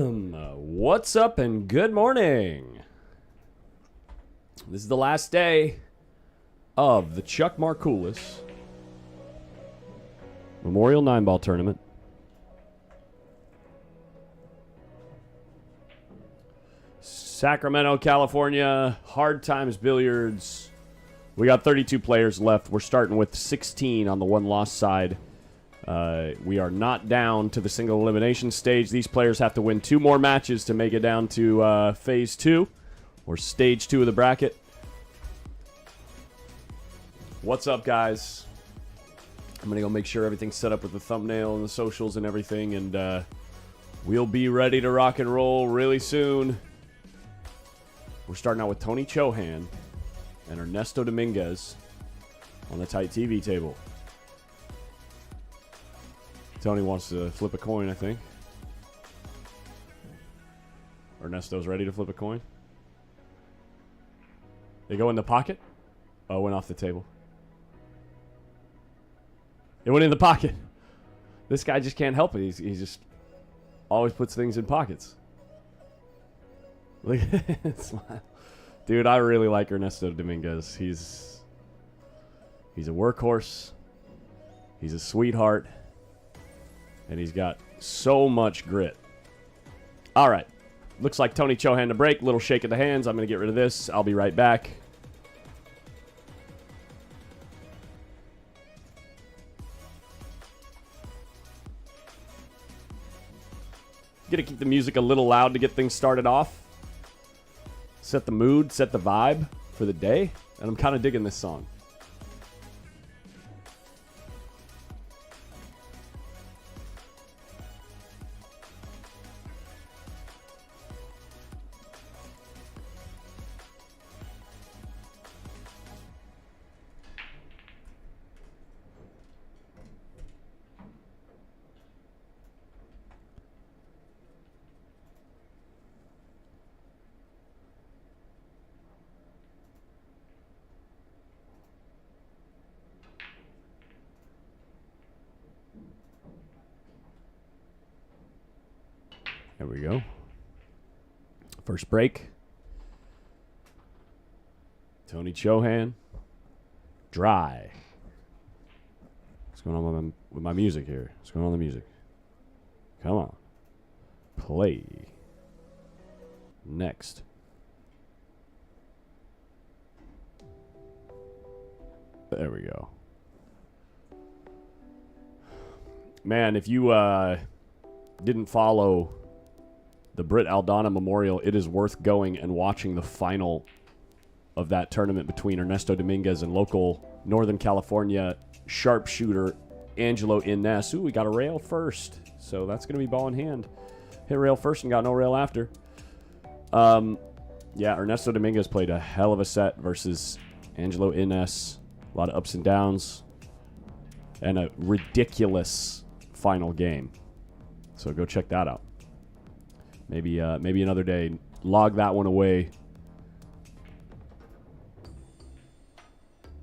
What's up and good morning. This is the last day of the Chuck Markulis Memorial 9-Ball Tournament. Sacramento, California, Hard Times Billiards. We got 32 players left. We're starting with 16 on the one-loss side. We are not down to the single elimination stage. These players have to win 2 more matches to make it down to phase 2 or stage 2 of the bracket. What's up, guys? I'm going to go make sure everything's set up with the thumbnail and the socials and everything, and we'll be ready to rock and roll really soon. We're starting out with Tony Chohan and Ernesto Dominguez on the tight TV table. Tony wants to flip a coin, I think. Ernesto's ready to flip a coin. They go in the pocket. Oh, it went off the table. It went in the pocket. This guy just can't help it. He just always puts things in pockets. Look at that smile. Dude, I really like Ernesto Dominguez. He's a workhorse. He's a sweetheart. And he's got so much grit. All right. Looks like Tony Chohan to break. Little shake of the hands. I'm going to get rid of this. I'll be right back. Going to keep the music a little loud to get things started off. Set the mood, set the vibe for the day. And I'm kind of digging this song. There we go. First break. Tony Chohan. Dry. What's going on with my music here? What's going on with the music? Come on. Play. Next. There we go. Man, if you didn't follow the Britt Aldana Memorial, it is worth going and watching the final of that tournament between Ernesto Dominguez and local Northern California sharpshooter Angelo Ines. Ooh, we got a rail first, so that's going to be ball in hand. Hit rail first and got no rail after. Yeah, Ernesto Dominguez played a hell of a set versus Angelo Ines. A lot of ups and downs and a ridiculous final game. So go check that out. Maybe another day. Log that one away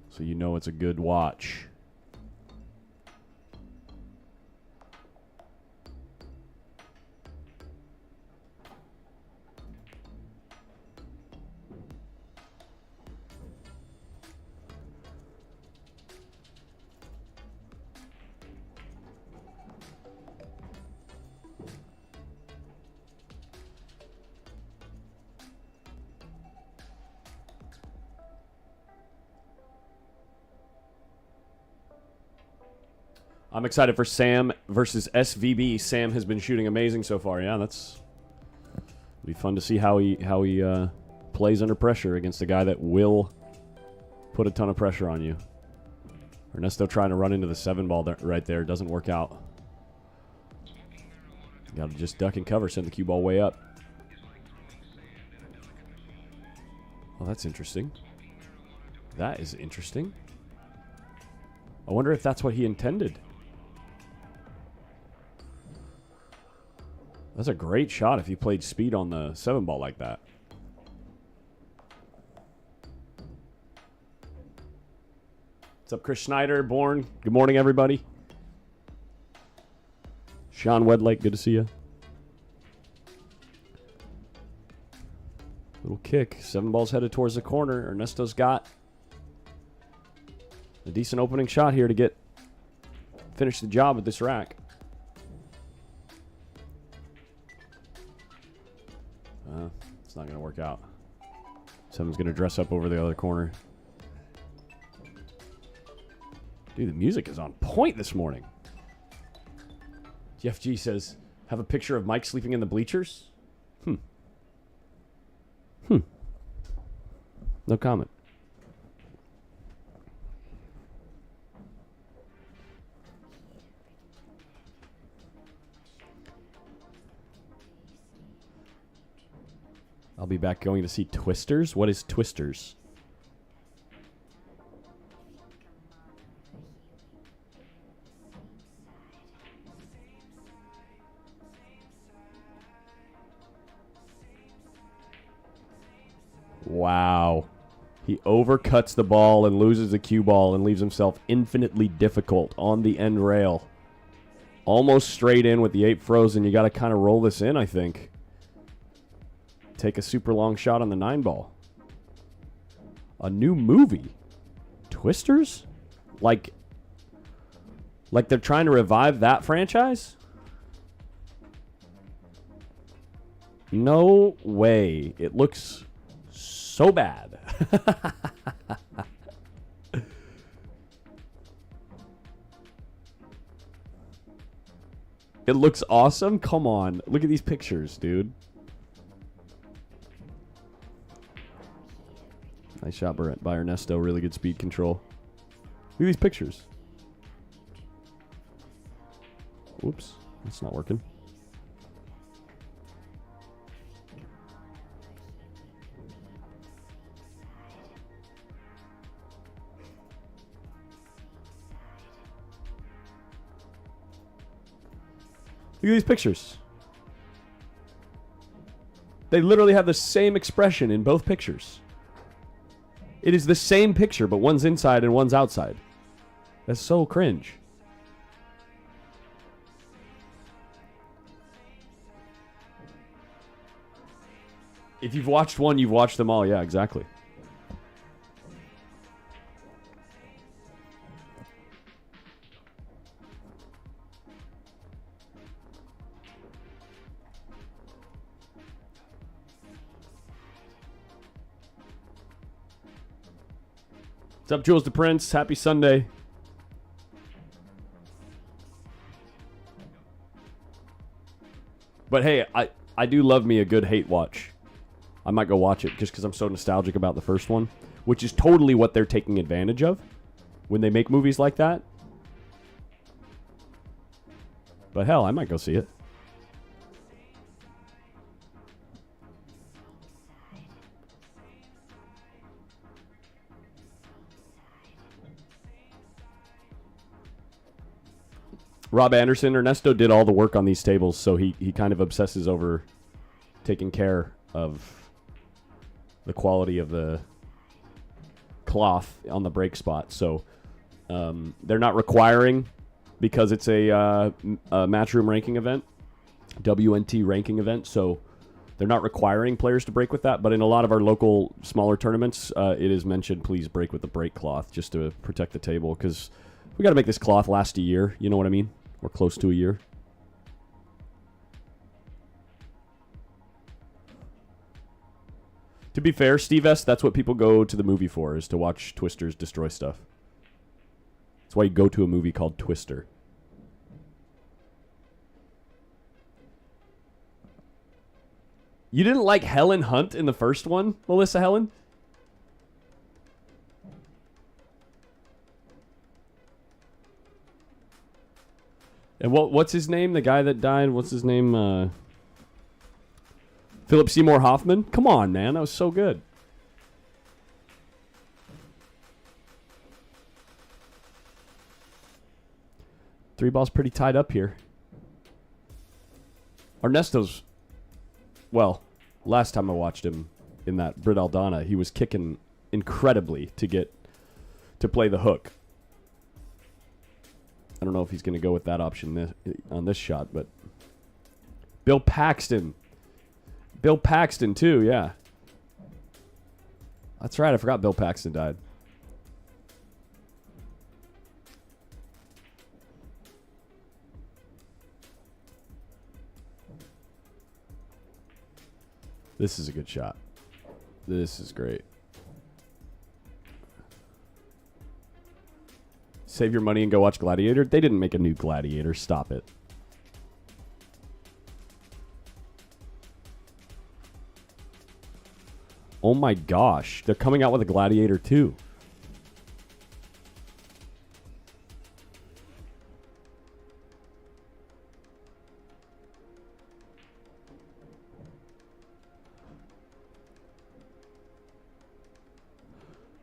so you know it's a good watch. I'm excited for Sam versus SVB. Sam has been shooting amazing so far. Yeah, that's be fun to see how he plays under pressure against a guy that will put a ton of pressure on you. Ernesto trying to run into the 7-ball right there. Doesn't work out. Got to just duck and cover, send the cue ball way up. Well, that's interesting. That is interesting. I wonder if that's what he intended. That's a great shot if he played speed on the 7-ball like that. What's up, Chris Schneider, Born? Good morning, everybody. Sean Wedlake, good to see you. Little kick. 7 balls headed towards the corner. Ernesto's got a decent opening shot here to finish the job with this rack. It's not going to work out. 7's going to dress up over the other corner. Dude, the music is on point this morning. Jeff G says, have a picture of Mike sleeping in the bleachers? No comment. I'll be back going to see Twisters. What is Twisters? Wow. He overcuts the ball and loses the cue ball and leaves himself infinitely difficult on the end rail. Almost straight in with the 8 frozen. You got to kind of roll this in, I think. Take a super long shot on the 9 ball. A new movie? Twisters? Like they're trying to revive that franchise? No way. It looks so bad. It looks awesome. Come on. Look at these pictures, dude. Nice shot by Ernesto. Really good speed control. Look at these pictures. Whoops. That's not working. Look at these pictures. They literally have the same expression in both pictures. It is the same picture, but one's inside and one's outside. That's so cringe. If you've watched one, you've watched them all. Yeah, exactly. What's up, Jules the Prince? Happy Sunday. But hey, I do love me a good hate watch. I might go watch it just because I'm so nostalgic about the first one, which is totally what they're taking advantage of when they make movies like that. But hell, I might go see it. Rob Anderson, Ernesto did all the work on these tables, so he kind of obsesses over taking care of the quality of the cloth on the break spot. So they're not requiring, because it's a Matchroom ranking event, WNT ranking event, so they're not requiring players to break with that. But in a lot of our local smaller tournaments, it is mentioned, please break with the break cloth just to protect the table, because we got to make this cloth last a year. You know what I mean? Or close to a year. To be fair, Steve S., that's what people go to the movie for, is to watch Twisters destroy stuff. That's why you go to a movie called Twister. You didn't like Helen Hunt in the first one, Melissa Helen? And what's his name? The guy that died? What's his name? Philip Seymour Hoffman? Come on, man. That was so good. Three ball's pretty tied up here. Ernesto's, well, last time I watched him in that Brit Aldana, he was kicking incredibly to play the hook. I don't know if he's going to go with that option on this shot, but Bill Paxton. Bill Paxton, too, yeah. That's right. I forgot Bill Paxton died. This is a good shot. This is great. Save your money and go watch Gladiator. They didn't make a new Gladiator. Stop it. Oh my gosh. They're coming out with a Gladiator 2.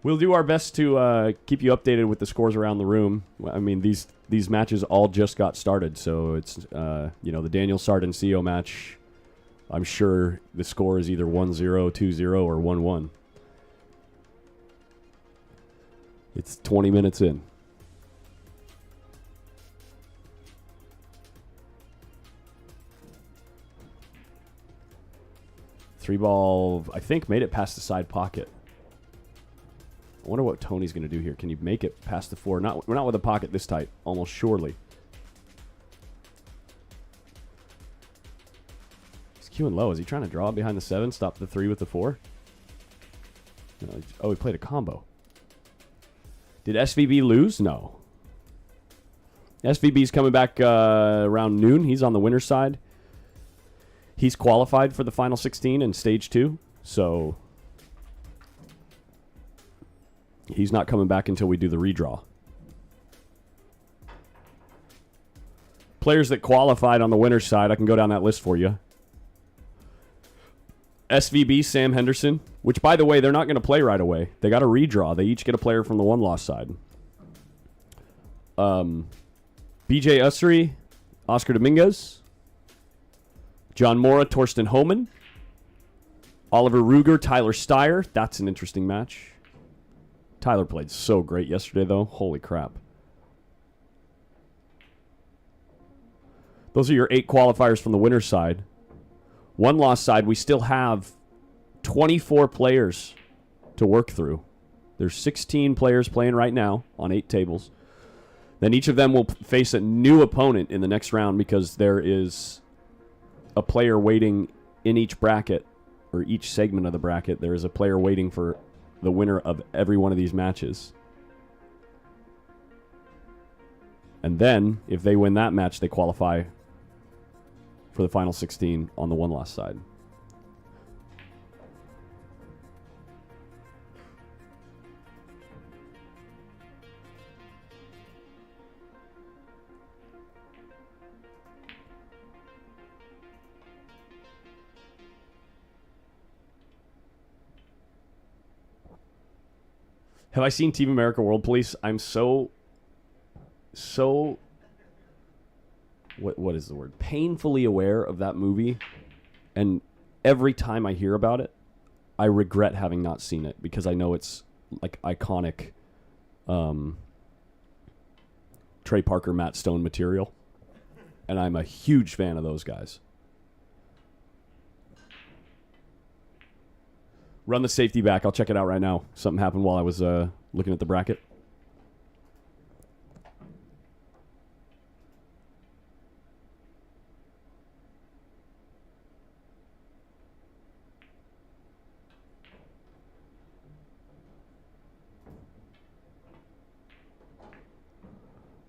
We'll do our best to keep you updated with the scores around the room. I mean, these matches all just got started, so it's the Daniel Sardencio match. I'm sure the score is either 1-0, 2-0, or 1-1. It's 20 minutes in. Three ball, I think, made it past the side pocket. I wonder what Tony's going to do here. Can you make it past the 4? We're not with a pocket this tight, almost surely. He's queuing low. Is he trying to draw behind the 7, stop the 3 with the 4? No, oh, he played a combo. Did SVB lose? No. SVB's coming back around noon. He's on the winner's side. He's qualified for the final 16 in stage 2, so he's not coming back until we do the redraw. Players that qualified on the winner's side, I can go down that list for you. SVB, Sam Henderson, which, by the way, they're not going to play right away. They got a redraw. They each get a player from the one-loss side. BJ Usry, Oscar Dominguez, John Mora, Torsten Homan, Oliver Ruger, Tyler Steyer. That's an interesting match. Tyler played so great yesterday, though. Holy crap. Those are your 8 qualifiers from the winner's side. One-loss side, we still have 24 players to work through. There's 16 players playing right now on 8 tables. Then each of them will face a new opponent in the next round because there is a player waiting in each bracket, or each segment of the bracket. There is a player waiting for the winner of every one of these matches. And then, if they win that match, they qualify for the final 16 on the one-loss side. Have I seen Team America World Police? I'm so what is the word? Painfully aware of that movie, and every time I hear about it, I regret having not seen it because I know it's like iconic Trey Parker, Matt Stone material, and I'm a huge fan of those guys. Run the safety back. I'll check it out right now. Something happened while I was looking at the bracket.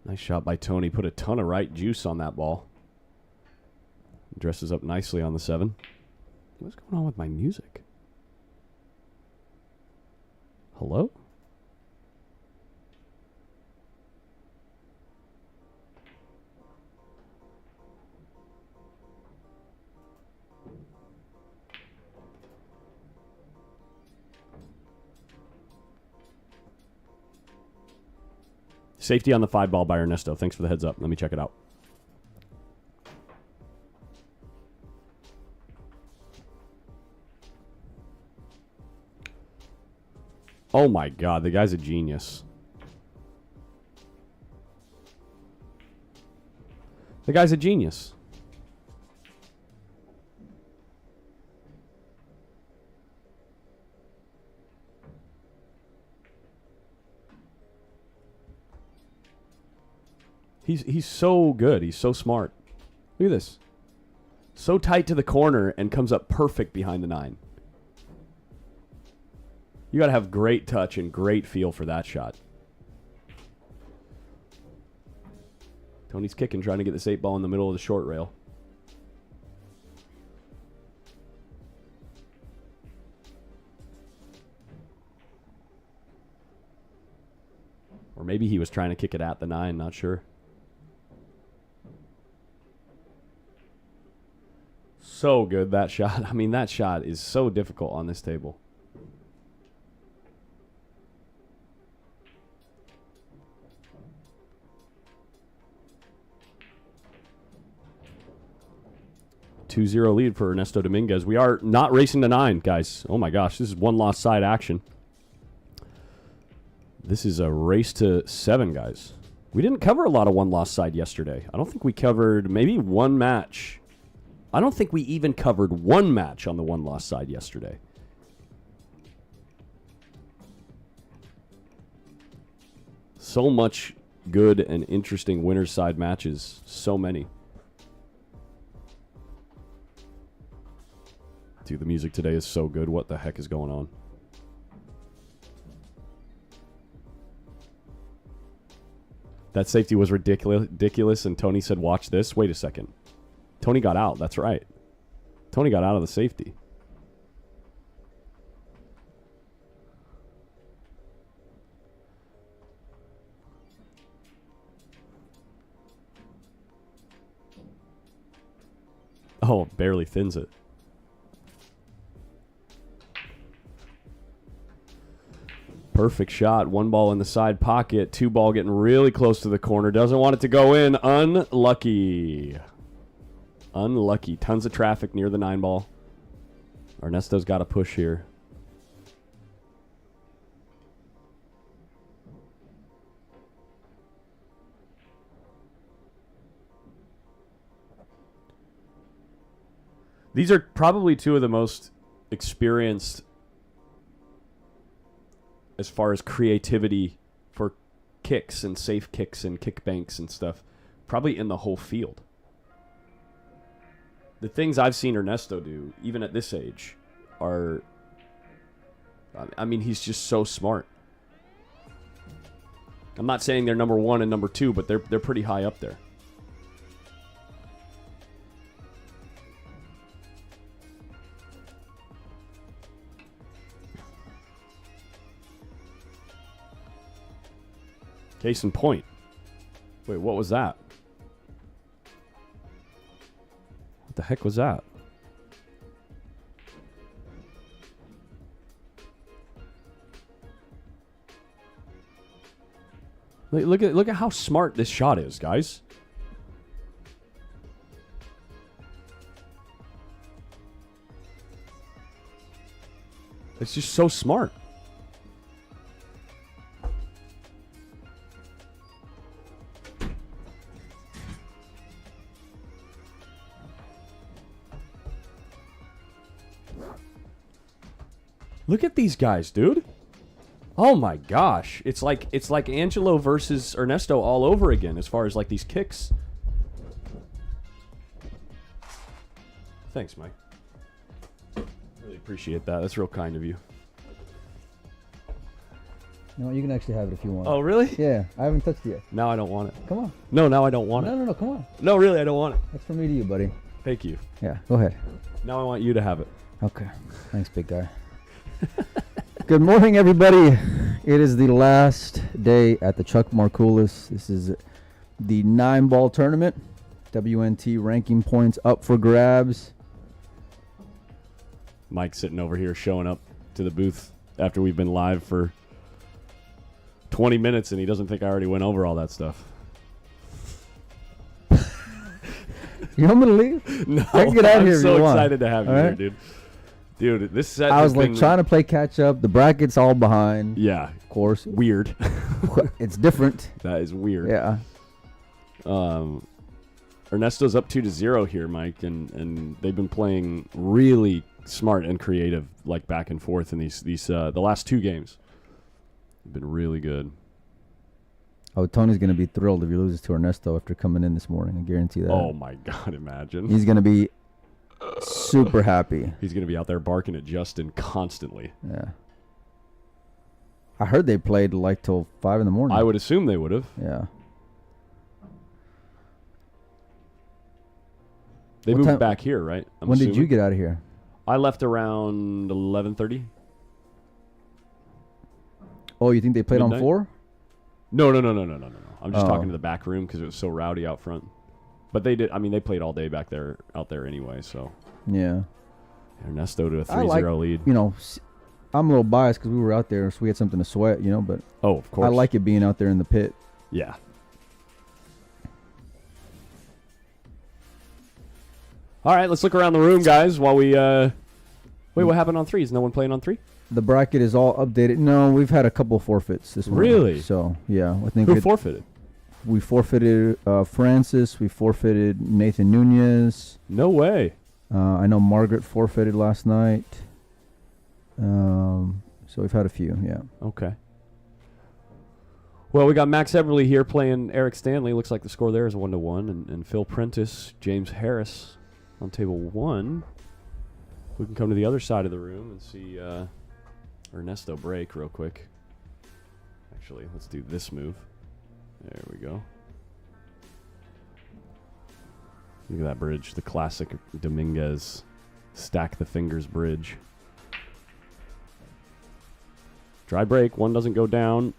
Nice shot by Tony. Put a ton of right juice on that ball. Dresses up nicely on the 7. What's going on with my music? Hello? Safety on the 5 ball by Ernesto. Thanks for the heads up. Let me check it out. Oh my God, the guy's a genius. The guy's a genius. He's so good. He's so smart. Look at this. So tight to the corner and comes up perfect behind the 9. You got to have great touch and great feel for that shot. Tony's kicking, trying to get this 8 ball in the middle of the short rail. Or maybe he was trying to kick it at the 9, not sure. So good, that shot. I mean, that shot is so difficult on this table. (2-0) lead for Ernesto Dominguez. We are not racing to 9, guys. Oh my gosh, this is one lost side action. This is a race to 7, guys. We didn't cover a lot of one lost side yesterday. I don't think we covered maybe one match. I don't think we even covered one match on the one lost side yesterday. So much good and interesting winner's side matches. So many. Dude, the music today is so good. What the heck is going on? That safety was ridiculous, and Tony said, watch this. Wait a second. Tony got out. That's right. Tony got out of the safety. Oh, barely thins it. Perfect shot. 1 ball in the side pocket. 2 ball getting really close to the corner. Doesn't want it to go in. Unlucky. Unlucky. Tons of traffic near the 9 ball. Ernesto's got to push here. These are probably 2 of the most experienced as far as creativity for kicks and safe kicks and kick banks and stuff, probably in the whole field. The things I've seen Ernesto do, even at this age, are... I mean, he's just so smart. I'm not saying they're number 1 and number 2, but they're pretty high up there. Case in point. Wait, what was that? What the heck was that? Look at how smart this shot is, guys. It's just so smart. Look at these guys, dude. Oh my gosh. It's like Angelo versus Ernesto all over again as far as like these kicks. Thanks, Mike. Really appreciate that. That's real kind of you. No, you can actually have it if you want. Oh, really? Yeah, I haven't touched it yet. Now I don't want it. Come on. No, now I don't want it. No, come on. No, really, I don't want it. That's from me to you, buddy. Thank you. Yeah, go ahead. Now I want you to have it. Okay. Thanks, big guy. Good morning, everybody. It is the last day at the Chuck Markulis. This is the 9-ball tournament. WNT ranking points up for grabs. Mike's sitting over here showing up to the booth after we've been live for 20 minutes, and he doesn't think I already went over all that stuff. You want me to leave? No, I can get out of here I'm if so you want. excited to have you All here, right? dude. Dude, this set I has was like been, trying to play catch up. The bracket's all behind. Yeah. Of course. Weird. It's different. That is weird. Yeah. Ernesto's up 2-0 here, Mike, and they've been playing really smart and creative, like back and forth in these the last 2 games. Been really good. Oh, Tony's going to be thrilled if he loses to Ernesto after coming in this morning. I guarantee that. Oh, my God, imagine. He's going to be super happy. He's going to be out there barking at Justin constantly. Yeah. I heard they played like till 5 in the morning. I would assume they would have. Yeah. They What moved time- back here, right? When did you get out of here? I left around 11:30. Oh, you think they played Midnight? on 4? No. I'm just Oh. talking to the back room because it was so rowdy out front. But they did. I mean, they played all day back there, out there anyway. So Yeah. Ernesto to a I 3-0 lead. You know, I'm a little biased because we were out there, so we had something to sweat, you know, but Oh, of course. I like it being out there in the pit. Yeah. All right, let's look around the room, guys. While we wait, what happened on 3? Is no one playing on 3? The bracket is all updated. No, we've had a couple forfeits this morning. Really? So, yeah. I think Who forfeited? we forfeited Francis. We forfeited Nathan Nunez. No way. I know Margaret forfeited last night. So we've had a few, yeah. Okay. Well, we got Max Everly here playing Eric Stanley. Looks like the score there is 1-1. And Phil Prentice, James Harris on table 1. We can come to the other side of the room and see Ernesto break real quick. Actually, let's do this move. There we go. Look at that bridge, the classic Dominguez stack the fingers bridge. Dry break, one doesn't go down.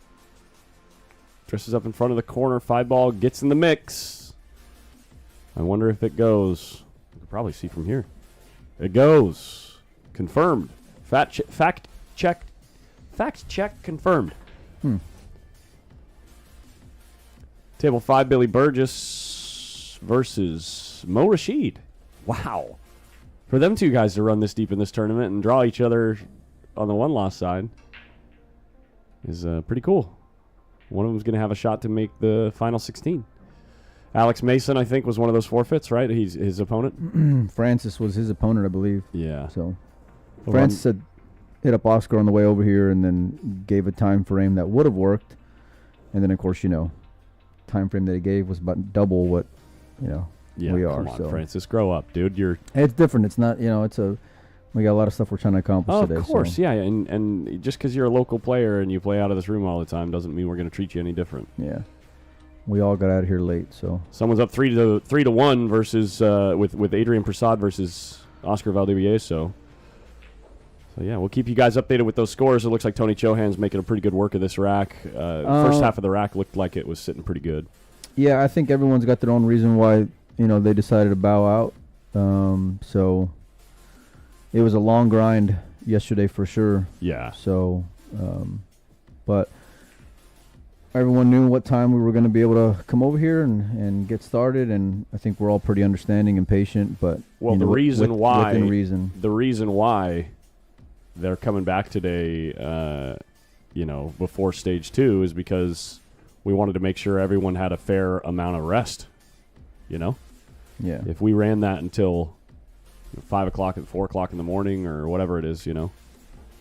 Dresses up in front of the corner, 5-ball gets in the mix. I wonder if it goes. You can probably see from here. It goes. Confirmed. Fact check confirmed. Table 5, Billy Burgess versus Mo Rashid. Wow. For them two guys to run this deep in this tournament and draw each other on the one-loss side is pretty cool. One of them's going to have a shot to make the final 16. Alex Mason, I think, was one of those forfeits, right? He's his opponent. Francis was his opponent, I believe. Yeah. So Francis had hit up Oscar on the way over here and then gave a time frame that would have worked. And then, of course, you know, time frame that he gave was about double what, you know, we are. Come on, so Francis, grow up, dude. it's different. It's not, you know, we got a lot of stuff we're trying to accomplish today. Of course, so. yeah. And just because you're a local player and you play out of this room all the time doesn't mean we're going to treat you any different. Yeah. We all got out of here late, so. Someone's up 3-1 versus with Adrian Prasad versus Oscar Valdivieso. So yeah, we'll keep you guys updated with those scores. It looks like Tony Chohan's making a pretty good work of this rack. First half of the rack looked like it was sitting pretty good. Yeah, I think everyone's got their own reason why, you know, they decided to bow out. So it was a long grind yesterday for sure. Yeah. So, but everyone knew what time we were going to be able to come over here and get started, and I think we're all pretty understanding and patient. But well, you know, the reason why within reason, the reason why they're coming back today, you know, before stage 2 is because we wanted to make sure everyone had a fair amount of rest. You know, yeah. if we ran that until 5 o'clock and 4 o'clock in the morning or whatever it is, you know,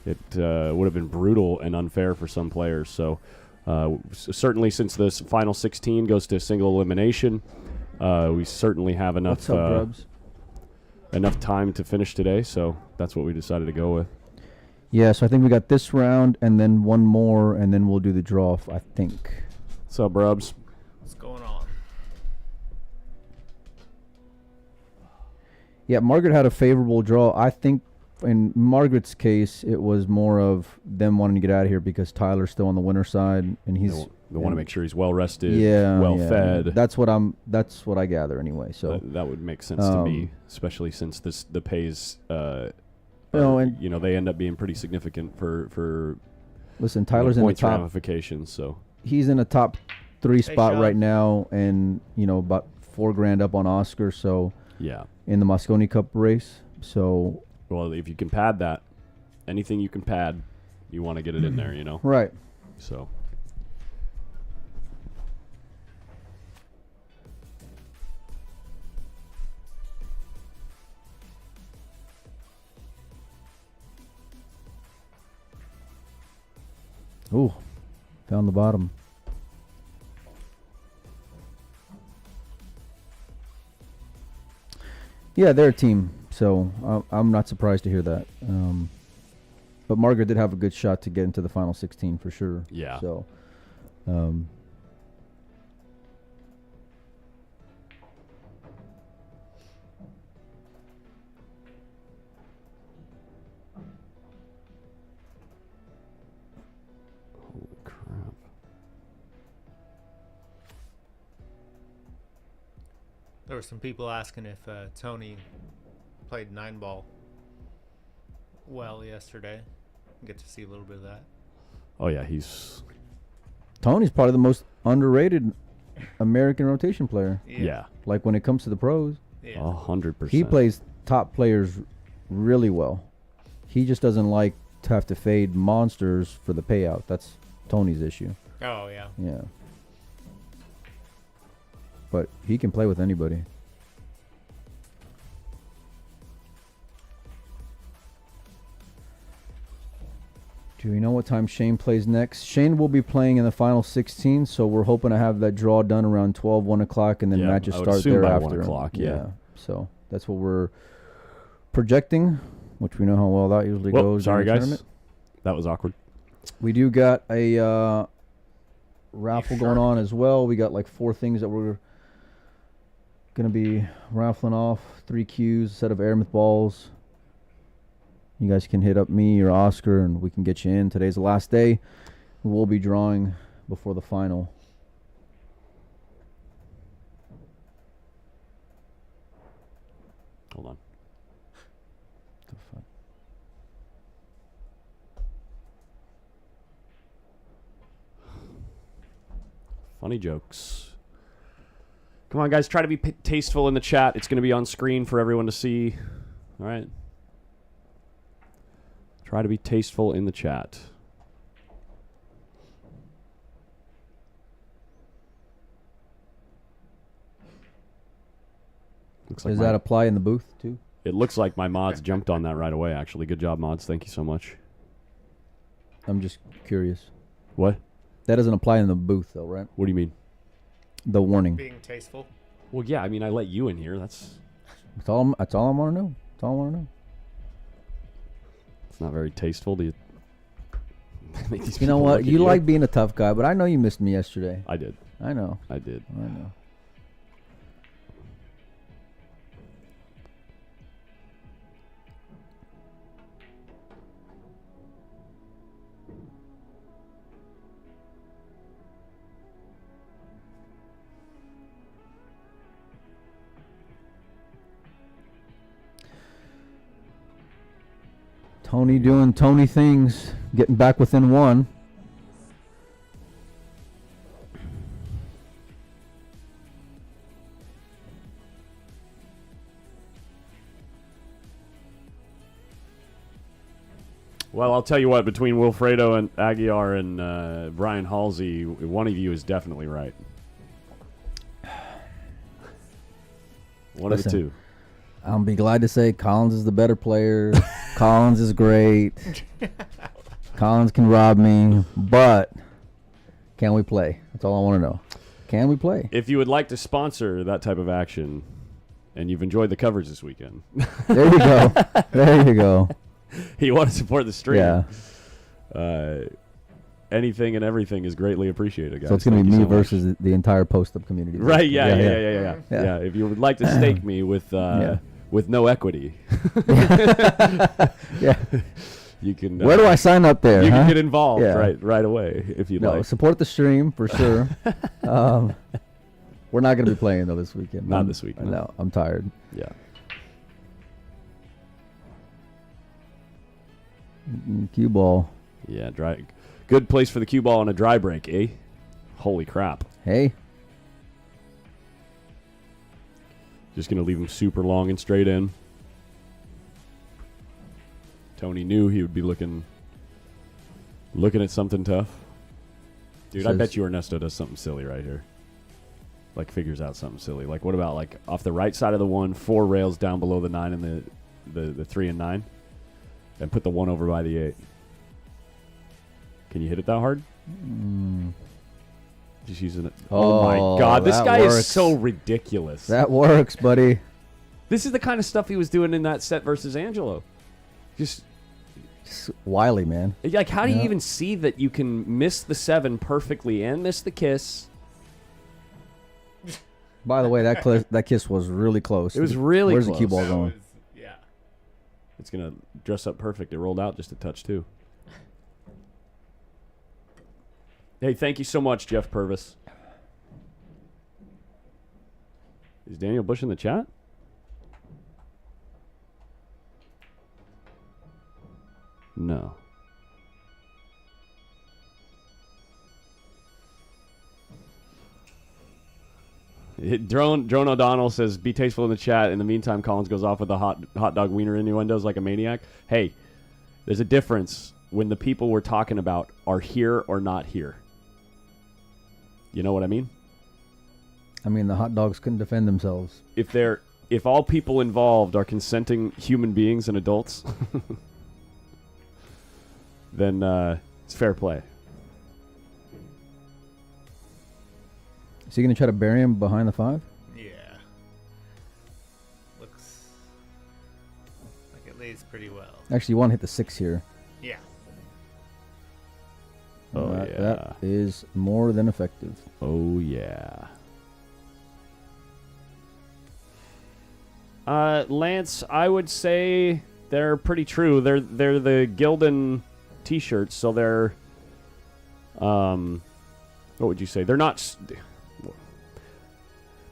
it would have been brutal and unfair for some players. So certainly since this final 16 goes to single elimination, we certainly have enough enough time to finish today. So that's what we decided to go with. Yeah, so I think we got this round and then one more, and then we'll do the draw, I think. What's up, Brubs? What's going on? Yeah, Margaret had a favorable draw. I think in Margaret's case, it was more of them wanting to get out of here because Tyler's still on the winner side, and he's They want to make sure he's well rested, yeah, well yeah, fed. yeah. That's what I gather anyway. So that would make sense to me, especially since the pays. and you know, they end up being pretty significant for listen, Tyler's in the points top. ramifications. So He's in a top 3 spot Sean. right now, and you know about $4,000 up on Oscar. So yeah. in the Mosconi Cup race. So Well, if you can pad that, anything you can pad, you want to get it in there, you know? right. So. Ooh, found the bottom. Yeah, they're a team, so I'm not surprised to hear that. But Margaret did have a good shot to get into the final 16 for sure. Yeah. So, Holy crap. There were some people asking if Tony played 9-ball well yesterday. Get to see a little bit of that. Oh, yeah, he's... Tony's probably the most underrated American rotation player. Yeah. Like when it comes to the pros, Yeah. 100%. he plays top players really well. He just doesn't like to have to fade monsters for the payout. That's Tony's issue. Oh, yeah. Yeah. But he can play with anybody. Do we know what time Shane plays next? Shane will be playing in the final 16, so we're hoping to have that draw done around 12, 1 o'clock, and then Yeah, matches I would start assume by thereafter. 1 o'clock, yeah. So that's what we're projecting, which we know how well that usually Whoa, goes. sorry, during the guys. tournament. That was awkward. We do got a raffle going on as well. We got like 4 things that we're going to be raffling off. 3 cues, a set of airmouth balls. You guys can hit up me or Oscar and we can get you in. Today's the last day. We'll be drawing before the final. Hold on. The fuck? Funny jokes. Come on, guys. Try to be tasteful in the chat. It's going to be on screen for everyone to see. All right. Try to be tasteful in the chat. Looks like Does that apply in the booth too? it looks like my mods jumped on that right away, actually. Good job, mods. Thank you so much. I'm just curious. What? That doesn't apply in the booth though, right? What do you mean? The warning. Being tasteful. Well, yeah. I mean, I let you in here. That's That's all I want to know. That's all I want to know. it's not very tasteful. Do you make these You know people what? look at You like being a tough guy, but I know you missed me yesterday. I did. I know. I did. I know. Tony doing Tony things, getting back within 1. Well, I'll tell you what. Between Wilfredo and Aguiar and Brian Halsey, one of you is definitely right. One of the Listen. two. I'll be glad to say Collins is the better player. Collins is great. Collins can rob me, but can we play? That's all I want to know. Can we play? If you would like to sponsor that type of action, and you've enjoyed the coverage this weekend, There you go. There you go. you want to support the stream. Yeah. Anything and everything is greatly appreciated, guys. So it's going to Thank be you me so much. versus the entire post-up community. Right? Yeah. Yeah. Yeah. If you would like to stake me with with no equity, Yeah. you can. Where do I sign up there? You huh? can get involved Yeah. right away if you'd No, like. support the stream for sure. We're not going to be playing though this weekend. Not this weekend. No, I'm tired. Yeah. Cue ball. Yeah. Dry. Good place for the cue ball on a dry break, eh? Holy crap! Hey. Just gonna leave him super long and straight in. Tony knew he would be looking at something tough. Dude, I Says- bet you Ernesto does something silly right here. Like figures out something silly. Like what about like off the right side of the 1, 4 rails down below the 9 and the 3 and 9, and put the 1 over by the 8. Can you hit it that hard? Just using it. Oh my Oh, God, this that guy works. is so ridiculous. That works, buddy. This is the kind of stuff he was doing in that set versus Angelo. Just wily, man. like, how do you even see that you can miss the 7 perfectly and miss the kiss? By the way, that kiss was really close. It was really Where's close. the cue ball going? Yeah. It's going to dress up perfect. It rolled out just a touch, too. Hey, thank you so much, Jeff Purvis. Is Daniel Bush in the chat? No. Drone O'Donnell says, be tasteful in the chat. In the meantime, Collins goes off with the hot dog wiener innuendos like a maniac. Hey, there's a difference when the people we're talking about are here or not here. You know what I mean? I mean, the hot dogs couldn't defend themselves. If all people involved are consenting human beings and adults, then it's fair play. Is he going to try to bury him behind the 5? Yeah. Looks like it lays pretty well. Actually, you want to hit the 6 here. Yeah. Oh, That is more than effective. Oh, yeah. Lance, I would say they're pretty true. They're the Gildan T-shirts, so they're what would you say? They're not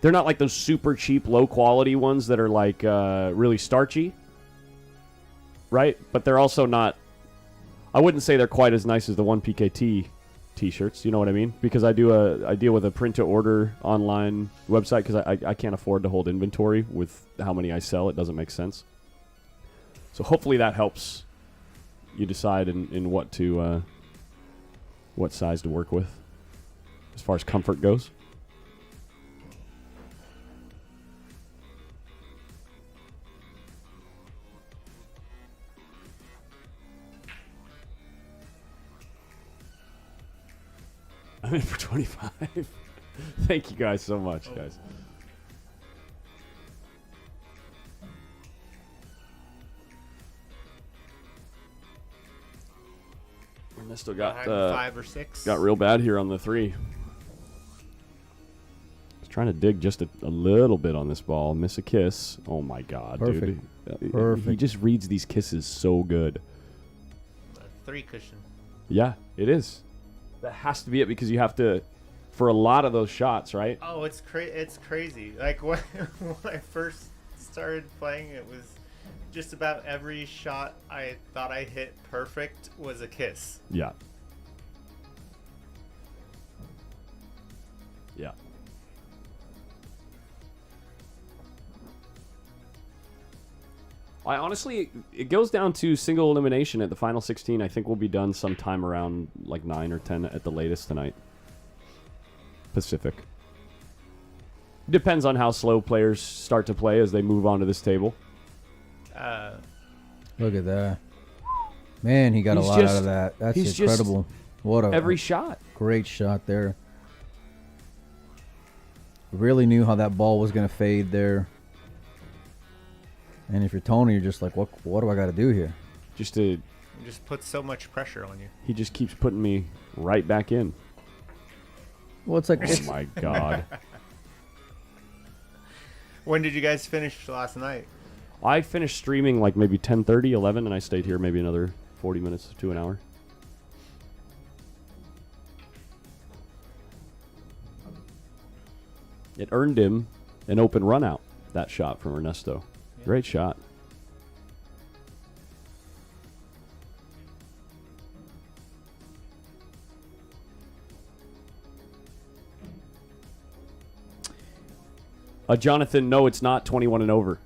like those super cheap, low quality ones that are like really starchy, right? But they're also not. I wouldn't say they're quite as nice as the 1PKT T-shirts. You know what I mean? Because I deal with a print to order online website because I can't afford to hold inventory with how many I sell. It doesn't make sense. So hopefully that helps you decide in what size to work with as far as comfort goes. I'm in for 25. Thank you guys so much, guys. Ernesto got 5 or 6. Got real bad here on the 3. I was trying to dig just a little bit on this ball. Miss a kiss. Oh my God, Perfect. dude. Perfect. He just reads these kisses so good. 3 cushion. Yeah, it is. That has to be it because you have to, for a lot of those shots, right? Oh, it's crazy. Like when I first started playing, it was just about every shot I thought I hit perfect was a kiss. Yeah. Yeah. I honestly, it goes down to single elimination at the final 16. I think we'll be done sometime around like 9 or 10 at the latest tonight. Pacific. Depends on how slow players start to play as they move on to this table. Look at that. Man, he got a He's lot just- out of that. That's he's just incredible. What a Every shot. great shot there. Really knew how that ball was going to fade there. And if you're Tony, you're just like, what do I got to do here? Just to, It just puts so much pressure on you. he just keeps putting me right back in. Well, it's like, Oh my God. When did you guys finish last night? I finished streaming like maybe 10:30, 11, and I stayed here maybe another 40 minutes to an hour. It earned him an open run out, that shot from Ernesto. Yeah. Great shot. Jonathan, no, it's not 21 and over.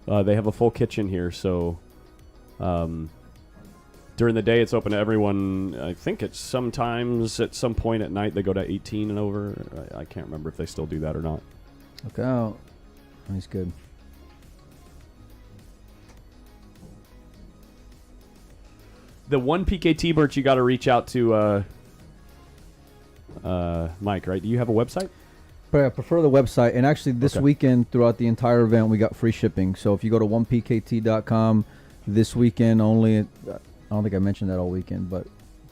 They have a full kitchen here, so during the day it's open to everyone. I think it's sometimes at some point at night they go to 18 and over. I can't remember if they still do that or not. look out. He's good. The one PKT Birch, you got to reach out to Mike, right? Do you have a website? I prefer the website. And actually, this Okay. weekend, throughout the entire event, we got free shipping. So if you go to 1pkt.com this weekend only, I don't think I mentioned that all weekend, but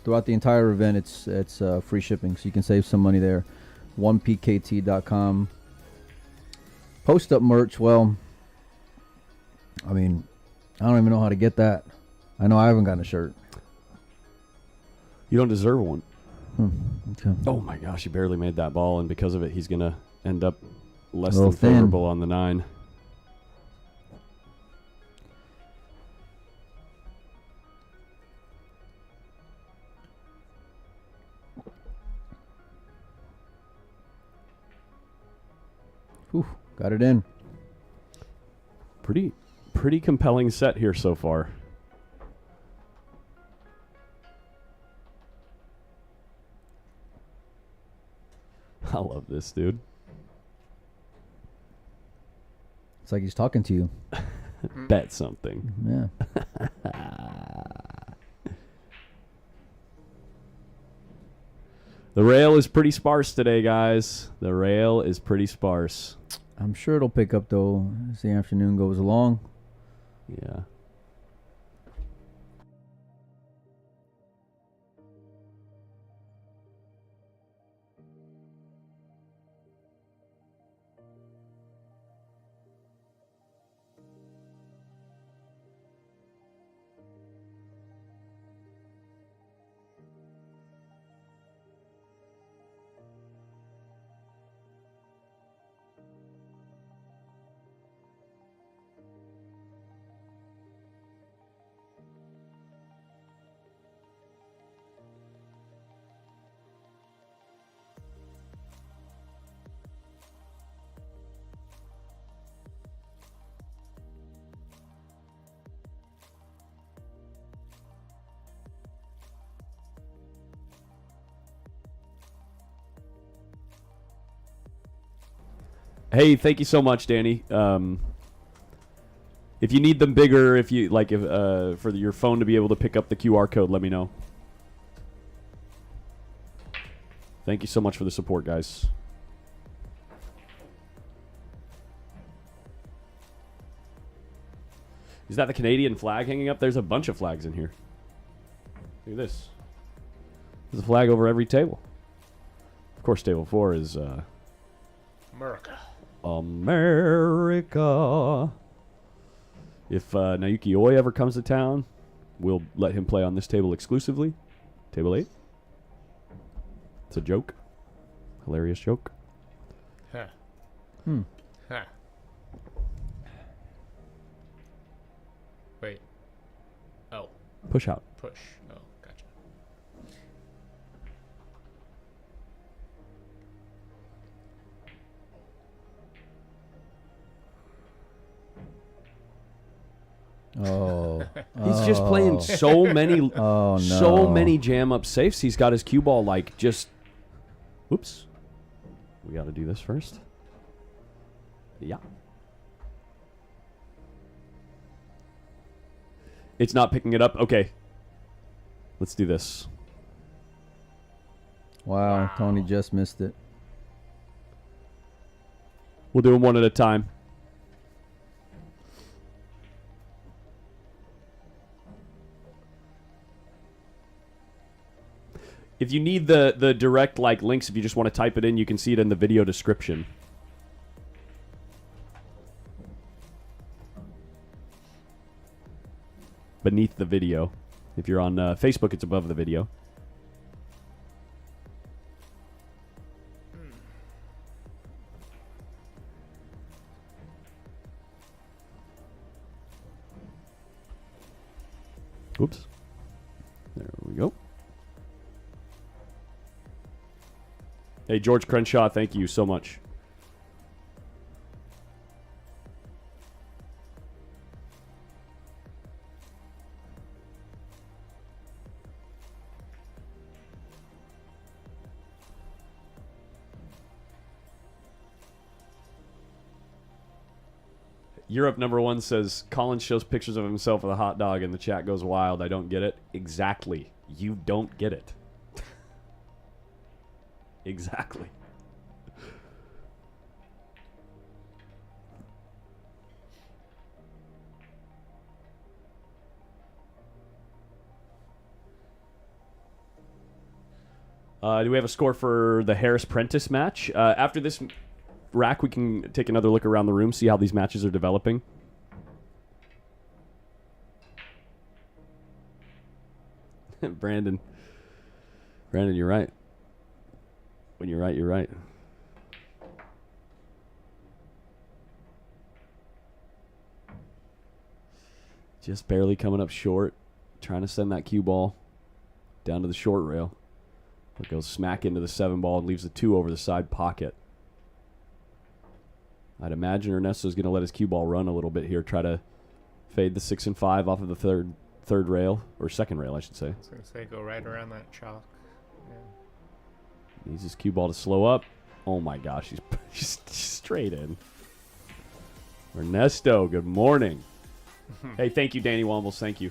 throughout the entire event, it's free shipping. So you can save some money there. 1pkt.com. Post up merch. Well, I mean, I don't even know how to get that. I know I haven't gotten a shirt. You don't deserve one. Okay. Oh my gosh, he barely made that ball, and because of it, he's gonna end up less Little than thin. favorable on the 9. Whew, got it in. Pretty compelling set here so far. I love this, dude. It's like he's talking to you. Bet something. Yeah. The rail is pretty sparse today, guys. The rail is pretty sparse. I'm sure it'll pick up, though, as the afternoon goes along. Yeah. Hey, thank you so much, Danny. If you need them bigger, if you like, if for your phone to be able to pick up the QR code, let me know. Thank you so much for the support, guys. Is that the Canadian flag hanging up? There's a bunch of flags in here. Look at this. There's a flag over every table. Of course, table 4 is America. America. If Naoki Oi ever comes to town, we'll let him play on this table exclusively. Table 8. It's a joke. Hilarious joke. Huh. Hmm. Huh. Wait. Oh, Push out. push. Oh, gotcha. Oh. He's just playing so many Oh, no. so many jam up safes. He's got his cue ball like just oops. We got to do this first. Yeah. It's not picking it up. Okay. Let's do this. Wow, Tony just missed it. We'll do them one at a time. If you need the direct like links, if you just want to type it in, you can see it in the video description. Beneath the video. If you're on Facebook, it's above the video. Oops. There we go. Hey, George Crenshaw, thank you so much. Europe #1 says, Collins shows pictures of himself with a hot dog and the chat goes wild. I don't get it. Exactly. You don't get it. Exactly. Do we have a score for the Harris Prentice match? After this rack, we can take another look around the room, see how these matches are developing. Brandon, you're right. When you're right, you're right. Just barely coming up short, trying to send that cue ball down to the short rail. It goes smack into the 7 ball and leaves the 2 over the side pocket. I'd imagine Ernesto's going to let his cue ball run a little bit here, try to fade the 6 and 5 off of the third rail, or second rail, I should say. I was going to say, go right around that chalk. Yeah. Needs his cue ball to slow up. Oh my gosh, he's straight in. Ernesto, good morning. Hey, thank you, Danny Wombles. Thank you.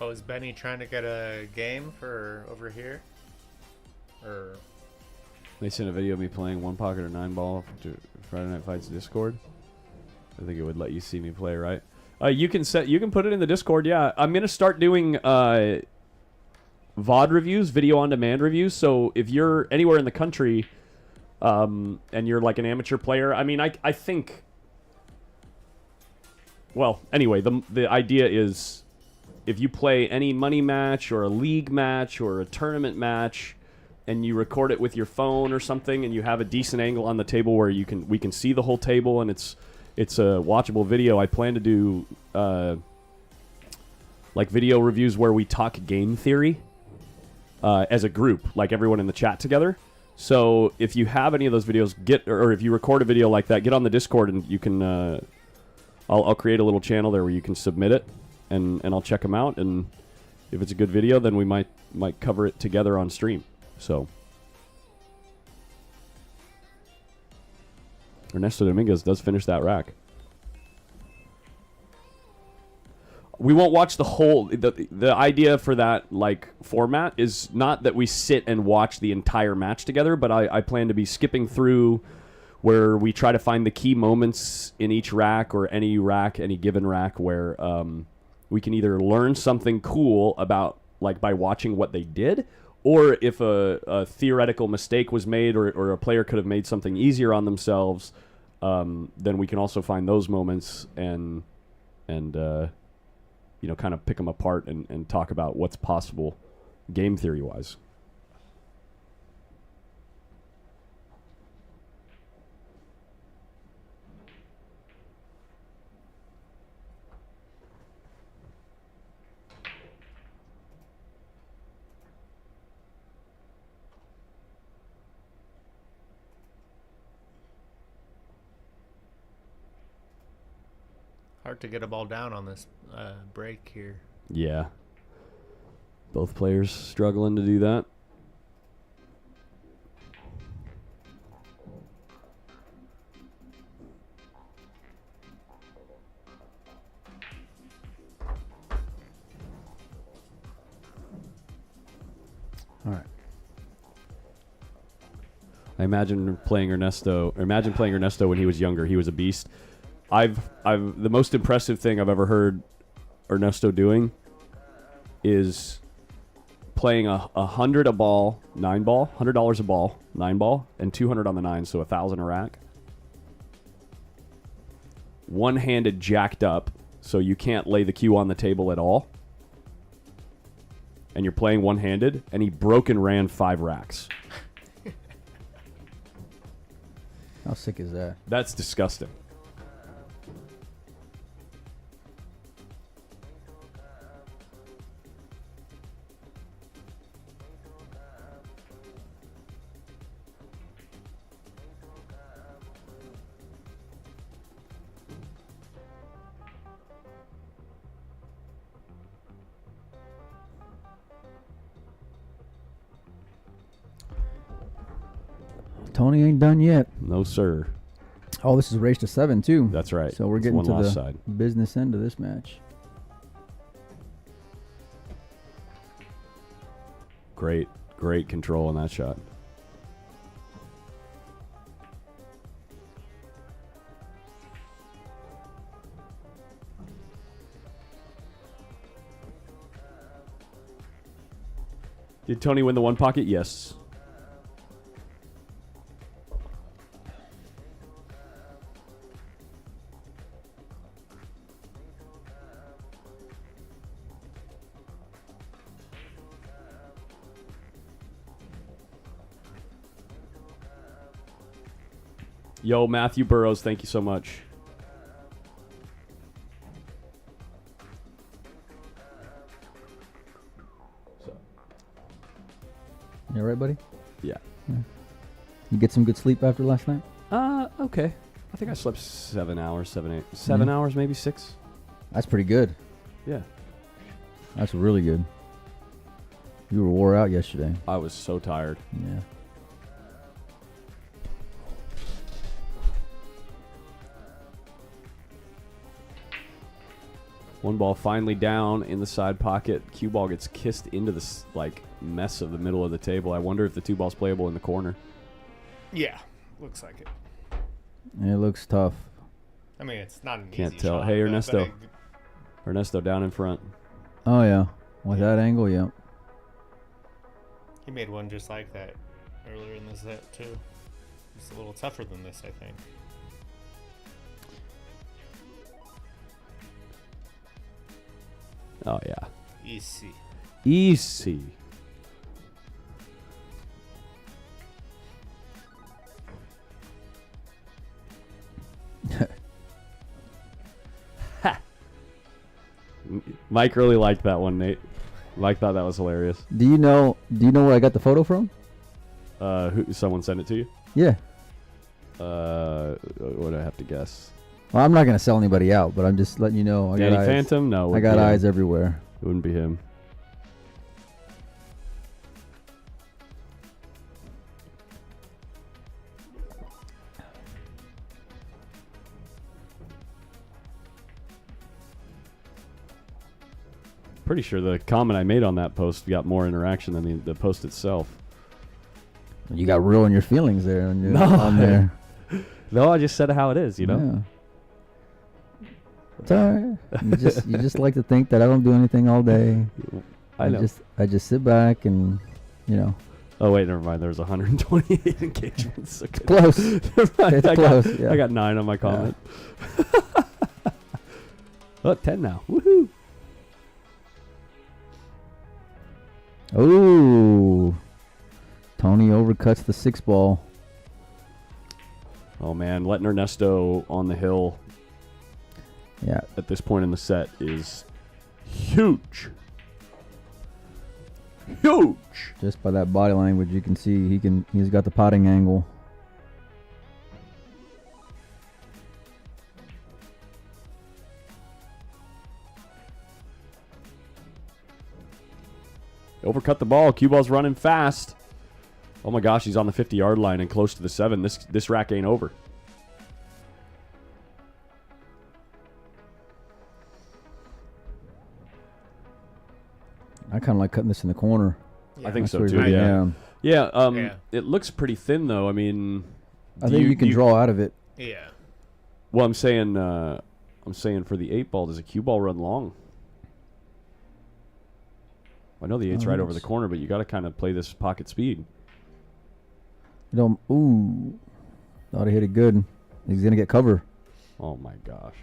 Oh, is Benny trying to get a game for over here? Or They sent a video of me playing 1 pocket or 9 ball to Friday Night Fights Discord. I think it would let you see me play, right? You can put it in the Discord. Yeah, I'm gonna start doing VOD reviews, video on demand reviews. So if you're anywhere in the country, and you're like an amateur player, I mean, I think. Well, anyway, the idea is, if you play any money match or a league match or a tournament match, and you record it with your phone or something, and you have a decent angle on the table where we can see the whole table, and it's a watchable video. I plan to do like video reviews where we talk game theory as a group, like everyone in the chat together. So if you have any of those videos, or if you record a video like that, get on the Discord and you can. I'll create a little channel there where you can submit it, and I'll check them out. And if it's a good video, then we might cover it together on stream. So Ernesto Dominguez does finish that rack. We won't watch the whole. The idea for that like format is not that we sit and watch the entire match together, but I plan to be skipping through where we try to find the key moments in each rack, or any given rack, where we can either learn something cool about, like, by watching what they did, or if a theoretical mistake was made, or a player could have made something easier on themselves, then we can also find those moments and kind of pick them apart and talk about what's possible game theory wise. hard to get a ball down on this break here. Yeah. Both players struggling to do that. All right. Imagine playing Ernesto when he was younger. He was a beast. The most impressive thing I've ever heard Ernesto doing is playing $100 a ball, 9 ball, $100 a ball, 9 ball, and $200 on the 9, so $1,000 a rack. One-handed, jacked up, so you can't lay the cue on the table at all. And you're playing one-handed, and he broke and ran 5 racks. How sick is that? That's disgusting. Tony ain't done yet. No, sir. Oh, this is a race to 7 too. That's right. So we're It's getting one to lost the side. business end of this match. Great control on that shot. Did Tony win the one pocket? Yes. Yo, Matthew Burrows, thank you so much. You all right, buddy? Yeah. You get some good sleep after last night? Okay. I think I slept 7 hours, 7 hours, maybe 6. That's pretty good. Yeah. That's really good. You were wore out yesterday. I was so tired. Yeah. One ball finally down in the side pocket. Cue ball gets kissed into this mess of the middle of the table. I wonder if the 2 ball's playable in the corner. Yeah, looks like it. It looks tough. I mean, it's not an Can't easy tell. shot, Hey, but Ernesto. Ernesto down in front. Oh, yeah. With that angle, yeah. He made one just like that earlier in the set, too. It's a little tougher than this, I think. Oh, yeah. Easy. Easy. Ha! Mike really liked that one, Nate. Mike thought that was hilarious. Do you know where I got the photo from? Someone sent it to you? Yeah. What do I have to guess? Well, I'm not going to sell anybody out, but I'm just letting you know. Danny Phantom? No. I got eyes everywhere. It wouldn't be him. Pretty sure the comment I made on that post got more interaction than the post itself. You got real in your feelings there on there. No, I just said how it is, you know? Yeah. It's all right. You just like to think that I don't do anything all day. I know. I just sit back and, you know. Oh, wait, never mind. There's 128 engagements. Okay. Close. It's close. I got 9 on my comment. Yeah. Oh, 10 now. Woohoo. Ooh. Tony overcuts the 6 ball. Oh, man. Letting Ernesto on the hill at this point in the set is huge. Huge. Just by that body language, you can see he's got the potting angle. Overcut the ball. Cue ball's running fast. Oh my gosh, he's on the 50-yard line and close to the 7. This rack ain't over. I kind of like cutting this in the corner. I think That's so where too. he- Yeah. Yeah. Yeah. It looks pretty thin though. I mean, I think you can draw out of it. Yeah. Well, I'm saying for the 8 ball, does a cue ball run long? I know the 8's right over the corner, but you got to kind of play this pocket speed. Ooh. Thought he hit it good. He's going to get cover. Oh my gosh.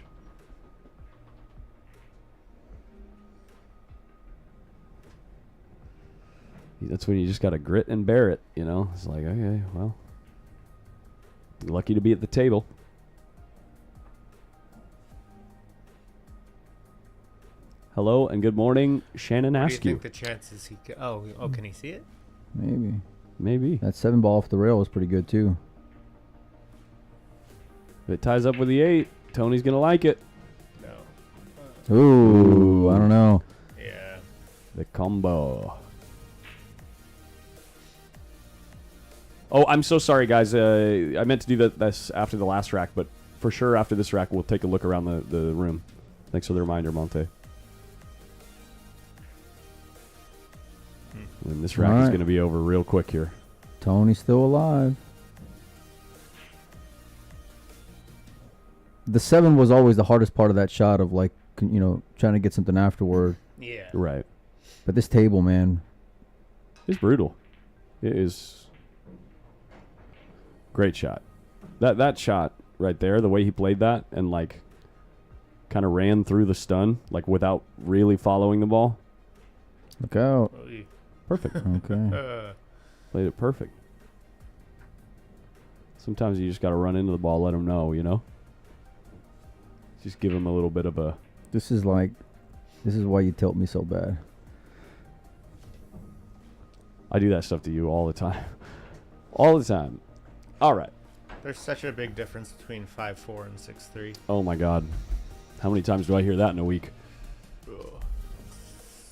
That's when you just got to grit and bear it, you know? It's like, okay, well, you're lucky to be at the table. Hello and good morning, Shannon What do you Askew. think the chances he could... Oh, can he see it? Maybe. That 7 ball off the rail was pretty good, too. If it ties up with the 8, Tony's going to like it. No. Ooh, I don't know. Yeah. The combo. Oh, I'm so sorry, guys. I meant to do this after the last rack, but for sure after this rack, we'll take a look around the room. Thanks for the reminder, Monte. And this rack is going to be over real quick here. Tony's still alive. The 7 was always the hardest part of that shot of trying to get something afterward. Yeah. Right. But this table, man, It's brutal. It is great shot. That shot right there, the way he played that and like kind of ran through the stun like without really following the ball. Look out. Perfect. Okay. Played it perfect. Sometimes you just got to run into the ball, let him know, you know? Just give him a little bit of a... This is why you tilt me so bad. I do that stuff to you all the time. All the time. All right. There's such a big difference between 5'4" and 6'3". Oh, my God. How many times do I hear that in a week? Ugh.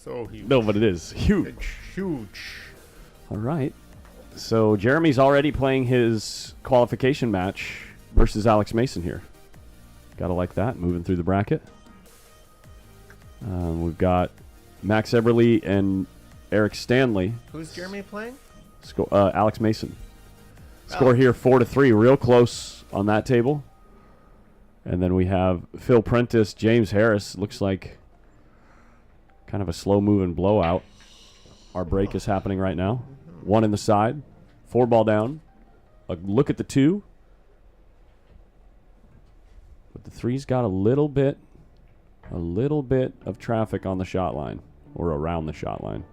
So huge. No, but it is huge. It's huge. All right. So Jeremy's already playing his qualification match versus Alex Mason here. Gotta like that, moving through the bracket. We've got Max Eberly and Eric Stanley. Who's Jeremy playing? Alex Mason. Score here 4-3, real close on that table. And then we have Phil Prentice, James Harris. Looks like kind of a slow-moving blowout. Our break is happening right now. 1 in the side, 4 ball down. A look at the 2. But the 3's got a little bit of traffic on the shot line or around the shot line.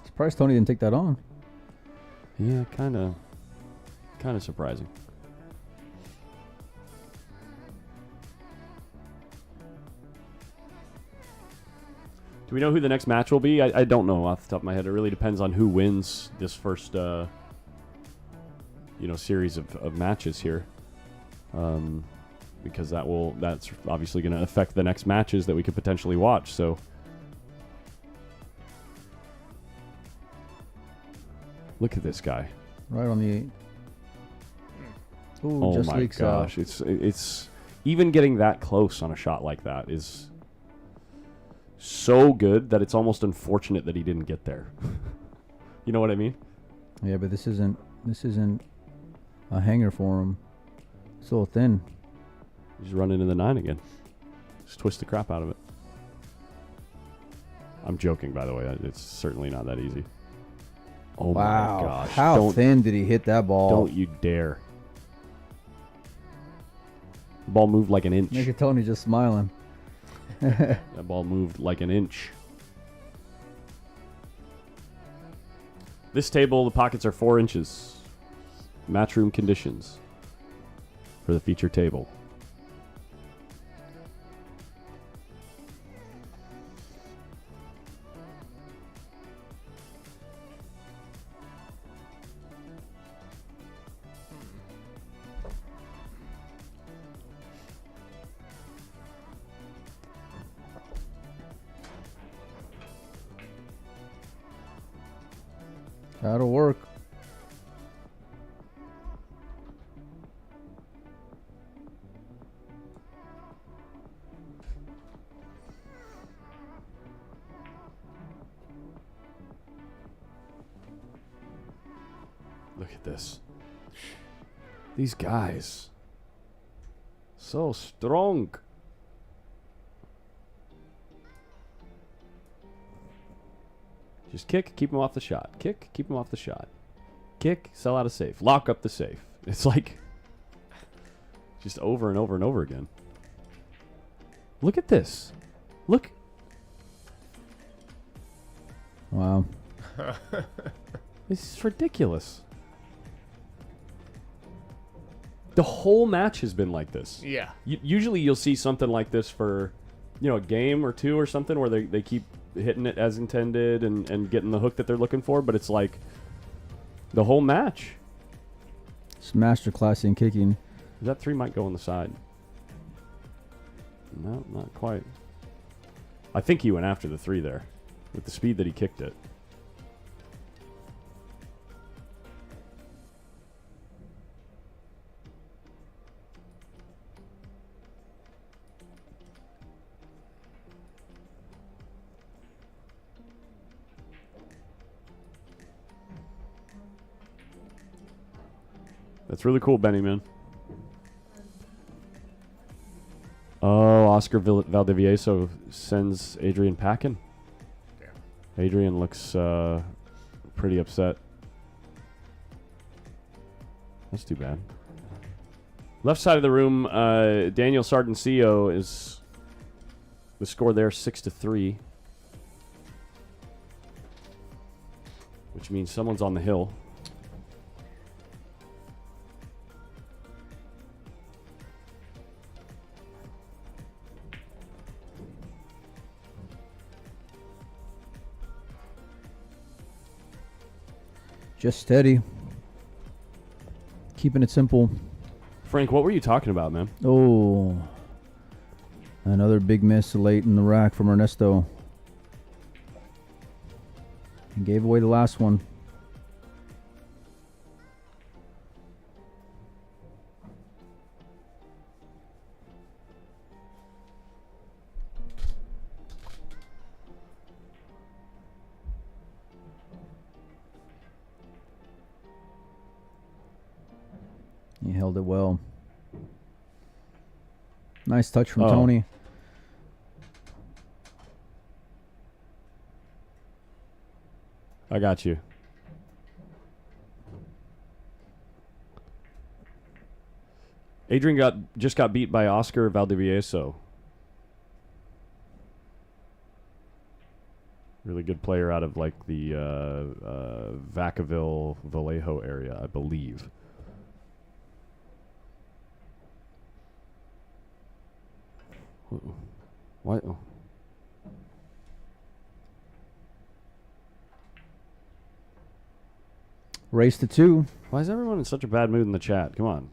Surprised Tony didn't take that on. Yeah, kind of surprising. Do we know who the next match will be? I don't know off the top of my head. It really depends on who wins this first, series of matches here, because that's obviously going to affect the next matches that we could potentially watch. So, look at this guy. Right on the 8. Ooh, Oh just my leaks gosh! out. It's even getting that close on a shot like that is so good that it's almost unfortunate that he didn't get there. You know what I mean? Yeah, but this isn't a hanger for him. It's a little thin. Just run into the 9 again. Just twist the crap out of it. I'm joking, by the way. It's certainly not that easy. Oh Wow. my gosh! How thin did he hit that ball? Don't you dare! The ball moved like an inch. Look at Tony just smiling. That ball moved like an inch. This table, the pockets are 4 inches. Matchroom conditions for the feature table. That'll work. Look at this. These guys. So strong. Just kick, keep him off the shot. Kick, keep him off the shot. Kick, sell out a safe. Lock up the safe. It's like just over and over and over again. Look at this. Look. Wow. This is ridiculous. The whole match has been like this. Yeah. Usually you'll see something like this for, a game or two or something where they keep hitting it as intended and getting the hook that they're looking for, but it's like the whole match. It's masterclass in kicking. That 3 might go on the side. No, not quite. I think he went after the 3 there with the speed that he kicked it. That's really cool, Benny, man. Oscar Valdivieso sends Adrian packing. Yeah. Adrian looks pretty upset. That's too bad. Left side of the room, Daniel Sardencio is the score there 6-3, which means someone's on the hill. Just steady. Keeping it simple. Frank, what were you talking about, man? Oh, another big miss late in the rack from Ernesto. He gave away the last one. He held it well. Nice touch from Tony. I got you. Adrian just got beat by Oscar Valdivieso. Really good player out of like the Vacaville, Vallejo area, I believe. What? Race to 2. Why is everyone in such a bad mood in the chat? Come on.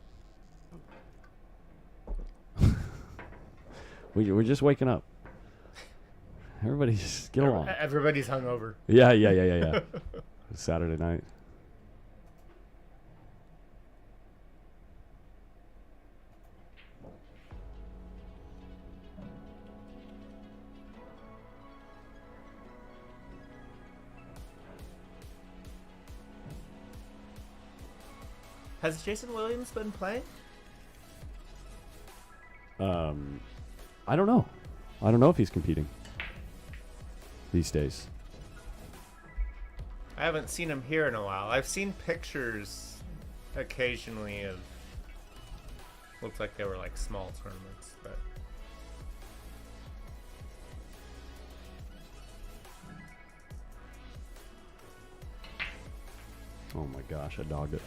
We're just waking up. Everybody just get along. Everybody's hungover. Yeah. Saturday night. Has Jason Williams been playing? I don't know. I don't know if he's competing these days. I haven't seen him here in a while. I've seen pictures occasionally of. Looked like they were like small tournaments, but. Oh my gosh, I dogged it.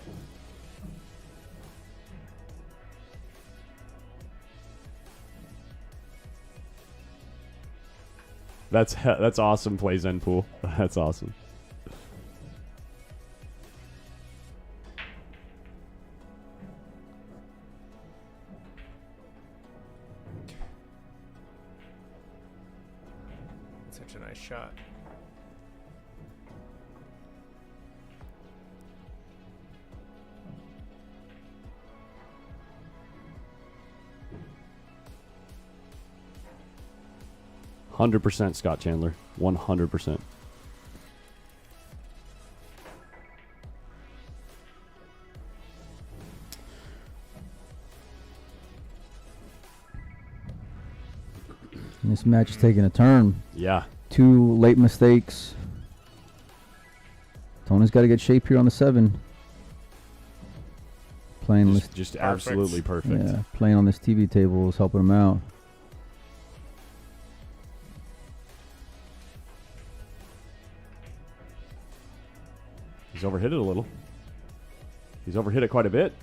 That's awesome, play Zen Pool. That's awesome. Such a nice shot. %, Scott Chandler. 100%. This match is taking a turn. Yeah. 2 late mistakes. Tony's got to get shape here on the 7. Playing Just absolutely perfect. Yeah, playing on this TV table is helping him out. He's overhit it a little. He's overhit it quite a bit.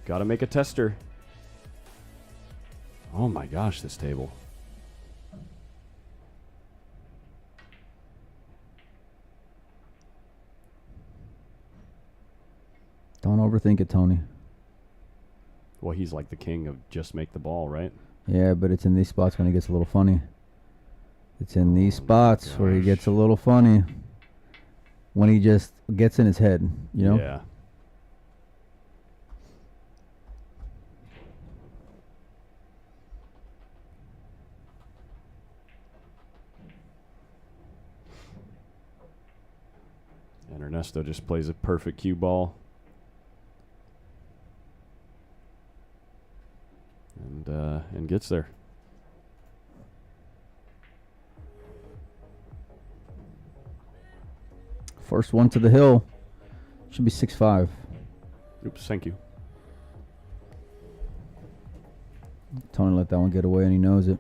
Got to make a tester. Oh my gosh, this table. Don't overthink it, Tony. Well, he's like the king of just make the ball, right? Yeah, but it's in these spots when it gets a little funny. It's in these spots where he gets a little funny. When he just gets in his head, you know? Yeah. And Ernesto just plays a perfect cue ball. And and gets there. First one to the hill. Should be 6-5. Oops, thank you. Tony let that one get away, and he knows it.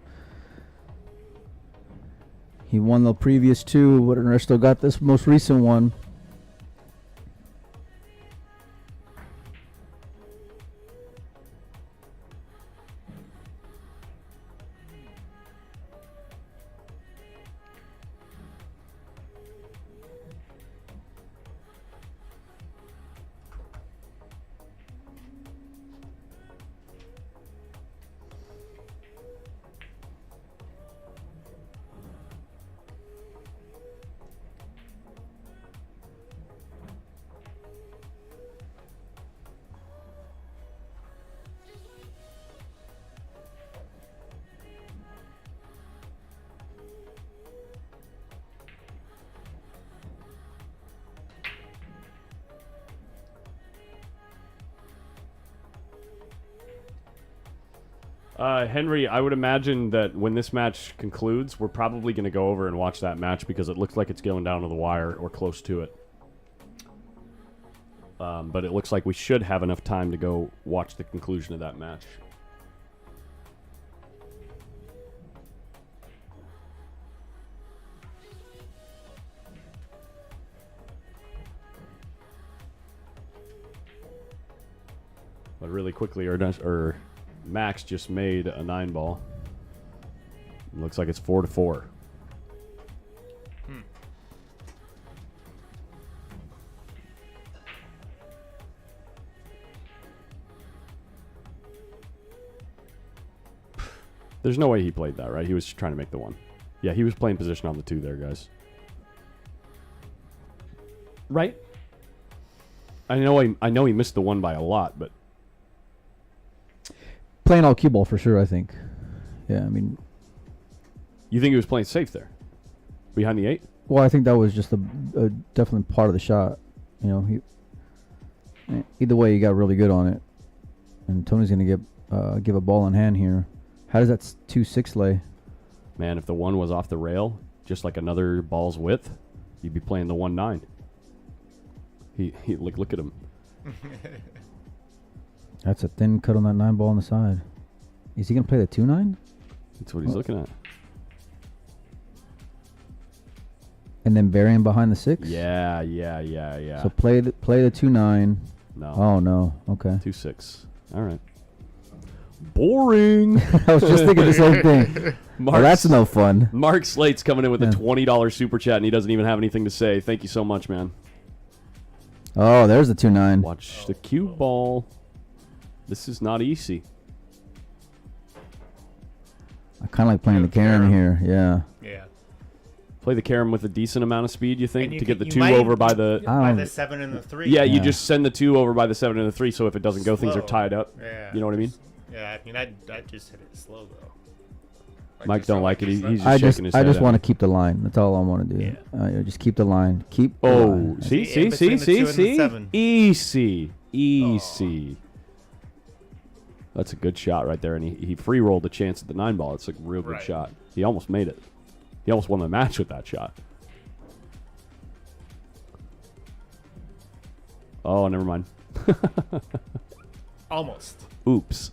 He won the previous two, but Ernesto got this most recent one. Henry, I would imagine that when this match concludes, we're probably going to go over and watch that match because it looks like it's going down to the wire or close to it. But it looks like we should have enough time to go watch the conclusion of that match. But really quickly, Max just made a 9-ball. Looks like it's 4-4. There's no way he played that, right? He was trying to make the 1. Yeah, he was playing position on the 2 there, guys. Right? I know he missed the 1 by a lot, but Playing all cue ball for sure, I think. Yeah, I mean, you think he was playing safe there? Behind the 8? well, I think that was just a definitely part of the shot. You know, either way, he got really good on it. And Tony's going to give a ball in hand here. How does that 2-6 lay? Man, if the 1 was off the rail, just like another ball's width, you'd be playing the 1-9. He look at him. That's a thin cut on that 9 ball on the side. Is he going to play the 2-9? That's what he's looking at. And then burying behind the 6? Yeah. So play the 2-9. No. Oh, no. Okay. 2-6. All right. Boring. I was just thinking the same thing. Oh, that's no fun. Mark Slate's coming in with a $20 super chat, and he doesn't even have anything to say. Thank you so much, man. Oh, there's the 2-9. Watch the cue ball. This is not easy. I kind of like playing the carom here. Yeah. Yeah. Play the carom with a decent amount of speed, you think, And to get the you 2 might- over by the... By the 7 and the 3. Yeah, you Yeah. just send the 2 over by the 7 and the 3, so if it doesn't go, things are Slow. tied up. Yeah. You know what I mean? Yeah, I mean, I'd just hit it slow, though. Mike don't like it. He's just I shaking his head. I just at want to me. keep the line. That's all I want to do. Yeah. Just keep the line. Keep the Oh, line. see? In between the 2 and the 7. Easy. That's a good shot right there, and he free rolled the chance at the 9 ball. It's a real good Right. shot. He almost made it. He almost won the match with that shot. Oh, never mind. Almost. Oops.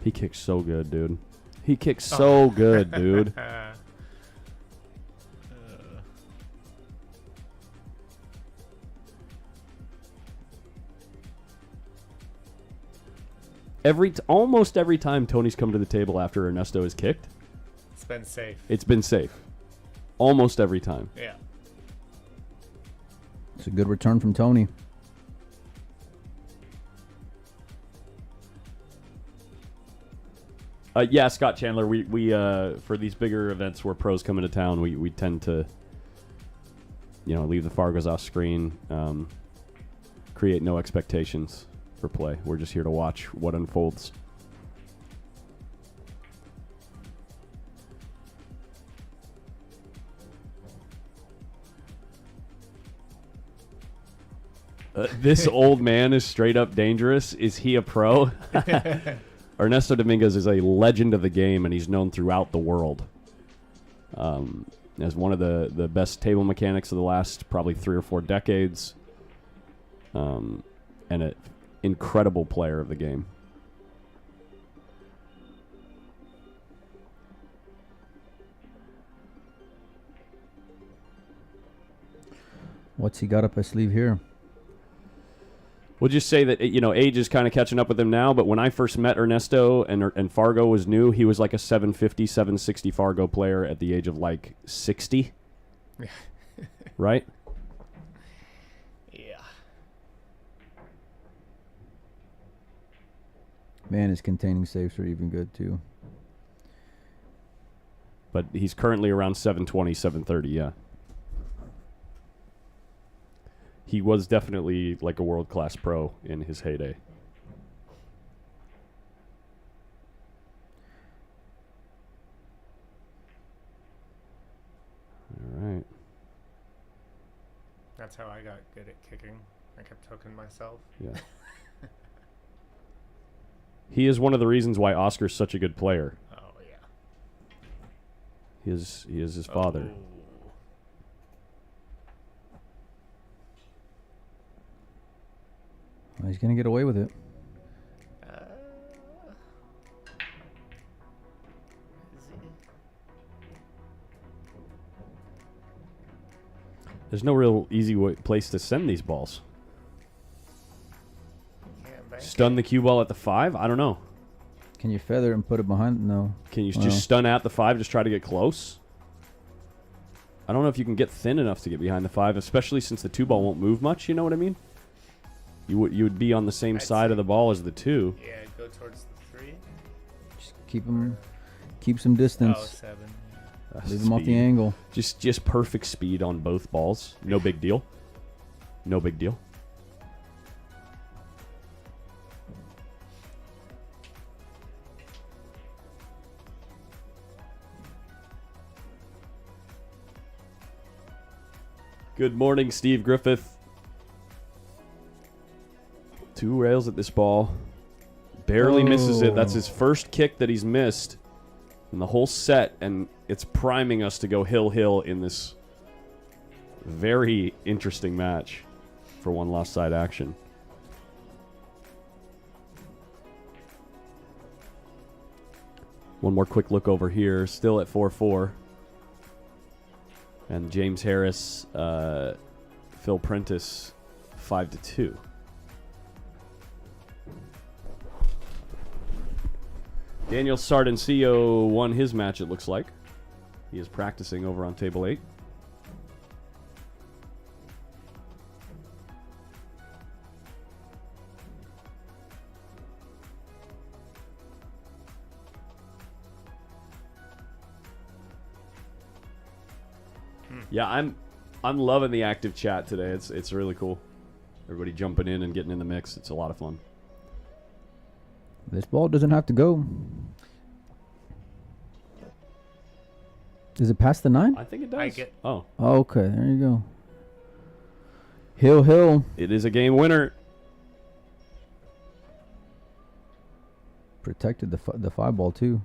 He kicks so good, dude. He kicks so good, dude. Almost every time Tony's come to the table after Ernesto is kicked, It's been safe. it's been safe. Almost every time. Yeah. It's a good return from Tony. Yeah, Scott Chandler. We for these bigger events where pros come into town, we tend to leave the Fargos off screen. Create no expectations for play. We're just here to watch what unfolds. This old man is straight up dangerous. Is he a pro? Ernesto Dominguez is a legend of the game, and he's known throughout the world as one of the best table mechanics of the last probably 3 or 4 decades, and an incredible player of the game. What's he got up his sleeve here? We'll just say that, age is kind of catching up with him now, but when I first met Ernesto and Fargo was new, he was like a 750, 760 Fargo player at the age of like 60. Right? Yeah. Man, his containing safes are even good too. But he's currently around 720, 730, yeah. He was definitely like a world-class pro in his heyday. All right. That's how I got good at kicking. I kept hooking myself. Yeah. He is one of the reasons why Oscar's such a good player. Oh, yeah. He is his father. Oh. Well, he's going to get away with it. Is he? There's no real easy place to send these balls. Can't bank Stun it. the cue ball at the 5? I don't know. Can you feather and put it behind? No. Can you Well. just stun at the 5, just try to get close? I don't know if you can get thin enough to get behind the 5, especially since the 2 ball won't move much, you know what I mean? You would be on the same I'd side of the ball as the 2. Yeah, go towards the 3. Just keep some distance. Oh, 7. Leave him off the Speed. angle. Just perfect speed on both balls. No big deal. No big deal. Good morning, Steve Griffith. 2 rails at this ball. Barely misses it. That's his first kick that he's missed in the whole set, and it's priming us to go hill in this very interesting match for one lost side action. One more quick look over here, still at 4-4. And James Harris, Phil Prentice, 5-2. Daniel Sardencio won his match, it looks like. He is practicing over on table 8. Yeah, I'm loving the active chat today. It's really cool. Everybody jumping in and getting in the mix. It's a lot of fun. This ball doesn't have to go. Is it past the 9? I think it does. I get- Oh, Oh, okay, there you go. Hill. it is a game winner. Protected the 5 ball too.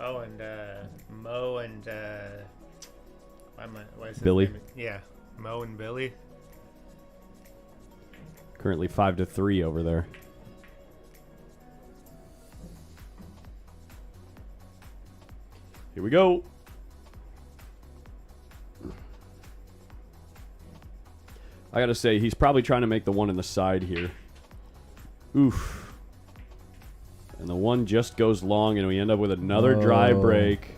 Oh, and Mo and why is his Billy. name? Yeah, Mo and Billy. Currently 5-3 over there. Here we go. I gotta say, he's probably trying to make the one in the side here. Oof. And the one just goes long, and we end up with another dry break.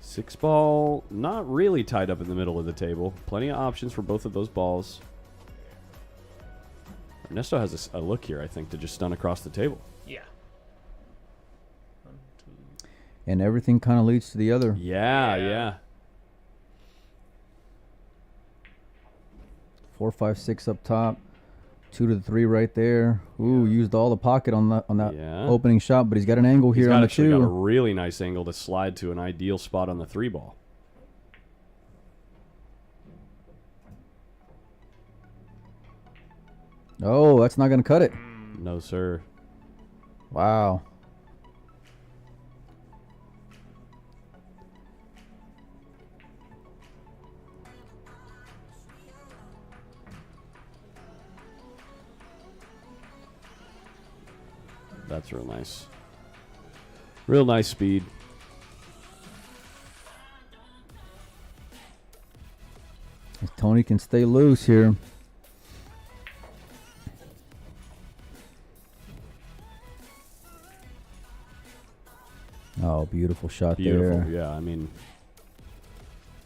6 ball, not really tied up in the middle of the table. Plenty of options for both of those balls. Ernesto has a look here, I think, to just stun across the table. Yeah. 1, 2. And everything kind of leads to the other. Yeah. 4, 5, 6 up top. 2 to the 3 right there. Ooh, used all the pocket on that opening shot, but he's got an angle here on the 2. He's got a really nice angle to slide to an ideal spot on the 3 ball. Oh, that's not going to cut it. No, sir. Wow. That's real nice. Real nice speed. If Tony can stay loose here. Oh, beautiful shot Beautiful. there. Yeah, I mean,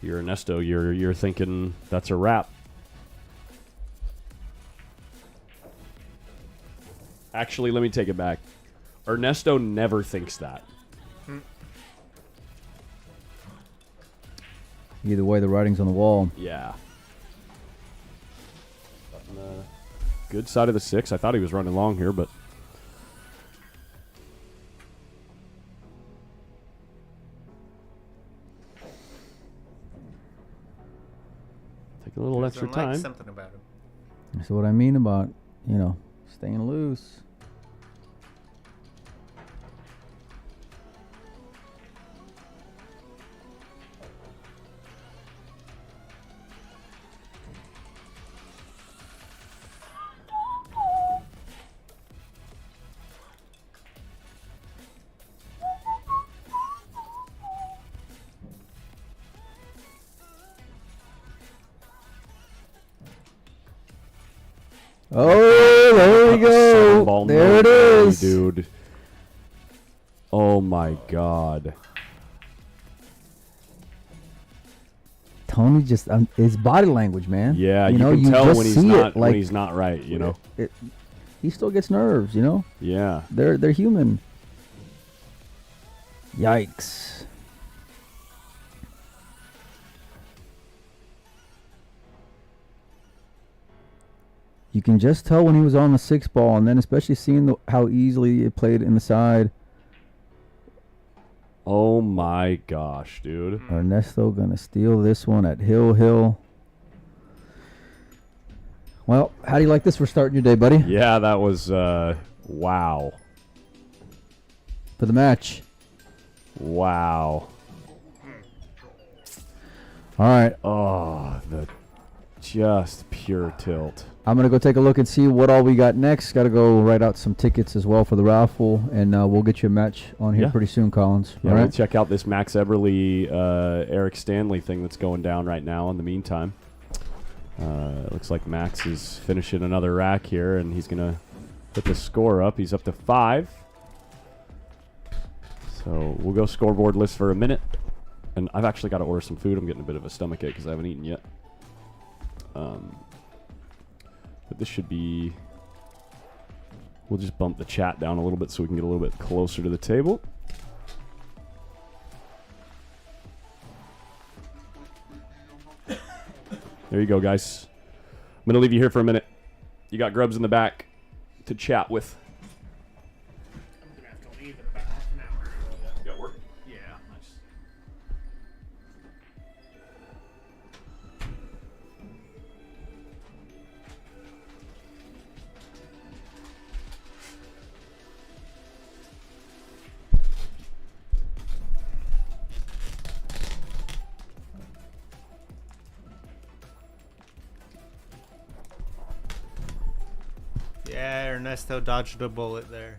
you're Ernesto. You're thinking that's a wrap. Actually, let me take it back. Ernesto never thinks that. Either way, the writing's on the wall. Yeah. On the good side of the 6. I thought he was running long here, but take a little extra Doesn't like time. something about him. That's what I mean about, staying loose. Oh, there we go. There it is. Dude. Oh, my God. Tony just, his body language, man. Yeah, you can tell just when he's see not it, like, when he's not right, he still gets nerves, Yeah. They're human. Yikes. You can just tell when he was on the 6 ball, and then especially seeing how easily it played in the side. Oh my gosh, dude. Ernesto gonna steal this one at Hill. Well, how do you like this for starting your day, buddy? Yeah, that was wow. For the match. Wow. All right. Oh, the just pure tilt. I'm going to go take a look and see what all we got next. Got to go write out some tickets as well for the raffle, and we'll get you a match on here pretty soon, Collins. Yeah, all right? we'll check out this Max Eberly, Eric Stanley thing that's going down right now in the meantime. It looks like Max is finishing another rack here, and he's going to put the score up. He's up to 5. So we'll go scoreboard list for a minute. And I've actually got to order some food. I'm getting a bit of a stomachache because I haven't eaten yet. But this should be... We'll just bump the chat down a little bit so we can get a little bit closer to the table. There you go, guys. I'm going to leave you here for a minute. You got Grubbs in the back to chat with. I'm going to have to leave in about half an hour. You got work? Yeah. Nice. Yeah, Ernesto dodged a bullet there.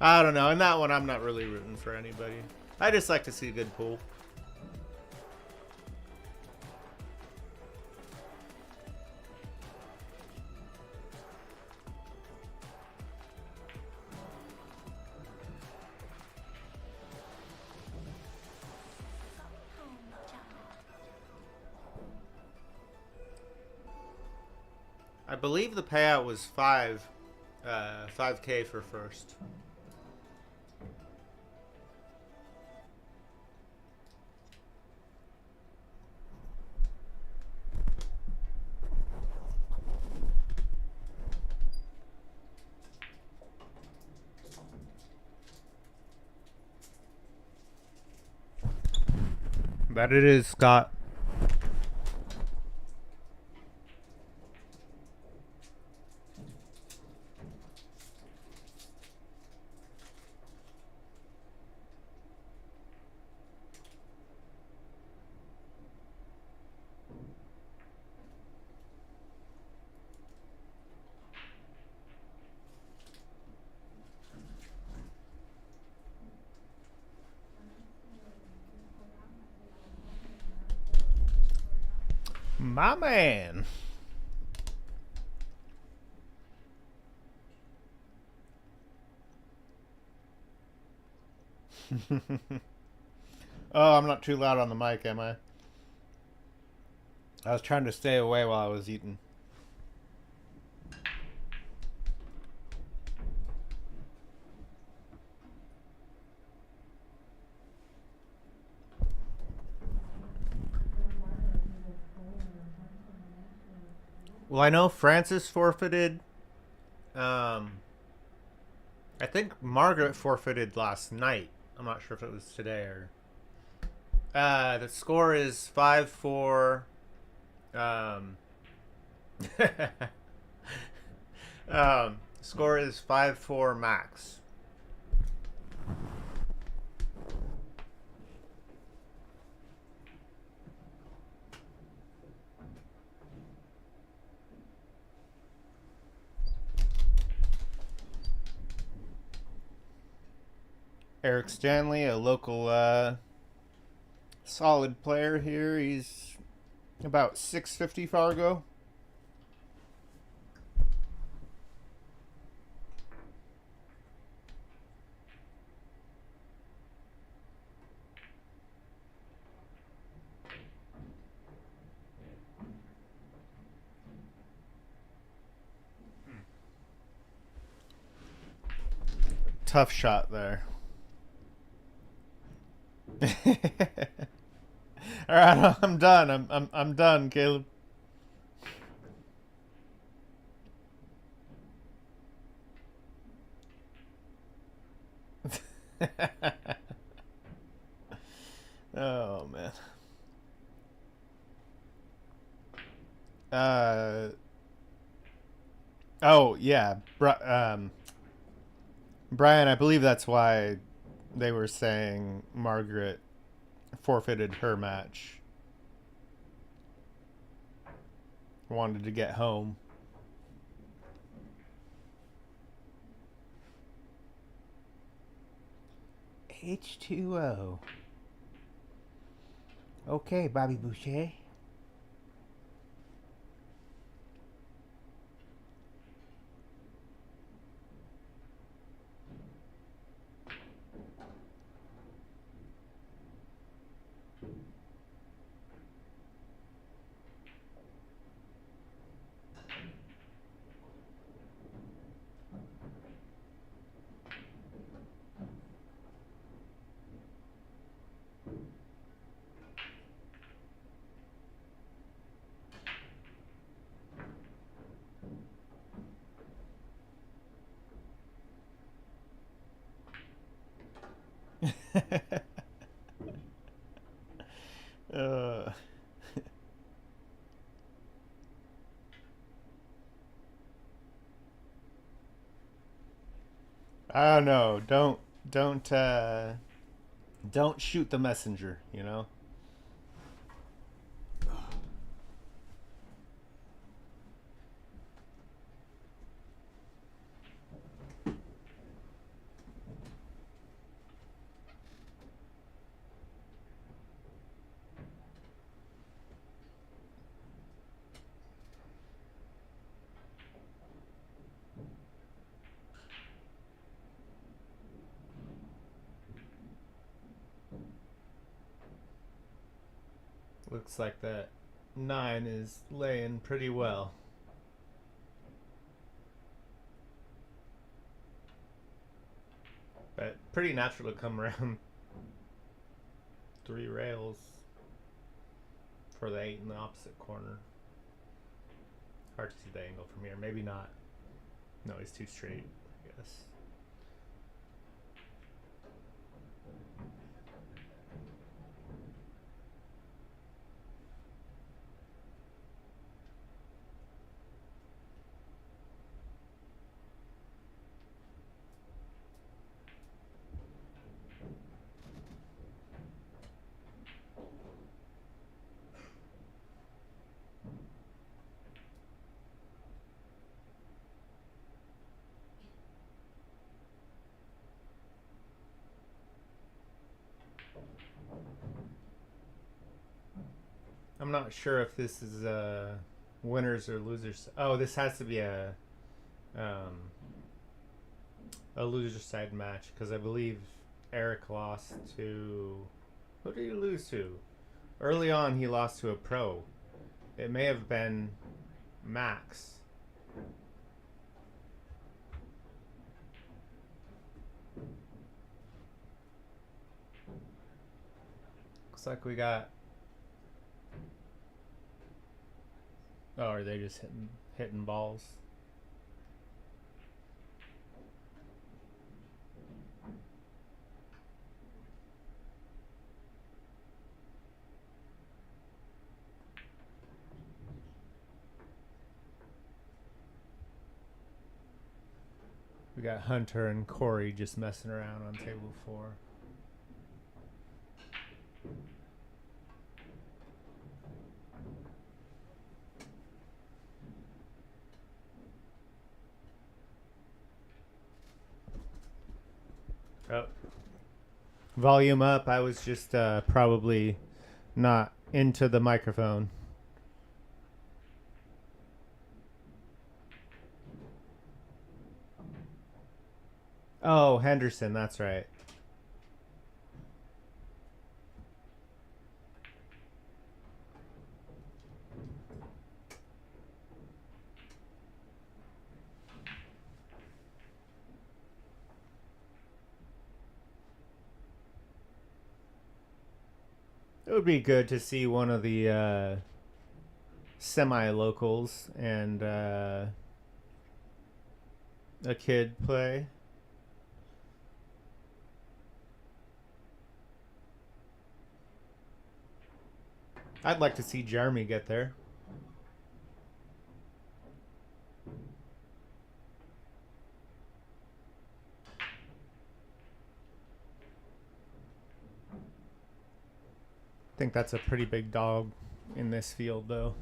I don't know. In that one, I'm not really rooting for anybody. I just like to see a good pool. I believe the payout was 5K for first. That it is, Scott. My man. Oh, I'm not too loud on the mic, am I? I was trying to stay away while I was eating. Well, I know Francis forfeited. I think Margaret forfeited last night. I'm not sure if it was today or. The score is 5-4. Score is 5-4 max. Eric Stanley, a local solid player here. He's about 650 Fargo. Tough shot there. All right, I'm done. I'm done, Caleb. Oh man. Oh yeah, Brian. I believe that's why they were saying Margaret forfeited her match. Wanted to get home. H2O. Okay, Bobby Boucher. uh, I don't know. Don't shoot the messenger, you know? Looks like that 9 is laying pretty well. But pretty natural to come around 3 rails for the 8 in the opposite corner. Hard to see the angle from here. Maybe not. No, he's too straight, I guess. I'm not sure if this is winners or losers. Oh, this has to be a loser side match because I believe Eric lost to. Who did he lose to? Early on, he lost to a pro. It may have been Max. Looks like we got. Oh, are they just hitting balls? We got Hunter and Corey just messing around on table 4. Oh. Volume up. I was just probably not into the microphone. Oh, Henderson, that's right. It would be good to see one of the semi-locals and a kid play. I'd like to see Jeremy get there. I think that's a pretty big dog in this field, though.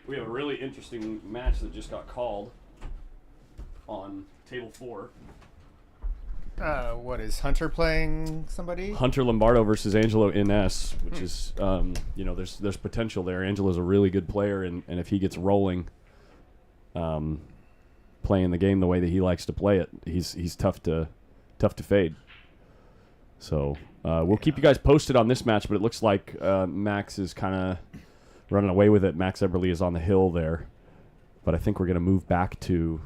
We have a really interesting match that just got called on table 4. What is Hunter playing somebody? Hunter Lombardo versus Angelo Ines, which is, you know, there's potential there. Angelo's a really good player, and if he gets rolling, playing the game the way that he likes to play it, he's tough to fade. So we'll keep you guys posted on this match, but it looks like Max is kind of running away with it. Max Eberly is on the hill there, but I think we're going to move back to.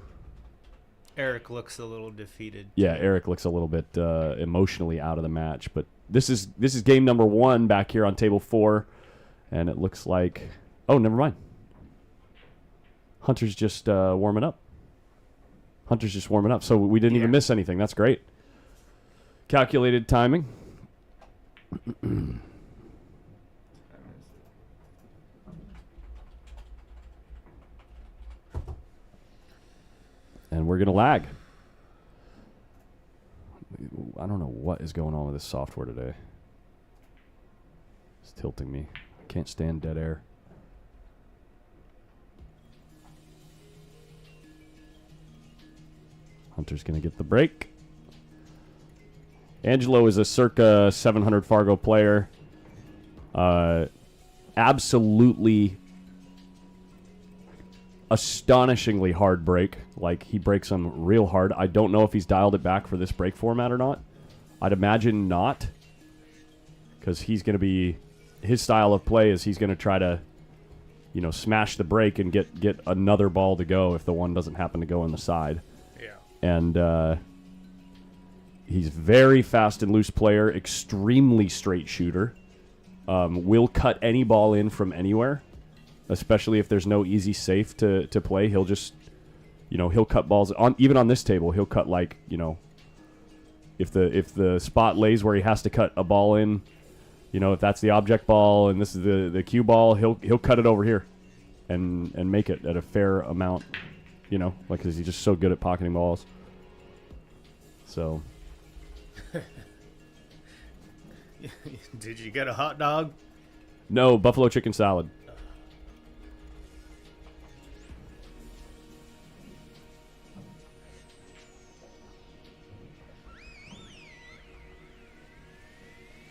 Eric looks a little defeated. Yeah, Eric looks a little bit emotionally out of the match, but this is game number 1 back here on table 4, and it looks like never mind. Hunter's just warming up. So we didn't even miss anything. That's great. Calculated timing. And we're going to lag. I don't know what is going on with this software today. It's tilting me. I can't stand dead air. Hunter's going to get the break. Angelo is a circa 700 Fargo player. Absolutely astonishingly hard break. Like, he breaks them real hard. I don't know if he's dialed it back for this break format or not. I'd imagine not, because he's going to be, his style of play is he's going to try to, you know, smash the break and get another ball to go if the one doesn't happen to go in the side. Yeah. And he's very fast and loose player, extremely straight shooter. Will cut any ball in from anywhere, especially if there's no easy safe to play. He'll just, you know, he'll cut balls on, even on this table. He'll cut, like, you know, if the spot lays where he has to cut a ball in, you know, if that's the object ball and this is the cue ball, he'll cut it over here and make it at a fair amount, you know, like, because he's just so good at pocketing balls. So. Did you get a hot dog? No, buffalo chicken salad.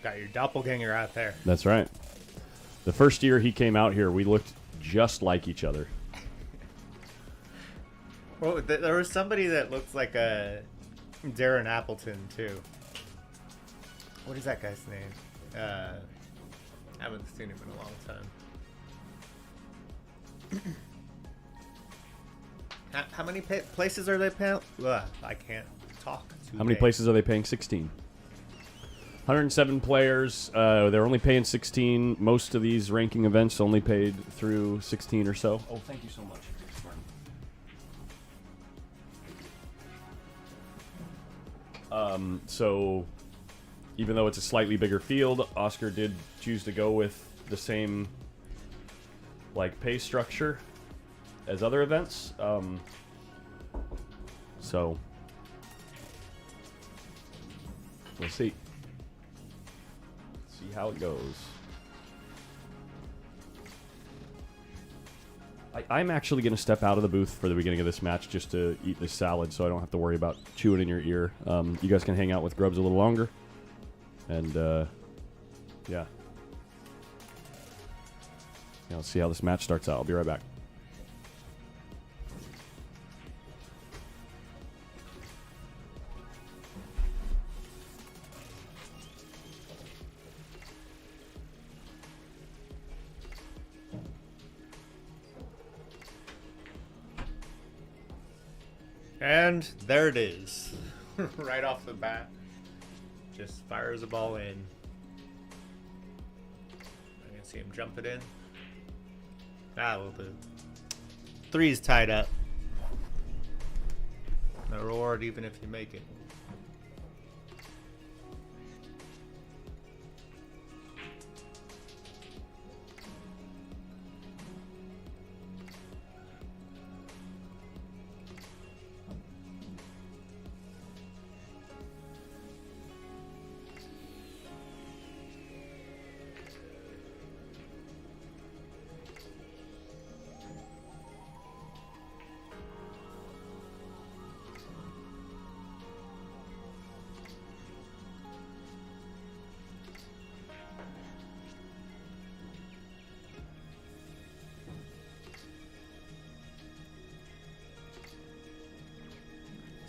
Got your doppelganger out there. That's right. The first year he came out here, we looked just like each other. Well, there was somebody that looks like a Darren Appleton too. What is that guy's name? I haven't seen him in a long time. How many places are they paying? I can't talk. How many places are they paying? 16. 107 players. They're only paying 16. Most of these ranking events only paid through 16 or so. Oh, thank you so much. So, even though it's a slightly bigger field, Oscar did choose to go with the same, like, pay structure as other events. So, we'll see. See how it goes. I'm actually going to step out of the booth for the beginning of this match just to eat this salad so I don't have to worry about chewing in your ear. You guys can hang out with Grubbs a little longer. And, yeah. Let's see how this match starts out. I'll be right back. And there it is. Right off the bat. Just fires a ball in. I can see him jump it in. Ah, well, the three's tied up. No reward even if you make it.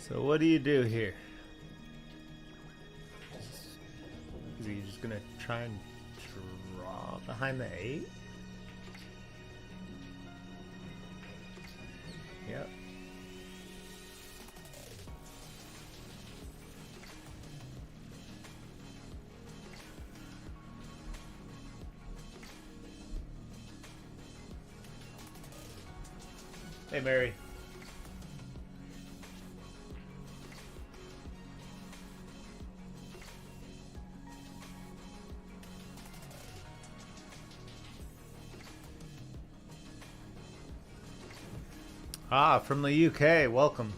So what do you do here? Is he just gonna try and draw behind the 8? Yep. Hey, Mary. Ah, from the UK. Welcome.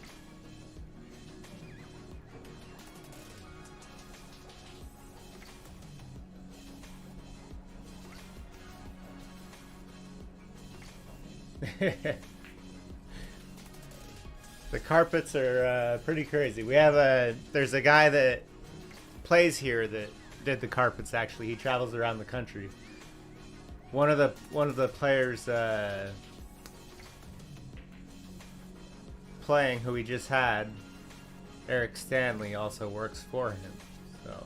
The carpets are pretty crazy. We have there's a guy that plays here that did the carpets. Actually, he travels around the country. One of the players playing, who he just had, Eric Stanley, also works for him. So.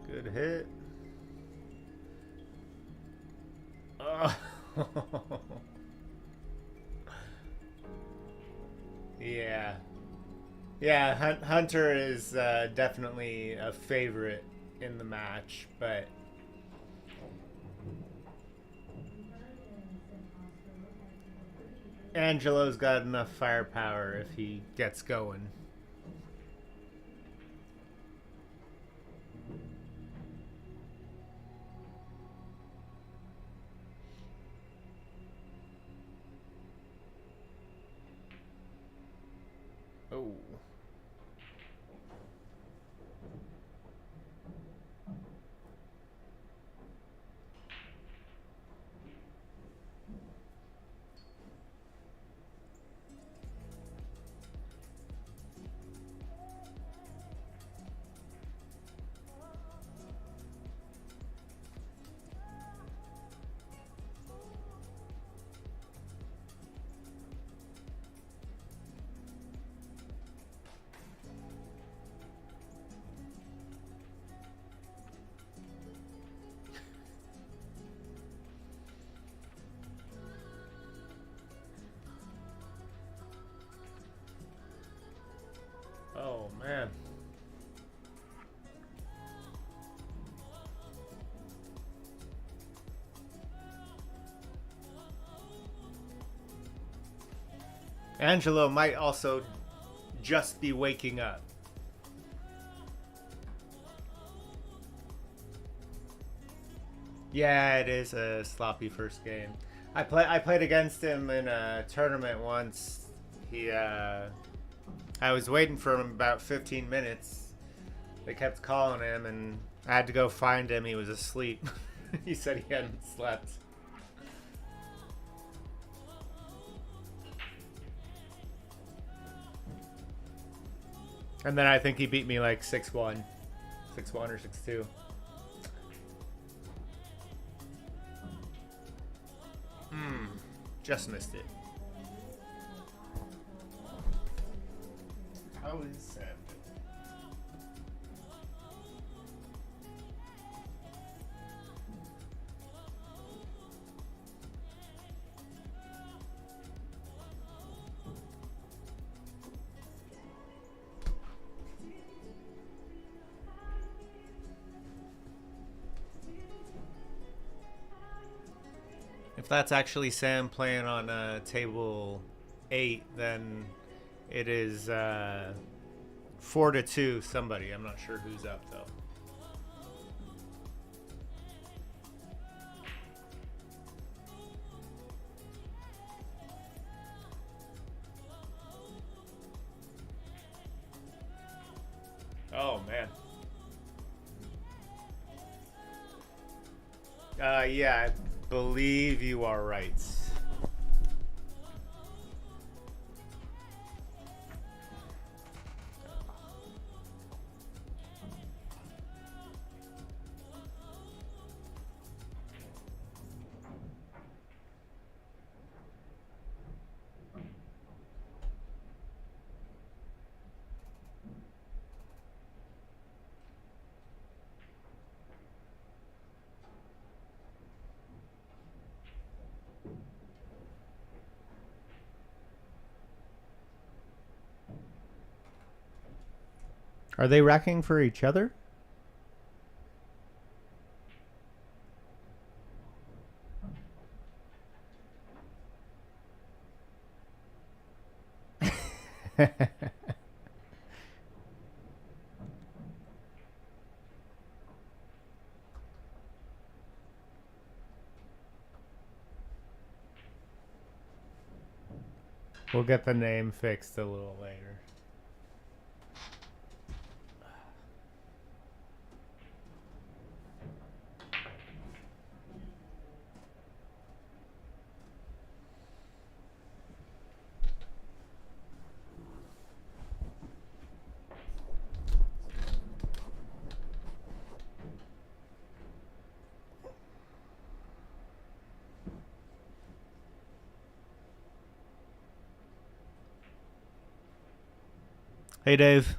Good hit. Oh. Yeah. Yeah, Hunter is definitely a favorite in the match, but Angelo's got enough firepower if he gets going. Oh. Oh, man. Angelo might also just be waking up. Yeah, it is a sloppy first game. I played against him in a tournament once. I was waiting for him about 15 minutes. They kept calling him, and I had to go find him. He was asleep. He said he hadn't slept. And then I think he beat me like 6-1. 6-1 or 6-2. Just missed it. How is Sam? If that's actually Sam playing on table 8, then it is 4-2 somebody. I'm not sure who's up though. Oh man. Yeah, I believe you are right. Are they racking for each other? We'll get the name fixed a little later. Hey, Dave.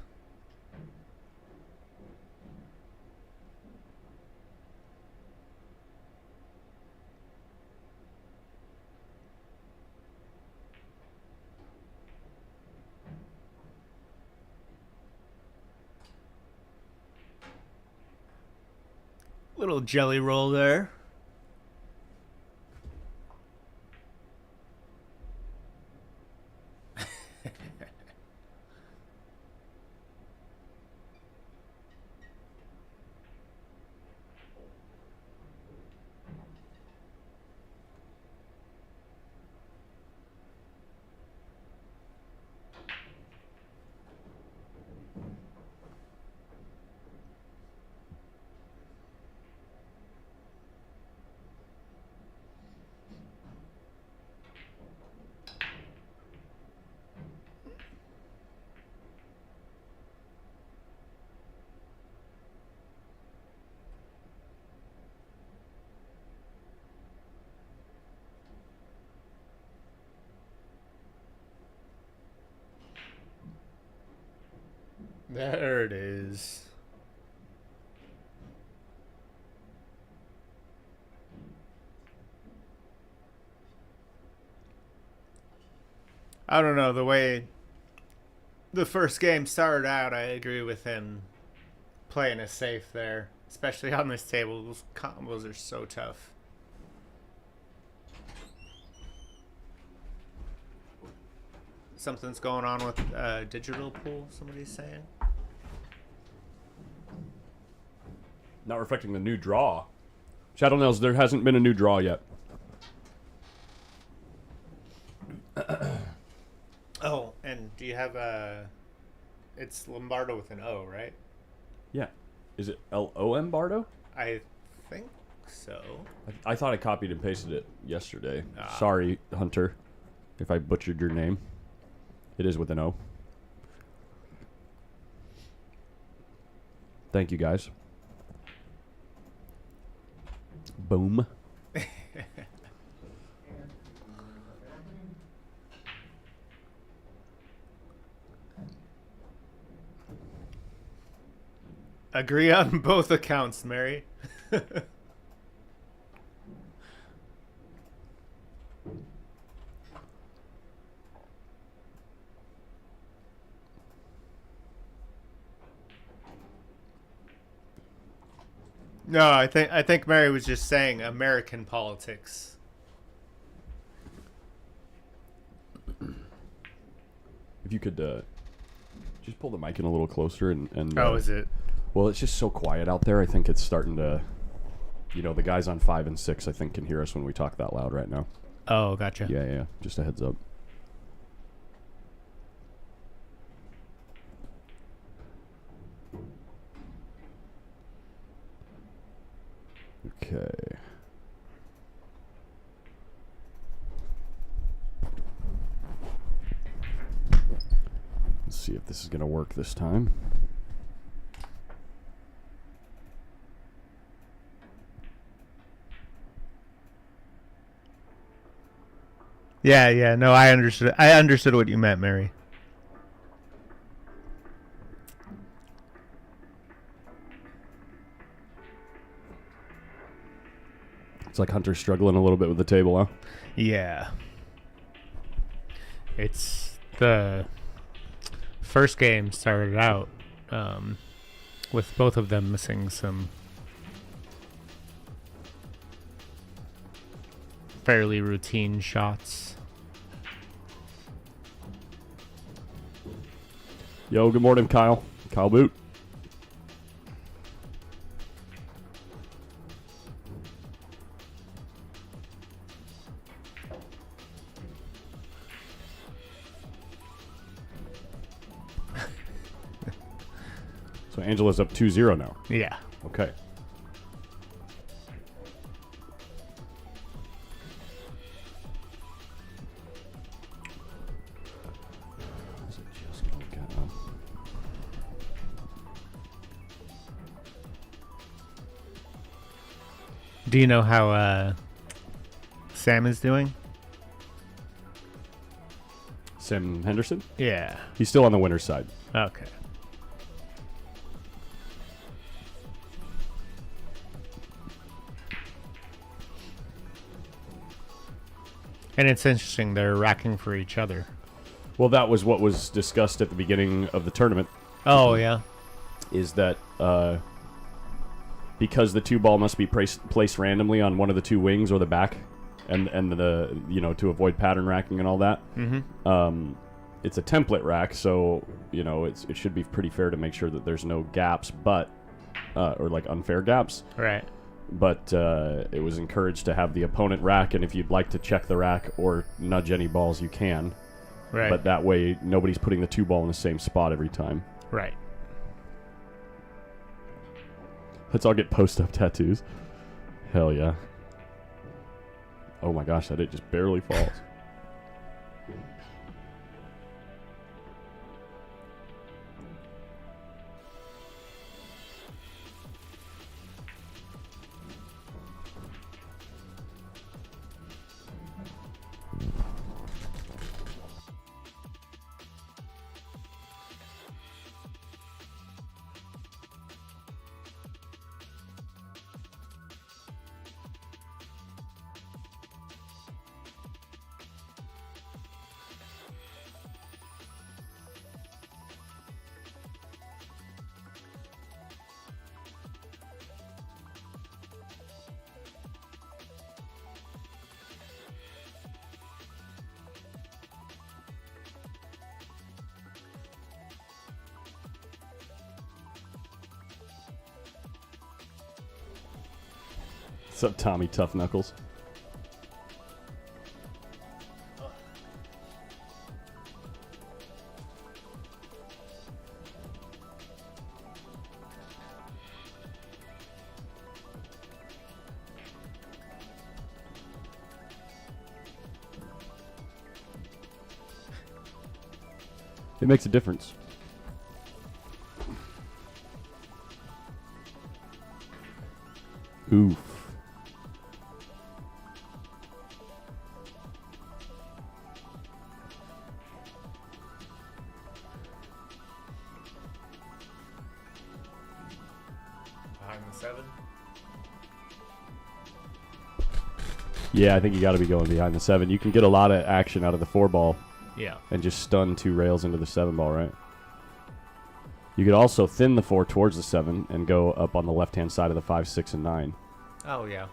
Little jelly roll there. There it is. I don't know, the way the first game started out, I agree with him playing it safe there, especially on this table. Those combos are so tough. Something's going on with digital pool, somebody's saying. Not reflecting the new draw. Shadow Nails, there hasn't been a new draw yet. Oh, and do you have it's Lombardo with an O, right? Yeah. Is it L-O-M Bardo? I think so. I thought I copied and pasted it yesterday. Ah. Sorry, Hunter, if I butchered your name. It is with an O. Thank you, guys. Boom. Agree on both accounts, Mary. No, I think Mary was just saying American politics. If you could just pull the mic in a little closer and Oh, is it? well, it's just so quiet out there. I think it's starting to, you know, the guys on 5 and 6 I think can hear us when we talk that loud right now. Oh, gotcha. Yeah. Just a heads up. Okay. Let's see if this is going to work this time. Yeah. No, I understood. I understood what you meant, Mary. It's like Hunter's struggling a little bit with the table, huh? Yeah. It's the first game started out with both of them missing some fairly routine shots. Yo, good morning, Kyle. Kyle Boot. So Angela's up 2-0 now. Yeah. Okay. Do you know how Sam is doing? Sam Henderson? Yeah. He's still on the winner's side. Okay. And it's interesting, they're racking for each other. Well, that was what was discussed at the beginning of the tournament. Oh, yeah. Is that because the 2 ball must be placed randomly on one of the 2 wings or the back, and the to avoid pattern racking and all that. Mm-hmm. It's a template rack, so it should be pretty fair to make sure that there's no gaps, but or like unfair gaps. Right. But it was encouraged to have the opponent rack, and if you'd like to check the rack or nudge any balls, you can. Right. But that way, nobody's putting the 2 ball in the same spot every time. Right. Let's all get post-up tattoos. Hell yeah. Oh my gosh, that it just barely falls. What's up, Tommy Tough Knuckles? It makes a difference. Oof. Behind the 7? Yeah, I think you got to be going behind the 7. You can get a lot of action out of the 4 ball. Yeah. And just stun 2 rails into the 7 ball, right? You could also thin the 4 towards the 7 and go up on the left-hand side of the 5, 6, and 9. Oh, yeah.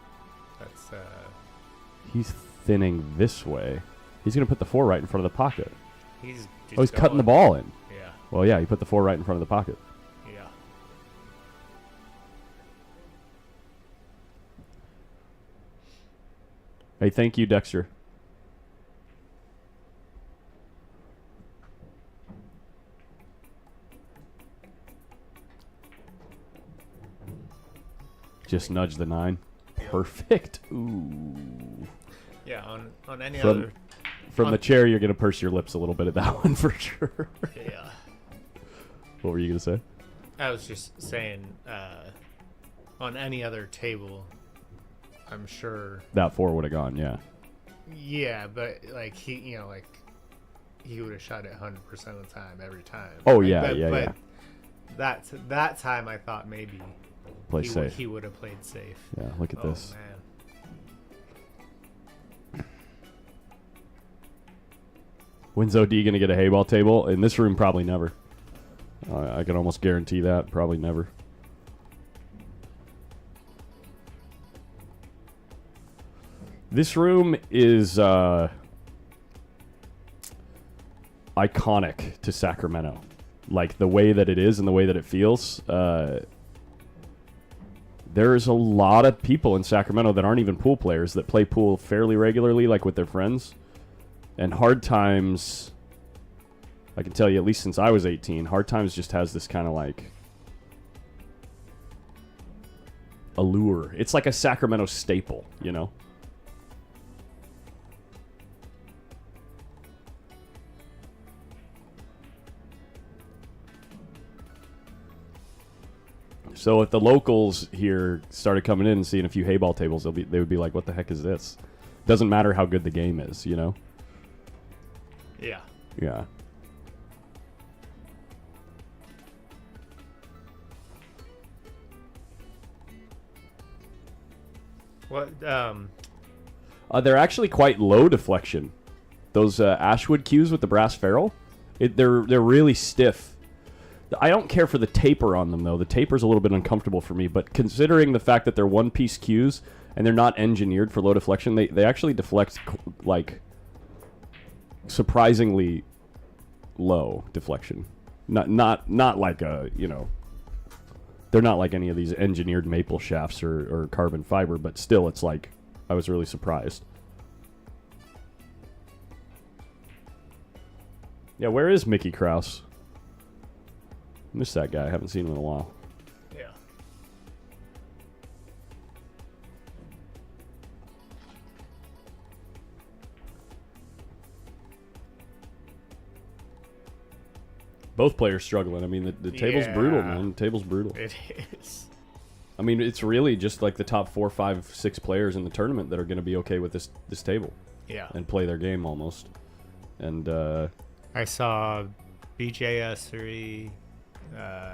That's, He's thinning this way. He's going to put the 4 right in front of the pocket. he's He's cutting the ball in. Yeah. Well, yeah, he put the 4 right in front of the pocket. Yeah. Hey, thank you, Dexter. Just nudge the 9. Perfect. Ooh. Yeah, on any From- other... From On- the chair, you're going to purse your lips a little bit at that one for sure. Yeah. What were you going to say? I was just saying, on any other table, I'm sure... That 4 would have gone, yeah. Yeah, but, like, he would have shot it 100% of the time, every time. Oh, Like, yeah, but, yeah, but yeah. that time I thought maybe Play safe. he would have played safe. Yeah, look at Oh, this. man. When's OD going to get a hayball table? In this room, probably never. I can almost guarantee that. Probably never. This room is iconic to Sacramento. Like, the way that it is and the way that it feels. There's a lot of people in Sacramento that aren't even pool players that play pool fairly regularly, like with their friends. And Hard Times, I can tell you, at least since I was 18, Hard Times just has this kind of like allure. It's like a Sacramento staple, you know? So if the locals here started coming in and seeing a few hayball tables, they would be like, "What the heck is this?" Doesn't matter how good the game is, you know? Yeah. Yeah. What? They're actually quite low deflection. Those Ashwood cues with the brass ferrule, they're really stiff. I don't care for the taper on them, though. The taper's a little bit uncomfortable for me, but considering the fact that they're one-piece cues and they're not engineered for low deflection, they actually deflect, like, surprisingly low deflection. Not like a, you know, they're not like any of these engineered maple shafts or carbon fiber, but still, it's like, I was really surprised. Yeah, where is Mickey Krause? Miss that guy. I haven't seen him in a while. Yeah. Both players struggling. I mean, the table's brutal, man. The table's brutal. It is. I mean, it's really just like the top 4, 5, 6 players in the tournament that are going to be okay with this table. Yeah. And play their game almost. And I saw BJ3.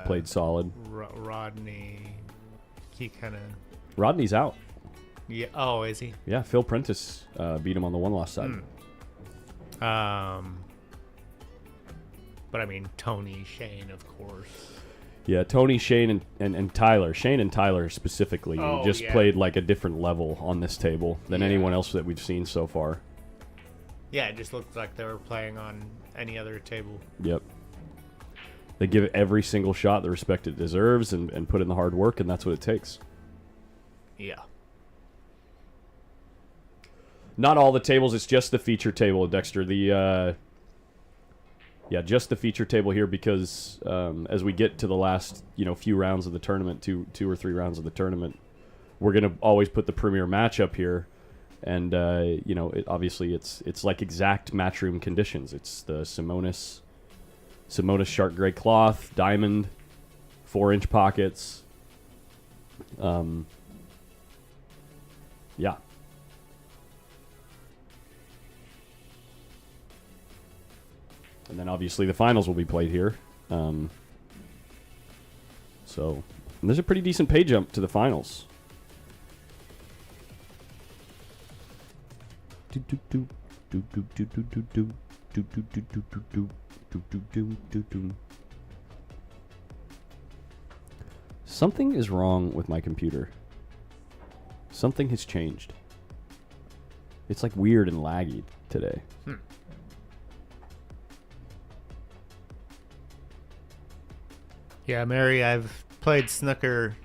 Played solid. Rodney. He kind of. Rodney's out. Yeah. Oh, is he? Yeah, Phil Prentice beat him on the one-loss side. But I mean, Tony, Shane, of course. Yeah, Tony, Shane, and Tyler. Shane and Tyler specifically just yeah. played like a different level on this table than anyone else that we've seen so far. Yeah, it just looked like they were playing on any other table. Yep. They give it every single shot the respect it deserves and put in the hard work, and that's what it takes. Yeah. Not all the tables, it's just the feature table, Dexter. Just the feature table here because as we get to the last, few rounds of the tournament, two or three rounds of the tournament, we're going to always put the premier match up here. And, obviously it's like exact Matchroom conditions. It's the Simonis shark gray cloth, diamond, 4-inch pockets. Yeah. And then obviously the finals will be played here. So there's a pretty decent pay jump to the finals. Something is wrong with my computer. Something has changed. It's like weird and laggy today. Yeah, Mary, I've played snooker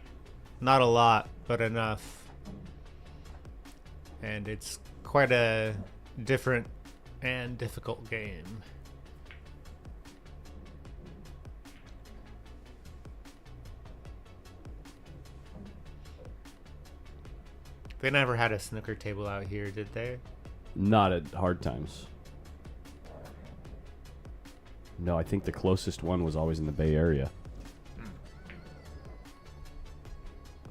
not a lot, but enough. And it's quite a different and difficult game. They never had a snooker table out here, did they? Not at Hard Times. No, I think the closest one was always in the Bay Area.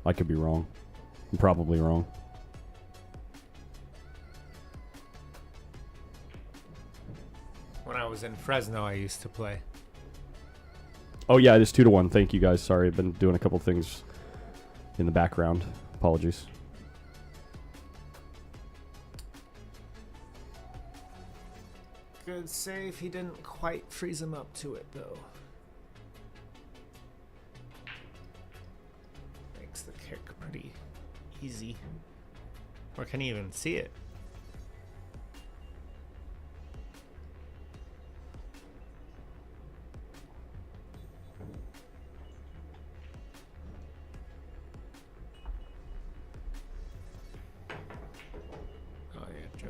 I could be wrong. I'm probably wrong. When I was in Fresno, I used to play. Oh, yeah, it is 2-1. Thank you, guys. Sorry, I've been doing a couple things in the background. Apologies. Good save. He didn't quite freeze him up to it, though. pretty easy. Or can you even see it? Oh yeah, Joe.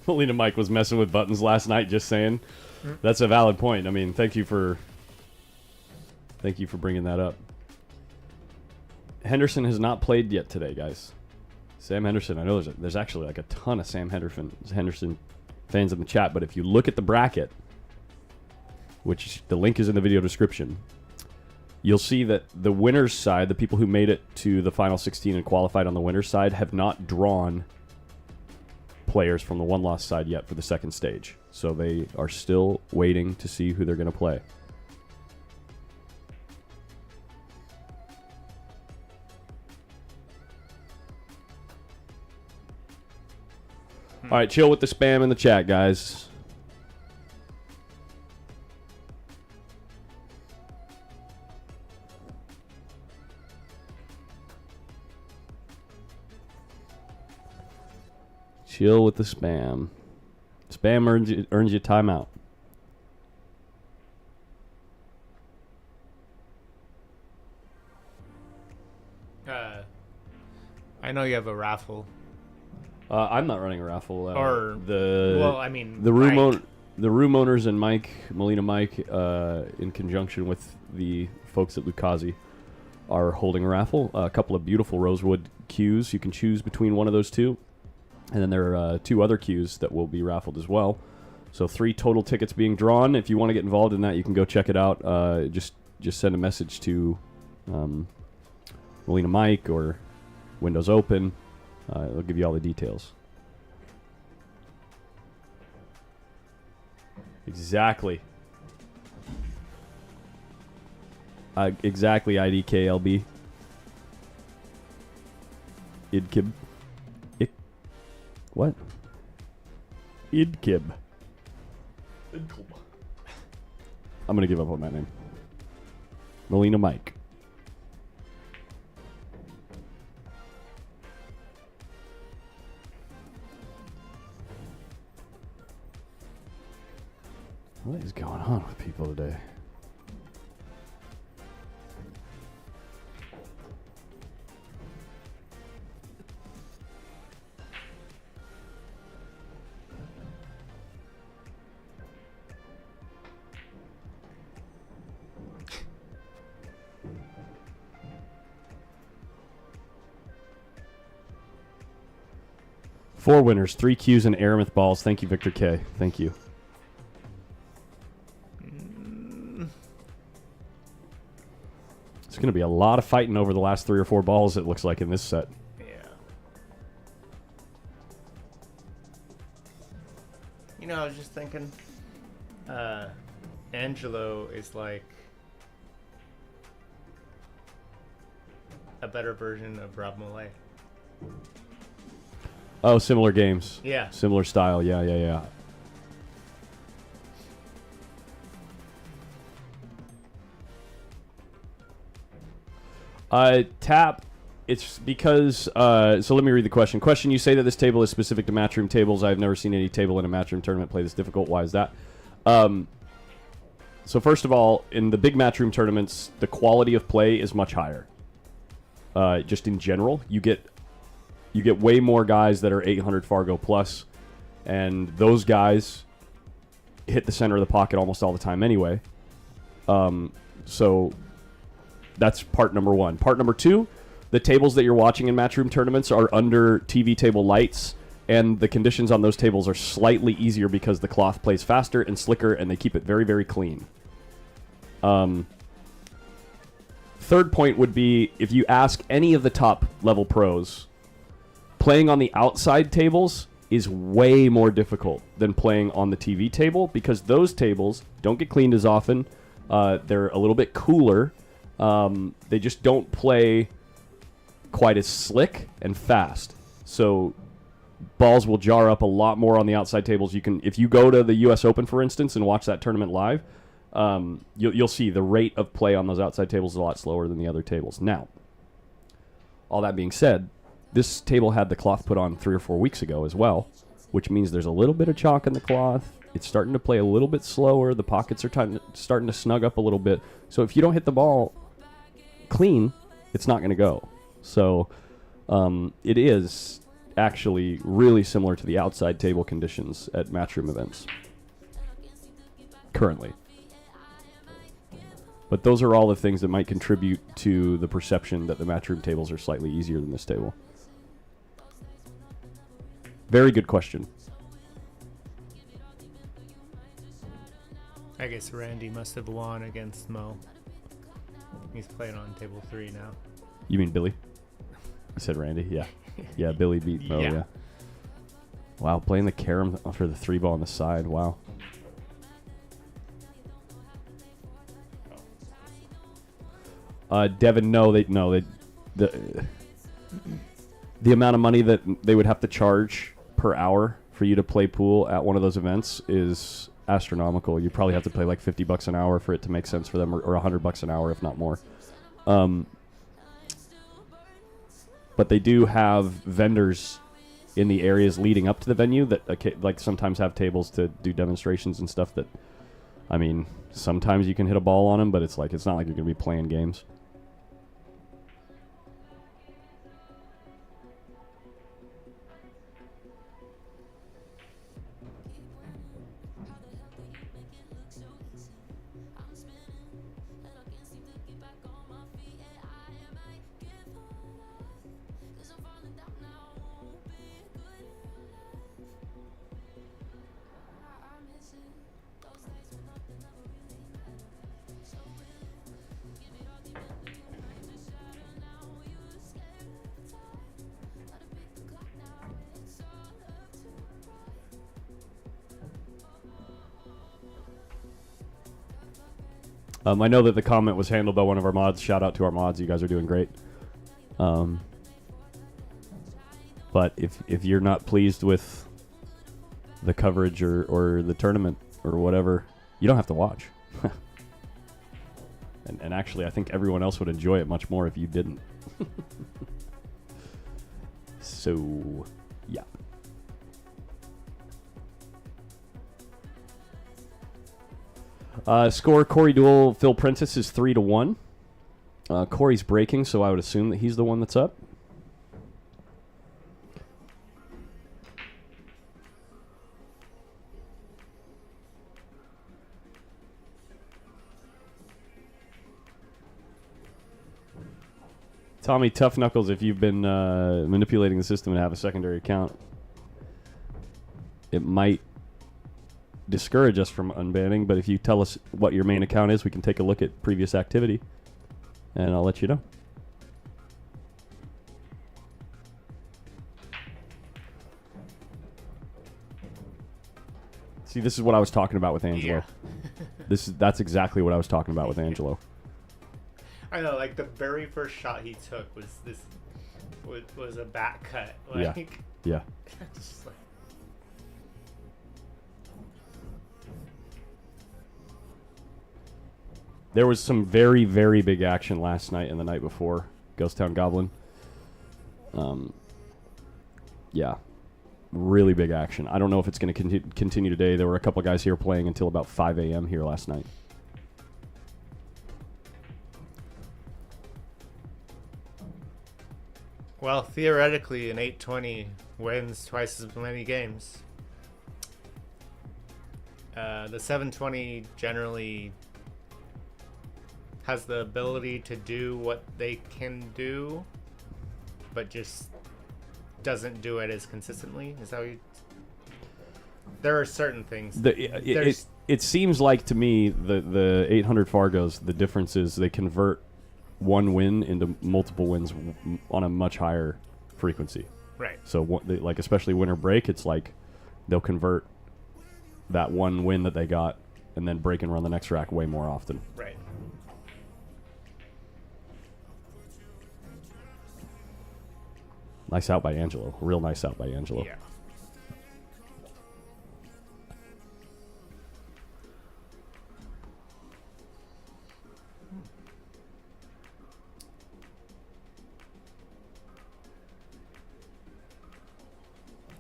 Melina Mike was messing with buttons last night, just saying. That's a valid point. I mean, thank you for bringing that up. Henderson has not played yet today, guys. Sam Henderson, I know there's actually like a ton of Sam Henderson fans in the chat, but if you look at the bracket, which the link is in the video description, you'll see that the winner's side, the people who made it to the final 16 and qualified on the winner's side, have not drawn players from the one-loss side yet for the second stage. So they are still waiting to see who they're going to play. All right, chill with the spam in the chat, guys. Chill with the spam. Spam earns you timeout. I know you have a raffle. I'm not running a raffle. The room owners and Melina Mike, in conjunction with the folks at Lukazi, are holding a raffle. A couple of beautiful rosewood cues. You can choose between one of those two. And then there are 2 other cues that will be raffled as well. So 3 total tickets being drawn. If you want to get involved in that, you can go check it out. Just send a message to Melina Mike or Windows Open. It'll give you all the details. Exactly. Exactly, IDKLB. Idkib. What? Idkib. I'm going to give up on that name. Melina Mike. What is going on with people today? Four winners, 3 Qs and Aramith balls. Thank you, Victor K. Thank you. It's going to be a lot of fighting over the last 3 or 4 balls, it looks like, in this set. Yeah. You know, I was just thinking, Angelo is like a better version of Rob Millay. Oh, similar games. Yeah. Similar style. Yeah. Tap, it's because, so let me read the question. Question, you say that this table is specific to Matchroom tables. I've never seen any table in a Matchroom tournament play this difficult. Why is that? So first of all, in the big Matchroom tournaments, the quality of play is much higher. Just in general, you get way more guys that are 800 Fargo plus, and those guys hit the center of the pocket almost all the time anyway. So that's part number 1. Part number 2, the tables that you're watching in Matchroom tournaments are under TV table lights, and the conditions on those tables are slightly easier because the cloth plays faster and slicker, and they keep it very, very clean. Third point would be, if you ask any of the top level pros, playing on the outside tables is way more difficult than playing on the TV table because those tables don't get cleaned as often. They're a little bit cooler. They just don't play quite as slick and fast. So balls will jar up a lot more on the outside tables. You can, if you go to the U.S. Open, for instance, and watch that tournament live, you'll see the rate of play on those outside tables is a lot slower than the other tables. Now, all that being said, this table had the cloth put on 3 or 4 weeks ago as well, which means there's a little bit of chalk in the cloth. It's starting to play a little bit slower. The pockets are starting to snug up a little bit. So if you don't hit the ball clean, it's not going to go. So it is actually really similar to the outside table conditions at Matchroom events currently. But those are all the things that might contribute to the perception that the Matchroom tables are slightly easier than this table. Very good question. I guess Randy must have won against Mo. He's playing on table 3 now. You mean Billy? I said Randy, yeah. Yeah, Billy beat Mo, yeah. Wow, playing the carom for the 3-ball on the side, wow. Devin, the amount of money that they would have to charge per hour for you to play pool at one of those events is astronomical. You probably have to pay like $50 an hour for it to make sense for them, or $100 an hour, if not more. But they do have vendors in the areas leading up to the venue that like sometimes have tables to do demonstrations and stuff that, I mean, sometimes you can hit a ball on them, but it's not like you're going to be playing games. I know that the comment was handled by one of our mods. Shout out to our mods. You guys are doing great. But if you're not pleased with the coverage or the tournament or whatever, you don't have to watch. and actually, I think everyone else would enjoy it much more if you didn't. So, yeah. Score Corey Duel, Phil Prentice is 3-1. Corey's breaking, so I would assume that he's the one that's up. Tommy Tough Knuckles, if you've been manipulating the system and have a secondary account, it might discourage us from unbanning, but if you tell us what your main account is, we can take a look at previous activity, and I'll let you know. See, this is what I was talking about with Angelo. Yeah. That's exactly what I was talking about with Angelo. I know, like the very first shot he took was a back cut. Like, yeah. Just like, there was some very, very big action last night and the night before. Ghost Town Goblin. Yeah. Really big action. I don't know if it's going to continue today. There were a couple guys here playing until about 5 a.m. here last night. well, theoretically, an 820 wins twice as many games. The 720 generally has the ability to do what they can do, but just doesn't do it as consistently. Is that what you... There are certain things. It seems like to me the 800 Fargos, the difference is they convert one win into multiple wins on a much higher frequency. Right. So like especially winter break, it's like they'll convert that one win that they got and then break and run the next rack way more often. Right. Nice out by Angelo. Real nice out by Angelo. Yeah.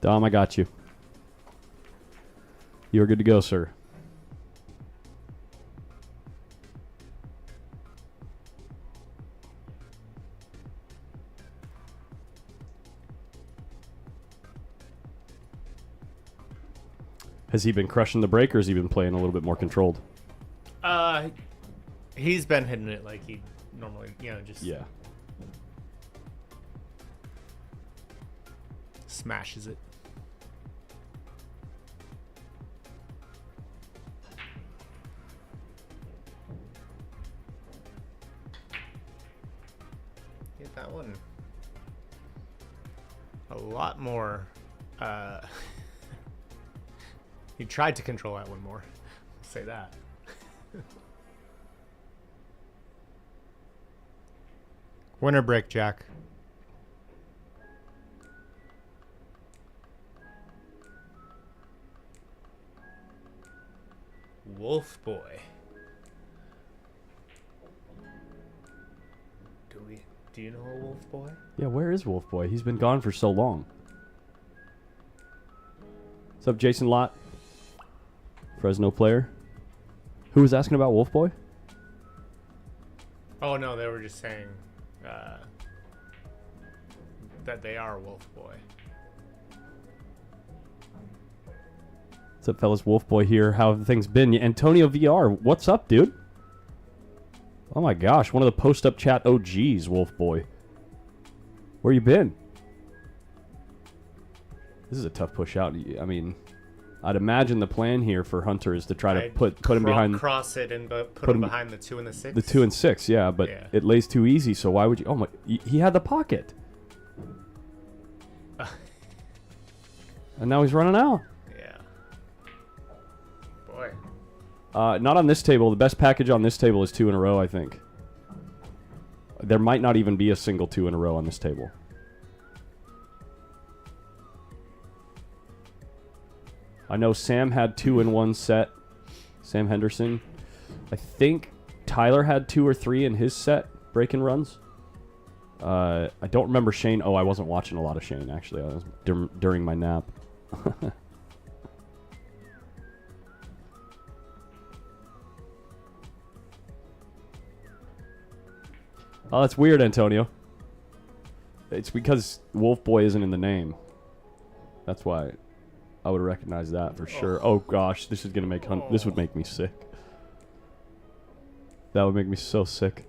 Dom, I got you. You're good to go, sir. Has he been crushing the break, or has he been playing a little bit more controlled? He's been hitting it like he normally, just smashes it. Get that one a lot more. He tried to control that one more. I'll say that. Winter break, Jack. Wolf Boy. Do you know a Wolf Boy? Yeah, where is Wolf Boy? He's been gone for so long. What's up, Jason Lott? Fresno player. Who was asking about Wolf Boy? Oh no, they were just saying that they are Wolf Boy. What's up, fellas? Wolf Boy here. How have things been? Antonio VR, what's up, dude? Oh my gosh, one of the post-up chat OGs, Wolf Boy. Where you been? This is a tough push out. I mean, I'd imagine the plan here for Hunter is to try to put him behind... Cross it and put him behind the 2 and the 6. The 2 and 6, yeah, but it lays too easy, so why would you... Oh my... He had the pocket. And now he's running out. Yeah. Boy. Not on this table. The best package on this table is 2 in a row, I think. There might not even be a single 2 in a row on this table. I know Sam had 2 in one set. Sam Henderson. I think Tyler had 2 or 3 in his set, break-and runs. I don't remember Shane. Oh, I wasn't watching a lot of Shane, actually. I was during my nap. Oh, that's weird, Antonio. It's because Wolf Boy isn't in the name. That's why I would recognize that for sure. Oh gosh, this is gonna make this would make me sick. That would make me so sick.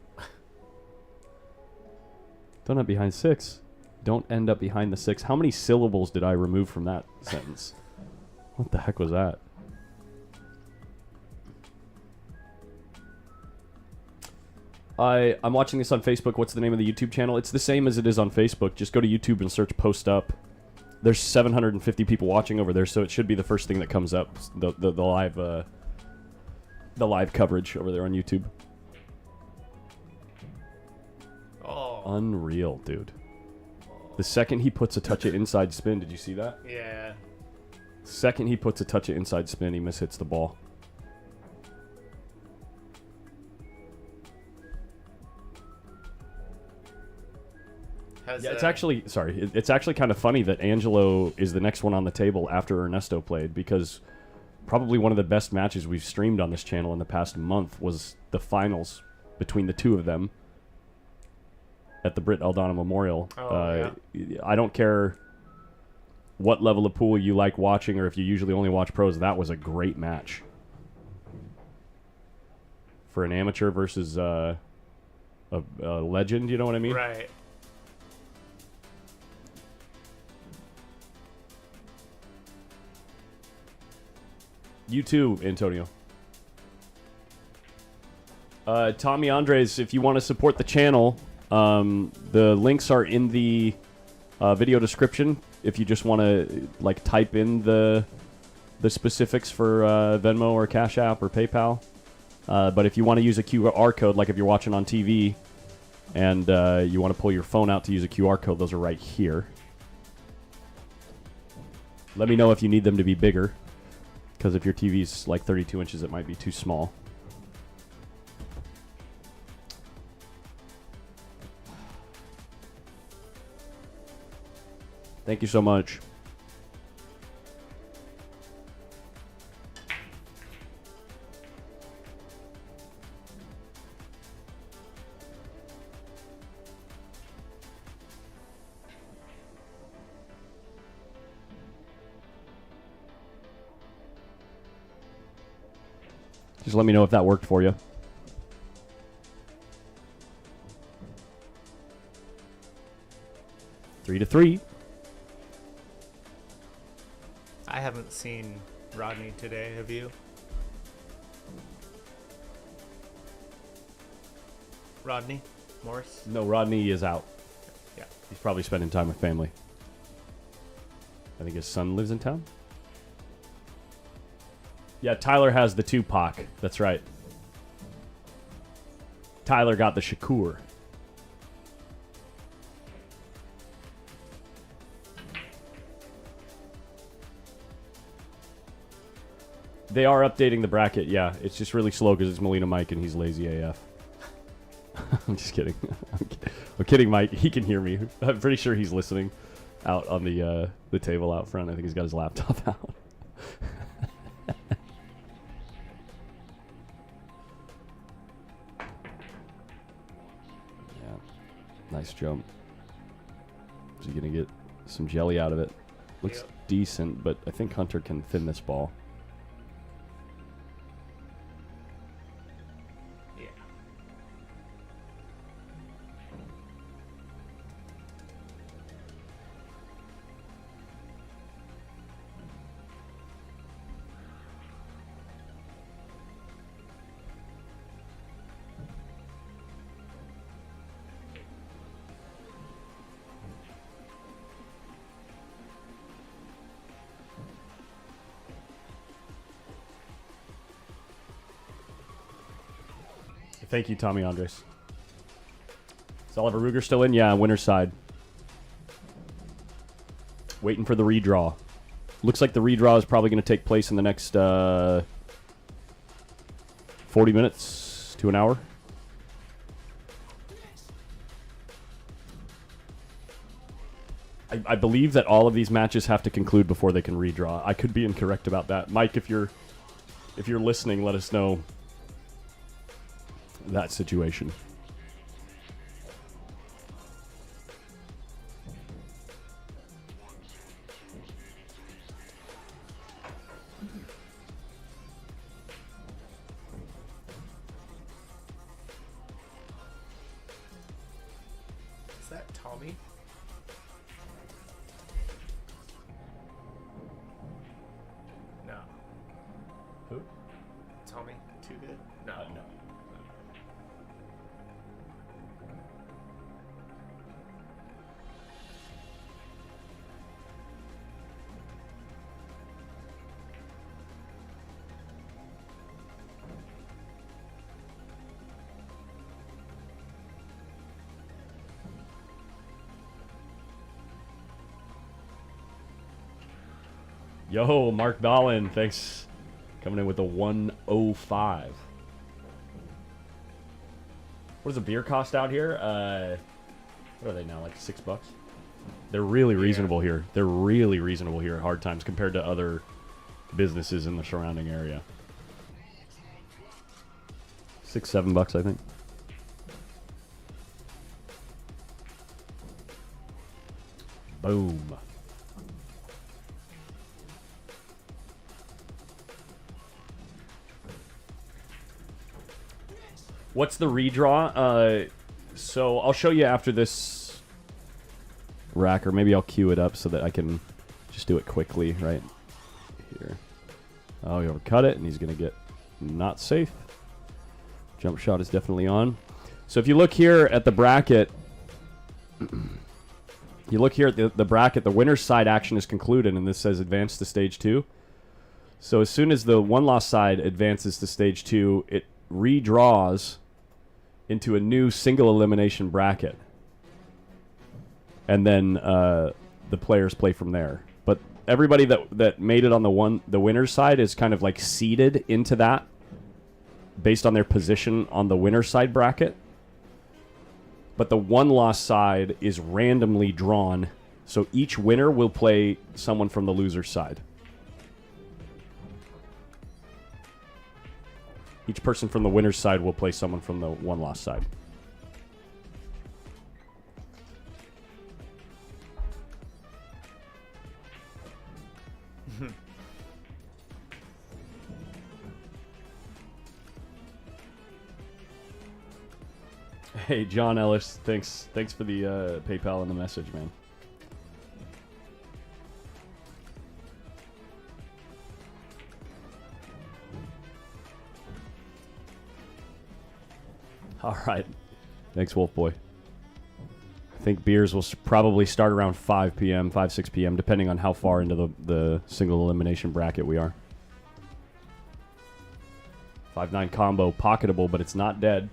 Don't end up behind 6. Don't end up behind the 6. How many syllables did I remove from that sentence? What the heck was that? I'm watching this on Facebook. What's the name of the YouTube channel? It's the same as it is on Facebook. Just go to YouTube and search Post Up. There's 750 people watching over there, so it should be the first thing that comes up. The live coverage over there on YouTube. Oh. Unreal, dude. The second he puts a touch of inside spin, did you see that? Yeah. Second he puts a touch of inside spin, he mishits the ball. It's actually kind of funny that Angelo is the next one on the table after Ernesto played, because probably one of the best matches we've streamed on this channel in the past month was the finals between the two of them at the Britt Aldana Memorial. I don't care what level of pool you like watching or if you usually only watch pros. That was a great match for an amateur versus a legend. You know what I mean? Right. You too, Antonio. Tommy Andres, if you want to support the channel, the links are in the video description if you just want to like type in the specifics for Venmo or Cash App or PayPal. But if you want to use a QR code, like if you're watching on TV and you want to pull your phone out to use a QR code, those are right here. Let me know if you need them to be bigger, because if your TV's like 32 inches, it might be too small. Thank you so much. Just let me know if that worked for you. Three to three. I haven't seen Rodney today, have you? Rodney Morris? No, Rodney is out. Yeah. He's probably spending time with family. I think his son lives in town. Yeah, Tyler has the Tupac. That's right. Tyler got the Shakur. They are updating the bracket, yeah. It's just really slow because it's Molina Mike and he's lazy AF. I'm just kidding. I'm kidding, Mike. He can hear me. I'm pretty sure he's listening out on the table out front. I think he's got his laptop out. Yeah, nice jump. Is he gonna get some jelly out of it? Looks Yep. decent, but I think Hunter can thin this ball. Yeah. Thank you, Tommy Andres. Is Oliver Ruger still in? Yeah, winner's side. Waiting for the redraw. Looks like the redraw is probably going to take place in the next 40 minutes to an hour. I believe that all of these matches have to conclude before they can redraw. I could be incorrect about that. Mike, if you're listening, let us know that situation. Is that Tommy? No. Who? Tommy? Too good? No. No. Yo, Mark Dolan, thanks. Coming in with a 105. What does a beer cost out here? What are they now, like $6? They're really reasonable here. They're really reasonable here at Hard Times compared to other businesses in the surrounding area. $6, $7, I think. Boom. What's the redraw? So I'll show you after this rack, or maybe I'll queue it up so that I can just do it quickly right here. Oh, he overcut it, and he's going to get not safe. Jump shot is definitely on. So if you look here at the bracket, You look here at the bracket, the winner's side action is concluded, and this says advance to stage 2. So as soon as the one-loss side advances to stage 2, it redraws into a new single elimination bracket. And then the players play from there. But everybody that made it on the winner's side is kind of like seeded into that based on their position on the winner's side bracket. But the one-loss side is randomly drawn, so each winner will play someone from the loser's side. Each person from the winner's side will play someone from the one-loss side. Hey, John Ellis, thanks for the PayPal and the message, man. All right. Thanks, Wolf Boy. I think beers will probably start around 5 p.m., 6 p.m., depending on how far into the single elimination bracket we are. 5-9 combo, pocketable, but it's not dead.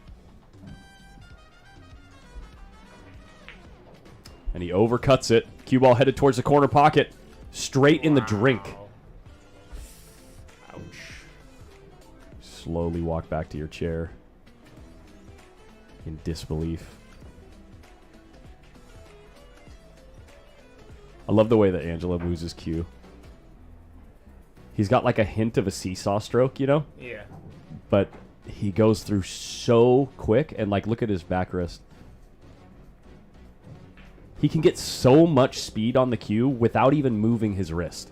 And he overcuts it. Cue ball headed towards the corner pocket. Straight in the drink. Ouch. Slowly walk back to your chair. In disbelief. I love the way that Angela moves his cue. He's got like a hint of a seesaw stroke, you know? Yeah. But he goes through so quick, and like look at his back wrist. He can get so much speed on the cue without even moving his wrist.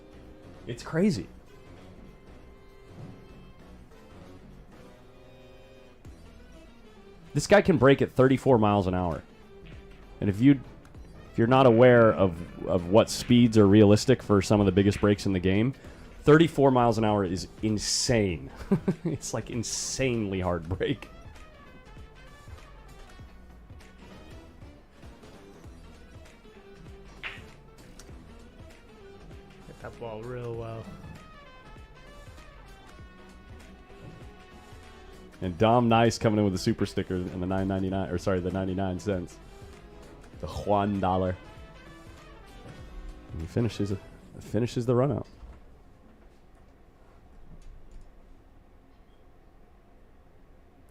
It's crazy. This guy can break at 34 miles an hour. And if you're not aware of what speeds are realistic for some of the biggest breaks in the game, 34 miles an hour is insane. It's like insanely hard break. Hit that ball real well. And Dom Nice coming in with a super sticker and the $9.99, or sorry, the 99 cents. The Juan dollar. And he finishes the run out.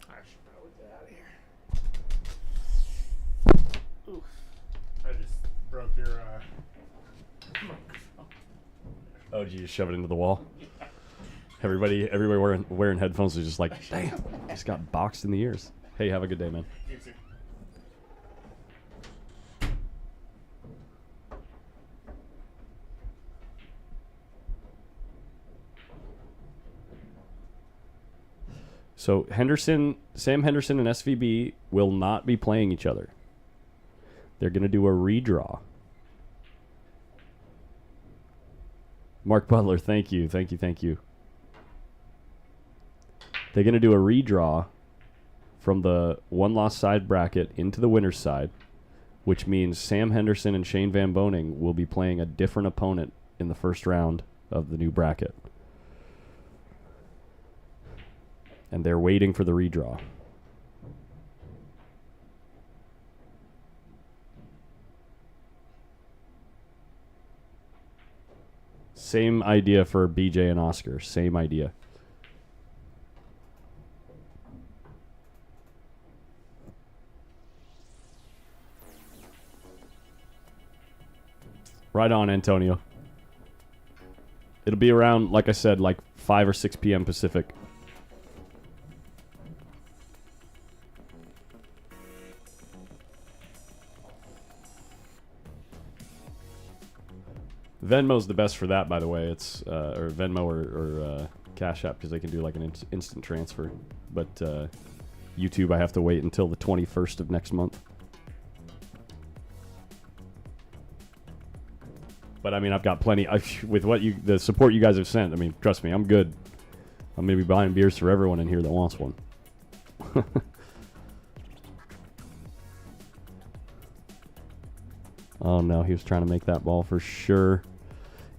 I should probably get out of here. Oof. I just broke your microphone. Oh, gee, you shove it into the wall. Everybody wearing headphones is just like, damn, just got boxed in the ears. Hey, have a good day, man. You too. So Sam Henderson and SVB will not be playing each other. They're going to do a redraw. Mark Butler, thank you. They're going to do a redraw from the one-loss side bracket into the winner's side, which means Sam Henderson and Shane Van Boning will be playing a different opponent in the first round of the new bracket. And they're waiting for the redraw. Same idea for BJ and Oscar. Same idea. Right on, Antonio. It'll be around, like I said, like 5 or 6 p.m. Pacific. Venmo's the best for that, by the way. It's or Venmo or Cashapp, because they can do like an instant transfer. But YouTube, I have to wait until the 21st of next month. But I mean, I've got plenty with the support you guys have sent. I mean, trust me, I'm good. I'm gonna be buying beers for everyone in here that wants one. Oh, no. He was trying to make that ball for sure.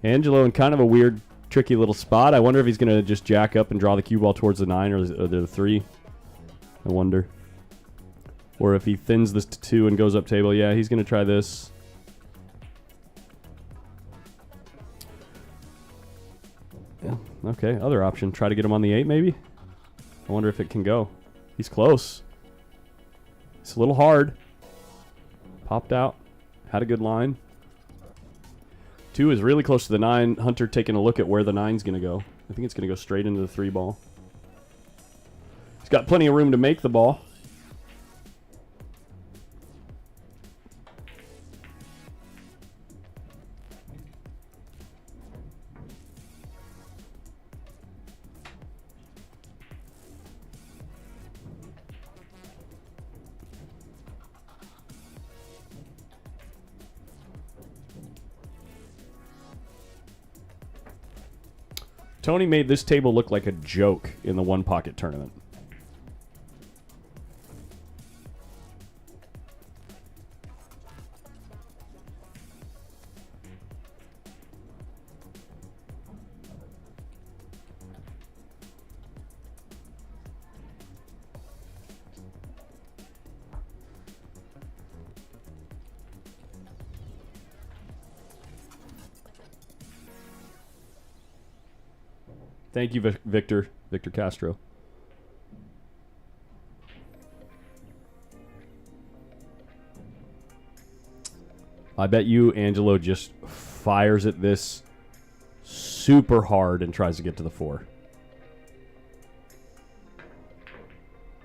Angelo in kind of a weird, tricky little spot. I wonder if he's going to just jack up and draw the cue ball towards the 9 or the 3. I wonder. Or if he thins this to 2 and goes up table. Yeah, he's going to try this. Yeah, okay, other option. Try to get him on the 8, maybe? I wonder if it can go. He's close. It's a little hard. Popped out. Had a good line. 2 is really close to the 9. Hunter taking a look at where the 9's going to go. I think it's going to go straight into the 3 ball. He's got plenty of room to make the ball. Tony made this table look like a joke in the one pocket tournament. Thank you, Victor Castro. I bet you Angelo just fires at this super hard and tries to get to the 4.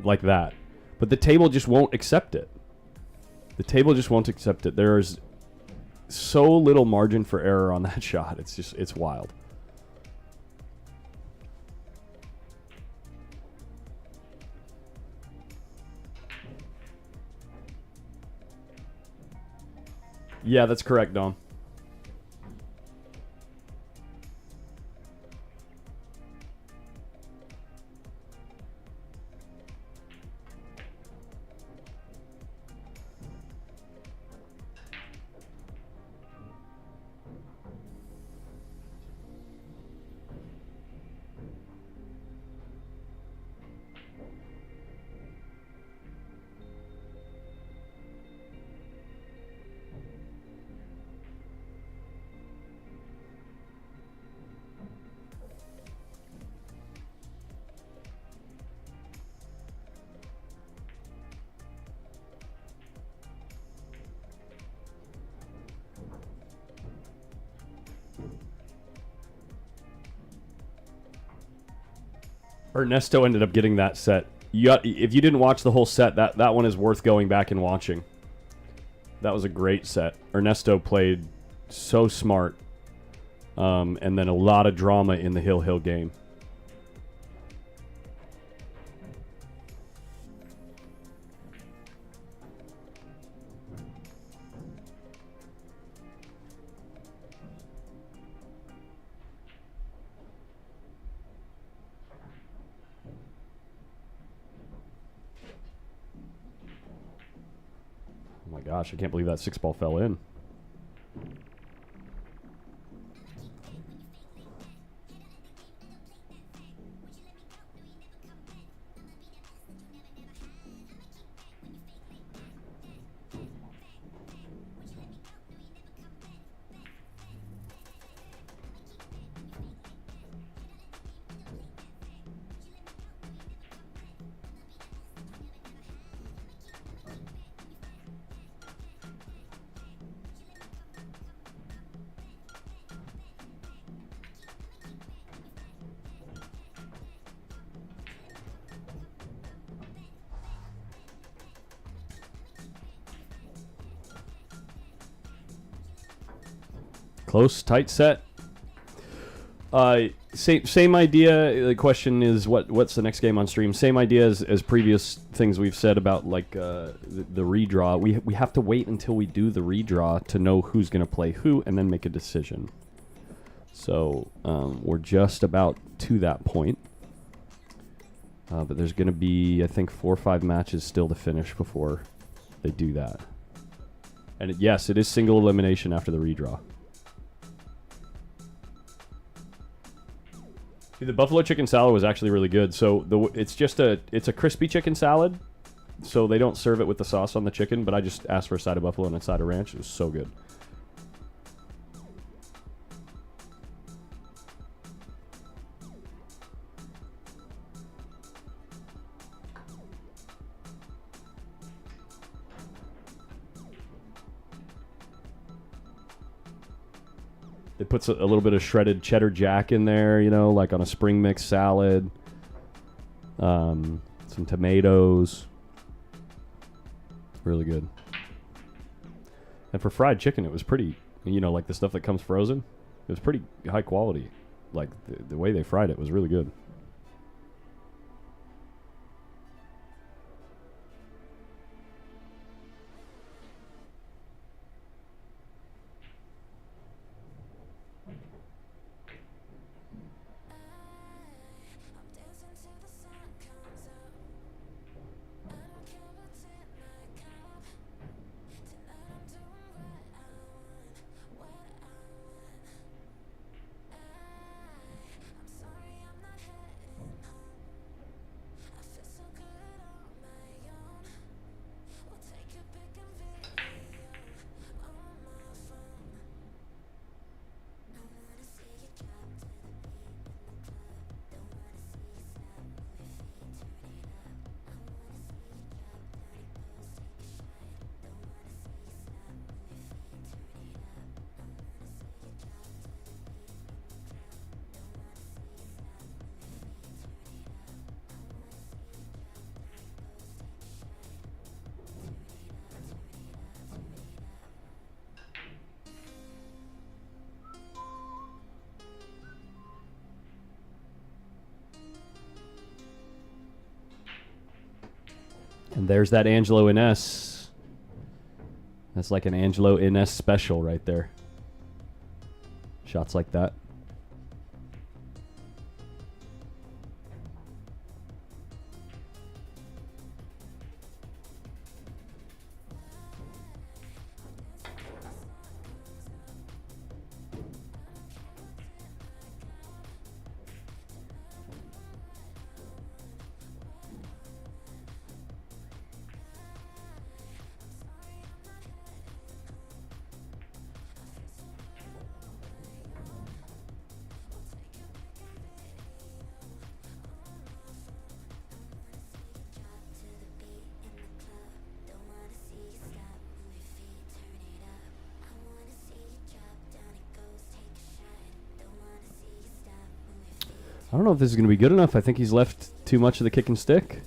Like that. But the table just won't accept it. The table just won't accept it. There's so little margin for error on that shot. It's wild. Yeah, that's correct, Dom. Ernesto ended up getting that set. If you didn't watch the whole set, that one is worth going back and watching. That was a great set. Ernesto played so smart. And then a lot of drama in the Hill game. Oh my gosh, I can't believe that 6 ball fell in. Close, tight set. Same idea. The question is, what's the next game on stream? Same idea as previous things we've said about like the redraw. We have to wait until we do the redraw to know who's going to play who, and then make a decision. So we're just about to that point. But there's going to be, I think, 4 or 5 matches still to finish before they do that. And yes, it is single elimination after the redraw. The buffalo chicken salad was actually really good. So it's a crispy chicken salad. So they don't serve it with the sauce on the chicken, but I just asked for a side of buffalo and a side of ranch. It was so good. It puts a little bit of shredded cheddar jack in there, you know, like on a spring mix salad. Some tomatoes. Really good. And for fried chicken, it was pretty, you know, like the stuff that comes frozen. It was pretty high quality. Like the way they fried it was really good. And there's that Angelo Ines. That's like an Angelo Ines special right there. Shots like that. I don't know if this is going to be good enough. I think he's left too much of the kick and stick.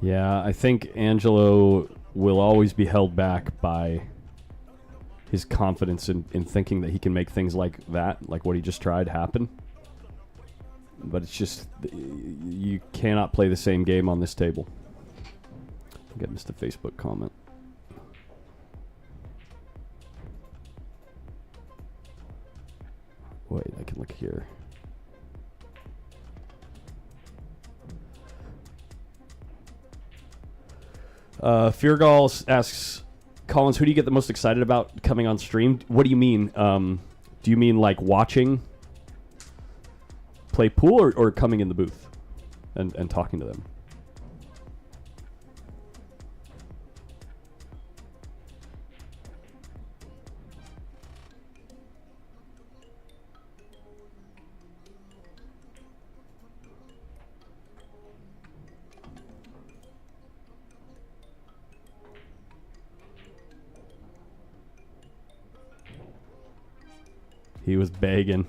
Yeah, I think Angelo will always be held back by his confidence in thinking that he can make things like that, like what he just tried, happen. But it's just, you cannot play the same game on this table. I think I missed a Facebook comment. Wait, I can look here. Feargal asks, Collins, who do you get the most excited about coming on stream? What do you mean? Do you mean like watching play pool or coming in the booth and talking to them? He was begging.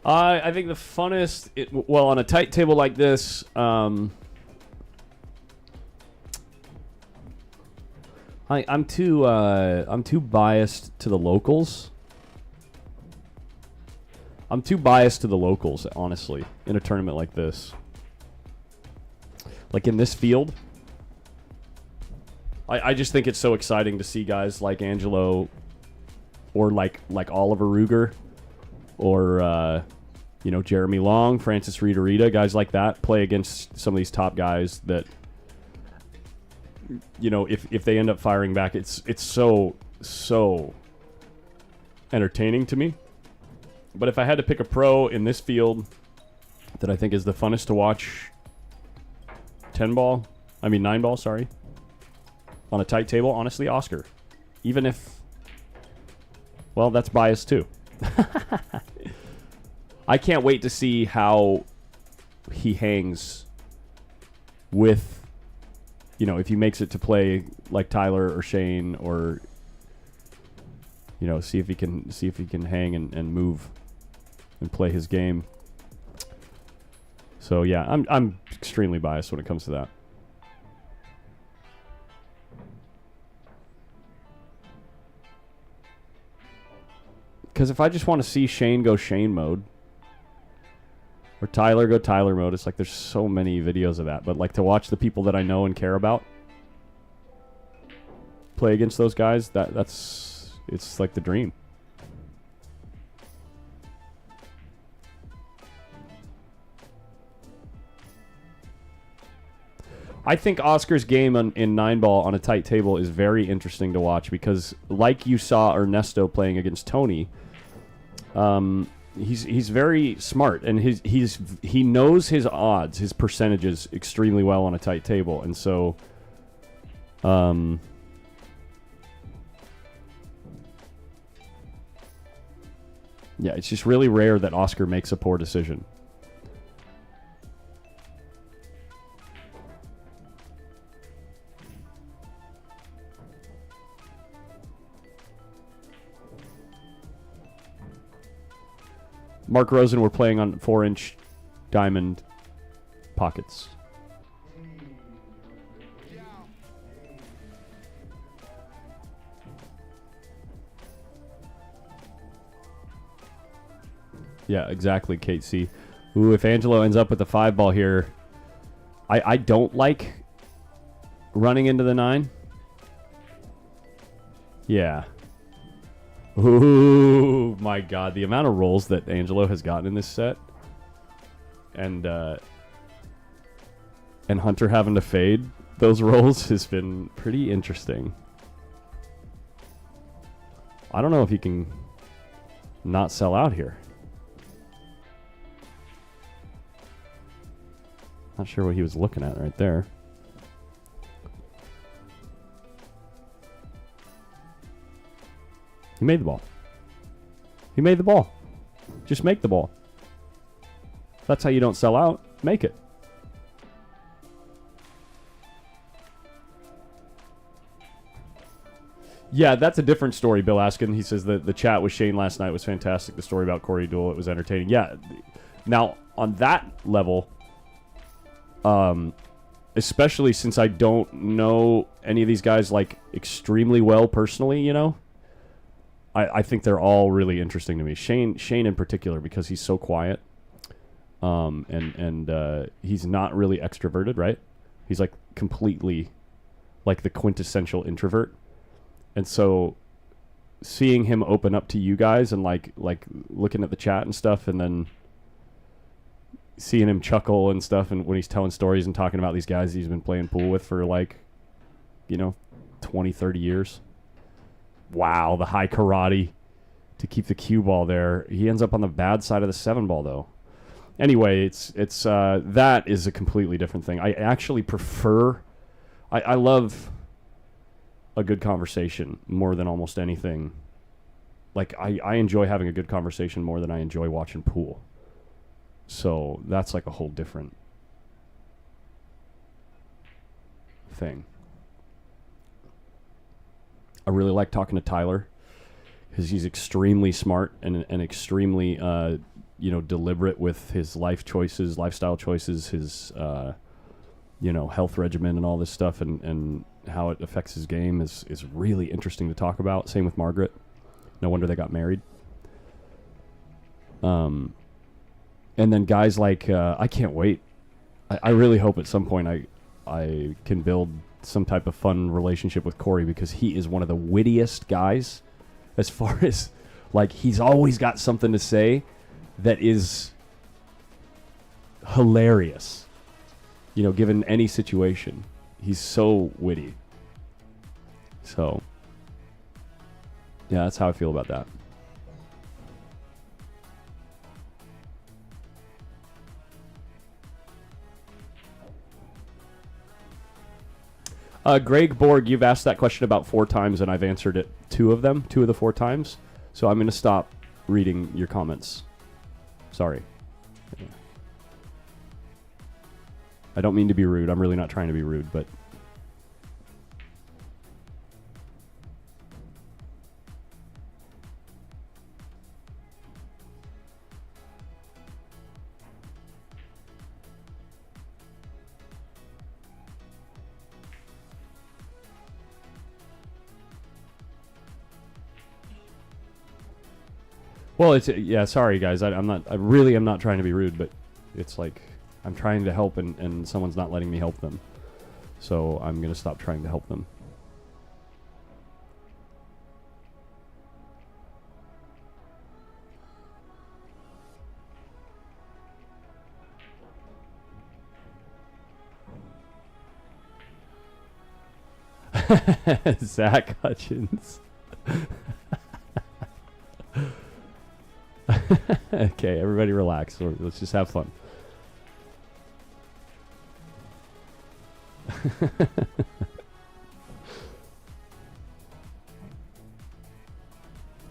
I think the funnest, well, on a tight table like this, I'm too biased to the locals. I'm too biased to the locals, honestly, in a tournament like this. Like in this field, I just think it's so exciting to see guys like Angelo, or like Oliver Ruger, or Jeremy Long, Francis Rita, guys like that play against some of these top guys that, if they end up firing back, it's so entertaining to me. But if I had to pick a pro in this field that I think is the funnest to watch 9 ball, on a tight table, honestly, Oscar. Even if, well, that's biased too. I can't wait to see how he hangs with, if he makes it to play like Tyler or Shane, or see if he can hang and move and play his game. So yeah, I'm extremely biased when it comes to that. Because if I just want to see Shane go Shane mode, or Tyler go Tyler mode, it's like there's so many videos of that. But like to watch the people that I know and care about play against those guys, it's like the dream. I think Oscar's game in 9 ball on a tight table is very interesting to watch because, like you saw Ernesto playing against Tony, he's very smart, and he knows his odds, his percentages extremely well on a tight table, and so yeah, it's just really rare that Oscar makes a poor decision. Mark Rosen, we're playing on 4-inch diamond pockets. Yeah, exactly, Kate C. Ooh, if Angelo ends up with the 5 ball here, I don't like running into the 9. Yeah. Ooh, my God. The amount of rolls that Angelo has gotten in this set. And Hunter having to fade those rolls has been pretty interesting. I don't know if he can not sell out here. Not sure what he was looking at right there. He made the ball. He made the ball. Just make the ball. That's how you don't sell out. Make it. Yeah, that's a different story, Bill Askin. He says that the chat with Shane last night was fantastic. The story about Corey Deuel, it was entertaining. Yeah. Now, on that level, especially since I don't know any of these guys like extremely well personally, I think they're all really interesting to me. Shane in particular, because he's so quiet, and he's not really extroverted, right? He's like completely like the quintessential introvert, and so seeing him open up to you guys and like looking at the chat and stuff, and then seeing him chuckle and stuff, and when he's telling stories and talking about these guys he's been playing pool with for 20, 30 years. Wow, the high karate to keep the cue ball there. He ends up on the bad side of the 7 ball though. Anyway, it's that is a completely different thing. I actually prefer, I love a good conversation more than almost anything. Like I enjoy having a good conversation more than I enjoy watching pool. So that's like a whole different thing. I really like talking to Tyler. because he's extremely smart and extremely deliberate with his lifestyle choices, his health regimen and all this stuff, and how it affects his game is really interesting to talk about. Same with Margaret. No wonder they got married. And then guys like I can't wait. I really hope at some point I can build some type of fun relationship with Corey, because he is one of the wittiest guys. As far as, like, he's always got something to say that is hilarious, given any situation. He's so witty. So, yeah, that's how I feel about that. Greg Borg, you've asked that question about 4 times, and I've answered it 2 of the 4 times. So I'm going to stop reading your comments. Sorry. I don't mean to be rude. I'm really not trying to be rude, but... Well, sorry guys. I really am not trying to be rude, but it's like I'm trying to help and someone's not letting me help them. So I'm going to stop trying to help them. Zach Hutchins. Okay, everybody relax. Let's just have fun.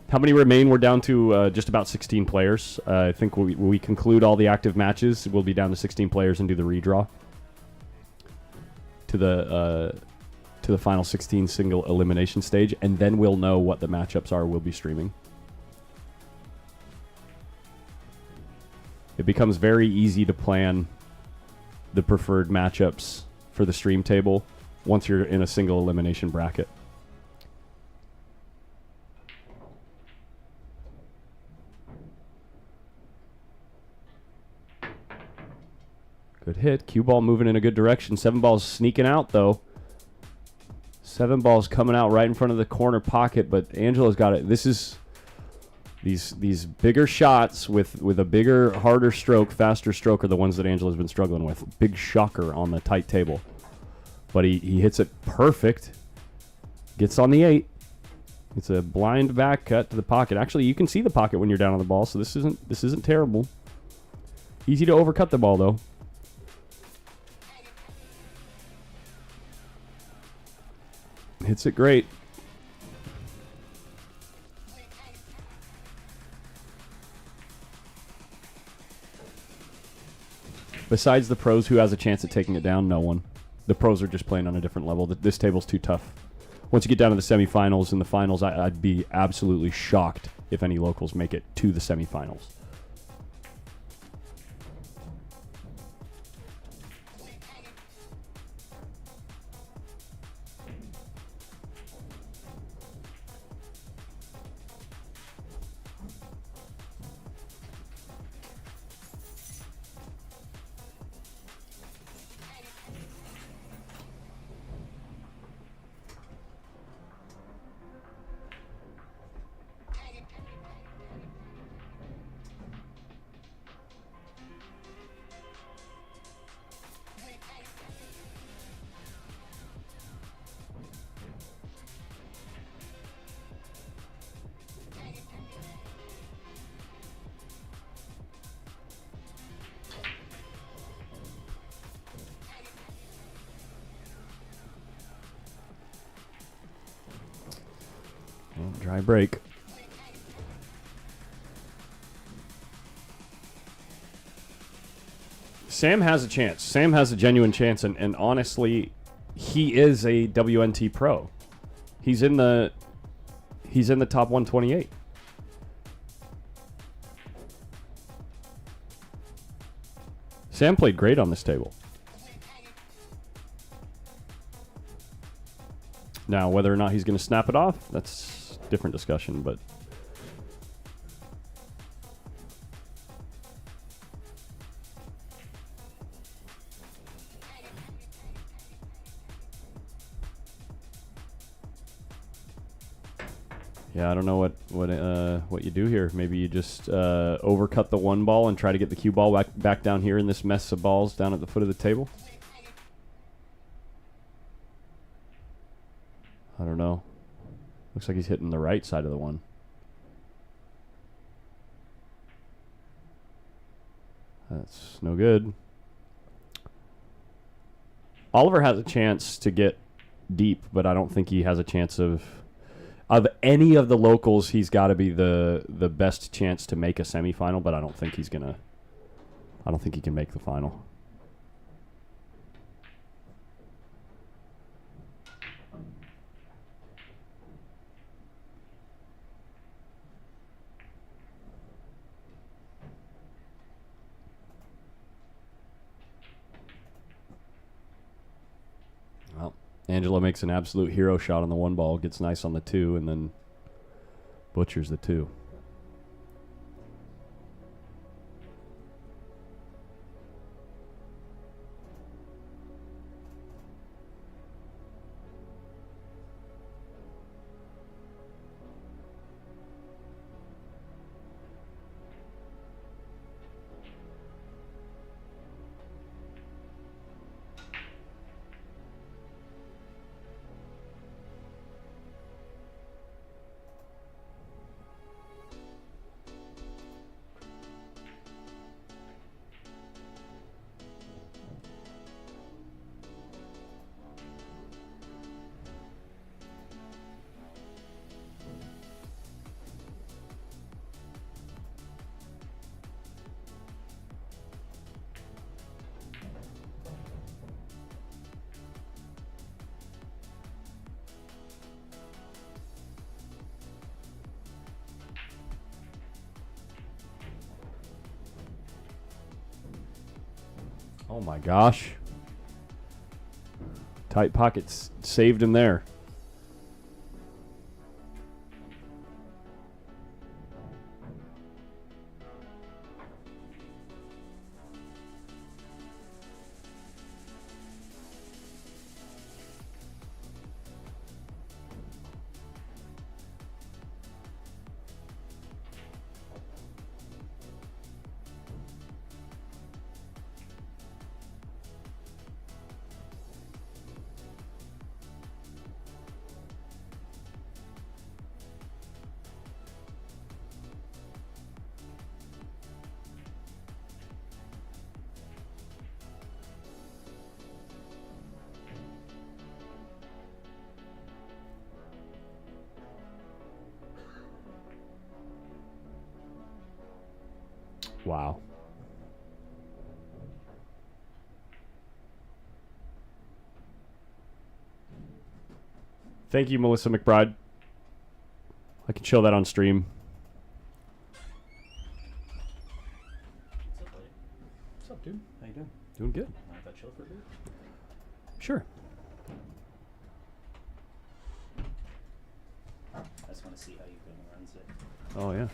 How many remain? We're down to just about 16 players. I think when we conclude all the active matches, we'll be down to 16 players and do the redraw to the final 16 single elimination stage, and then we'll know what the matchups are we'll be streaming. It becomes very easy to plan the preferred matchups for the stream table once you're in a single elimination bracket. Good hit. Cue ball moving in a good direction. 7 balls sneaking out, though. 7 balls coming out right in front of the corner pocket, but Angela's got it. This is... These bigger shots with a bigger, harder stroke, faster stroke are the ones that Angela's been struggling with. Big shocker on the tight table. But he hits it perfect. Gets on the 8. It's a blind back cut to the pocket. Actually, you can see the pocket when you're down on the ball, so this isn't terrible. Easy to overcut the ball, though. Hits it great. Besides the pros, who has a chance at taking it down? No one. The pros are just playing on a different level. This table's too tough. Once you get down to the semifinals and the finals, I'd be absolutely shocked if any locals make it to the semifinals. Dry break. Sam has a chance. Sam has a genuine chance, and honestly, he is a WNT pro. He's in the top 128. Sam played great on this table. Now, whether or not he's going to snap it off, that's a different discussion, but... Yeah, I don't know what you do here. Maybe you just overcut the one ball and try to get the cue ball back down here in this mess of balls down at the foot of the table. I don't know. Looks like he's hitting the right side of the one. That's no good. Oliver has a chance to get deep, but I don't think he has a chance of any of the locals. He's got to be the best chance to make a semifinal, but I don't think he's gonna. I don't think he can make the final. Well, Angelo makes an absolute hero shot on the one ball, gets nice on the two, and then butchers the two. Oh my gosh. Tight pockets saved him there. Wow. Thank you, Melissa McBride. I can show that on stream. What's up, buddy? What's up, dude? How you doing? Doing good. Mind if I chill for a bit? Sure. I just want to see how you've been runs it. Oh, yeah.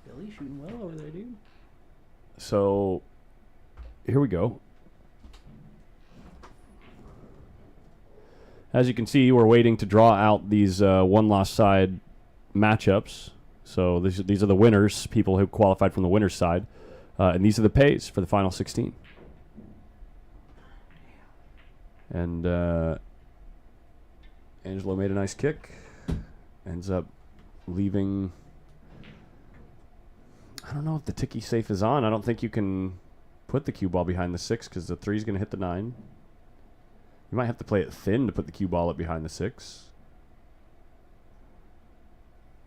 Billy shooting well over there, dude. So, here we go. As you can see, we're waiting to draw out these one-loss side matchups. So these are the winners, people who qualified from the winner's side. And these are the pays for the final 16. And Angelo made a nice kick. Ends up leaving... I don't know if the ticky safe is on. I don't think you can put the cue ball behind the 6 because the 3 is going to hit the 9. You might have to play it thin to put the cue ball up behind the 6.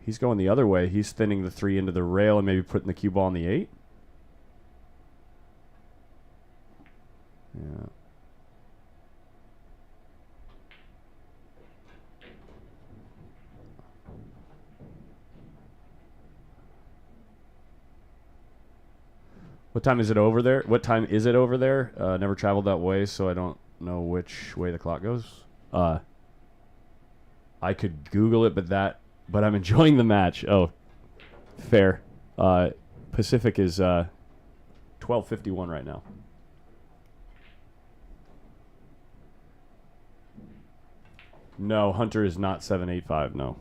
He's going the other way. He's thinning the 3 into the rail and maybe putting the cue ball on the 8. Yeah. What time is it over there? What time is it over there? Never traveled that way, so I don't know which way the clock goes. I could Google it, but I'm enjoying the match. Oh, fair. Pacific is 12:51 right now. No, Hunter is not 785. No,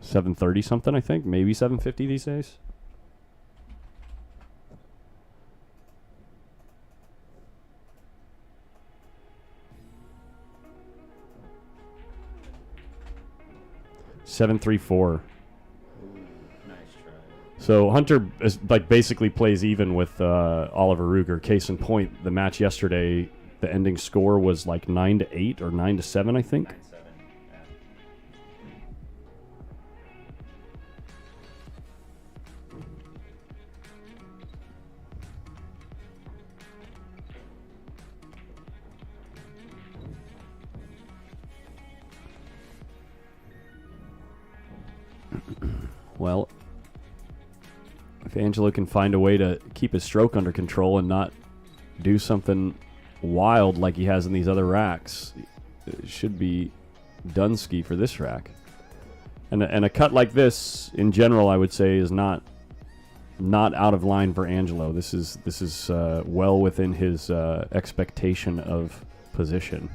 730 something. I think maybe 750 these days. $734. Nice try. So Hunter is, like, basically plays even with Oliver Ruger. Case in point, the match yesterday, the ending score was like 9-8 or 9-7, I think. 9-7. Yeah. Well, if Angelo can find a way to keep his stroke under control and not do something wild like he has in these other racks, it should be Dunsky for this rack. And a cut like this, in general, I would say, is not out of line for Angelo. This is well within his expectation of position.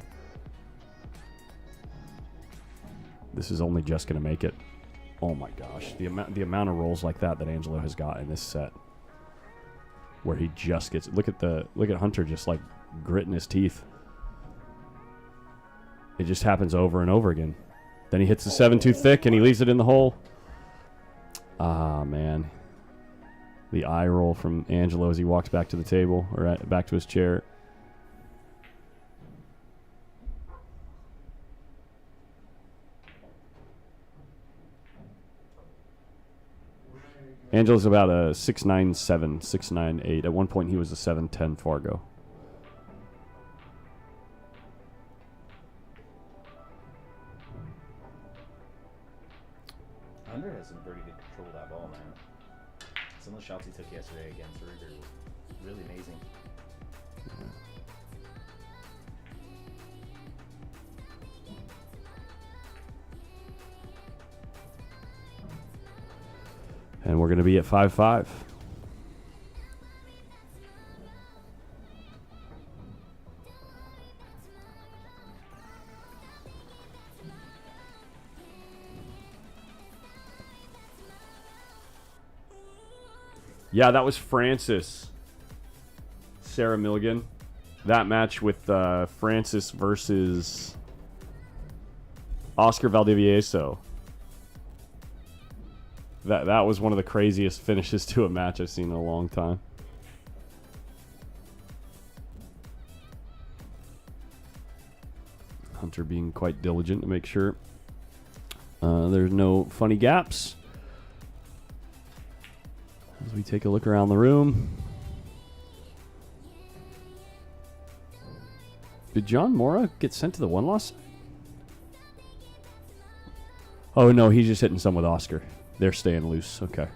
This is only just going to make it. Oh my gosh, the amount of rolls like that Angelo has got in this set, where he just gets look at Hunter just like gritting his teeth. It just happens over and over again. Then he hits the 7-2 thick and he leaves it in the hole. Ah man, the eye roll from Angelo as he walks back to the table or back to his chair. Angelo's about a 6'9", 6'9", 8". At one point, he was a 7'10" Fargo. Hunter has some pretty good control of that ball, man. Some of the shots he took yesterday against Ruger were really amazing. And we're going to be at 5-5. Yeah, that was Francis. Sarah Milligan. That match with Francis versus Oscar Valdivieso. That was one of the craziest finishes to a match I've seen in a long time. Hunter being quite diligent to make sure there's no funny gaps. As we take a look around the room. Did John Mora get sent to the one-loss? Oh, no, he's just hitting some with Oscar. They're staying loose. Okay.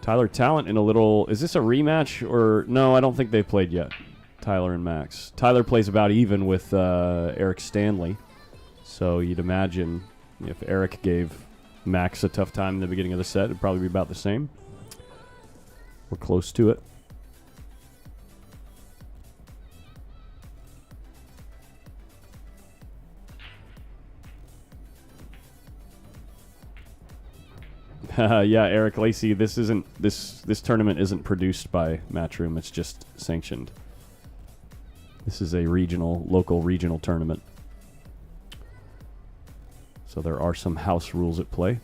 Tyler Talent in a little... Is this a rematch? Or... No, I don't think they've played yet. Tyler and Max. Tyler plays about even with Eric Stanley. So you'd imagine if Eric gave Max a tough time in the beginning of the set, it'd probably be about the same. We're close to it. Yeah, Eric Lacey, this tournament isn't produced by Matchroom, it's just sanctioned. This is a local regional tournament. So there are some house rules at play.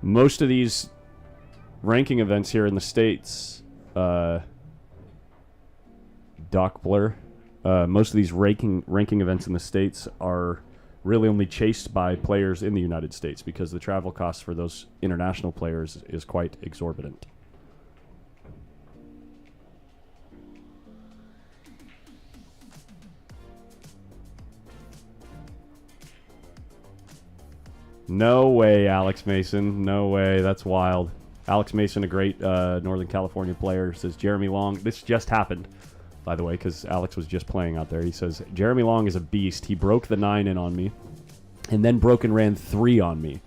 Most of these ranking events here in the States, Doppler, most of these ranking events in the States are really only chased by players in the United States because the travel costs for those international players is quite exorbitant. No way, Alex Mason. No way. That's wild. Alex Mason, a great Northern California player, says Jeremy Long. This just happened, by the way, because Alex was just playing out there. He says, Jeremy Long is a beast. He broke the 9 in on me, and then broke and ran 3 on me.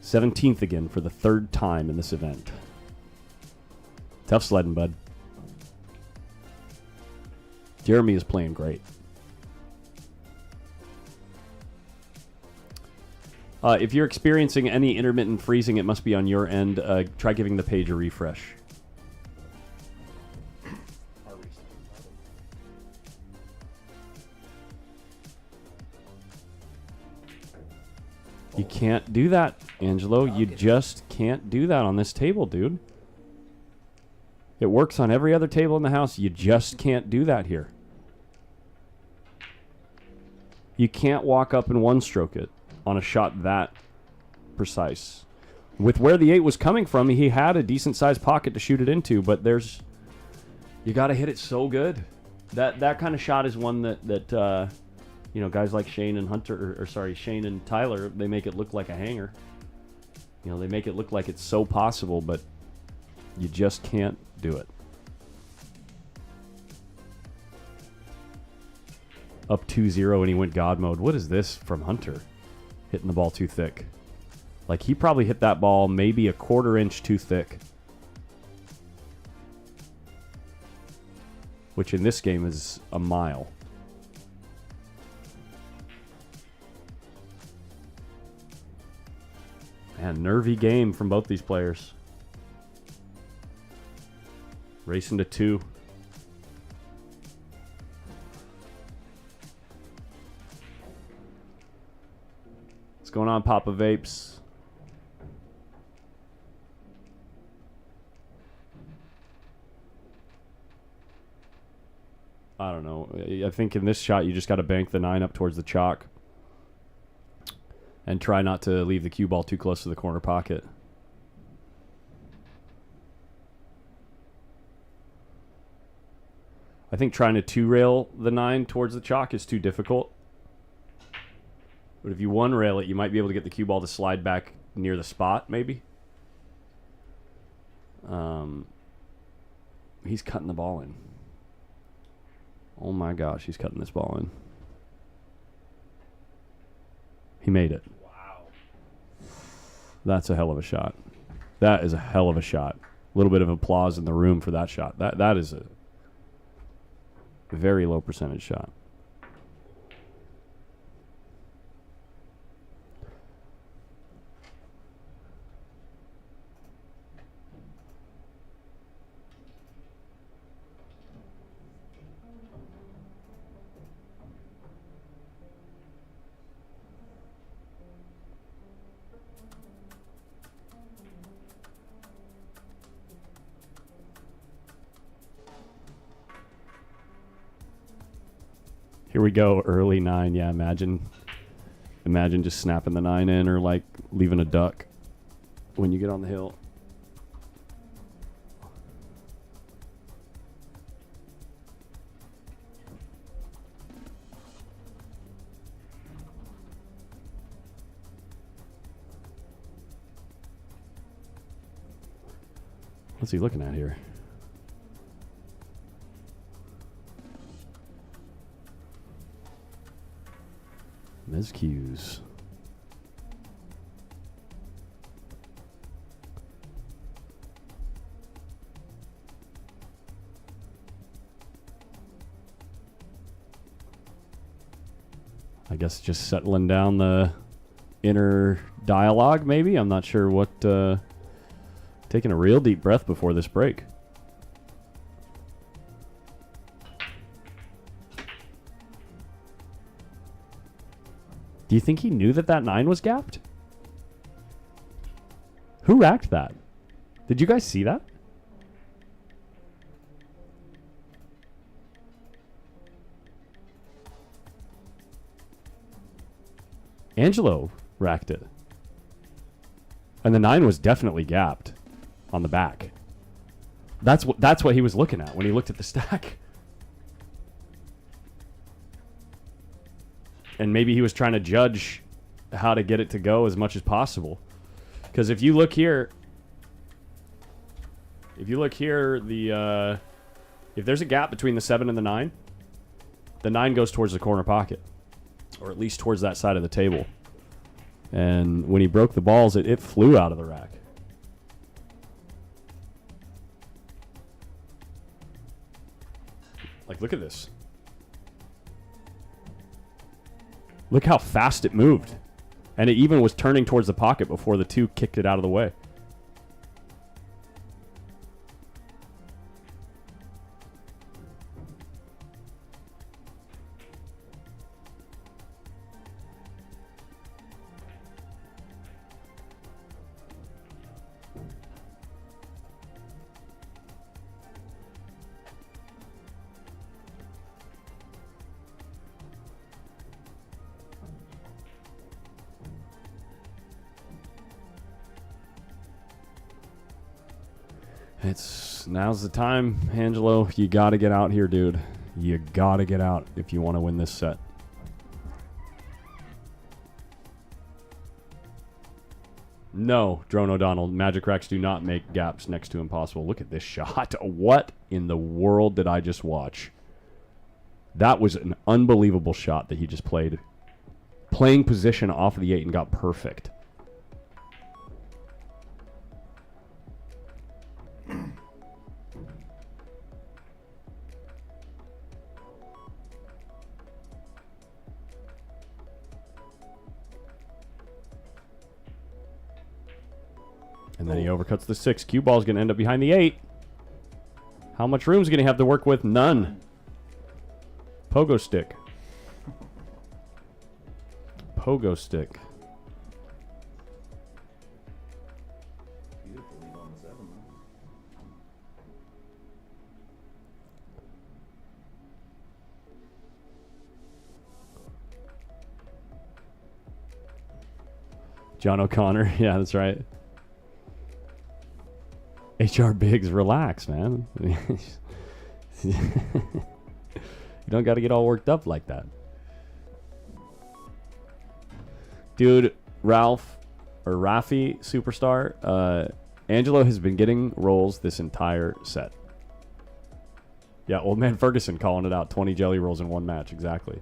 17th again for the 3rd time in this event. Tough sledding, bud. Jeremy is playing great. If you're experiencing any intermittent freezing, it must be on your end. Try giving the page a refresh. You can't do that, Angelo. You just can't do that on this table, dude. It works on every other table in the house. You just can't do that here. You can't walk up and one-stroke it on a shot that precise. With where the 8 was coming from, he had a decent-sized pocket to shoot it into, but you got to hit it so good. That kind of shot is one that you know, guys like Shane and Hunter, Shane and Tyler, they make it look like a hanger. You know, they make it look like it's so possible, but you just can't do it. Up 2-0 and he went God mode. What is this from Hunter? Hitting the ball too thick. Like, he probably hit that ball maybe a 1/4 inch too thick. Which in this game is a mile. Man, nervy game from both these players. Racing to 2. What's going on, Papa Vapes? I don't know. I think in this shot, you just got to bank the 9 up towards the chalk. And try not to leave the cue ball too close to the corner pocket. I think trying to 2-rail the 9 towards the chalk is too difficult. But if you 1-rail it, you might be able to get the cue ball to slide back near the spot, maybe. He's cutting the ball in. Oh my gosh, he's cutting this ball in. He made it. Wow. That's a hell of a shot. That is a hell of a shot. A little bit of applause in the room for that shot. That is a very low percentage shot. Here we go, early 9. Yeah, imagine just snapping the 9 in, or like leaving a duck when you get on the hill. What's he looking at here? Ms. Q's. I guess just settling down the inner dialogue, maybe? I'm not sure what... taking a real deep breath before this break. Do you think he knew that 9 was gapped? Who racked that? Did you guys see that? Angelo racked it. And the 9 was definitely gapped on the back. That's what he was looking at when he looked at the stack. And maybe he was trying to judge how to get it to go as much as possible. Because if you look here, the if there's a gap between the 7 and the 9 goes towards the corner pocket, or at least towards that side of the table. And when he broke the balls, it flew out of the rack. Like, look at this. Look how fast it moved. And it even was turning towards the pocket before the 2 kicked it out of the way. Now's the time, Angelo. You got to get out here, dude. You got to get out if you want to win this set. No, Drone O'Donnell. Magic racks do not make gaps next to impossible. Look at this shot. What in the world did I just watch? That was an unbelievable shot that he just played. Playing position off of the 8 and got perfect. And then he overcuts the 6. Cue ball's going to end up behind the 8. How much room's going to have to work with? None. Pogo stick. Pogo stick. Beautiful lead on the 7, John O'Connor. Yeah, that's right. HR Biggs, relax, man. You don't got to get all worked up like that. Dude, Ralph, or Rafi, Superstar, Angelo has been getting rolls this entire set. Yeah, Old Man Ferguson calling it out. 20 jelly rolls in one match, exactly.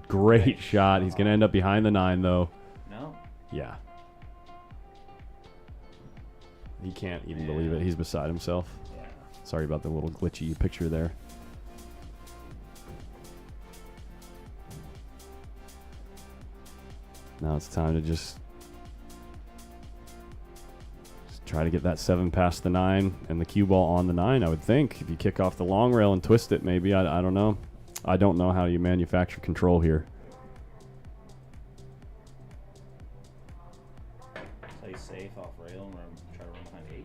Great shot. He's going to end up behind the 9, though. No. Yeah. He can't even believe it. He's beside himself. Yeah. Sorry about the little glitchy picture there. Now it's time to just try to get that 7 past the 9 and the cue ball on the 9, I would think. If you kick off the long rail and twist it, maybe. I don't know. I don't know how you manufacture control here. Play safe off rail and try to run behind 8.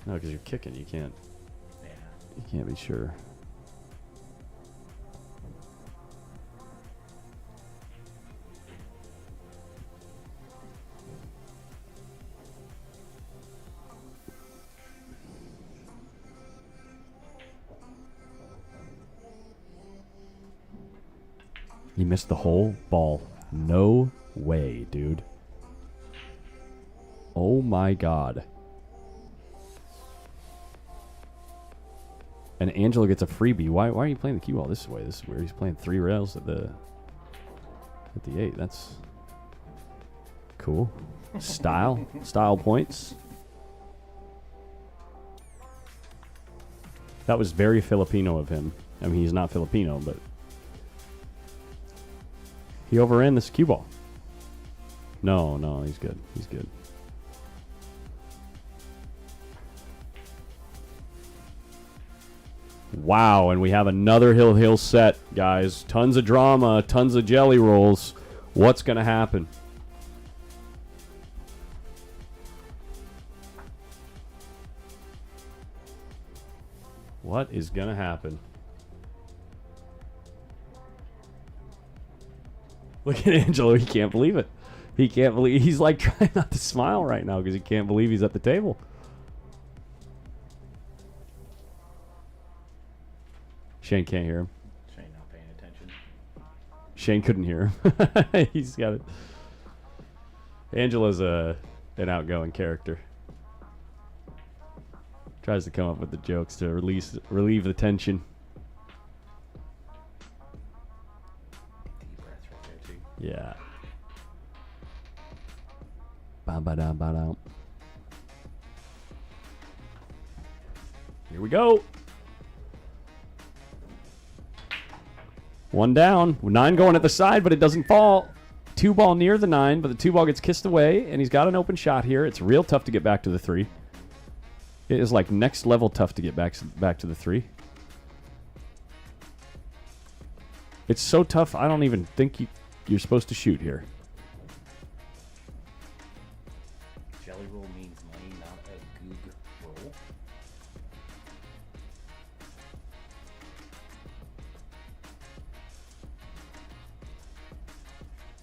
No, because you're kicking. You can't. Yeah. You can't be sure. He missed the whole ball. No way, dude. Oh my God. And Angelo gets a freebie. Why are you playing the cue ball this way? This is where he's playing 3 rails at the 8. That's cool. Style points. That was very Filipino of him. I mean, he's not Filipino, but he overran this cue ball. No, he's good. He's good. Wow, and we have another Hill set, guys. Tons of drama, tons of jelly rolls. What's going to happen? What is going to happen? Look at Angelo. He can't believe it. He can't believe. He's like trying not to smile right now because he can't believe he's at the table. Shane can't hear him. Shane not paying attention. Shane couldn't hear him. He's got it. Angelo's an outgoing character. Tries to come up with the jokes to relieve the tension. Deep breaths right there too. Yeah. Ba-ba-da-ba-da. Here we go. One down. 9 going at the side, but it doesn't fall. 2 ball near the 9, but the 2 ball gets kissed away, and he's got an open shot here. It's real tough to get back to the 3. It is like next level tough to get back to the 3. It's so tough, I don't even think you're supposed to shoot here. Jelly roll means money, not a goog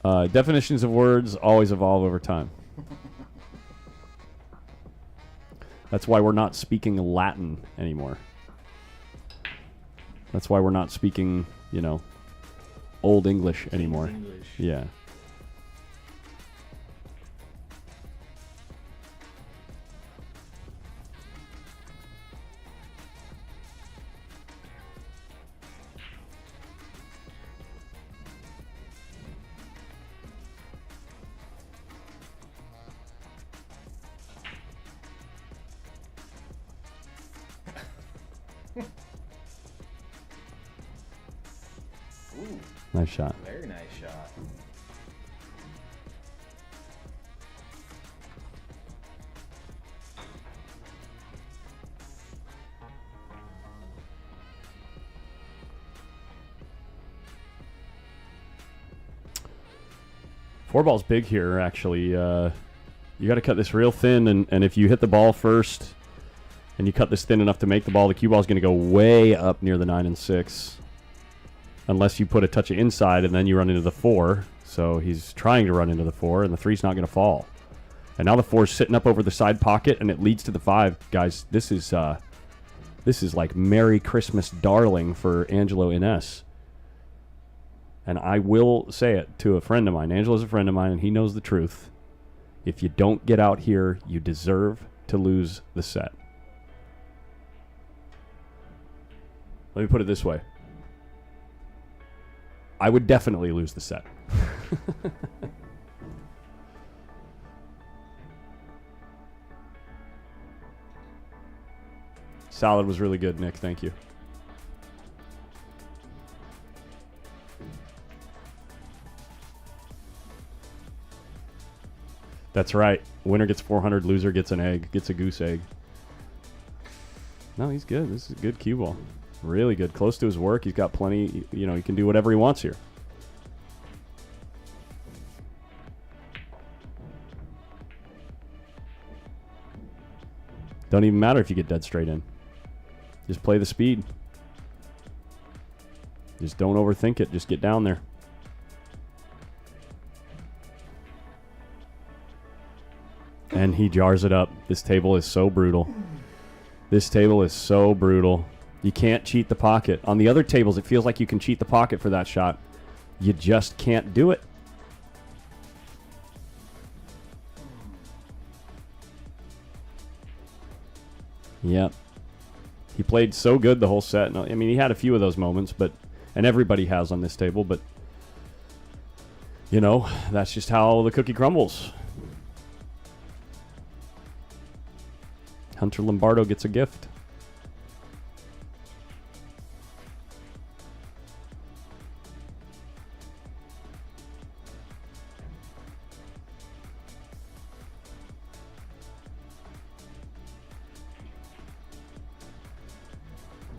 roll. Definitions of words always evolve over time. That's why we're not speaking Latin anymore. That's why we're not speaking, Old English anymore. English. Yeah. Ooh, Nice shot. very nice shot. Four ball's big here, actually. You got to cut this real thin, and if you hit the ball first and you cut this thin enough to make the ball, the cue ball's going to go way up near the 9 and 6. Unless you put a touch of inside and then you run into the 4. So he's trying to run into the 4, and the 3's not going to fall. And now the 4's sitting up over the side pocket, and it leads to the 5. Guys, this is like Merry Christmas darling for Angelo Ines. And I will say it to a friend of mine. Angelo's a friend of mine, and he knows the truth. If you don't get out here, you deserve to lose the set. Let me put it this way. I would definitely lose the set. Salad was really good, Nick. Thank you. That's right. Winner gets 400, loser gets an egg, gets a goose egg. No, he's good. This is a good cue ball. Really good. Close to his work. He's got plenty, he can do whatever he wants here. Don't even matter if you get dead straight in. Just play the speed. Just don't overthink it. Just get down there. And he jars it up. This table is so brutal. This table is so brutal. You can't cheat the pocket. On the other tables, it feels like you can cheat the pocket for that shot. You just can't do it. Yep. He played so good the whole set. I mean, he had a few of those moments, and everybody has on this table, but, that's just how the cookie crumbles. Hunter Lombardo gets a gift.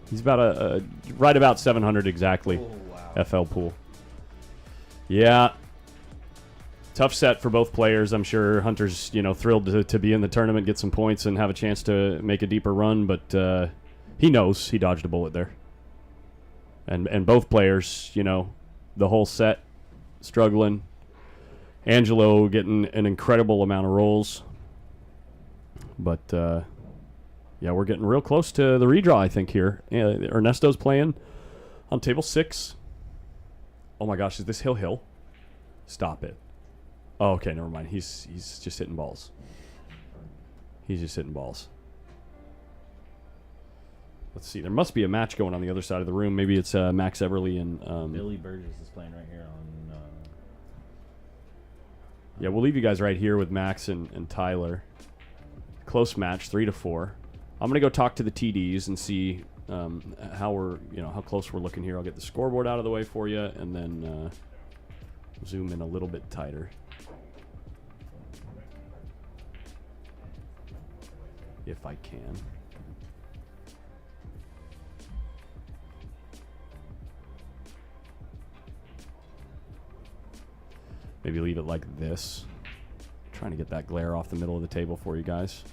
He's about right about 700 exactly. Oh, wow. FL pool. Yeah. Tough set for both players. I'm sure Hunter's, thrilled to be in the tournament, get some points, and have a chance to make a deeper run. But he knows he dodged a bullet there. And both players, the whole set struggling. Angelo getting an incredible amount of rolls. But, yeah, we're getting real close to the redraw, I think, here. Ernesto's playing on table 6. Oh, my gosh, is this Hill? Stop it. Oh, okay, never mind. He's just hitting balls. He's just hitting balls. Let's see. There must be a match going on the other side of the room. Maybe it's Max Everly and... Billy Burgess is playing right here on... yeah, we'll leave you guys right here with Max and Tyler. Close match, 3-4. I'm going to go talk to the TDs and see how close we're looking here. I'll get the scoreboard out of the way for you and then zoom in a little bit tighter. If I can. Maybe leave it like this. Trying to get that glare off the middle of the table for you guys.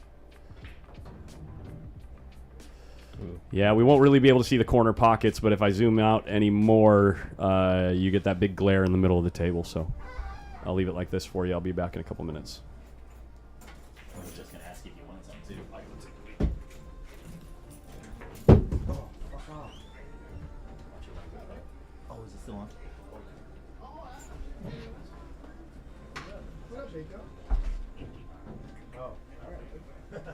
Ooh. Yeah, we won't really be able to see the corner pockets, but if I zoom out any more, you get that big glare in the middle of the table. So I'll leave it like this for you. I'll be back in a couple minutes. I was just going to ask if you wanted some too. Oh, is it still on? What up, Jacob? Oh, all right.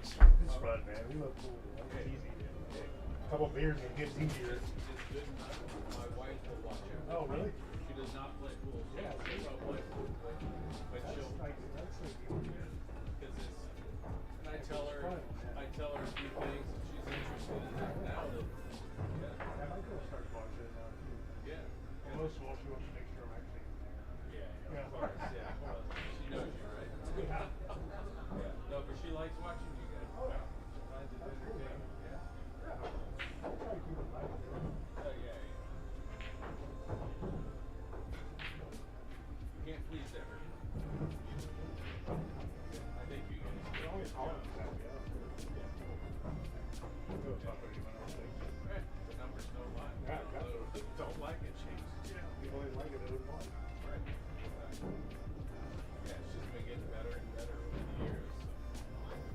It's fun, man. We look cool. It's easy. A couple beers and it gets easier. My wife will watch it. Oh, really? She does not play pool. Yeah. She doesn't play pool. But she'll, That's like because it's, and I tell her a few things and she's interested in that now that, yeah, my girl starts watching it now too. yeah. Most of all, she wants to make sure I'm actually in there. Yeah, of course, yeah. Well, she knows you, right? Yeah. No, but she likes watching you guys. Oh, yeah. She finds it entertaining. Yeah. I'll try to keep it light. Oh, yeah. You can't please everyone. I think you guys do. It always happens that way. Go talk about it when I was like, Right. The numbers don't lie. Yeah, got Those that don't like it changes. yeah, people didn't like it, they wouldn't want it. Right. Yeah, it's just been getting better and better over the years.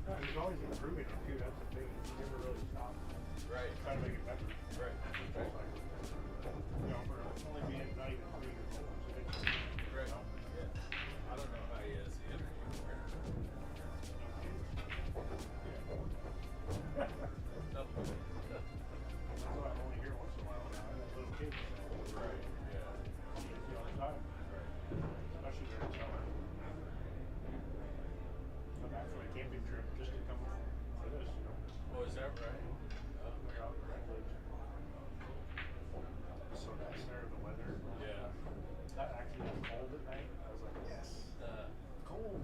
No, he's always improving it too. That's the thing. He never really stops. Right. Trying to make it better. Right. Right. You know, for only being not even 3 years old. So it's, Right. Yeah. I don't know how he has the energy for it. That's why I'm only here once in a while now. I got little kids. So Right. Yeah. I'm busy all the time. Right. Especially during summer. I'm back from a camping trip just to come for this, you know. Oh, is that right? We're out in Redwood. So nice there, the weather. Yeah. That actually was cold at night. I was like, yes. Cold.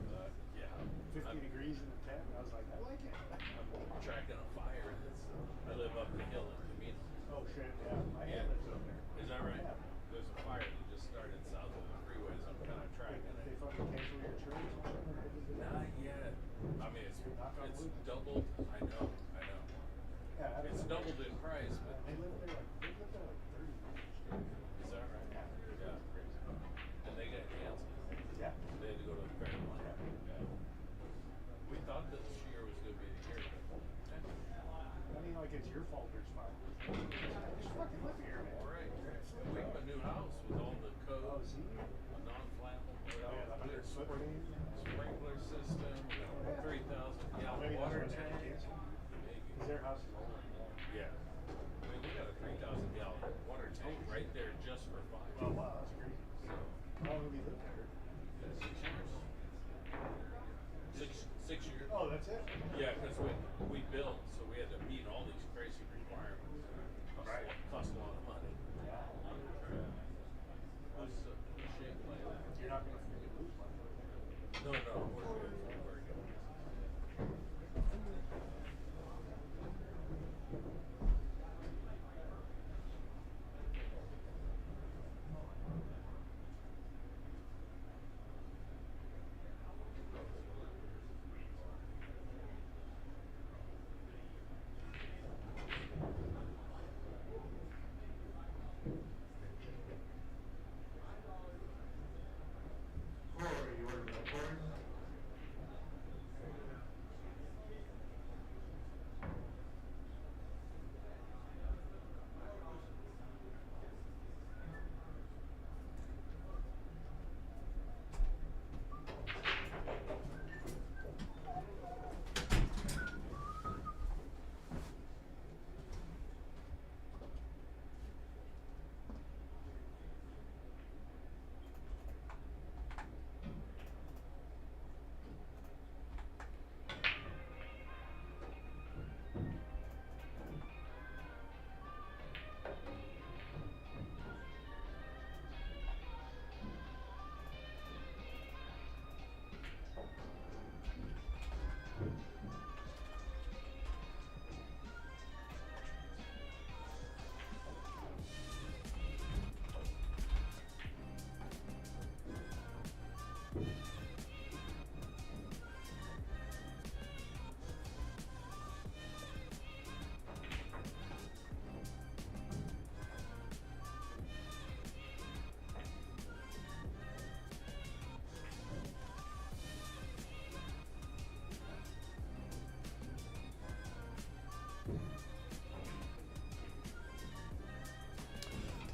Yeah. 50 degrees in the tent. And I was like, I like it. I'm tracking a fire. I live up the hill in Camino. Oh shit, yeah. My aunt lives over there. Is that right? Yeah. There's a fire that just started south of the freeway, so I'm kind of tracking They it. fucking cancel your trees. Not yet. I mean, it's Knock on wood. doubled. I know. Yeah, I It's don't know. doubled in price, but They live there like 30 years. is that right? Yeah. And they got canceled. Yeah. They had to go to the Fairmont. Yeah. We thought this year was going to be the year. But, I mean, like your fault there's fire. Just fucking live here, man. All right. We have a new house with all the codes, non-flammable, Yeah, the 100 foot range. sprinkler system, 3,000 gallon water tank. Because their house is older than that. Yeah. I mean, we got a 3,000 gallon water tank right there just for fire. Oh, wow, that's crazy. How long have you lived there? 6 years. 6 years. Oh, that's it? Yeah, because we built, so we had to meet all these crazy requirements. Cost a lot of money. It was a shame like that. You're not going to freaking lose money. No, we're good. We're good.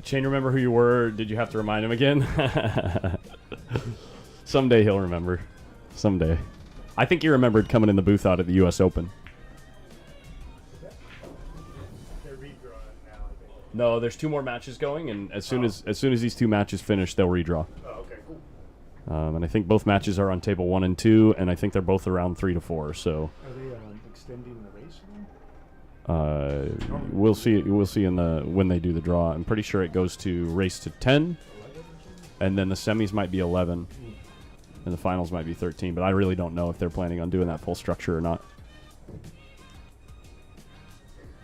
Shane, remember who you were? Or did you have to remind him again? Someday he'll remember. Someday. I think he remembered coming in the booth out at the U.S. Open. They're redrawing now, I think. No, there's 2 more matches going, and as soon as these 2 matches finish, they'll redraw. Oh, okay, cool. And I think both matches are on table 1 and 2, and I think they're both around 3 to 4. So Are they extending the race again? we'll see. We'll see in the when they do the draw. I'm pretty sure it goes to race to 10, and then the semis might be 11, and the finals might be 13. But I really don't know if they're planning on doing that full structure or not.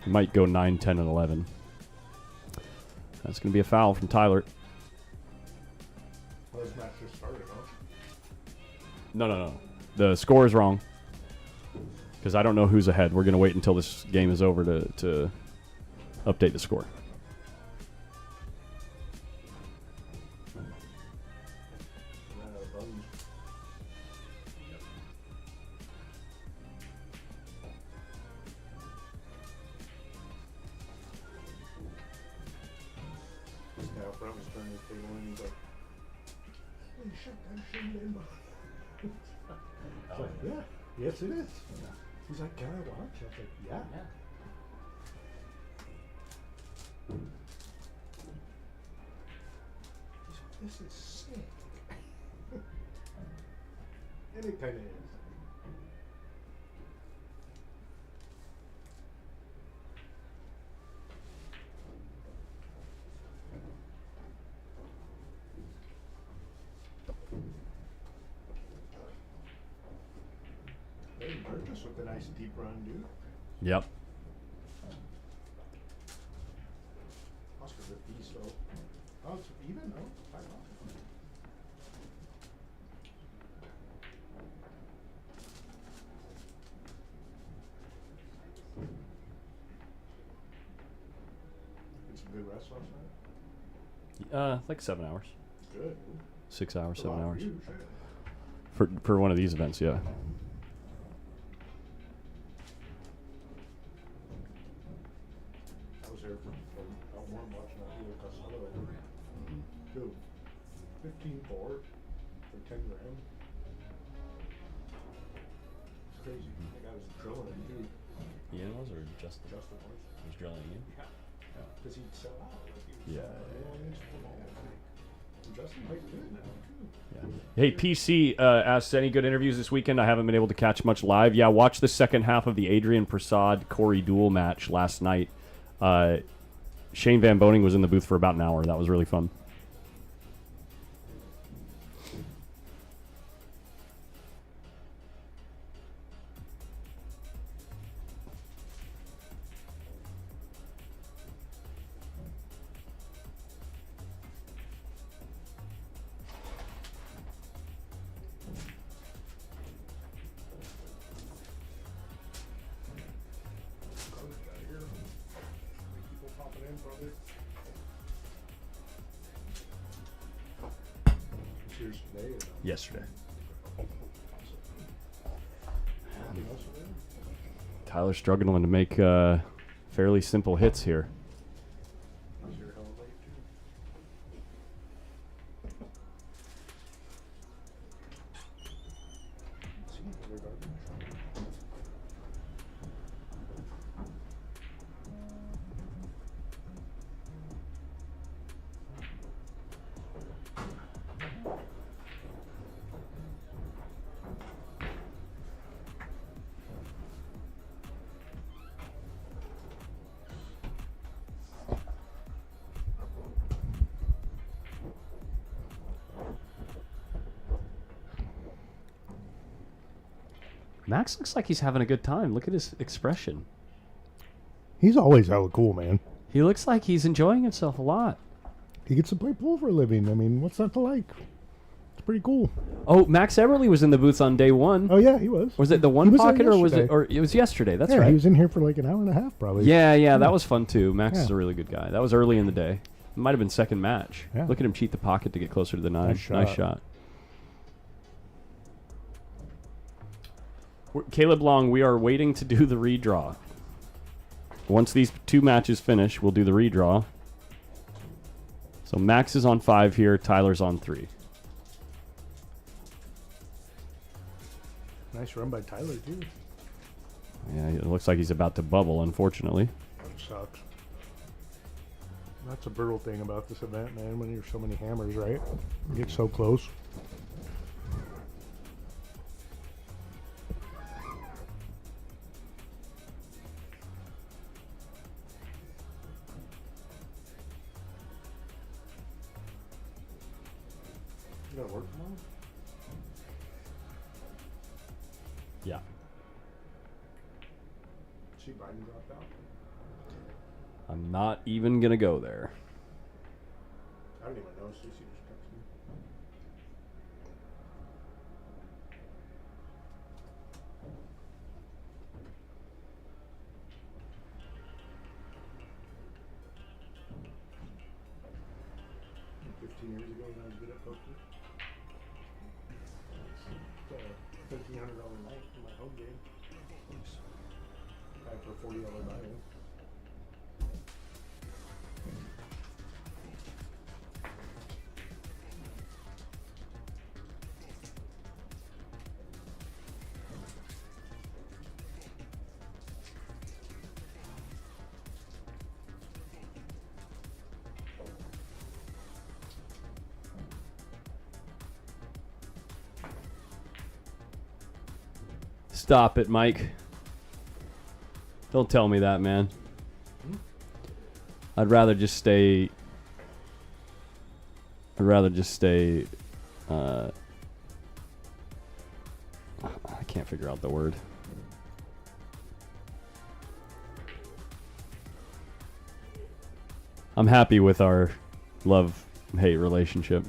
It might go 9, 10, and 11. That's going to be a foul from Tyler. Well, this match just started, huh? No. The score is wrong. Because I don't know who's ahead. We're going to wait until this game is over to update the score. This guy up front was turning his table and he's like, "Holy shit, that's Shane." It's like, yeah, yes it is. He's like, "Can I watch?" I was like, yeah. He's like, "This is sick." And it kind of is. Hey, Marcus with a nice deep run, dude. Yep. Oscar's a beast, though. Oh, it's even, no? 5 off. Get some good rest last night? Like 7 hours. Good. 6 hours, That's a 7 lot hours. for you, shit. For one of these events, yeah. 15-4 for 10 grand. It's crazy. The guy was drilling him too. Ian was or Justin? Justin was. He's drilling you. Because he'd sell out. Like he was Yeah. Justin might do it now too. Hey, PC asks, any good interviews this weekend? I haven't been able to catch much live. Yeah, watch the second half of the Adrian Prasad-Corey duel match last night. Shane Van Boning was in the booth for about an hour. That was really fun. People popping in probably. It's yours today or no? Yesterday. Anything else for them? Tyler's struggling to make fairly simple hits here. Is your hell late too? See, they're garbage. Max looks like he's having a good time. Look at his expression. He's always hella cool, man. He looks like he's enjoying himself a lot. He gets to play pool for a living. I mean, what's not to like? It's pretty cool. Oh, Max Everly was in the booth on day one. Oh yeah, he was. Was it the He one was there pocket or was it? yesterday. Or it was yesterday. That's yeah, right. he was in here for like an hour and a half, probably. Yeah, that was fun too. Max is Yeah. a really good guy. That was early in the day. It might have been second match. Yeah. Look at him cheat the pocket to get closer to the nine. Nice shot. shot. Caleb Long, we are waiting to do the redraw. Once these two matches finish, we'll do the redraw. So Max is on 5 here. Tyler's on 3. Nice run by Tyler too. Yeah, it looks like he's about to bubble, unfortunately. That sucks. That's a brutal thing about this event, man. When you're so many hammers, right? You get so close. You gotta work tomorrow? Yeah. See Biden dropped out. I'm not even going to go there. I don't even know. Stacey just texted me. $15 years ago when I was good at poker. It's a $1,500 night in my home game. I for $40 buy-in. Stop it, Mike. Don't tell me that, man. I'd rather just stay. I can't figure out the word. I'm happy with our love-hate relationship.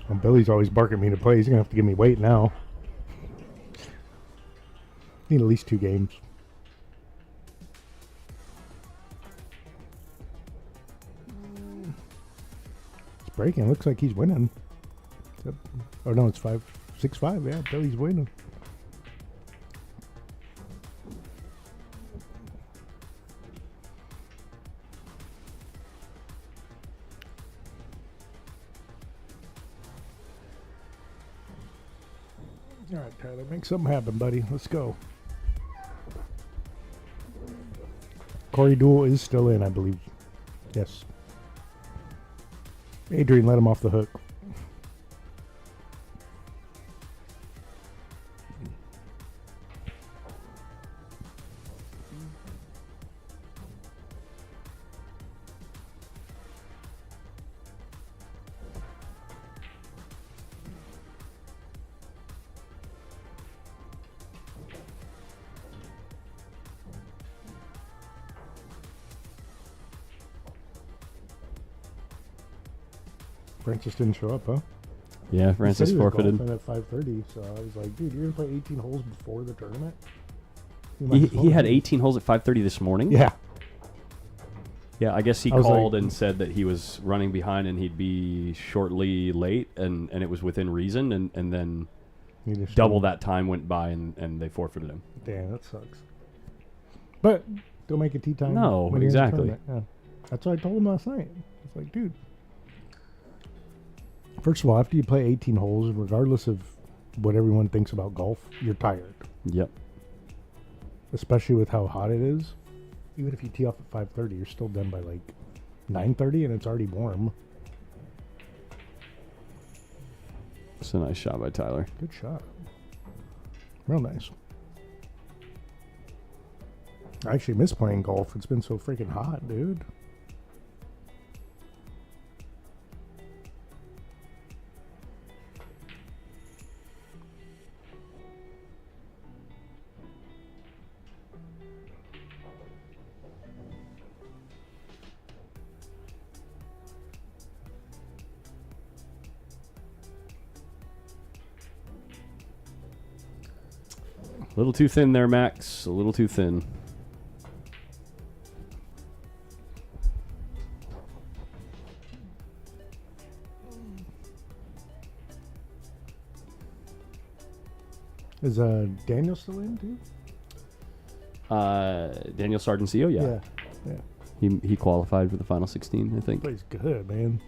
Well, Billy's always barking at me to play. He's gonna have to give me weight now. Need at least 2 games. It's breaking. Looks like he's winning. Oh no, it's 5-6. 6-5. Yeah, Billy's winning. All right, Tyler, make something happen, buddy. Let's go. Corey Duel is still in, I believe. Yes. Adrian, let him off the hook. Francis didn't show up, huh? Yeah, Francis He said he was forfeited. golfing at 5:30, so I was like, dude, you're gonna play 18 holes before the tournament? He had 18 holes at 5:30 this morning. Yeah. Yeah, I guess he I was called like- and said that he was running behind and he'd be shortly late, and it was within reason, and then He just double that time went by and they forfeited him. Damn, that sucks. But don't make it tea time. No, when you're in the exactly. tournament. Yeah. That's what I told him last night. It's like, dude. First of all, after you play 18 holes, regardless of what everyone thinks about golf, you're tired. Yep. Especially with how hot it is. Even if you tee off at 5:30, you're still done by like 9:30, and it's already warm. It's a nice shot by Tyler. Good shot. Real nice. I actually miss playing golf. It's been so freaking hot, dude. A little too thin there, Max. A little too thin. Is Daniel still in too? Daniel Sargentio, yeah. Yeah. He qualified for the final 16, I think. Plays good, man.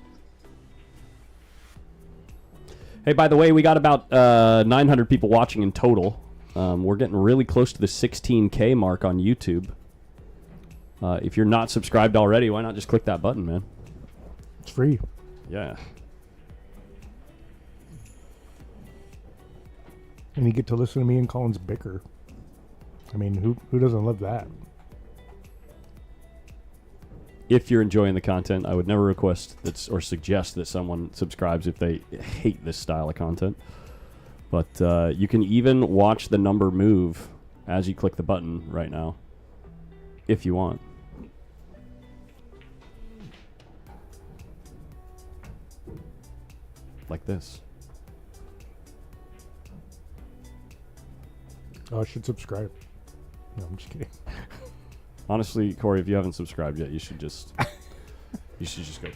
Hey, by the way, we got about 900 people watching in total. We're getting really close to the 16K mark on YouTube. If you're not subscribed already, why not just click that button, man? It's free. Yeah. And you get to listen to me and Collins bicker. I mean, who doesn't love that? If you're enjoying the content, I would never request that or suggest that someone subscribes if they hate this style of content. But you can even watch the number move as you click the button right now, if you want. Like this. Oh, I should subscribe. No, I'm just kidding. Honestly, Corey, if you haven't subscribed yet, you should just go.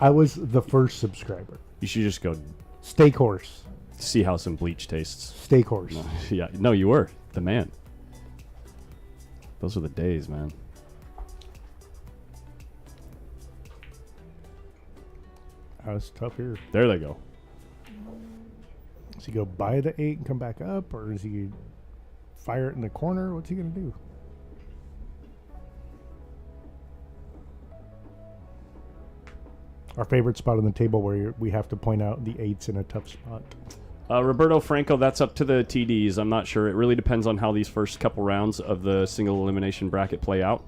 I was the first subscriber. You should just go Steak horse. see how some bleach tastes. Steak horse. No, yeah, no, you were the man. Those were the days, man. That was tough here. There they go. Does he go by the 8 and come back up, or does he fire it in the corner? What's he going to do? Our favorite spot on the table where we have to point out the 8's in a tough spot. Roberto Franco, that's up to the TDs. I'm not sure. It really depends on how these first couple rounds of the single elimination bracket play out.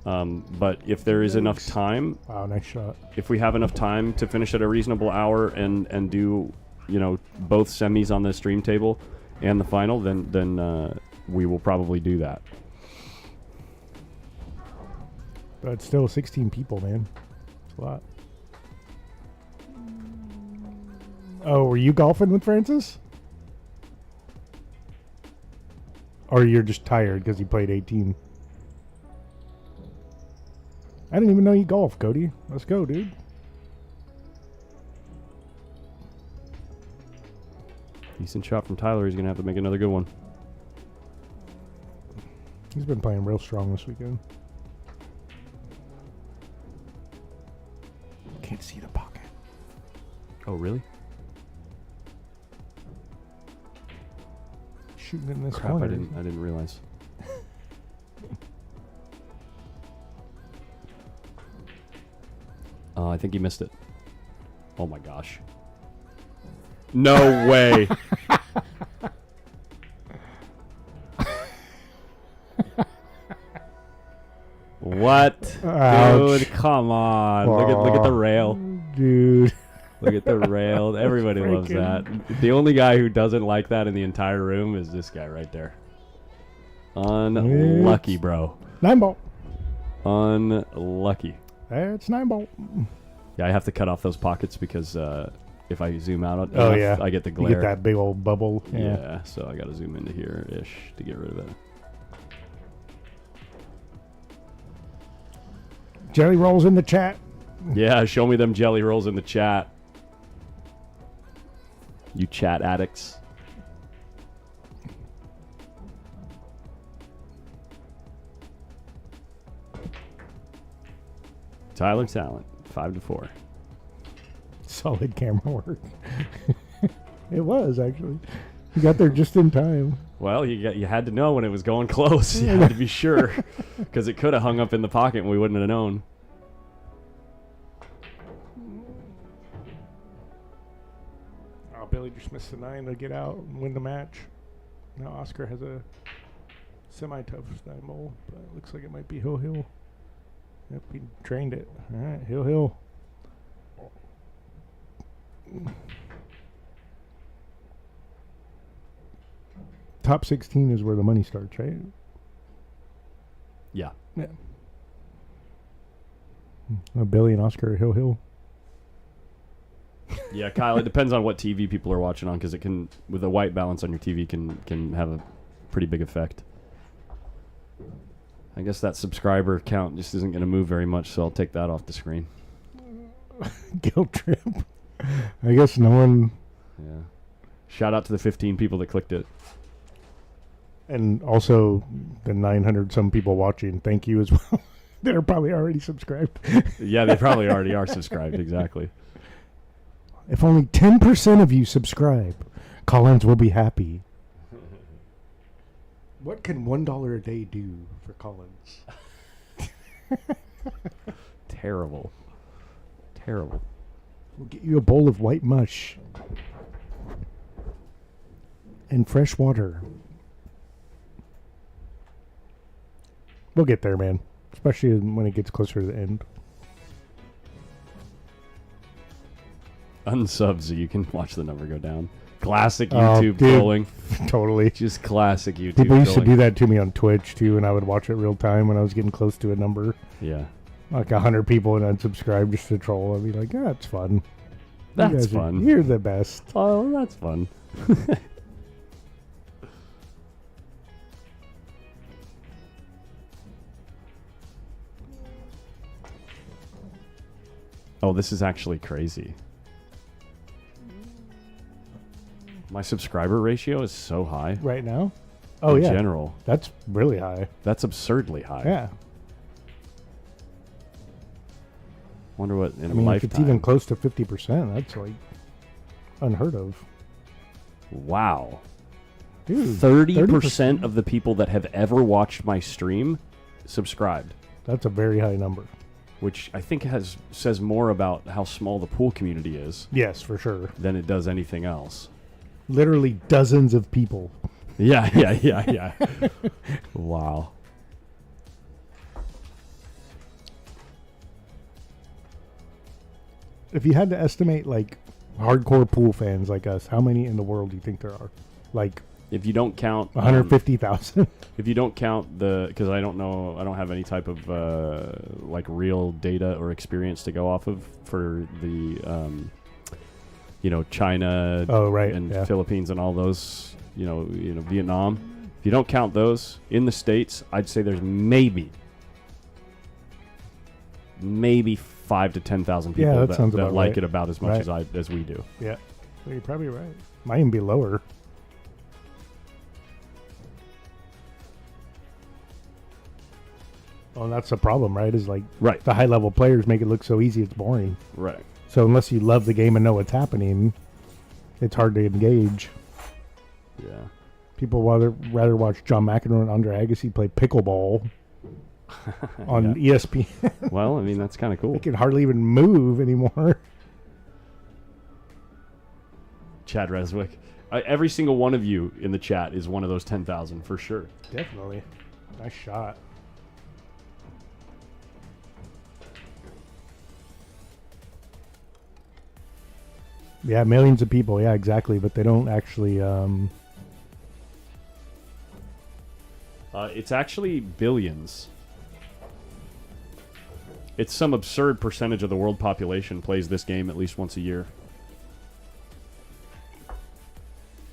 But if there is enough time, Wow, nice shot. if we have enough time to finish at a reasonable hour and do, both semis on the stream table and the final, then we will probably do that. But it's still 16 people, man. It's a lot. Oh, were you golfing with Francis? Or you're just tired because you played 18? I didn't even know you golf, Cody. Let's go, dude. Decent shot from Tyler. He's going to have to make another good one. He's been playing real strong this weekend. Can't see the pocket. Oh, really? Shooting in this Crap, corner. I didn't realize. I think he missed it. Oh my gosh. No way. What? Ouch. Dude, come on. Look at the rail. Dude. Look at the rail. Everybody loves that. The only guy who doesn't like that in the entire room is this guy right there. Unlucky, bro. 9-ball. Unlucky. It's 9-ball. Yeah, I have to cut off those pockets because if I zoom out Oh, enough, yeah. I get the You glare. get that big old bubble. Yeah, so I got to zoom into here-ish to get rid of it. Jelly rolls in the chat. Yeah, show me them jelly rolls in the chat. You chat addicts. Tyler Talent, 5-4. Solid camera work. It was, actually. You got there just in time. Well, you had to know when it was going close. You had to be sure, because it could have hung up in the pocket and we wouldn't have known. Oh, Billy just missed the 9 to get out and win the match. Now Oscar has a semi-tough 9-ball, but it looks like it might be Hill. Yep, he trained it. All right, Hill. Top 16 is where the money starts, right? Yeah. Yeah. Billy and Oscar Hill. Yeah, Kyle, it depends on what TV people are watching on, because it can, with a white balance on your TV, can have a pretty big effect. I guess that subscriber count just isn't going to move very much, so I'll take that off the screen. Guilt trip. I guess no one. Yeah. Shout out to the 15 people that clicked it. And also the 900 some people watching. Thank you as well. That are probably already subscribed. Yeah, they probably already are subscribed. Exactly. If only 10% of you subscribe, Collins will be happy. What can $1 a day do for Collins? Terrible. Terrible. We'll get you a bowl of white mush and fresh water. We'll get there, man. Especially when it gets closer to the end. Unsub so you can watch the number go down. Classic YouTube trolling. Totally. Just classic YouTube People used to trolling. do that to me on Twitch, too, and I would watch it real time when I was getting close to a number. Yeah. Like 100 people and unsubscribe just to troll. I'd be like, yeah, it's fun. That's fun. You're the best. Oh, that's fun. Oh, this is actually crazy. My subscriber ratio is so high. Right now? Oh, in yeah. general. That's really high. That's absurdly high. Yeah. Wonder what in I a mean, lifetime. if it's even close to 50%, that's like unheard of. Wow. Dude, 30% of the people that have ever watched my stream subscribed, That's a very high number. which I think says more about how small the pool community is Yes, for sure. than it does anything else. Literally dozens of people. Yeah. Wow. If you had to estimate, like, hardcore pool fans like us, how many in the world do you think there are? Like, If you don't count 150,000? if you don't count because I don't know, I don't have any type of like real data or experience to go off of for the China Oh, right. and Yeah. Philippines and all those, Vietnam. If you don't count those in the States, I'd say there's maybe 5,000 to 10,000 people Yeah, that that sounds about like right. it about as much Right. as we do. Yeah. Well, you're probably right. Might even be lower. Well, that's the problem, right? Is like Right. the high level players make it look so easy, it's boring. Right. So unless you love the game and know what's happening, it's hard to engage. Yeah. People rather watch John McEnroe and Andre Agassi play pickleball on ESPN. Well, I mean, that's kind of cool. They can hardly even move anymore. Chad Reswick. Every single one of you in the chat is one of those 10,000 for sure. Definitely. Nice shot. Yeah, millions of people. Yeah, exactly. But they don't actually. It's actually billions. It's some absurd percentage of the world population plays this game at least once a year.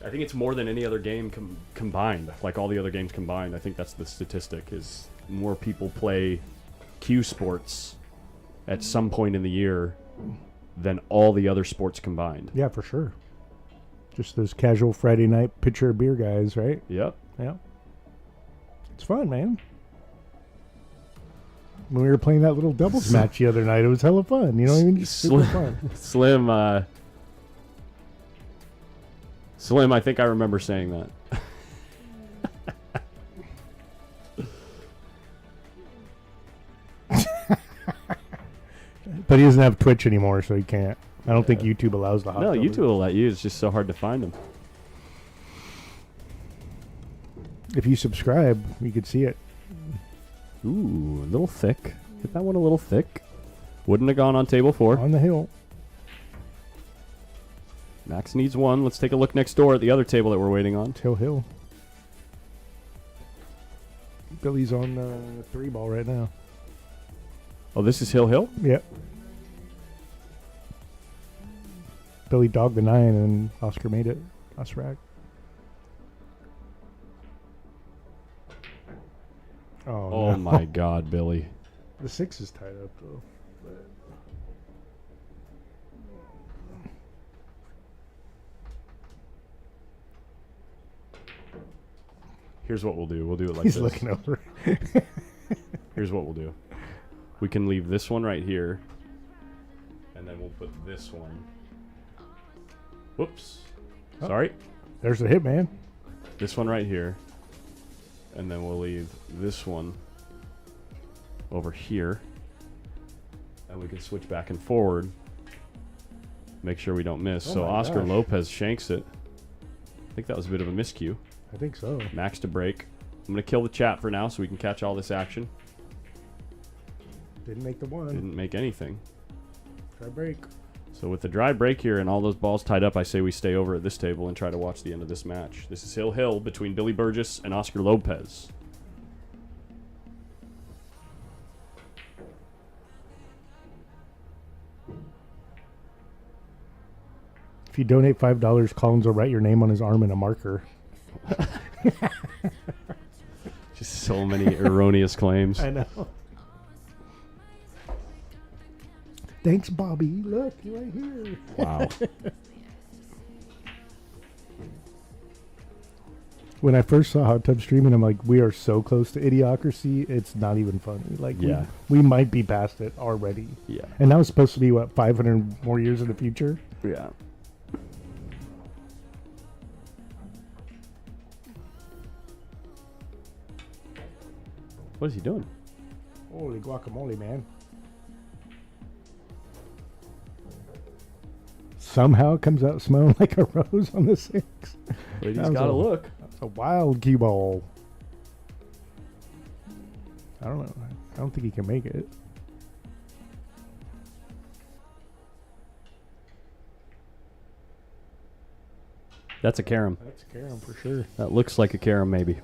I think it's more than any other game combined. Like all the other games combined. I think that's the statistic, is more people play cue sports at some point in the year than all the other sports combined. Yeah, for sure. Just those casual Friday night pitcher beer guys, right? Yep. Yeah. It's fun, man. When we were playing that little doubles match the other night, it was hella fun. You know what I mean? Just super fun. Slim, I think I remember saying that. But he doesn't have Twitch anymore, so he can't. I don't think YouTube allows the hot No, doubles. YouTube will let you. It's just so hard to find them. If you subscribe, you could see it. Ooh, a little thick. Hit that one a little thick. Wouldn't have gone on table 4. On the hill. Max needs 1. Let's take a look next door at the other table that we're waiting on. Till hill. Billy's on 3 ball right now. Oh, this is Hill? Yep. Billy dogged the 9 and Oscar made it. Last rack. Oh no. my God, Billy. The 6 is tied up though. Here's what we'll do. We'll do it like He's this. looking over. Here's what we'll do. We can leave this one right here. And then we'll put this one. Whoops. Oh. Sorry. There's the hit, man. This one right here. And then we'll leave this one over here. And we can switch back and forward. Make sure we don't miss. Oh So my Oscar gosh. Lopez shanks it. I think that was a bit of a miscue. I think so. Max to break. I'm going to kill the chat for now so we can catch all this action. Didn't make the 1. Didn't make anything. Try break. So with the dry break here and all those balls tied up, I say we stay over at this table and try to watch the end of this match. This is Hill between Billy Burgess and Oscar Lopez. If you donate $5, Collins will write your name on his arm in a marker. Just so many erroneous claims. I know. Thanks, Bobby. Look, you're right here. Wow. When I first saw Hot Tub Streaming, I'm like, we are so close to idiocracy. It's not even funny. Like, Yeah. we might be past it already. Yeah. And that was supposed to be, 500 more years in the future? Yeah. What is he doing? Holy guacamole, man. Somehow it comes out smelling like a rose on the 6. But he's That was got to a- look. That's a wild cue ball. I don't know. I don't think he can make it. That's a carom. That's Karen for sure. That looks like a carom, maybe.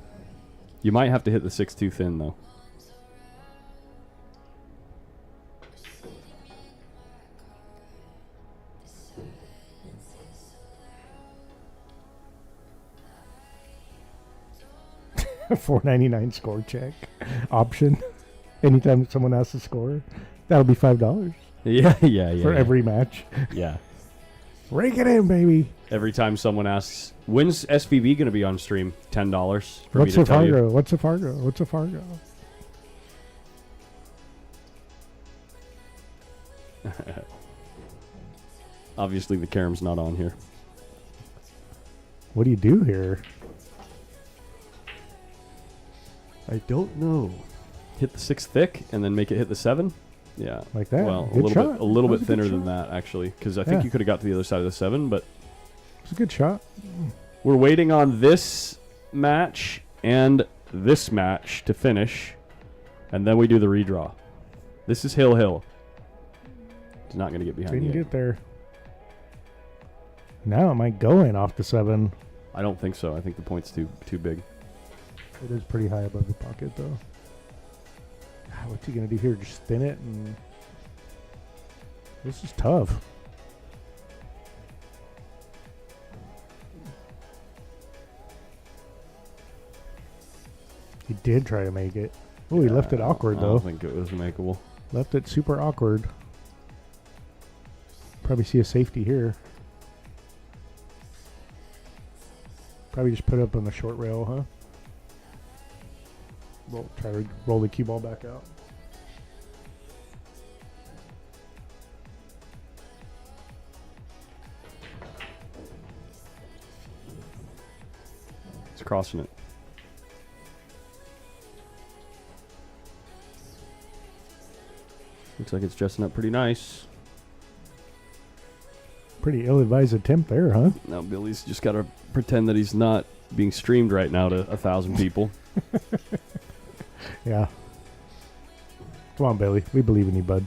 You might have to hit the 6 too thin, though. $4.99 score check option. Anytime someone asks to score, that'll be $5 Yeah. for every match. Yeah. Rake it in, baby. Every time someone asks, when's SVB going to be on stream? $10 for What's me a to tell you. Fargo? What's a Fargo? What's a Fargo? Obviously, the Karam's not on here. What do you do here? I don't know. Hit the 6 thick and then make it hit the 7? Yeah. Like that? Well, Good shot. a little That was bit a good thinner than shot. that, actually, because I think Yeah. you could have got to the other side of the 7, but It's a good shot. we're waiting on this match and this match to finish, and then we do the redraw. This is Hill. He's not going to get behind Didn't you. get there. Now am I going off the 7? I don't think so. I think the point's too big. It is pretty high above the pocket, though. God, what's he going to do here? Just spin it? And this is tough. He did try to make it. Oh, he left it awkward, I though. don't think it was makeable. Left it super awkward. Probably see a safety here. Probably just put it up on the short rail, huh? Try to roll the cue ball back out. It's crossing it. Looks like it's dressing up pretty nice. Pretty ill-advised attempt there, huh? Now Billy's just got to pretend that he's not being streamed right now to 1,000 people. Yeah. Come on, Billy. We believe in you, bud.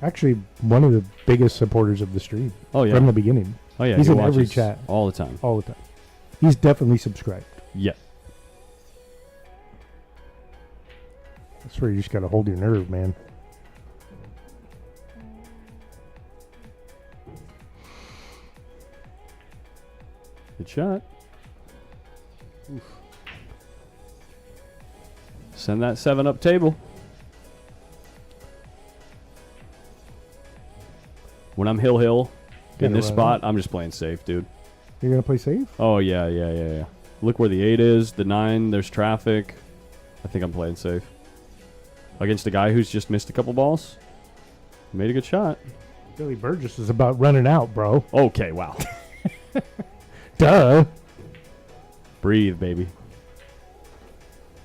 Actually, one of the biggest supporters of the stream Oh yeah. from the beginning. Oh yeah. He's he in every watches chat. all the time. All the time. He's definitely subscribed. Yeah. That's where you just got to hold your nerve, man. Good shot. Oof. Send that 7 up table. When I'm Hill in Gotta this run spot, out. I'm just playing safe, dude. You're going to play safe? Oh yeah. Look where the 8 is, the 9, there's traffic. I think I'm playing safe. Against a guy who's just missed a couple balls. Made a good shot. Billy Burgess is about running out, bro. Okay, wow. Duh. Breathe, baby.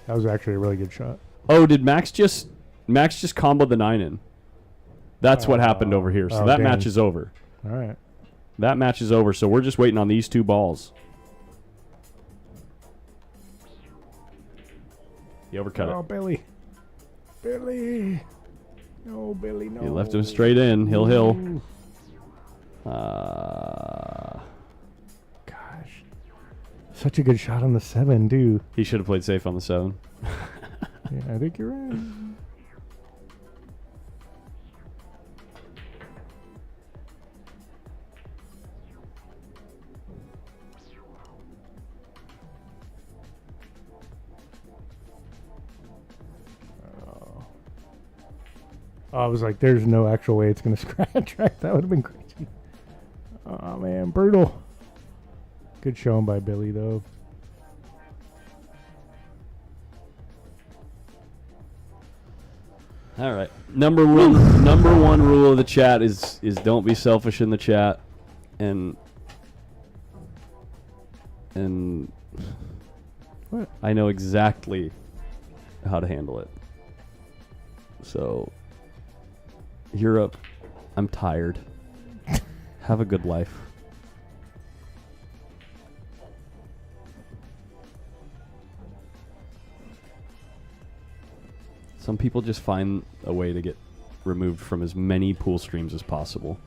That was actually a really good shot. Oh, did Max just comboed the 9 in? That's what happened over here. So oh, that dang. match is over. All right. That match is over. So we're just waiting on these 2 balls. He overcut Oh, it. Billy. Billy. No, Billy, no. He left him straight in. Hill. Ooh. Uh, Gosh. Such a good shot on the 7, too. he should have played safe on the 7. Yeah, I think you're right. Oh, I was like, there's no actual way it's going to scratch, right? That would have been crazy. Oh, man, brutal. Good showing by Billy, though. All right. Number one rule of the chat is don't be selfish in the chat, and What? I know exactly how to handle it. So, Europe, I'm tired. Have a good life. Some people just find a way to get removed from as many pool streams as possible.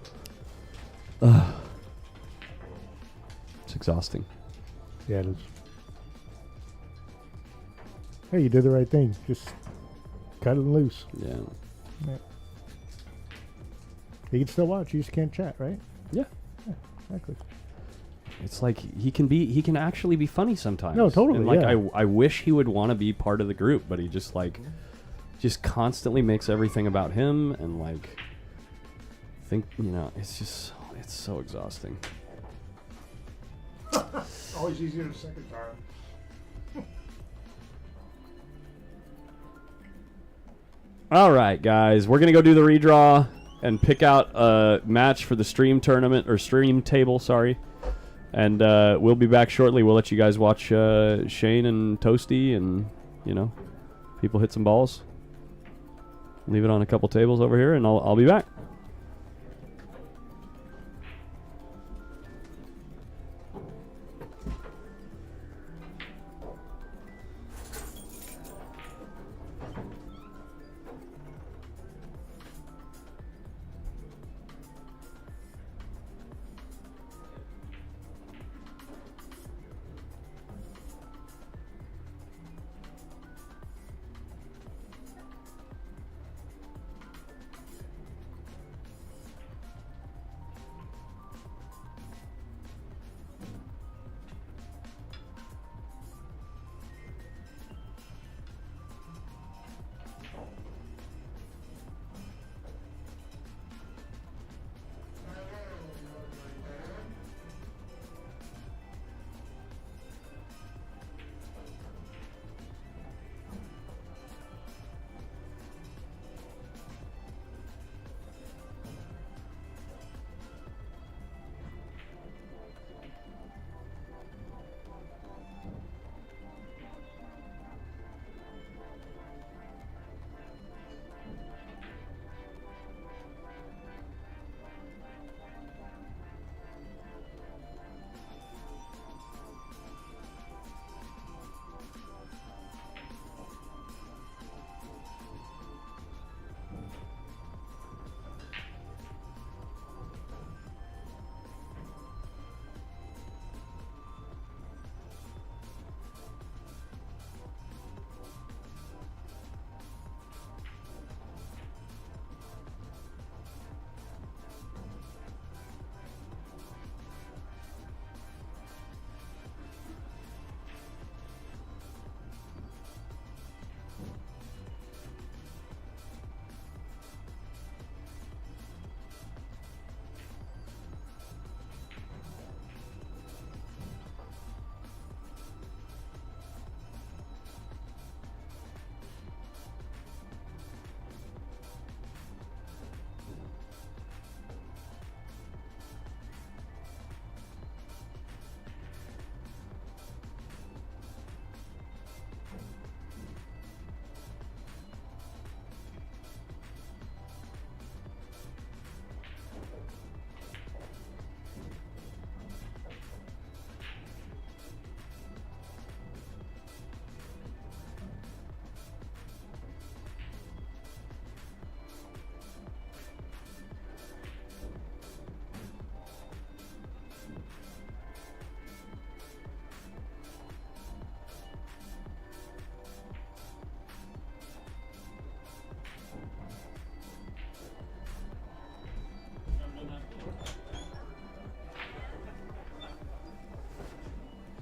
Ugh. It's exhausting. Yeah, it is. Hey, you did the right thing. Just cut it loose. Yeah. Yeah. You can still watch. You just can't chat, right? Yeah. Exactly. It's like he can actually be funny sometimes. No, totally, And like yeah. I wish he would want to be part of the group, but he just constantly makes everything about him and like think, it's just It's so exhausting. Always easier the second time. All right, guys, we're gonna go do the redraw and pick out a match for the stream tournament or stream table. Sorry, and we'll be back shortly. We'll let you guys watch Shane and Toasty and people hit some balls. Leave it on a couple tables over here, and I'll be back.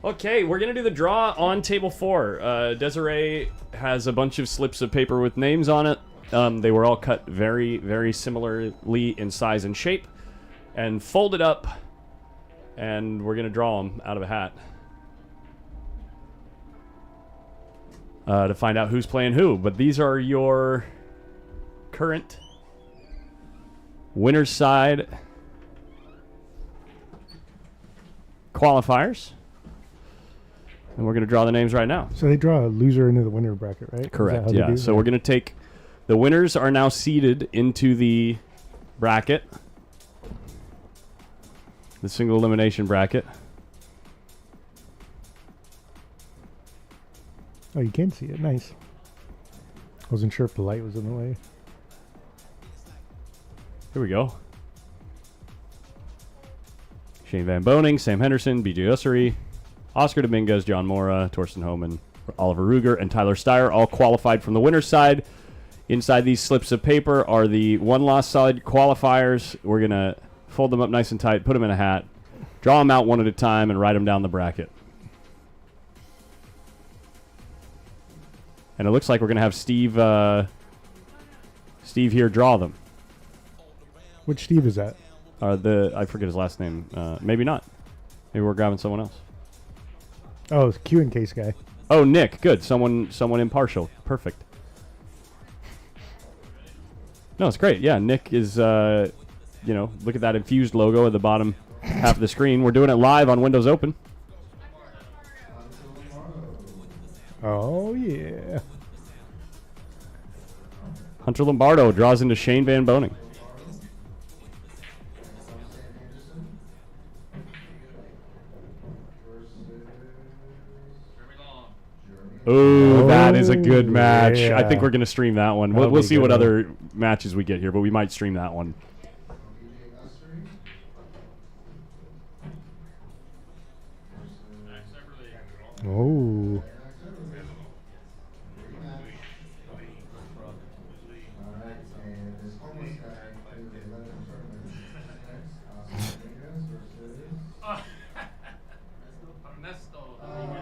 Okay, we're going to do the draw on table 4. Desiree has a bunch of slips of paper with names on it. They were all cut very, very similarly in size and shape and folded up, and we're going to draw them out of a hat to find out who's playing who. But these are your current winner's side qualifiers. And we're going to draw the names right now. So they draw a loser into the winner bracket, right? Correct, yeah. So we're going to take... The winners are now seeded into the bracket. The single elimination bracket. Oh, you can see it. Nice. Wasn't sure if the light was in the way. Here we go. Shane Van Boning, Sam Henderson, BJ Ussery, Oscar Dominguez, John Mora, Torsten Homan, Oliver Ruger, and Tyler Steyer all qualified from the winner's side. Inside these slips of paper are the one-loss side qualifiers. We're going to fold them up nice and tight, put them in a hat, draw them out one at a time, and write them down the bracket. And it looks like we're going to have Steve here draw them. Which Steve is that? I forget his last name. Maybe not. Maybe we're grabbing someone else. Oh, it's Q and Case guy. Oh, Nick. Good. Someone impartial. Perfect. No, it's great. Yeah, Nick is, look at that infused logo at the bottom half of the screen. We're doing it live on Windows Open. Oh, yeah. Hunter Lombardo draws into Shane Van Boning. Ooh, that is a good match. Yeah. I think we're going to stream that one. That'll We'll be see good what one. other matches we get here, but we might stream that one. Oh.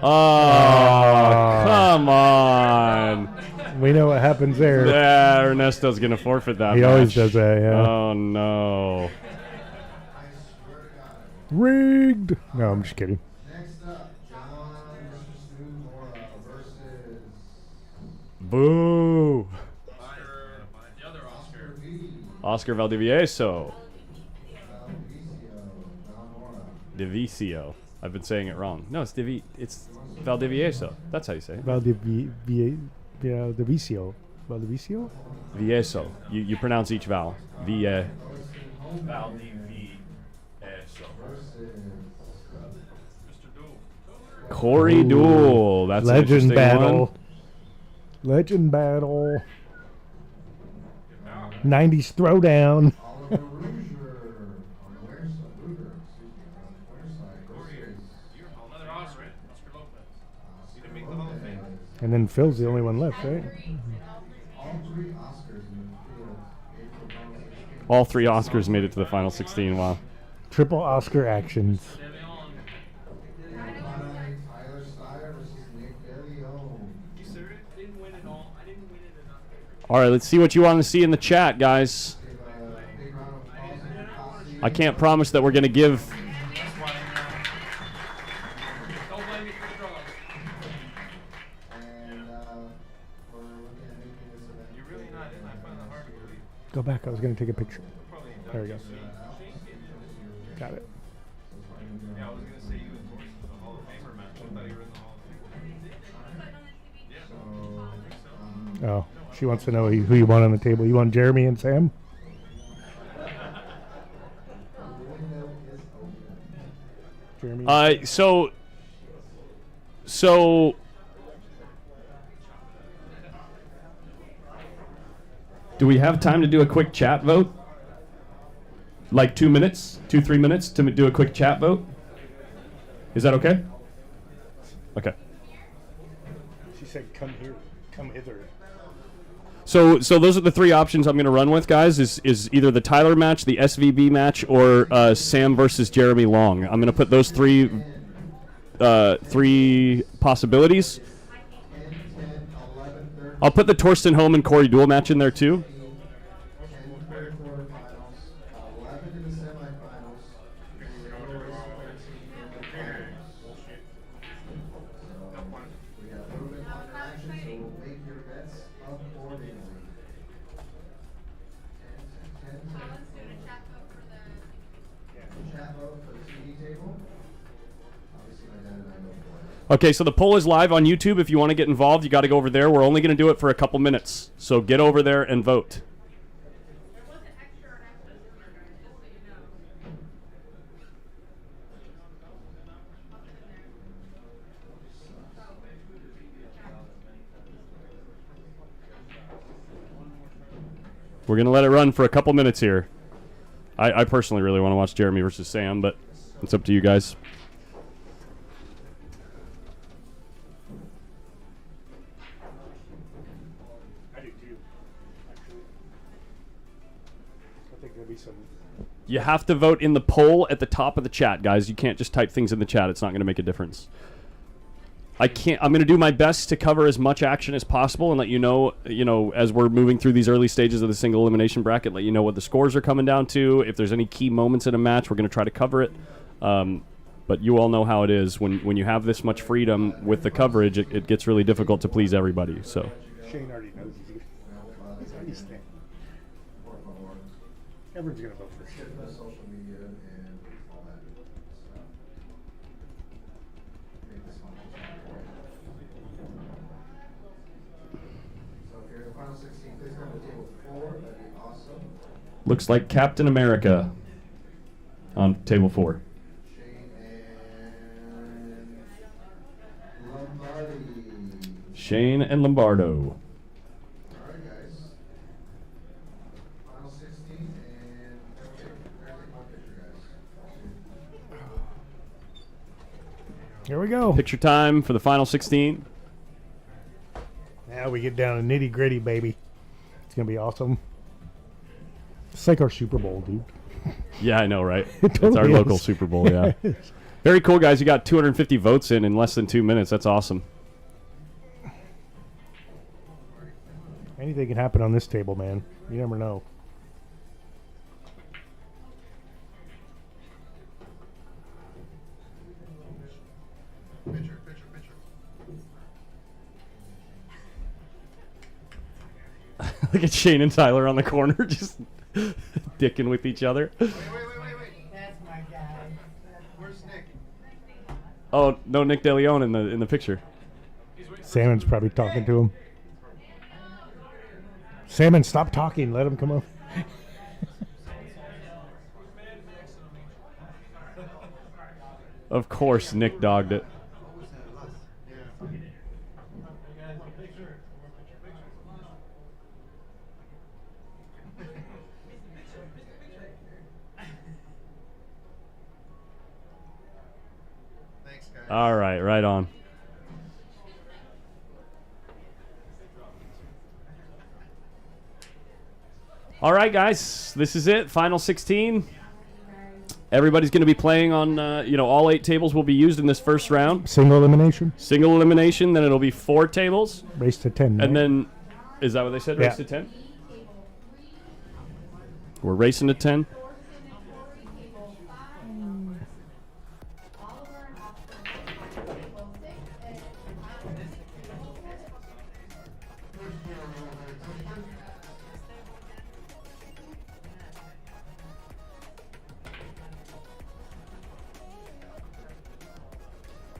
Oh, come on. We know what happens there. Yeah, Ernesto's going to forfeit that He match. always does that, yeah. Oh, no. Rigged. No, I'm just kidding. Boo. Oscar Valdivieso. Divicio. I've been saying it wrong. No, it's Valdivieso. That's how you say it. Valdivieso. Valdivieso? Vieso. You pronounce each vowel. Valdivieso. Corey Duel. That's an Legend interesting battle. one. Legend battle. 90s throwdown. And then Phil's the only one left, right? All three Oscars made it to the final 16. Wow. Triple Oscar actions. All right, let's see what you want to see in the chat, guys. I can't promise that we're going to give... Go back. I was going to take a picture. There we go. Got it. Oh, she wants to know who you want on the table. You want Jeremy and Sam? Jeremy. So do we have time to do a quick chat vote? Like 2 minutes, 3 minutes to do a quick chat vote? Is that okay? Okay. She said, "Come here, come hither." So those are the three options I'm going to run with, guys. Is either the Tyler match, the SVB match, or Sam versus Jeremy Long. I'm going to put those three possibilities. I'll put the Torsten Holm and Corey Duel match in there too. Okay, so the poll is live on YouTube. If you want to get involved, you got to go over there. We're only going to do it for a couple minutes. So get over there and vote. We're going to let it run for a couple minutes here. I personally really want to watch Jeremy versus Sam, but it's up to you guys. You have to vote in the poll at the top of the chat, guys. You can't just type things in the chat. It's not going to make a difference. I'm going to do my best to cover as much action as possible and let you know, as we're moving through these early stages of the single elimination bracket, let you know what the scores are coming down to. If there's any key moments in a match, we're going to try to cover it. But you all know how it is. When you have this much freedom with the coverage, it gets really difficult to please everybody. So Shane already knows he's already staying. Everyone's gonna vote for Shane. Social media and all that. Make this one. So if you're in the final 16, please come to table 4. That'd be awesome. looks like Captain America on table 4. Shane and Lombardi. Shane and Lombardo. All right, guys. Final 16, and take one picture, guys. Here we go. Picture time for the final 16. Now we get down to nitty gritty, baby. It's gonna be awesome. It's like our Super Bowl, dude. Yeah, I know, right? It It's our totally local is. Super Bowl, yeah. Very cool, guys. You got 250 votes in less than 2 minutes. That's awesome. Anything can happen on this table, man. You never know. Picture. Look at Shane and Tyler on the corner just dicking with each other. Wait. That's my guy. Where's Nick? Oh, no Nick DeLeon in the picture. Salmon's probably talking to him. Salmon, stop talking. Let him come up. Of course, Nick dogged it. Thanks, guys. All right on. All right, guys, this is it. Final 16. Everybody's going to be playing on, all 8 tables will be used in this first round. Single elimination. Single elimination, then it'll be 4 tables. Race to 10. And right? then, is that what they said? Yeah. Race to 10? We're racing to 10.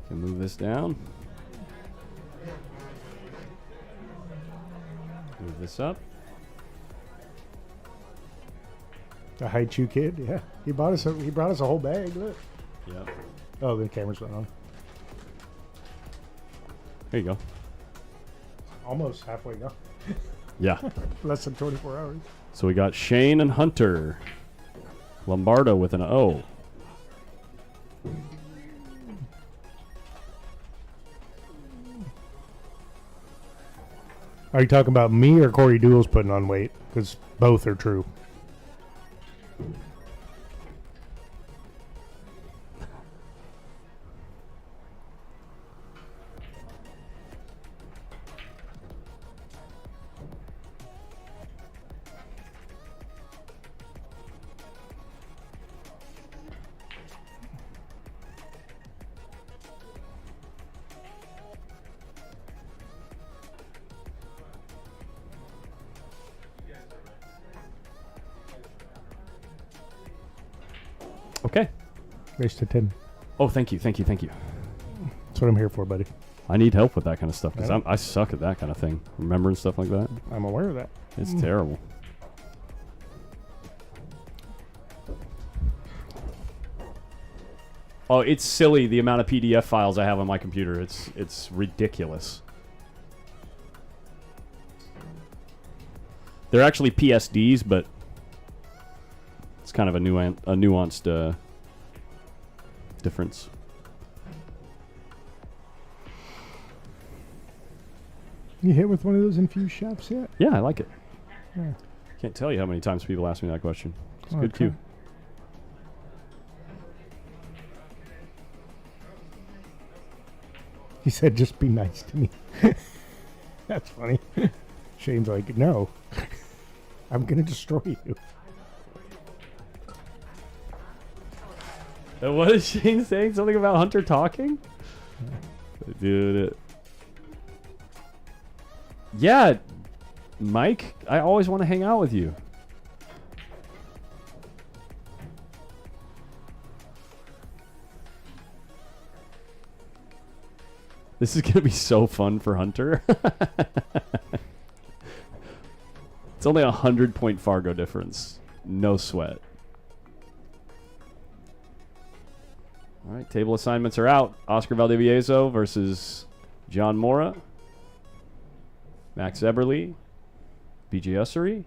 Can move this down. Move this up. The high chew kid. Yeah, he brought us a whole bag. Look. Yep. Oh, the camera's went on. There you go. Almost halfway gone. Yeah. Less than 24 hours. So we got Shane and Hunter. Lombardo with an O. Are you talking about me or Corey Dool's putting on weight? Because both are true. Okay. Race to 10. Oh, thank you. That's what I'm here for, buddy. I need help with that kind of stuff because Yeah. I suck at that kind of thing. Remembering stuff like that. I'm aware of that. It's terrible. Oh, it's silly the amount of PDF files I have on my computer. It's ridiculous. They're actually PSDs, but it's kind of a nuanced difference. You hit with one of those infused shops yet? Yeah, I like it. Yeah. Can't tell you how many times people ask me that question. It's a Oh, good okay. cue. He said, "Just be nice to me." That's funny. Shane's like, "No, I'm gonna destroy you." What is Shane saying? Something about Hunter talking? Dude. Yeah, Mike, I always want to hang out with you. This is going to be so fun for Hunter. It's only 100-point Fargo difference. No sweat. All right, table assignments are out. Oscar Valdivieso versus John Mora. Max Eberle. BJ Ussery.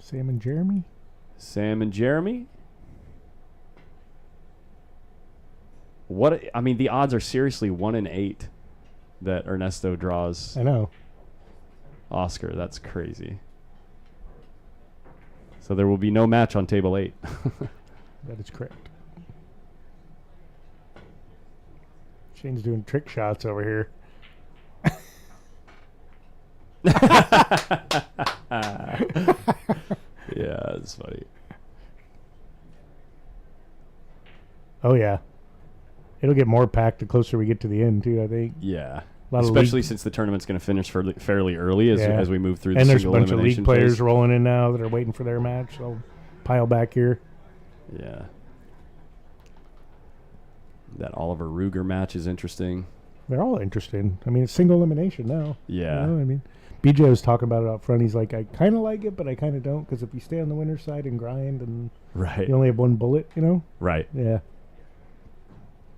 Sam and Jeremy. Sam and Jeremy. What I mean, the odds are seriously 1 in 8 that Ernesto draws I know. Oscar. That's crazy. So there will be no match on table 8. That is correct. Shane's doing trick shots over here. Yeah, it's funny. Oh yeah, it'll get more packed the closer we get to the end too. I think. Yeah. Lot of Especially league- since the tournament's going to finish fairly early as, Yeah. as we move through the And there's a single bunch of elimination league players phase. rolling in now that are waiting for their match. So pile back here. Yeah. That Oliver Ruger match is interesting. They're all interesting. I mean, it's single elimination now. Yeah. You know what I mean, BJ was talking about it up front. He's like, I kind of like it, but I kind of don't, because if you stay on the winner's side and grind, and Right. you only have one bullet, you know. Right. Yeah.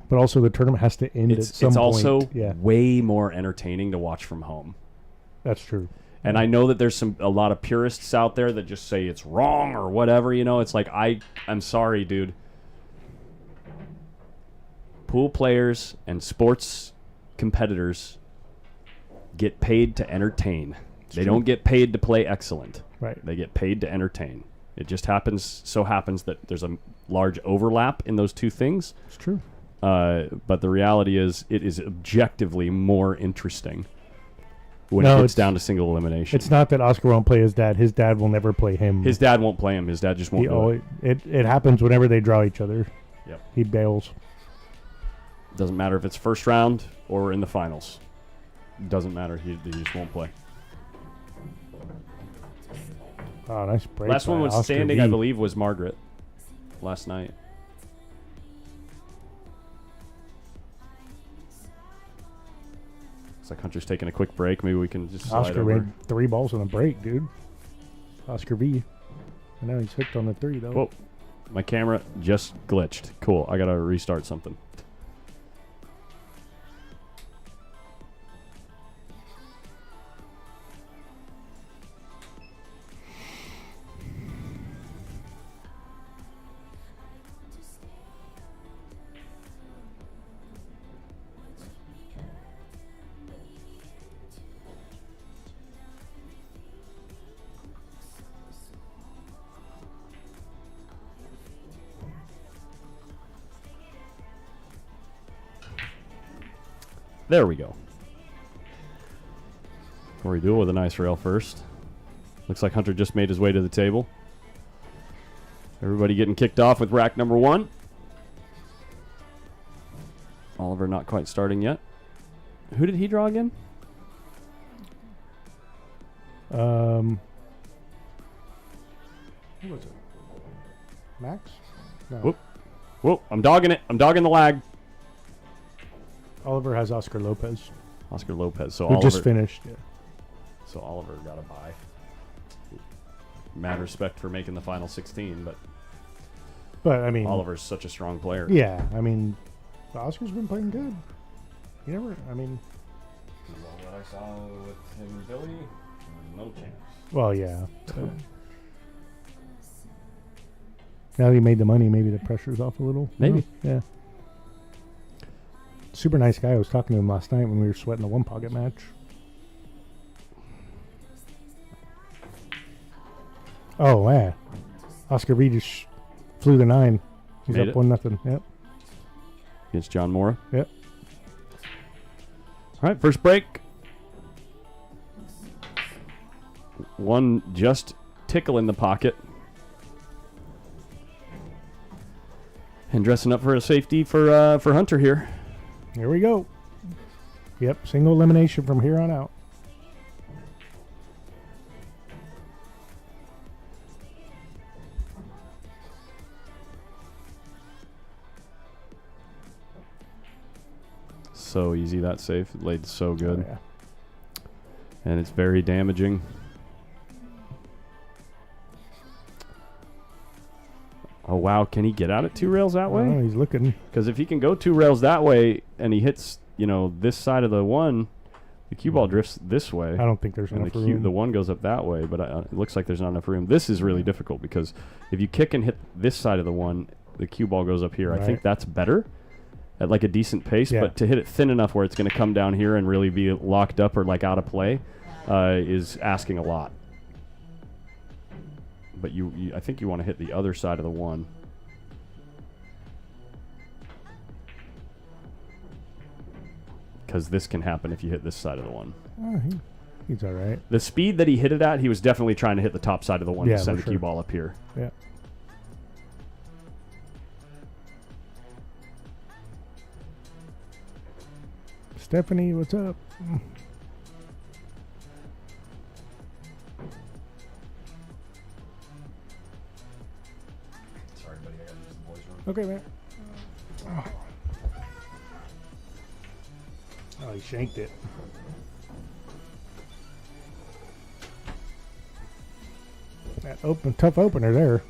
But also, the tournament has to end at some It's point. also Yeah, way more entertaining to watch from home. that's true. And I know that there's a lot of purists out there that just say it's wrong or whatever, you know. It's like I'm sorry, dude. Pool players and sports competitors get paid to entertain. They don't get paid to play excellent. Right. They get paid to entertain. It just happens that there's a large overlap in those two things. It's true. But the reality is, it is objectively more interesting when No, it gets it's- down to single elimination. It's not that Oscar won't play his dad. His dad will never play him. His dad won't play him. His dad just won't He do always, it. it happens whenever they draw each other. Yep. He bails. Doesn't matter if it's first round or in the finals. Doesn't matter. He just won't play. Oh, nice break. Last one by was Oscar standing, V. I believe, was Margaret last night. Looks like Hunter's taking a quick break. Maybe we can just slide Oscar over. ran 3 balls on a break, dude. Oscar V. And now he's hooked on the 3, though. Whoa. My camera just glitched. Cool. I got to restart something. There we go. Corey Duel with a nice rail first. Looks like Hunter just made his way to the table. Everybody getting kicked off with rack number 1. Oliver not quite starting yet. Who did he draw again? Who was it? Max? No. Whoop. Whoa, I'm dogging it. I'm dogging the lag. Oliver has Oscar Lopez, Oscar Lopez. So who Oliver just finished. Yeah. So Oliver got a bye. Mad respect for making the final 16, But, I mean, Oliver's such a strong player. yeah, I mean, Oscar's been playing good. You never, I mean, What I saw with him and Billy, no chance. well, yeah. But now that he made the money, maybe the pressure's off a little. Maybe. Yeah. Super nice guy. I was talking to him last night when we were sweating the 1-pocket match. Oh, yeah. Oscar V just flew the 9. He's Made up it. 1-0. Yep. Against John Mora. Yep. All right, first break. One just tickle in the pocket. And dressing up for a safety for Hunter here. Here we go. Yep, single elimination from here on out. So easy, that safe. It laid so good. Oh, yeah. And it's very damaging. Oh, wow. Can he get out at 2 rails that Oh, way? he's looking. Because if he can go 2 rails that way and he hits, this side of the one, the cue ball drifts this way. I don't think there's And enough the room. the one goes up that way, but it looks like there's not enough room. This is really difficult because if you kick and hit this side of the one, the cue ball goes up here. I think Right. that's better at like a decent pace, Yeah. but to hit it thin enough where it's going to come down here and really be locked up or like out of play is asking a lot. But I think you want to hit the other side of the one. Because this can happen if you hit this side of the one. Oh, he's all right. The speed that he hit it at, he was definitely trying to hit the top side of the one Yeah, to send for the cue sure. ball up here. Yeah. Stephanie, what's up? Sorry, buddy. I gotta use the boys' room. Okay, man. Oh, he shanked it. That tough opener there.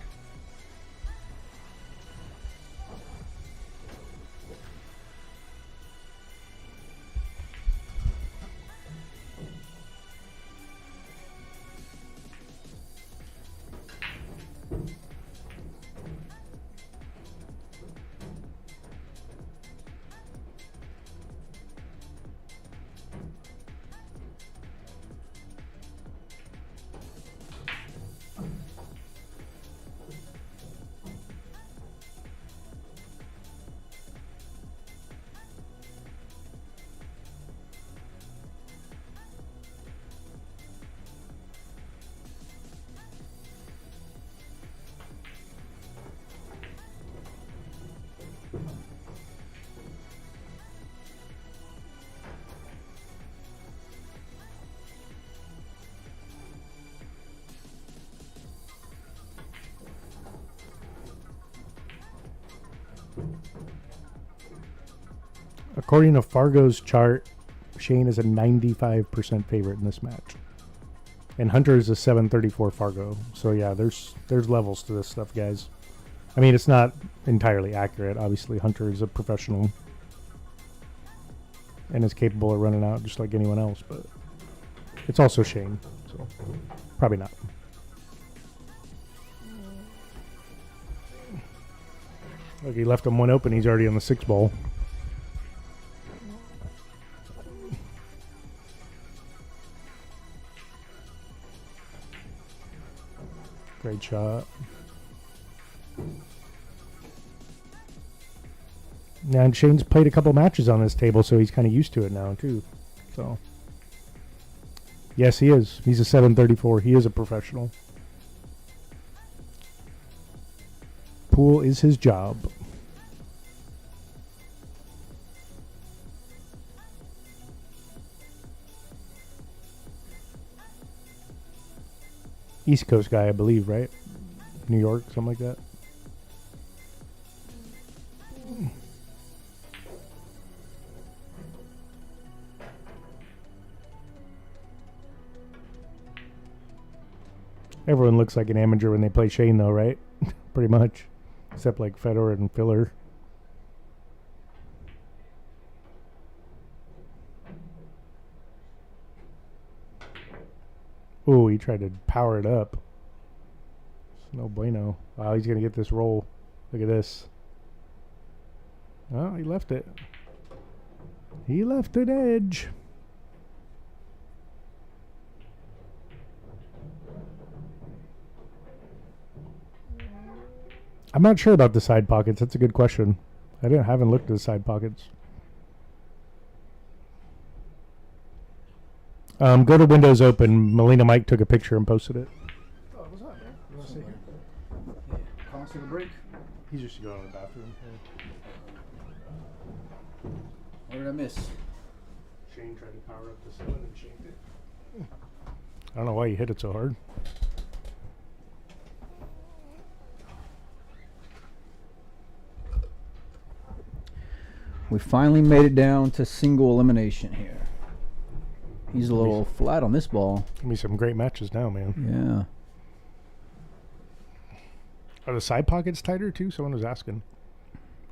According to Fargo's chart, Shane is a 95% favorite in this match. And Hunter is a 734 Fargo. So yeah, there's levels to this stuff, guys. I mean, it's not entirely accurate. Obviously, Hunter is a professional and is capable of running out just like anyone else, but it's also Shane, so probably not. Look, he left him one open. He's already on the 6 ball. Great shot. Now, and Shane's played a couple matches on this table, so he's kind of used to it now, too. So, yes, he is. He's a 734. He is a professional. Pool is his job. East Coast guy, I believe, right? New York, something like that. Everyone looks like an amateur when they play Shane, though, right? Pretty much. Except like Fedor and Filler. Ooh, he tried to power it up. No bueno. Wow, he's going to get this roll. Look at this. Oh, he left it. He left an edge. I'm not sure about the side pockets. That's a good question. Haven't looked at the side pockets. Go to Windows Open. Melina Mike took a picture and posted it. Oh, what's up, man? You want to see? Comments to the break. He's just going to the bathroom. What did I miss? Shane tried to power up the 7 and shanked it. I don't know why you hit it so hard. We finally made it down to single elimination here. He's a little flat on this ball. Give me some great matches now, man. Yeah. Are the side pockets tighter too? Someone was asking.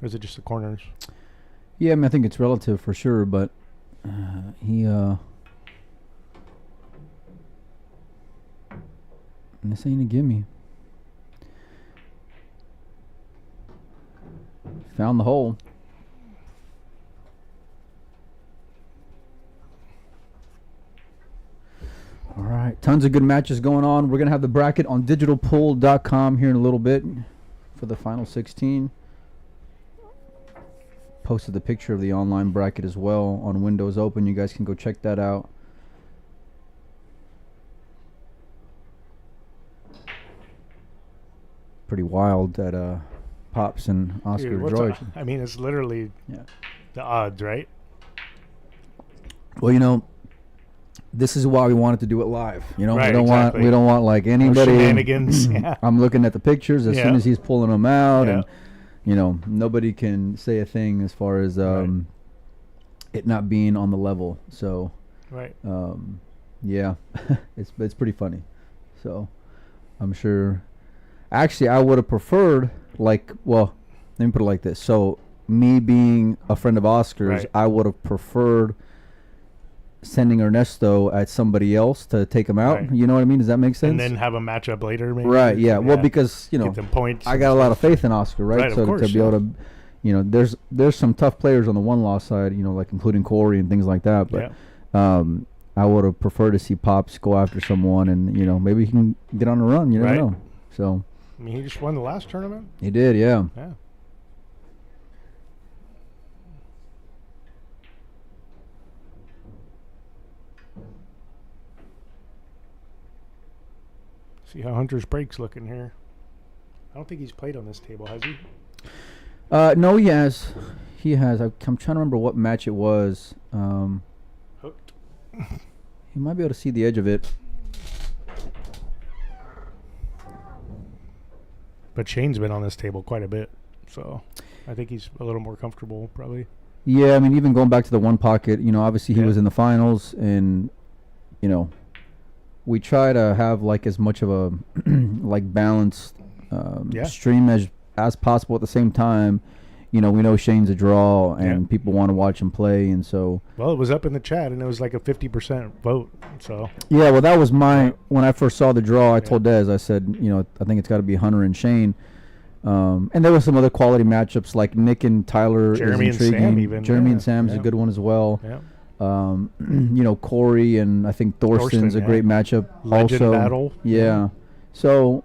Or is it just the corners? Yeah, I mean, I think it's relative for sure, but and this ain't a gimme. Found the hole. All right, tons of good matches going on. We're going to have the bracket on digitalpool.com here in a little bit for the final 16. Posted the picture of the online bracket as well on Windows Open. You guys can go check that out. Pretty wild that Pops and Oscar Dude, what's George. I mean, it's literally the odds, right? Well, you know, this is why we wanted to do it live. You know, Right, we don't want like anybody. shenanigans. Yeah. I'm looking at the pictures as soon as he's pulling them out, Yeah. and you know, nobody can say a thing as far as it not being on the level. So, Right. yeah, it's pretty funny. So, I'm sure. Actually, I would have preferred let me put it like this. So, me being a friend of Oscar's, Right. I would have preferred sending Ernesto at somebody else to take him out. Right. You know what I mean? Does that make sense? And then have a matchup later, maybe. Right, yeah. Well, because, you know, Get them points. I got a lot of faith in Oscar, right? Right, of So course, to be able to, you know, there's some tough players on the one-loss side, you know, like including Corey and things like that. But I would have preferred to see Pops go after someone, and you know, maybe he can get on a run. You never Right. know. So I mean, he just won the last tournament. he did, yeah. Yeah. See how Hunter's break's looking here. I don't think he's played on this table, has he? No, he has. He has. I'm trying to remember what match it was. Hooked. You might be able to see the edge of it. But Shane's been on this table quite a bit, so I think he's a little more comfortable, probably. Yeah, I mean, even going back to the one pocket, you know, obviously he was in the finals, and you know, we try to have like as much of a like balanced stream as possible. At the same time, you know, we know Shane's a draw, and people want to watch him play, and so. Well, it was up in the chat, and it was like a 50% vote. So. Yeah, well, that was when I first saw the draw. I told Dez, I said, you know, I think it's got to be Hunter and Shane. And there were some other quality matchups like Nick and Tyler. Jeremy is intriguing. and Sam even. Jeremy and Sam is a good one as well. Yeah. You know, Corey and I think Thorsten's a great matchup. Legend also, battle. Yeah. So,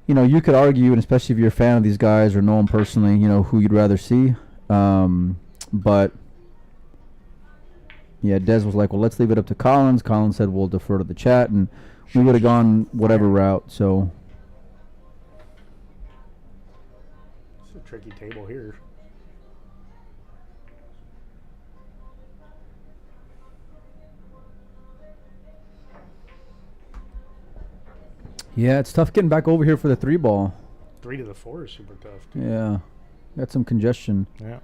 you know, you could argue, and especially if you're a fan of these guys or know them personally, you know, who you'd rather see. But, yeah, Dez was like, well, let's leave it up to Collins. Collins said we'll defer to the chat, and we would have gone whatever route. So. It's a tricky table here. Yeah, it's tough getting back over here for the 3-ball. 3 to the 4 is super tough, too. Yeah. Got some congestion. Yeah.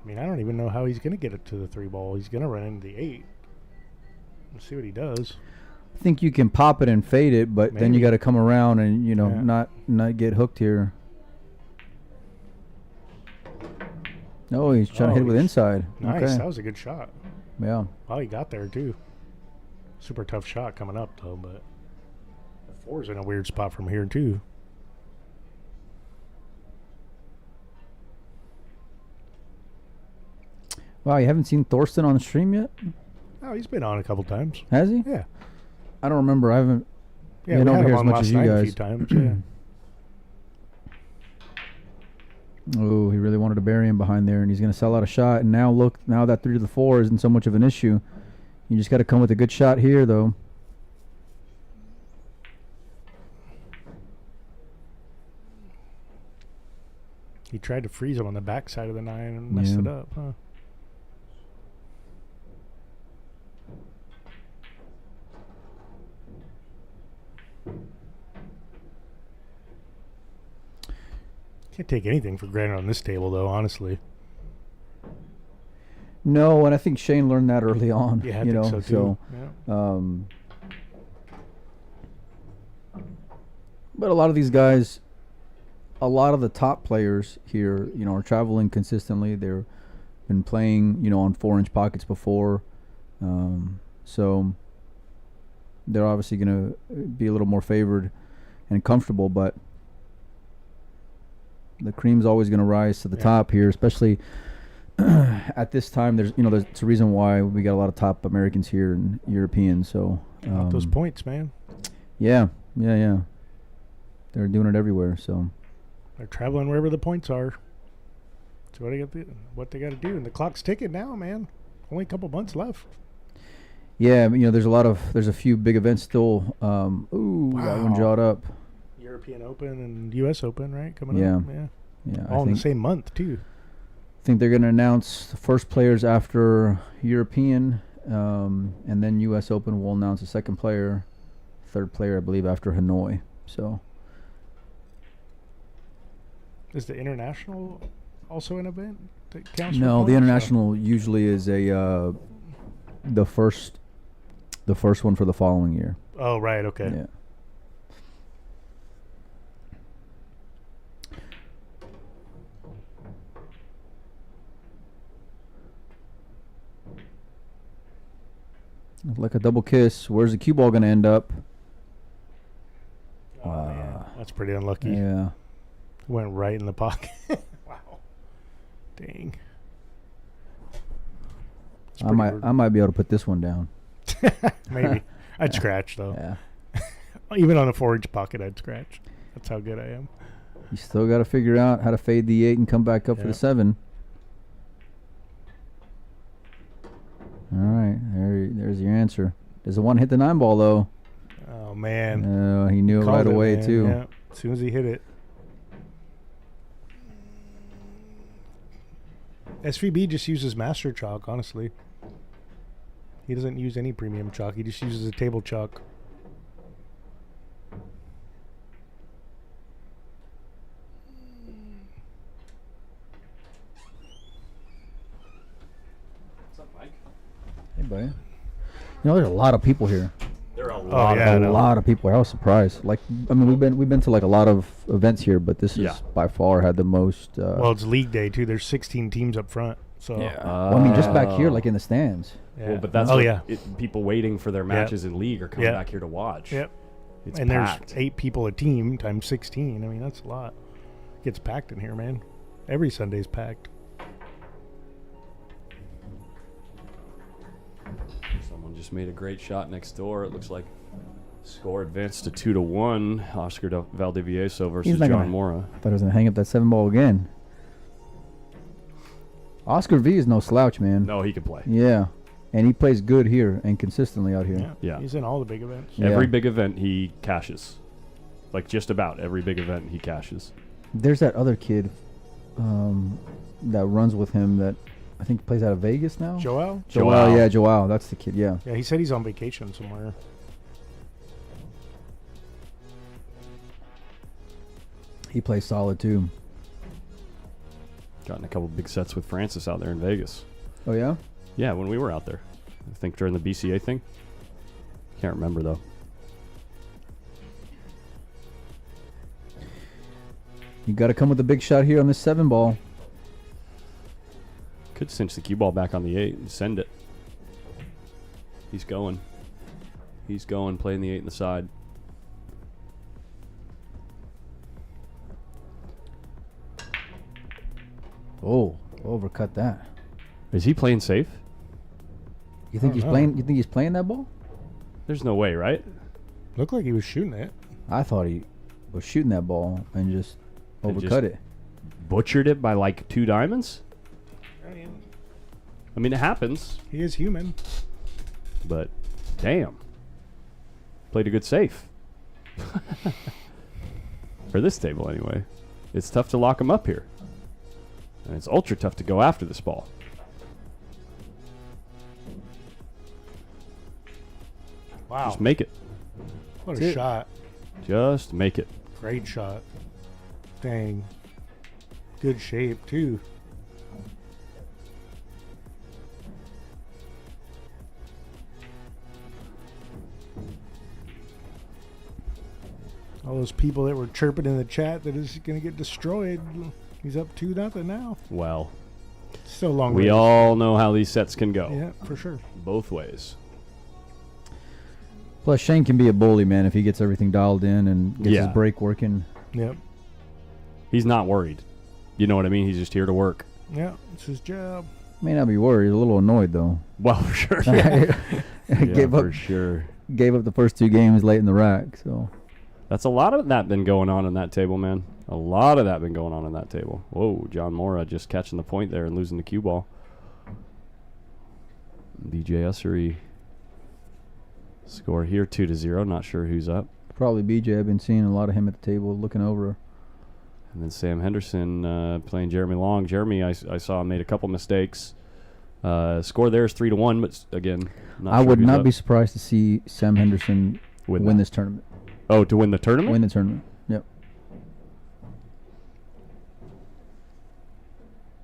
I mean, I don't even know how he's going to get it to the 3-ball. He's going to run into the 8. Let's see what he does. I think you can pop it and fade it, but then you got to come around and, you know, not get hooked here. No, he's trying to hit it with inside. Nice. Okay. That was a good shot. Yeah. Wow, he got there, too. Super tough shot coming up, though, but the 4's in a weird spot from here, too. Wow, you haven't seen Thorsten on the stream yet? Oh, he's been on a couple times. Has he? Yeah. I don't remember. I haven't Yeah, been we over had here him as on much last as you night a guys. few times, yeah. Oh, he really wanted to bury him behind there, and he's going to sell out a shot. And now look, now that 3 to the 4 isn't so much of an issue. You just got to come with a good shot here, though. He tried to freeze him on the backside of the 9 and messed it up, huh? Can't take anything for granted on this table, though, honestly. No, and I think Shane learned that early on. Yeah, I think so, too. Yeah. But a lot of these guys, a lot of the top players here, are traveling consistently. They've been playing, on 4-inch pockets before. So they're obviously going to be a little more favored and comfortable, but the cream's always going to rise to the top here, especially at this time. There's a reason why we got a lot of top Americans here and Europeans. So those points, man. Yeah. They're doing it everywhere. So they're traveling wherever the points are. So what they got to do, and the clock's ticking now, man. Only a couple months left. Yeah, there's a few big events still. Got one jawed up. European Open and U.S. Open, right? Coming up. Yeah. All in the same month, too. I think they're going to announce the first players after European, and then U.S. Open will announce the second player, third player, I believe, after Hanoi. So, is the international also an event that counts? No, the international usually is the first one for the following year. Oh, right. Okay. Yeah. Like a double kiss. Where's the cue ball going to end up? Oh, man. That's pretty unlucky. Yeah. Went right in the pocket. Wow. Dang. I might be able to put this one down. Maybe. I'd scratch, though. Yeah. Even on a 4-inch pocket, I'd scratch. That's how good I am. You still got to figure out how to fade the 8 and come back up for the 7. All right, there's your answer. Does the 1 hit the 9 ball, though? Oh, man. He knew it right away, too. Yeah. As soon as he hit it. SVB just uses master chalk, honestly. He doesn't use any premium chalk. He just uses a table chalk. Hey, buddy. There's a lot of people here. There are a lot of people. I was surprised. We've been to a lot of events here, but this is by far had the most. Well, it's league day too. There's 16 teams up front. So just back here, in the stands. Yeah. Well, but that's people waiting for their matches in league are coming back here to watch. Yep. It's and packed. There's 8 people a team times 16. I mean, that's a lot. Gets packed in here, man. Every Sunday's packed. Someone just made a great shot next door. It looks like score advanced to 2-1. Oscar Valdivieso versus John Mora. I thought he was gonna hang up that 7 ball again. Oscar V is no slouch, man. No, he can play. Yeah, and he plays good here and consistently out here. Yeah. He's in all the big events. Yeah. Every big event he cashes. Like just about every big event he cashes. There's that other kid that runs with him that I think plays out of Vegas now. Joel? Yeah, Joel. That's the kid, yeah. Yeah, he said he's on vacation somewhere. He plays solid, too. Gotten a couple big sets with Francis out there in Vegas. Oh, yeah? Yeah, when we were out there. I think during the BCA thing. Can't remember, though. You got to come with a big shot here on this 7 ball. Could cinch the cue ball back on the 8 and send it. He's going. Playing the 8 in the side. Oh, overcut that. Is he playing safe? You think he's playing? You think he's playing that ball? There's no way, right? Looked like he was shooting it. I thought he was shooting that ball and just overcut it. butchered it by like 2 diamonds. I mean, it happens, He is human. but damn. Played a good safe. For this table, anyway. It's tough to lock him up here. And it's ultra tough to go after this ball. Wow. Just make it. What That's a it. shot. Just make it. Great shot. Dang. Good shape, too. All those people that were chirping in the chat that is going to get destroyed. He's up 2-0 now. Well, So long. we race. all know how these sets can go. Yeah, for sure. Both ways. Plus, Shane can be a bully, man, if he gets everything dialed in and gets Yeah. his break working. Yep. He's not worried. You know what I mean? He's just here to work. Yeah, it's his job. May not be worried. He's a little annoyed, though. Well, for sure. Yeah, gave up for sure. gave up the first 2 games late in the rack. So That's a lot of that been going on in that table, man. A lot of that been going on in that table. Whoa, John Mora just catching the point there and losing the cue ball. DJ Ussery score here 2-0. Not sure who's up. probably BJ. I've been seeing a lot of him at the table looking over. And then Sam Henderson playing Jeremy Long. Jeremy, I saw made a couple mistakes. Score there is 3-1, but again, not I sure would who's not up. be surprised to see Sam Henderson Win win that. this tournament. Oh, to win the tournament? Win the tournament. Yep.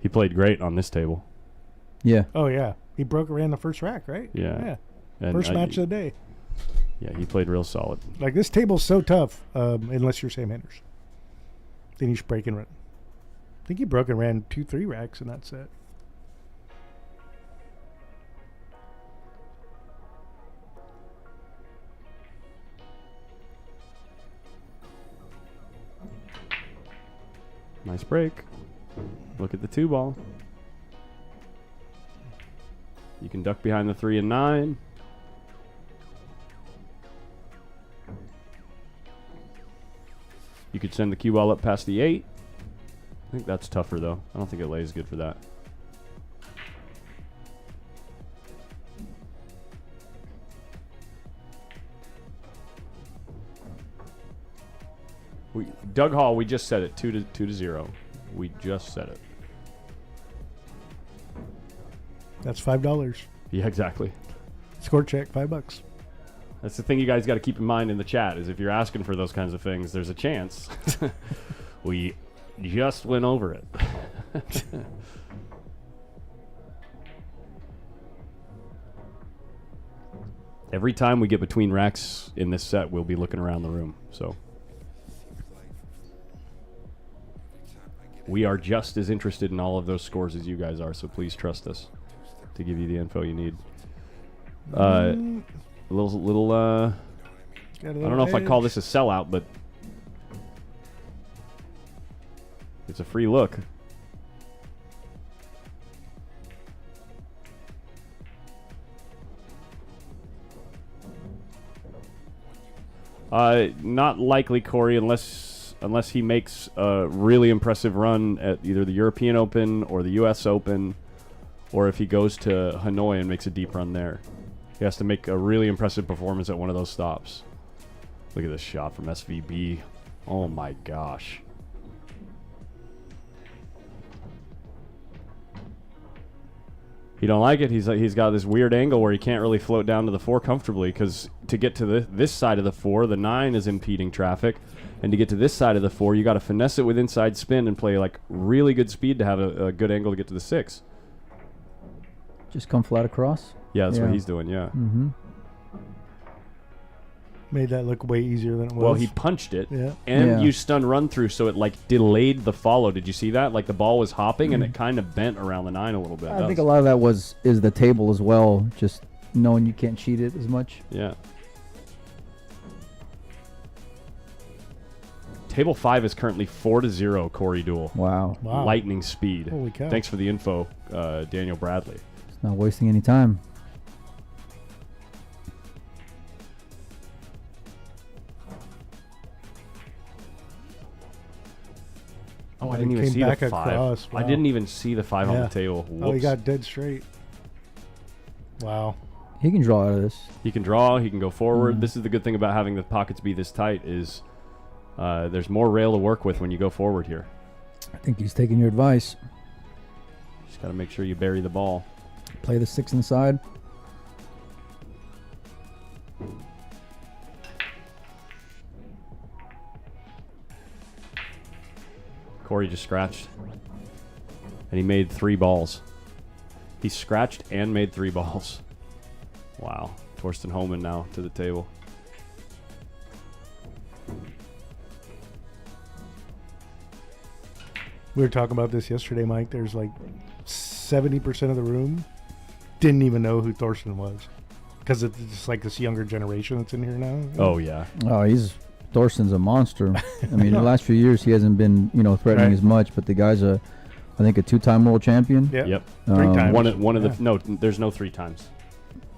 He played great on this table. Yeah. Oh, yeah. He broke around the first rack, right? Yeah. And First match of the day. Yeah, he played real solid. Like, this table's so tough, unless you're Sam Henderson. Then you should break and run. I think he broke and ran 2-3 racks in that set. Nice break. Look at the 2 ball. You can duck behind the 3 and 9. You could send the cue ball up past the 8. I think that's tougher, though. I don't think it lays good for that. Doug Hall, we just said it. 2-0. We just said it. That's $5. Yeah, exactly. Score check, $5. That's the thing you guys got to keep in mind in the chat is if you're asking for those kinds of things, there's a chance. We just went over it. Every time we get between racks in this set, we'll be looking around the room. So we are just as interested in all of those scores as you guys are. So please trust us to give you the info you need. I don't know if I'd call this a sellout, but it's a free look. Not likely, Corey, unless he makes a really impressive run at either the European Open or the U.S. Open, or if he goes to Hanoi and makes a deep run there. He has to make a really impressive performance at one of those stops. Look at this shot from SVB. Oh my gosh. He don't like it. He's got this weird angle where he can't really float down to the 4 comfortably because to get to this side of the 4, the 9 is impeding traffic. And to get to this side of the 4, you got to finesse it with inside spin and play like really good speed to have a good angle to get to the 6. Just come flat across. Yeah, that's what he's doing, yeah. Mm-hmm. Made that look way easier than it was. Well, he punched it, Yeah. and you stun run through, so it like delayed the follow. Did you see that? Like the ball was hopping, and it kind of bent around the 9 a little bit. I think a lot of that is the table as well, just knowing you can't cheat it as much. Yeah. Table 5 is currently 4-0, Corey Duel. Wow. Lightning speed. Holy cow. Thanks for the info, Daniel Bradley. It's not wasting any time. Oh, I didn't even came see the back 5. across. I Wow. didn't even see the 5 on Yeah. the table. Oh, he Whoops. got dead straight. Wow. He can draw out of this. He can draw. He can go forward. Mhm. This is the good thing about having the pockets be this tight is there's more rail to work with when you go forward here. I think he's taking your advice. Just got to make sure you bury the ball. Play the 6 inside. Corey just scratched. And he made 3 balls. He scratched and made 3 balls. Wow. Torsten Homan now to the table. We were talking about this yesterday, Mike. There's like 70% of the room didn't even know who Thorsten was. Because it's just like this younger generation that's in here now. Oh, yeah. Oh, Thorsten's a monster. I mean, the last few years he hasn't been, threatening Right. as much, but the guy's I think a 2-time world champion. Yeah. Yep. 3 times. One of Yeah. the no, there's no 3 times.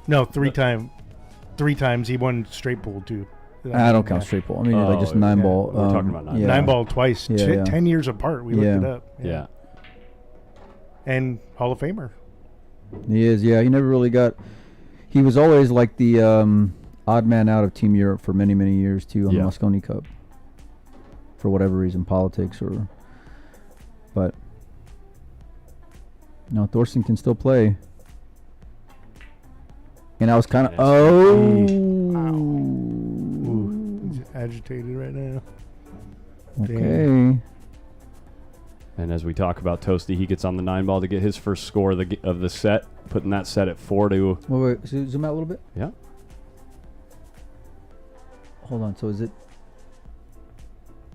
No, 3 times he won straight pool too. I don't count straight ball. I mean, like just Oh, 9 yeah. ball. We're talking about 9 yeah. 9 ball twice, Yeah, yeah. 10 years apart. We Yeah. looked it up. Yeah. And Hall of Famer. He is. Yeah, he never really got. He was always like the odd man out of Team Europe for many, many years too on Yeah. the Mosconi Cup. For whatever reason, politics but no, Thorsten can still play. And I was kind of Ooh, he's agitated right now. okay. And as we talk about Toasty, he gets on the 9 ball to get his first score of the set, putting that set at 4-2. Wait, zoom out a little bit. Yeah. Hold on. So is it?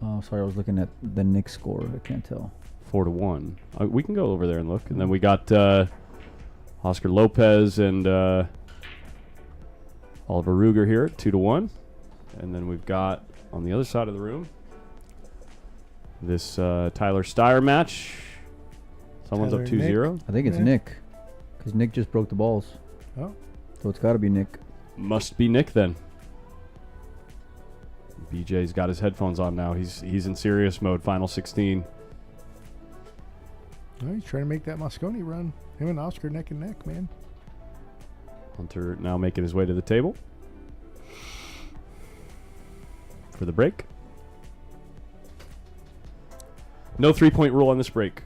Oh, sorry. I was looking at the Nick score. I can't tell. 4-1. We can go over there and look. And then we got Oscar Lopez and Oliver Ruger here at 2-1. And then we've got on the other side of the room this Tyler Steyer match. Someone's Tyler up and 2-0. I think it's Yeah. Nick, because Nick just broke the balls. Oh. So it's got to be Nick. Must be Nick then. BJ's got his headphones on now. He's in serious mode. Final 16. Well, he's trying to make that Mosconi run. Him and Oscar neck and neck, man. Hunter now making his way to the table for the break. No 3-point rule on this break.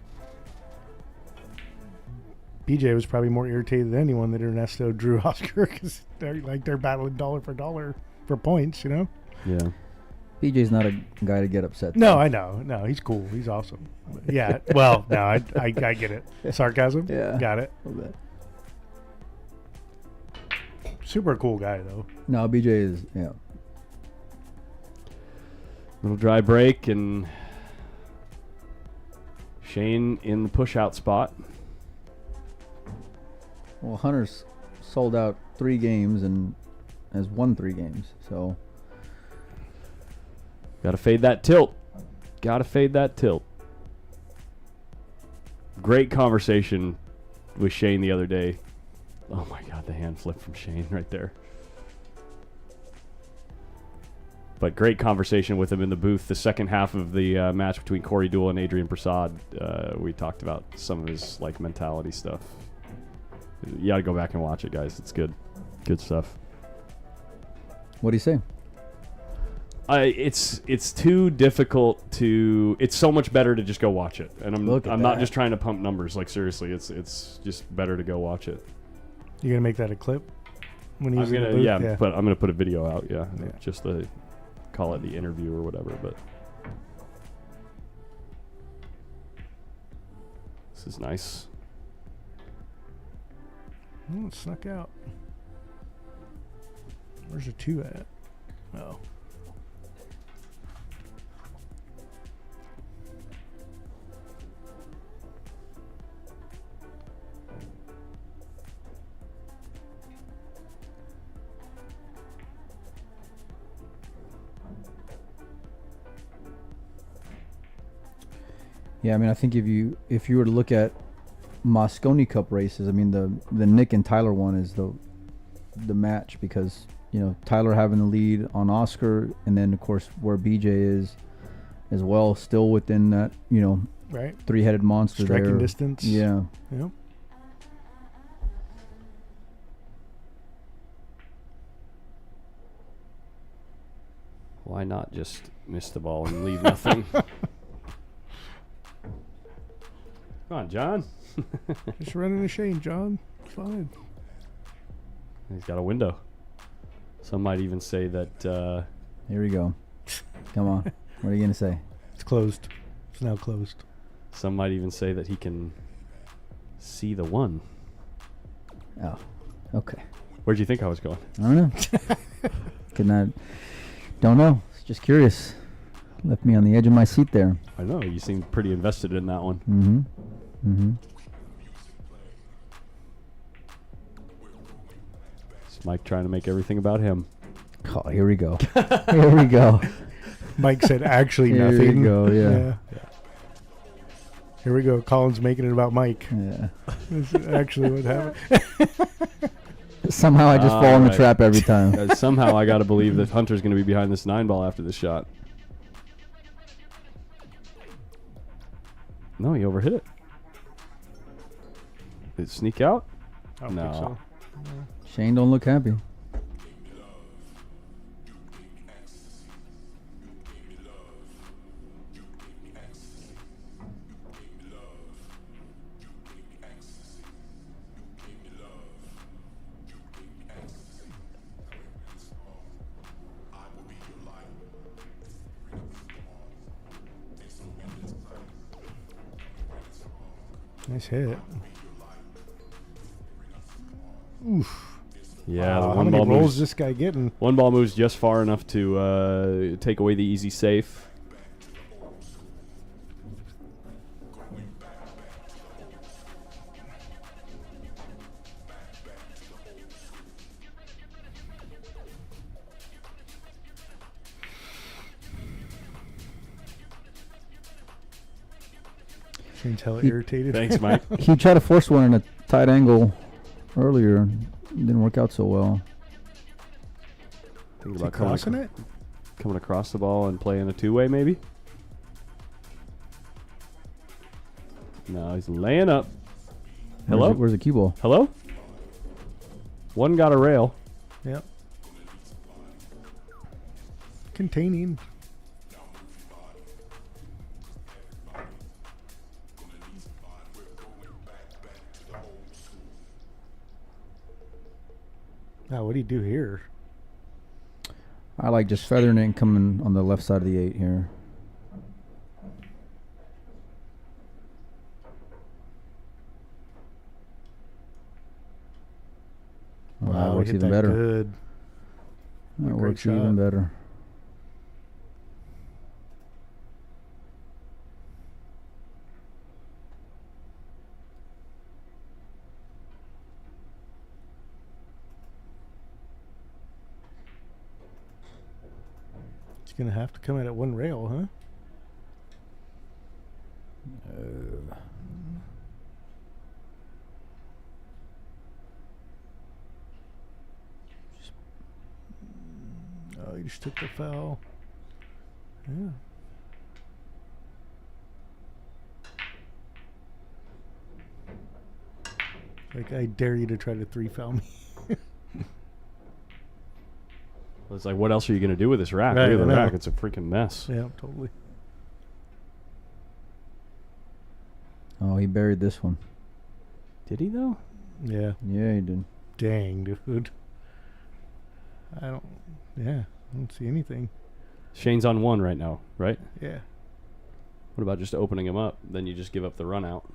BJ was probably more irritated than anyone that Ernesto drew Oscar because they're battling dollar for dollar for points, Yeah. BJ's not a guy to get upset. No, though. I know. No, he's cool. He's awesome. Yeah. Well, no, I get it. Sarcasm? Yeah. Got it. A little bit. Super cool guy, though. No, BJ is, yeah. Little dry break and Shane in the push-out spot. Well, Hunter's sold out 3 games and has won 3 games. So Got to fade that tilt. Got to fade that tilt. Great conversation with Shane the other day. Oh my God, the hand flip from Shane right there. But great conversation with him in the booth. The second half of the match between Corey Deuel and Adrian Prasad, we talked about some of his mentality stuff. You got to go back and watch it, guys. It's good. Good stuff. what do you say? It's too difficult to. It's so much better to just go watch it, and Look at I'm not that. just trying to pump numbers. Like seriously, it's just better to go watch it. You gonna make that a clip when I'm he's in the gonna booth? but I'm gonna put a video out. Yeah, Yeah. just to call it the interview or whatever. But this is nice. Oh, it snuck out. Where's the 2 at? Oh. Yeah, I mean, I think if you were to look at Mosconi Cup races, I mean, the Nick and Tyler one is the match because Tyler having the lead on Oscar, and then of course where BJ is as well, still within that Right. three-headed monster Striking there. distance. Yeah. Yep. Why not just miss the ball and leave nothing? Come on, John. Just running a Shane, John. It's fine. He's got a window. Some might even say that. Here we go. Come on. What are you gonna say? It's closed. It's now closed. Some might even say that he can see the one. Oh. Okay. Where'd you think I was going? I don't know. Could not. Don't know. Just curious. Left me on the edge of my seat there. I know you seemed pretty invested in that one. Mm-hmm. Mm-hmm. It's Mike trying to make everything about him. Oh, here we go. Here we go. Mike said actually Here nothing. we go. Yeah. Here we go. Colin's making it about Mike. Yeah. This is actually what happened. Somehow I just fall in the Alright. trap every time. Somehow I got to believe that Hunter's going to be behind this 9-ball after this shot. No, he overhit it. Did it sneak out? I don't No. think so. Shane don't look happy. Nice hit. Oof. Yeah, Wow, the how one many ball rolls moves. this guy getting? One ball moves just far enough to take away the easy safe. Shane's hella irritated. Thanks, Mike. He tried to force one in a tight angle earlier. Didn't work out so well. Think Is he about crossing it? coming across the ball and playing a two-way, maybe? No, he's laying up. Hello? Where's the cue ball? Hello? One got a rail. Yep. Containing. Now, what do you do here? I like just feathering it and coming on the left side of the 8 here. Oh, that works hit even that better. Good. That Great works even shot. better. It's gonna have to come in at one rail, huh? Oh, you just took the foul. Yeah. Like, I dare you to try to 3-foul me. It's like, what else are you going to do with this rack? Right, Look at I the know. rack. It's a freaking mess. Yeah, totally. Oh, he buried this one. Did he, though? Yeah. Yeah, he did. Dang, dude. I don't see anything. Shane's on one right now, right? Yeah. What about just opening him up? Then you just give up the run out.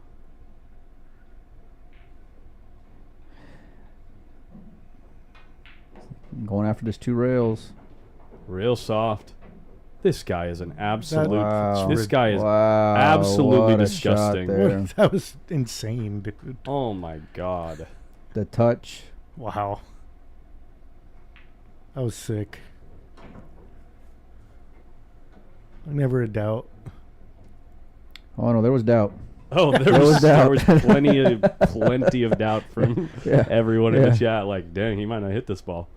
Going after this 2 rails. Real soft. This guy is an absolute. Wow. This guy is Wow, absolutely what a shot disgusting. there. That was insane, dude. Oh my god. The touch. Wow. That was sick. Never a doubt. Oh no, there was doubt. Oh, there There was was doubt. plenty of doubt from Yeah. everyone in Yeah. the chat. Like, dang, he might not hit this ball.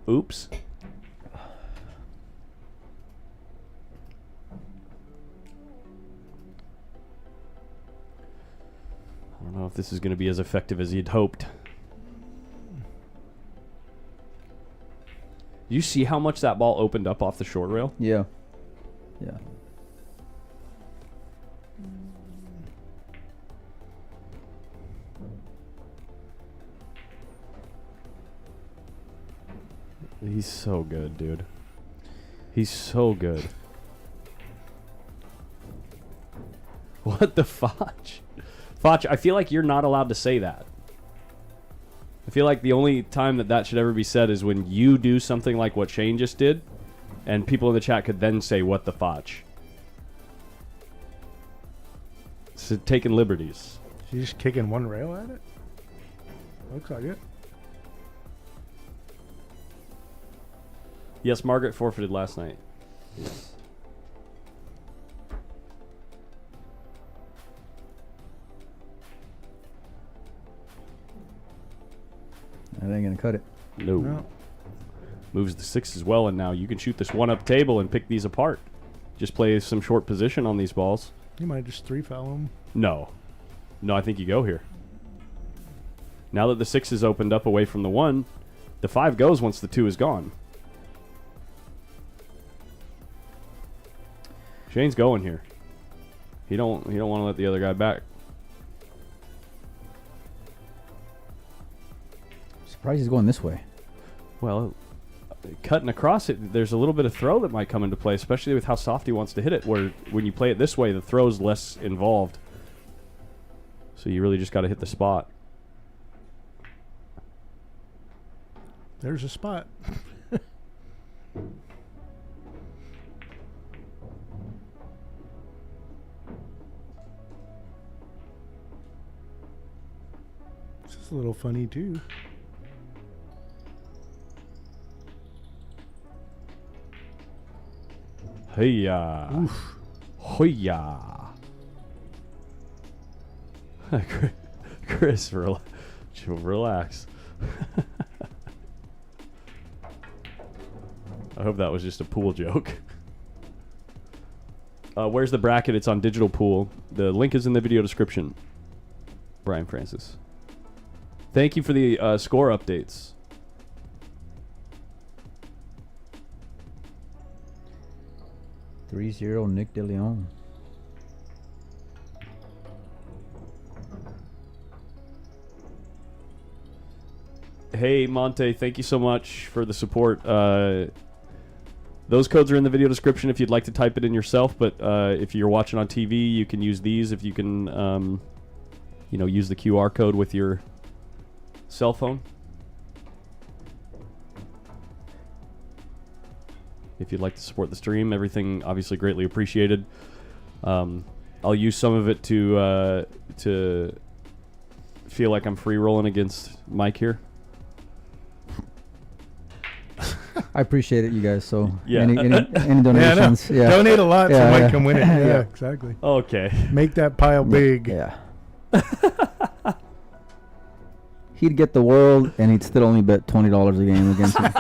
Oops. don't know if this is going to be as effective as he'd hoped. You see how much that ball opened up off the short rail? Yeah. Yeah. He's so good, dude. He's so good. What the fotch? Fotch, I feel like you're not allowed to say that. I feel like the only time that should ever be said is when you do something like what Shane just did, and people in the chat could then say, what the fotch? So taking liberties. She's just kicking one rail at it? Looks like it. Yes, Margaret forfeited last night. Yes. That ain't gonna cut it. No. No. Moves the 6 as well, and now you can shoot this one-up table and pick these apart. Just play some short position on these balls. You might just 3-foul them. No. No, I think you go here. Now that the 6 is opened up away from the 1, the 5 goes once the 2 is gone. Shane's going here. He don't want to let the other guy back. Surprised he's going this way. Well, cutting across it, there's a little bit of throw that might come into play, especially with how soft he wants to hit it, where when you play it this way, the throw's less involved. So you really just got to hit the spot. There's a spot. This is a little funny too. Hey-ya. Oof. Hoya. Chris, relax. I hope that was just a pool joke. Where's the bracket? It's on Digital Pool. The link is in the video description. Brian Francis. Thank you for the score updates. (3-0) Nick De Leon. Hey, Monte, thank you so much for the support. Those codes are in the video description if you'd like to type it in yourself, but if you're watching on TV, you can use these if you can, use the QR code with your cell phone. If you'd like to support the stream, everything obviously greatly appreciated. I'll use some of it to feel like I'm free rolling against Mike here. I appreciate it, you guys. So Yeah. any donations? Yeah, Donate a lot so Yeah, Mike yeah. can win it. Yeah, Yeah. exactly. Okay. Make that pile big. Yeah. He'd get the world, and he'd still only bet $20 a game against him.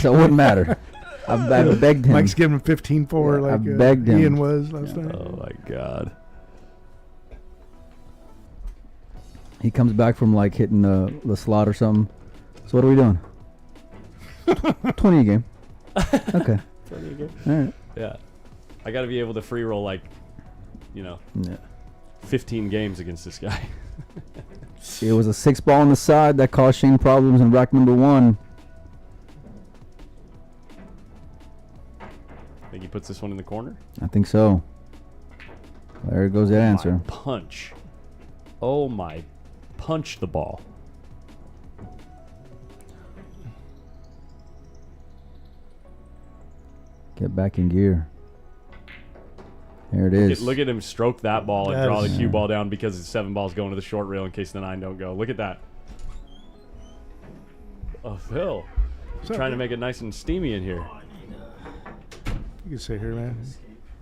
So it wouldn't matter. I begged him. Mike's giving him 15-4 Yeah, I like begged him. Ian was last night. Oh, my God. He comes back from like hitting the slot or something. So what are we doing? 20 a game. Okay. 20 again? All right. Yeah. I got to be able to free roll 15 games against this guy. It was a 6-ball on the side that caused Shane problems in rack number 1. Think he puts this one in the corner? I think so. There goes that answer. My punch. Oh, my. Punch the ball. Get back in gear. There it is. Look at him stroke that ball and draw the Yes. cue ball down because it's 7 balls going to the short rail in case the 9 don't go. Look at that. Oh, Phil. Just trying to make it nice and steamy in here. You can sit here, man.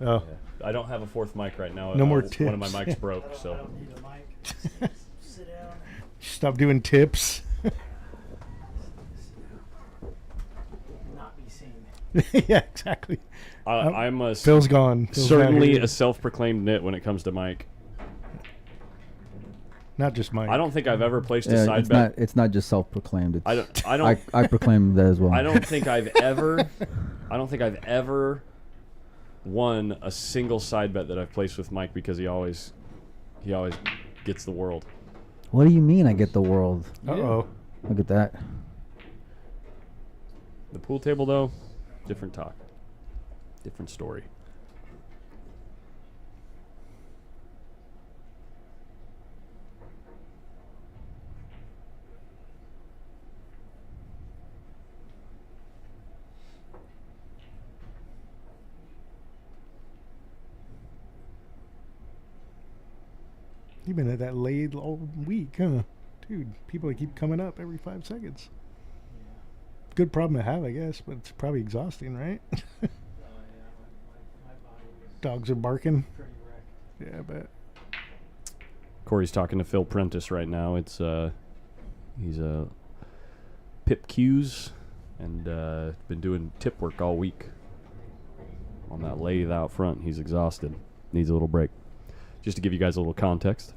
Oh, I don't have a 4th mic right now. No more One of my tips. mics broke, so. stop doing tips. Yeah, exactly. I'm a Phil's gone. Phil's not certainly here. a self-proclaimed nit when it comes to mic. not just Mike. I don't think I've ever placed a Yeah, side it's bet. not. It's not just self-proclaimed. It's, I don't. I proclaim that as well. I don't think I've ever. I don't think I've ever won a single side bet that I've placed with Mike because he always gets the world. What do you mean? I get the world? Uh-oh. Look at that. The pool table, though, different talk, different story. You've been at that late all week, huh? Dude, people keep coming up every 5 seconds. Good problem to have, I guess, but it's probably exhausting, right? Dogs are barking. Yeah, I bet. Corey's talking to Phil Prentice right now. It's he's Pip Q's and been doing tip work all week on that lathe out front. He's exhausted. Needs a little break. Just to give you guys a little context.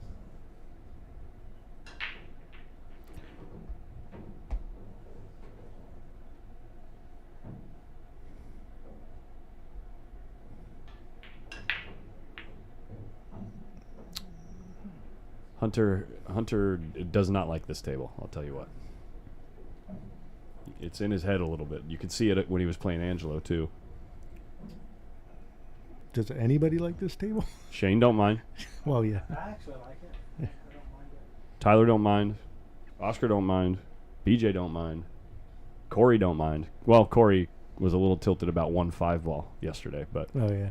Hunter does not like this table, I'll tell you what. It's in his head a little bit. You could see it when he was playing Angelo, too. Does anybody like this table? Shane don't mind. Well, yeah. I actually like it. I don't mind it. Tyler don't mind. Oscar don't mind. BJ don't mind. Corey don't mind. Well, Corey was a little tilted about 1-5 ball yesterday, but Oh, yeah.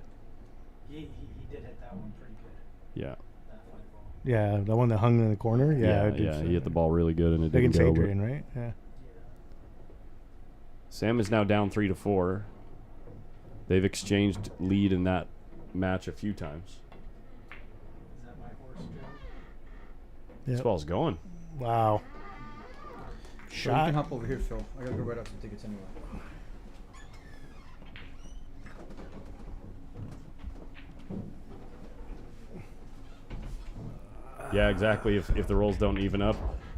He did hit that one pretty good. yeah. That five ball. Yeah, the one that hung in the corner? Yeah, I did yeah, see he hit the that. ball really good and it Against didn't go. but Adrian, right? Yeah. Sam is now down 3-4. They've exchanged lead in that match a few times. Is that my horse, Joe? This Yep. ball's going. Wow. So you Shot. can hop over here, Phil. I gotta go right up some tickets anyway. Yeah, exactly. If the rolls don't even up,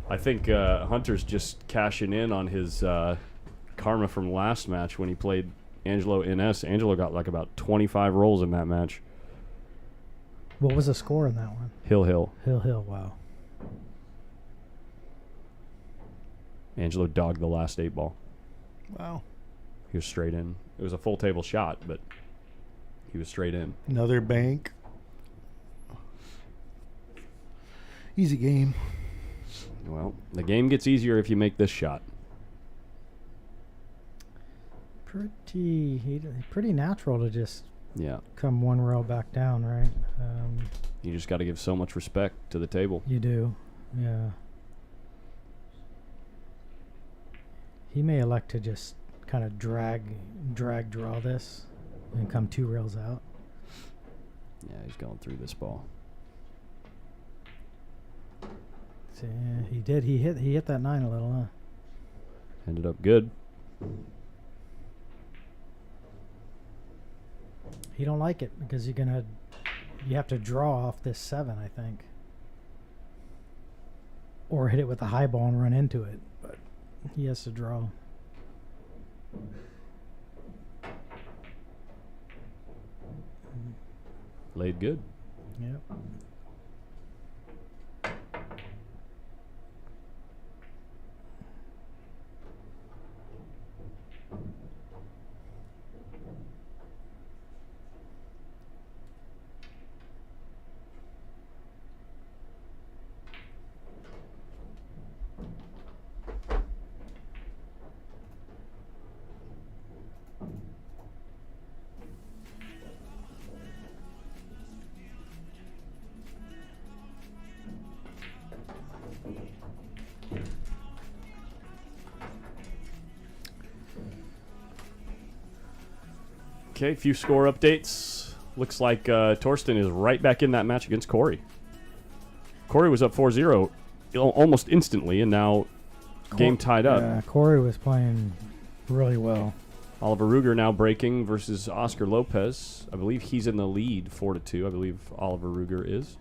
I think Hunter's just cashing in on his karma from last match when he played Angelo NS. Angelo got like about 25 rolls in that match. What was the score in that one? Hill. Hill, wow. Angelo dogged the last 8 ball. Wow. He was straight in. It was a full table shot, but he was straight in. Another bank. Easy game. Well, the game gets easier if you make this shot. Pretty natural to just Yeah. come one row back down, right? You just got to give so much respect to the table. You do, yeah. He may elect to just kind of drag draw this and come 2 rails out. Yeah, he's going through this ball. So, yeah, he did. He hit that 9 a little, huh? Ended up good. He don't like it because you have to draw off this 7, I think, or hit it with a high ball and run into it. But he has to draw. Laid good. Yep. Okay, few score updates. Looks like Torsten is right back in that match against Corey. Corey was up 4-0 almost instantly, and now game tied up. Yeah, Corey was playing really well. Oliver Ruger now breaking versus Oscar Lopez. I believe he's in the lead 4-2. I believe Oliver Ruger is.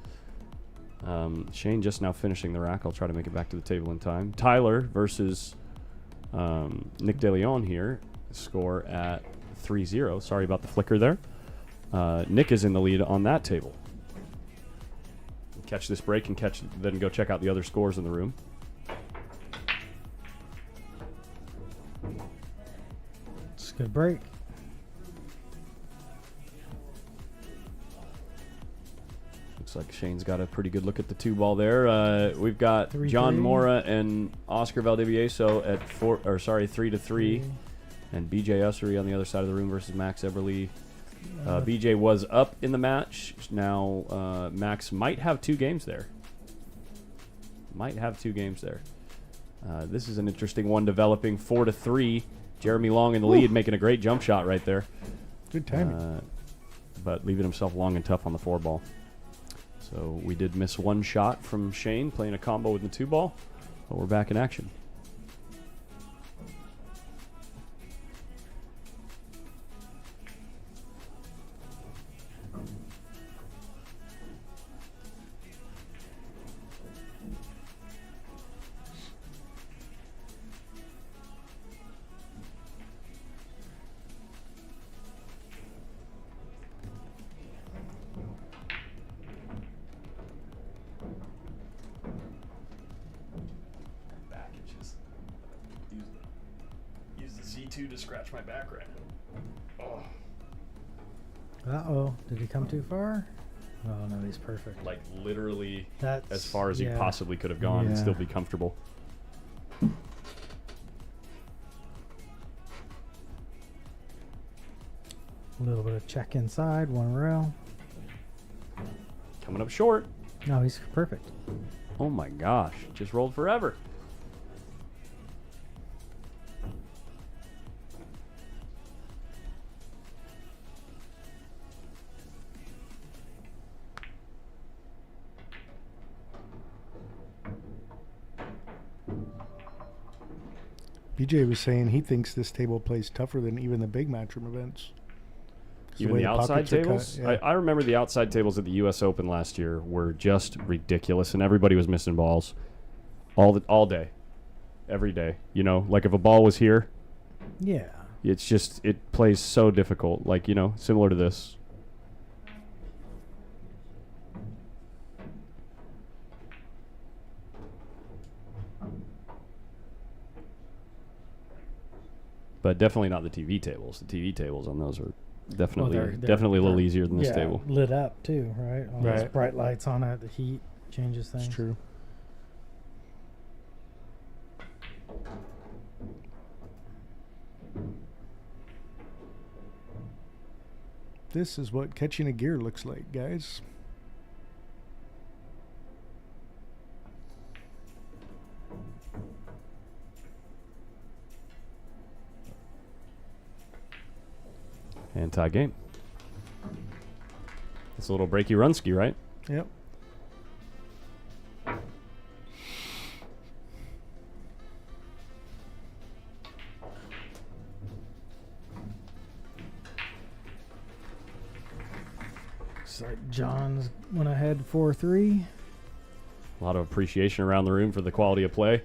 Shane just now finishing the rack. I'll try to make it back to the table in time. Tyler versus Nick DeLeon here. Score at 3-0. Sorry about the flicker there. Nick is in the lead on that table. Catch this break and then go check out the other scores in the room. It's a good break. Looks like Shane's got a pretty good look at the 2-ball there. We've got John Mora and Oscar Valdivieso at 3-3, and BJ Ussery on the other side of the room versus Max Eberly. BJ was up in the match. Now Max might have 2 games there. This is an interesting one developing. 4-3. Jeremy Long in the lead, making a great jump shot right there. Good timing. But leaving himself long and tough on the 4-ball. So we did miss 1 shot from Shane playing a combo with the 2-ball, but we're back in action. To scratch my back right now. Uh-oh. Did he come too far? Oh, no, he's perfect. Like literally That's, as far as he possibly could have gone and still be comfortable. A little bit of check inside, 1 rail. Coming up short. No, he's perfect. Oh my gosh. Just rolled forever. BJ was saying he thinks this table plays tougher than even the big Matchroom events. Even the outside tables? I remember the outside tables at the U.S. Open last year were just ridiculous, and everybody was missing balls all day, every day. You know, like if a ball was here, Yeah. it's just, it plays so difficult, like, you know, similar to this. But definitely not the TV tables. The TV tables on those are definitely they're definitely a little easier than this table. Lit up too, right? All those Right. bright lights on it, the heat changes things. It's true. This is what catching a gear looks like, guys. And tie game. It's a little breaky runski, right? Yep. Looks like John's went ahead 4-3. A lot of appreciation around the room for the quality of play.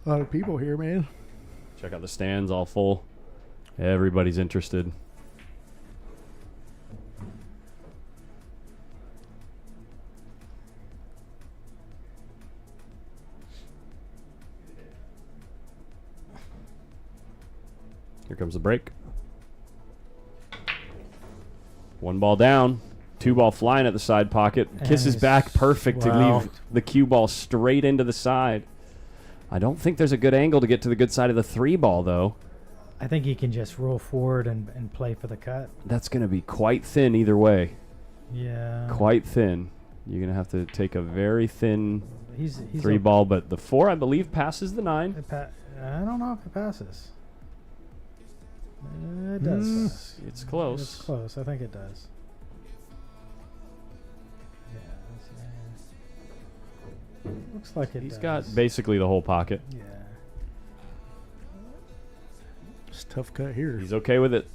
A lot of people here, man. Check out the stands, all full. Everybody's interested. Here comes the break. 1 ball down. 2 ball flying at the side pocket. Kisses back perfect to leave the cue ball straight into the side. I don't think there's a good angle to get to the good side of the 3 ball, though. I think he can just roll forward and play for the cut. That's going to be quite thin either way. Yeah. Quite thin. You're going to have to take a very thin He's 3 ball, but the 4, I believe, passes the 9. I don't know if it passes. It does. It's close. It's close. I think it does. Yeah. Looks like it He's does. got basically the whole pocket. Yeah. It's a tough cut here. He's okay with it.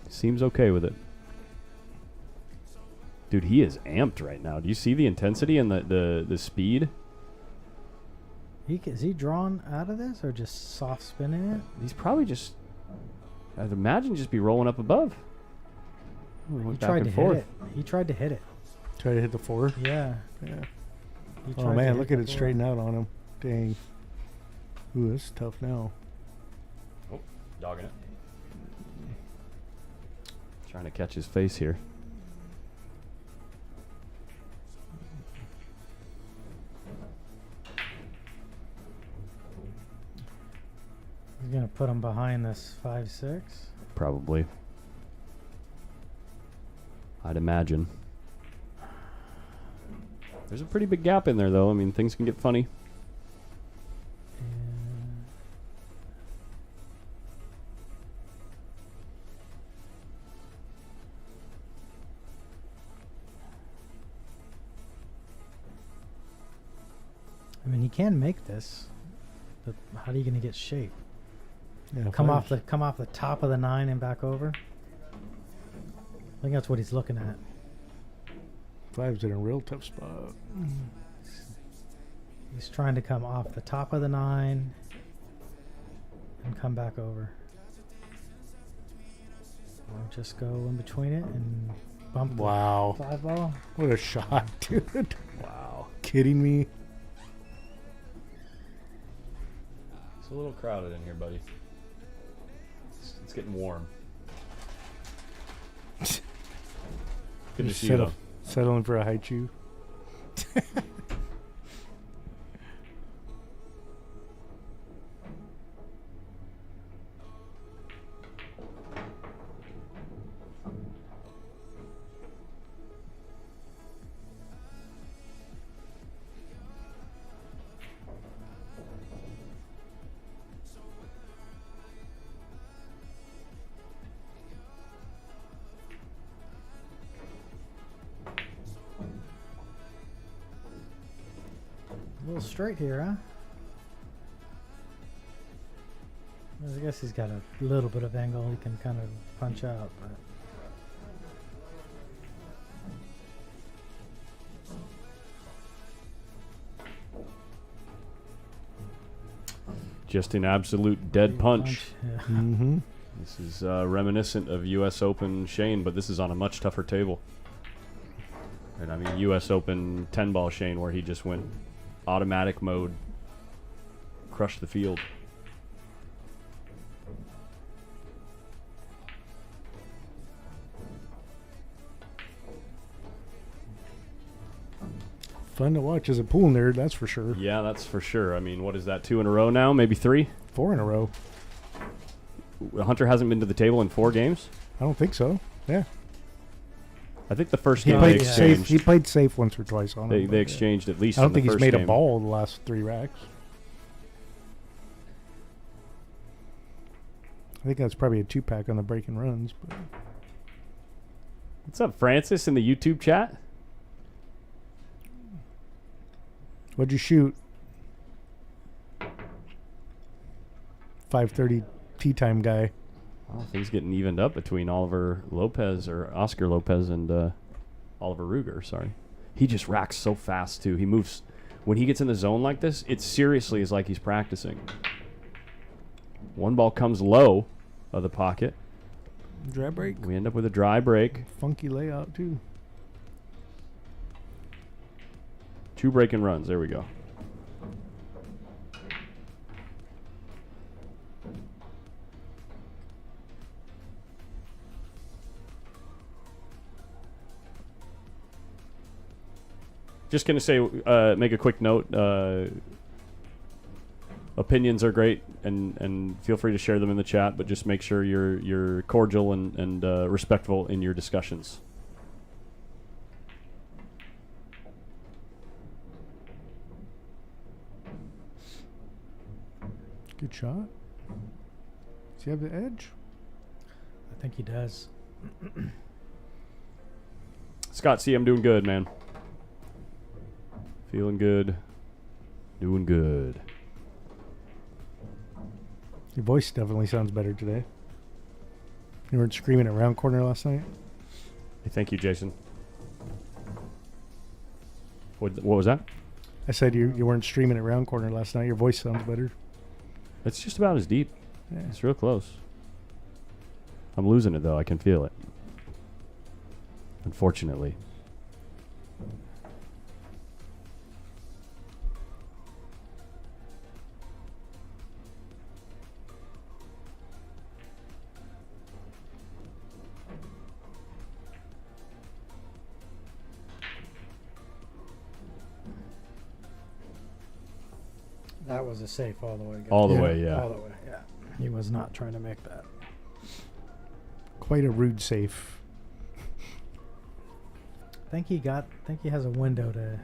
Seems okay with it. Dude, he is amped right now. Do you see the intensity and the speed? Is he drawn out of this or just soft spinning it? He's probably just, I'd imagine, just be rolling up above. He tried to hit it. He tried to hit it. Try to hit the 4. Yeah. Yeah. He Oh tried to man, hit look the at it 4. straighten out on him. Dang. Ooh, this is tough now. Oh, dogging it. Trying to catch his face here. He's gonna put him behind this 5-6. Probably. I'd imagine. There's a pretty big gap in there, though. I mean, things can get funny. I mean, he can make this, but how are you gonna get shape? Yeah, Come off fives. the top of the 9 and back over. I think that's what he's looking at. 5's in a real tough spot. He's trying to come off the top of the 9 and come back over. Or just go in between it and bump Wow. the 5 ball. What a shot, dude. Wow. Kidding me? It's a little crowded in here, buddy. It's getting warm. Good to see you, though. Settling for a high chew. A little straight here, huh? I guess he's got a little bit of angle he can kind of punch out, but Just an absolute dead punch. Yeah. Mm-hmm. This is reminiscent of U.S. Open Shane, but this is on a much tougher table. And I mean U.S. Open 10-ball Shane, where he just went automatic mode, crushed the field. Fun to watch as a pool nerd, that's for sure. Yeah, that's for sure. I mean, what is that, 2 in a row now? Maybe 3? 4 in a row. Hunter hasn't been to the table in 4 games? I don't think so. Yeah. I think the first He game played they safe. exchanged. He played safe once or twice on They him. but, exchanged at least I don't in the think he's first made game. a ball the last 3 racks. I think that's probably a 2-pack on the break and runs. But What's up, Francis, in the YouTube chat? what'd you shoot? 5:30 tea time guy. Well, things getting evened up between Oscar Lopez and Oliver Ruger, sorry. He just racks so fast, too. He moves. When he gets in the zone like this, it seriously is like he's practicing. One ball comes low of the pocket. Dry break. We end up with a dry break. Funky layout, too. 2 break and runs. There we go. Just going to say, make a quick note. Opinions are great, and feel free to share them in the chat, but just make sure you're cordial and respectful in your discussions. Good shot. Does he have the edge? I think he does. Scott, see, I'm doing good, man. Feeling good. Doing good. Your voice definitely sounds better today. You weren't screaming at round corner last night? Hey, thank you, Jason. What was that? I said you weren't streaming at Round Corner last night. Your voice sounds better. It's just about as deep. Yeah. It's real close. I'm losing it, though. I can feel it. Unfortunately. That was a safe all the way. Guys. All the way, yeah. All the way, yeah. He was not trying to make that. Quite a rude safe. I think he has a window to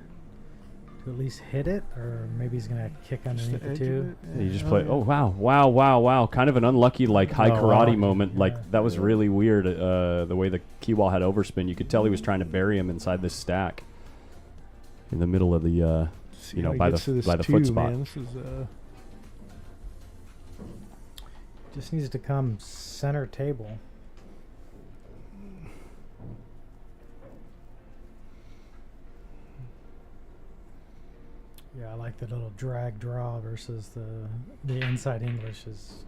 at least hit it, or maybe he's gonna kick underneath the two. You just play. Oh wow! Kind of an unlucky high karate moment. That was really weird. The way the key ball had overspin, you could tell he was trying to bury him inside this stack, in the middle of the by the foot spot. Man. This is just needs to come center table. Yeah, I like the little drag draw versus the inside English is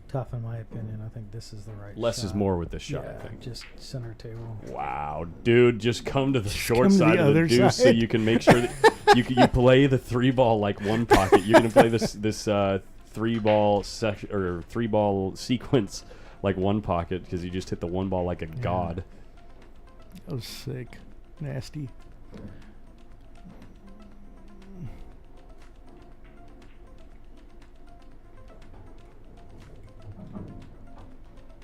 tough in my opinion. I think this is the right Less shot. is more with this shot, Yeah, I think. just center table. Wow, dude, just come to the short come to side the of the other deuce so side. you can make sure that you play the 3-ball like one pocket. You're gonna play this 3-ball or 3-ball sequence like one pocket because you just hit the 1 ball like a god. that was sick, nasty.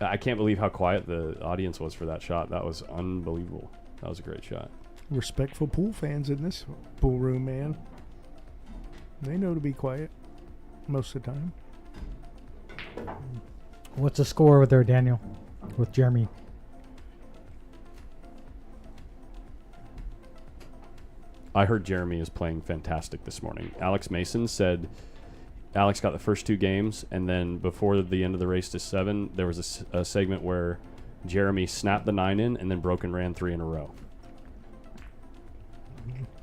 I can't believe how quiet the audience was for that shot. That was unbelievable. That was a great shot. Respectful pool fans in this pool room, man. They know to be quiet most of the time. What's the score with there, Daniel? With Jeremy? I heard Jeremy is playing fantastic this morning. Alex Mason said Alex got the first 2 games, and then before the end of the race to 7, there was a segment where Jeremy snapped the 9 in and then broke and ran 3 in a row.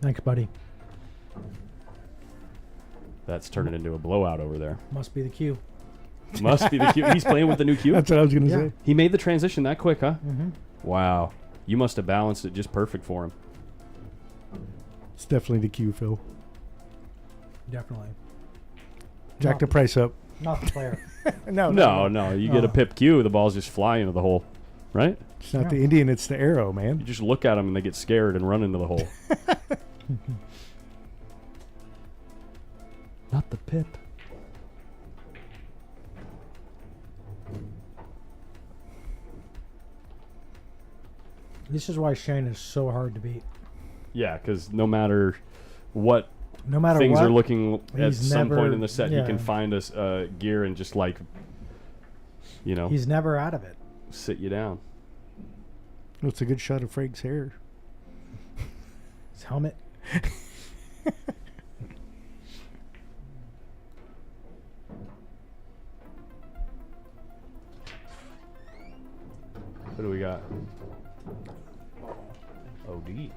Thanks, buddy. That's turning into a blowout over there. Must be the cue. Must be the cue. He's playing with the new cue? That's what I was going to Yeah. say. He made the transition that quick, huh? Mm-hmm. Wow. You must have balanced it just perfect for him. It's definitely the cue, Phil. Definitely. Jack the price up. Not the player. No. You get a pip cue, the balls just fly into the hole, right? It's not the Indian, it's the arrow, man. You just look at them and they get scared and run into the hole. Not the pip. This is why Shane is so hard to beat. Yeah, because no matter what No matter things what, are looking at he's some point never- in the set, he yeah. can find us gear and just he's never out of it. sit you down. It's a good shot of Frank's hair. His helmet. What do we got? OD.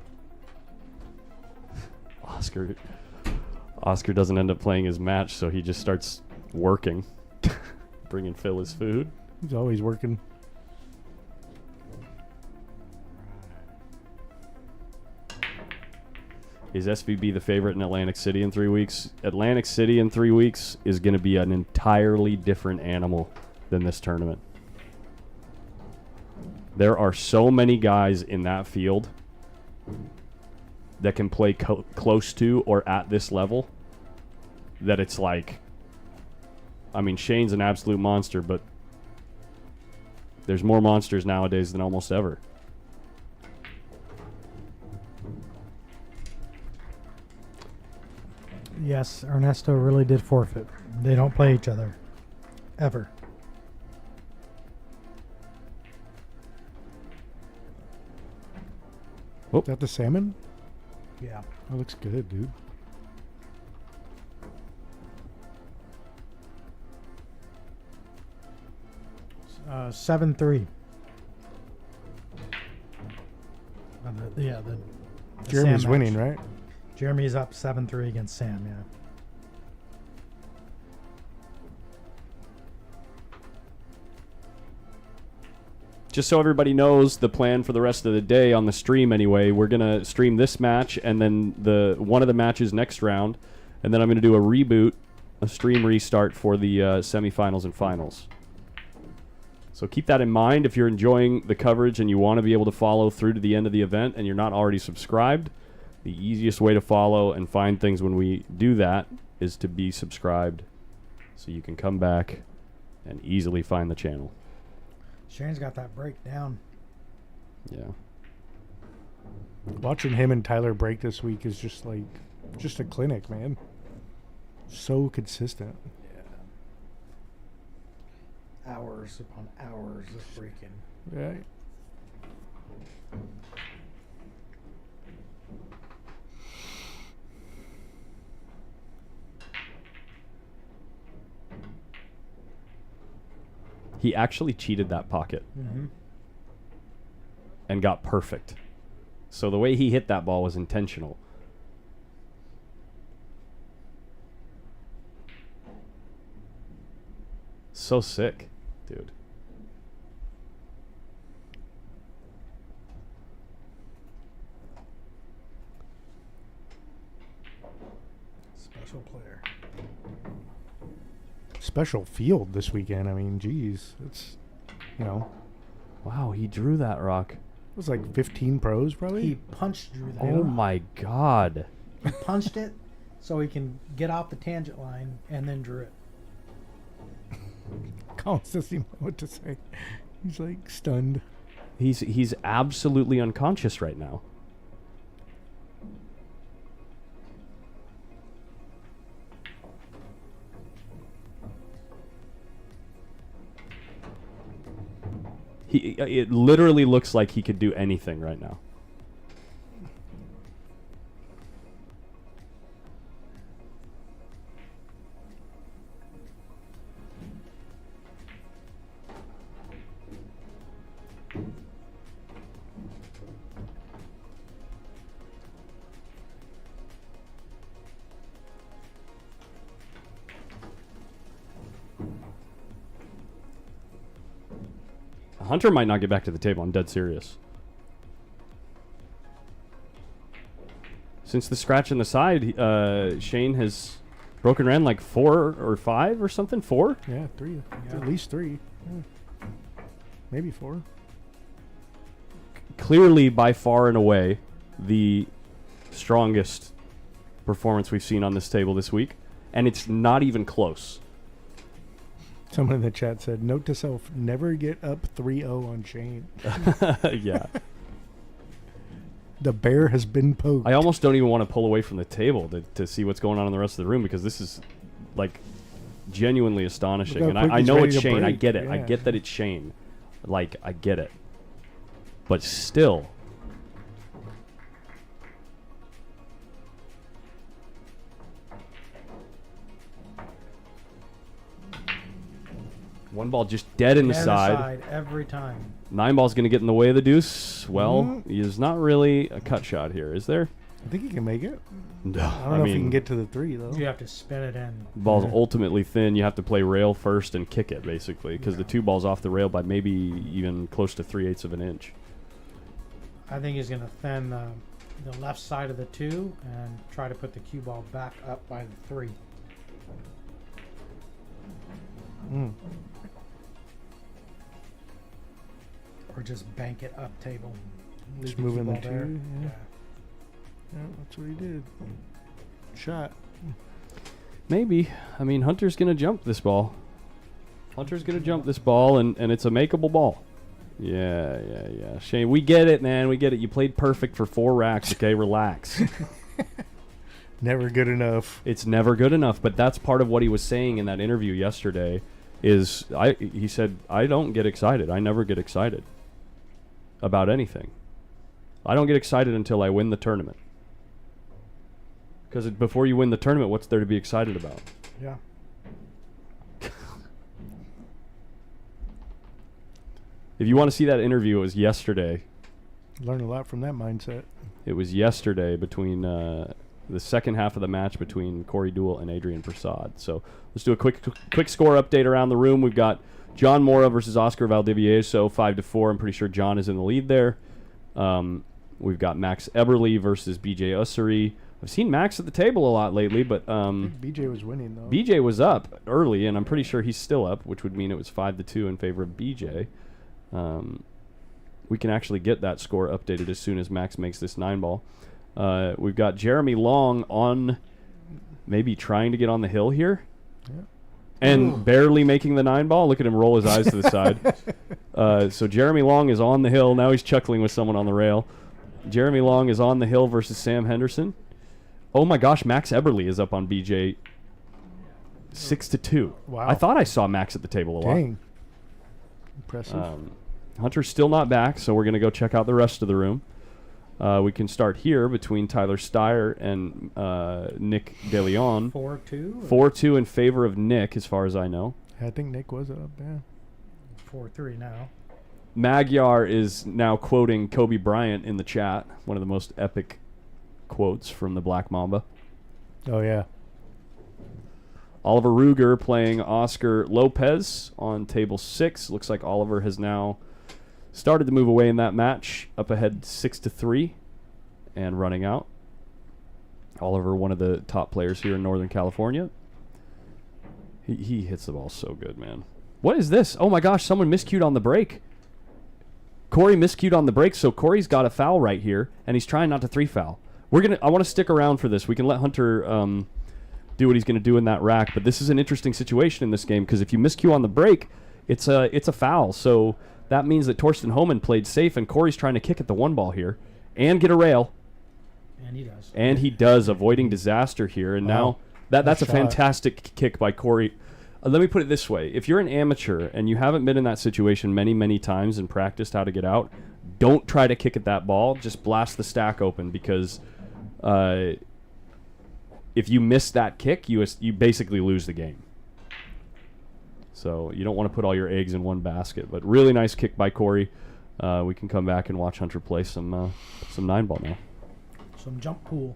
Oscar doesn't end up playing his match, so he just starts working, bringing Phil his food. He's always working. Is SVB the favorite in Atlantic City in 3 weeks? Atlantic City in 3 weeks is going to be an entirely different animal than this tournament. There are so many guys in that field that can play close to or at this level that it's like, I mean, Shane's an absolute monster, but there's more monsters nowadays than almost ever. Yes, Ernesto really did forfeit. They don't play each other. Ever. Is that the salmon? Yeah. That looks good, dude. 7-3. The Jeremy's Sam winning, match. right? Jeremy's up 7-3 against Sam. Yeah. Just so everybody knows the plan for the rest of the day on the stream anyway, we're going to stream this match and then one of the matches next round, and then I'm going to do a reboot, a stream restart for the semifinals and finals. So keep that in mind if you're enjoying the coverage and you want to be able to follow through to the end of the event and you're not already subscribed. The easiest way to follow and find things when we do that is to be subscribed so you can come back and easily find the channel. Shane's got that breakdown. Yeah. Watching him and Tyler break this week is just a clinic, man. So consistent. Hours upon hours of breaking. Right. He actually cheated that pocket and got perfect. So the way he hit that ball was intentional. So sick, dude. Special player. Special field this weekend. I mean, geez, it's, Wow, he drew that rock. it was like 15 pros probably. He punched Drew that. Oh my God. He punched it so he can get off the tangent line and then drew it. Collins doesn't even know what to say. He's like stunned. He's absolutely unconscious right now. It literally looks like he could do anything right now. Hunter might not get back to the table. I'm dead serious. Since the scratch in the side, Shane has broken ran like 4 or 5 or something. 4? Yeah, 3. Yeah. At least 3. Yeah. Maybe 4. Clearly, by far and away, the strongest performance we've seen on this table this week. And it's not even close. Someone in the chat said, note to self, never get up 3-0 on Shane. Yeah. The bear has been poked. I almost don't even want to pull away from the table to see what's going on in the rest of the room because this is, like, genuinely astonishing. Look how And quick I he's know ready it's to Shane. I break. get it. I Yeah. get that it's Shane. Like, I get it. But still. One ball just dead in the Dead side. every time. 9 ball's going to get in the way of the deuce. Well, Mhm. there's not really a cut shot here, is there? I think he can make it. No. I don't know if he can get to the 3, though. You have to spin it in. Ball's Yeah. ultimately thin. You have to play rail first and kick it, basically, because the 2 ball's off the rail by maybe even close to 3/8 of an inch. I think he's going to thin the left side of the 2 and try to put the cue ball back up by the 3. Mm. Or just bank it up table. Leave Just the cue moving the ball 2. there. Yeah. Yeah, that's what he did. Shot. Maybe. I mean, Hunter's going to jump this ball. Hunter's going to jump this ball, and it's a makeable ball. Yeah. Shane, we get it, man. We get it. You played perfect for 4 racks, okay? Relax. Never good enough. It's never good enough, but that's part of what he was saying in that interview yesterday is he said, I don't get excited. I never get excited about anything. I don't get excited until I win the tournament. Because before you win the tournament, what's there to be excited about? Yeah. If you want to see that interview, it was yesterday. Learned a lot from that mindset. It was yesterday between the second half of the match between Corey Deuel and Adrian Prasad. So let's do a quick score update around the room. We've got John Mora versus Oscar Valdivieso, 5-4. I'm pretty sure John is in the lead there. We've got Max Eberle versus BJ Ussery. I've seen Max at the table a lot lately, but BJ was winning though. BJ was up early, and I'm pretty sure he's still up, which would mean it was 5-2 in favor of BJ. We can actually get that score updated as soon as Max makes this 9-ball. We've got Jeremy Long on maybe trying to get on the hill here. Yeah. And barely making the 9-ball. Look at him roll his eyes to the side. So Jeremy Long is on the hill. Now he's chuckling with someone on the rail. Jeremy Long is on the hill versus Sam Henderson. Oh my gosh, Max Eberle is up on BJ 6-2. Wow. I thought I saw Max at the table a lot. Dang. Impressive. Hunter's still not back, so we're going to go check out the rest of the room. We can start here between Tyler Steyer and Nick DeLeon. 4-2? 4-2 in favor of Nick, as far as I know. I think Nick was up, yeah. 4-3 now. Magyar is now quoting Kobe Bryant in the chat, one of the most epic quotes from the Black Mamba. Oh, yeah. Oliver Ruger playing Oscar Lopez on table 6. Looks like Oliver has now started to move away in that match, up ahead 6-3 and running out. Oliver, one of the top players here in Northern California. He hits the ball so good, man. What is this? Oh my gosh, someone miscued on the break. Corey miscued on the break, so Corey's got a foul right here, and he's trying not to 3-foul. I want to stick around for this. We can let Hunter do what he's going to do in that rack, but this is an interesting situation in this game because if you miscue on the break, it's a foul. So that means that Torsten Homan played safe, and Corey's trying to kick at the 1-ball here and get a rail. And he does. And he does, avoiding disaster here. And now that's a fantastic kick by Corey. Let me put it this way. If you're an amateur and you haven't been in that situation many, many times and practiced how to get out, don't try to kick at that ball. Just blast the stack open because if you miss that kick, you basically lose the game. So you don't want to put all your eggs in one basket. But really nice kick by Corey. We can come back and watch Hunter play some 9-ball now. Some jump pool.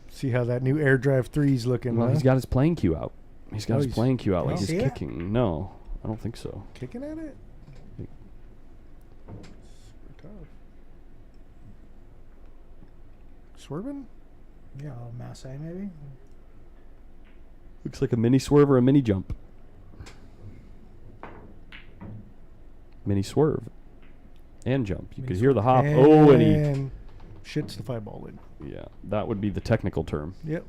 See how that new air drive 3's looking. Well, huh? he's got his playing cue out. He's got his playing cue out like he's see it? kicking. No, I don't think so. Kicking at it? Super tough. Swerving? Yeah, Masse maybe. Looks like a mini swerve or a mini jump. Mini swerve. And jump. You could hear the hop. And he shits the 5-ball in. Yeah, that would be the technical term. Yep.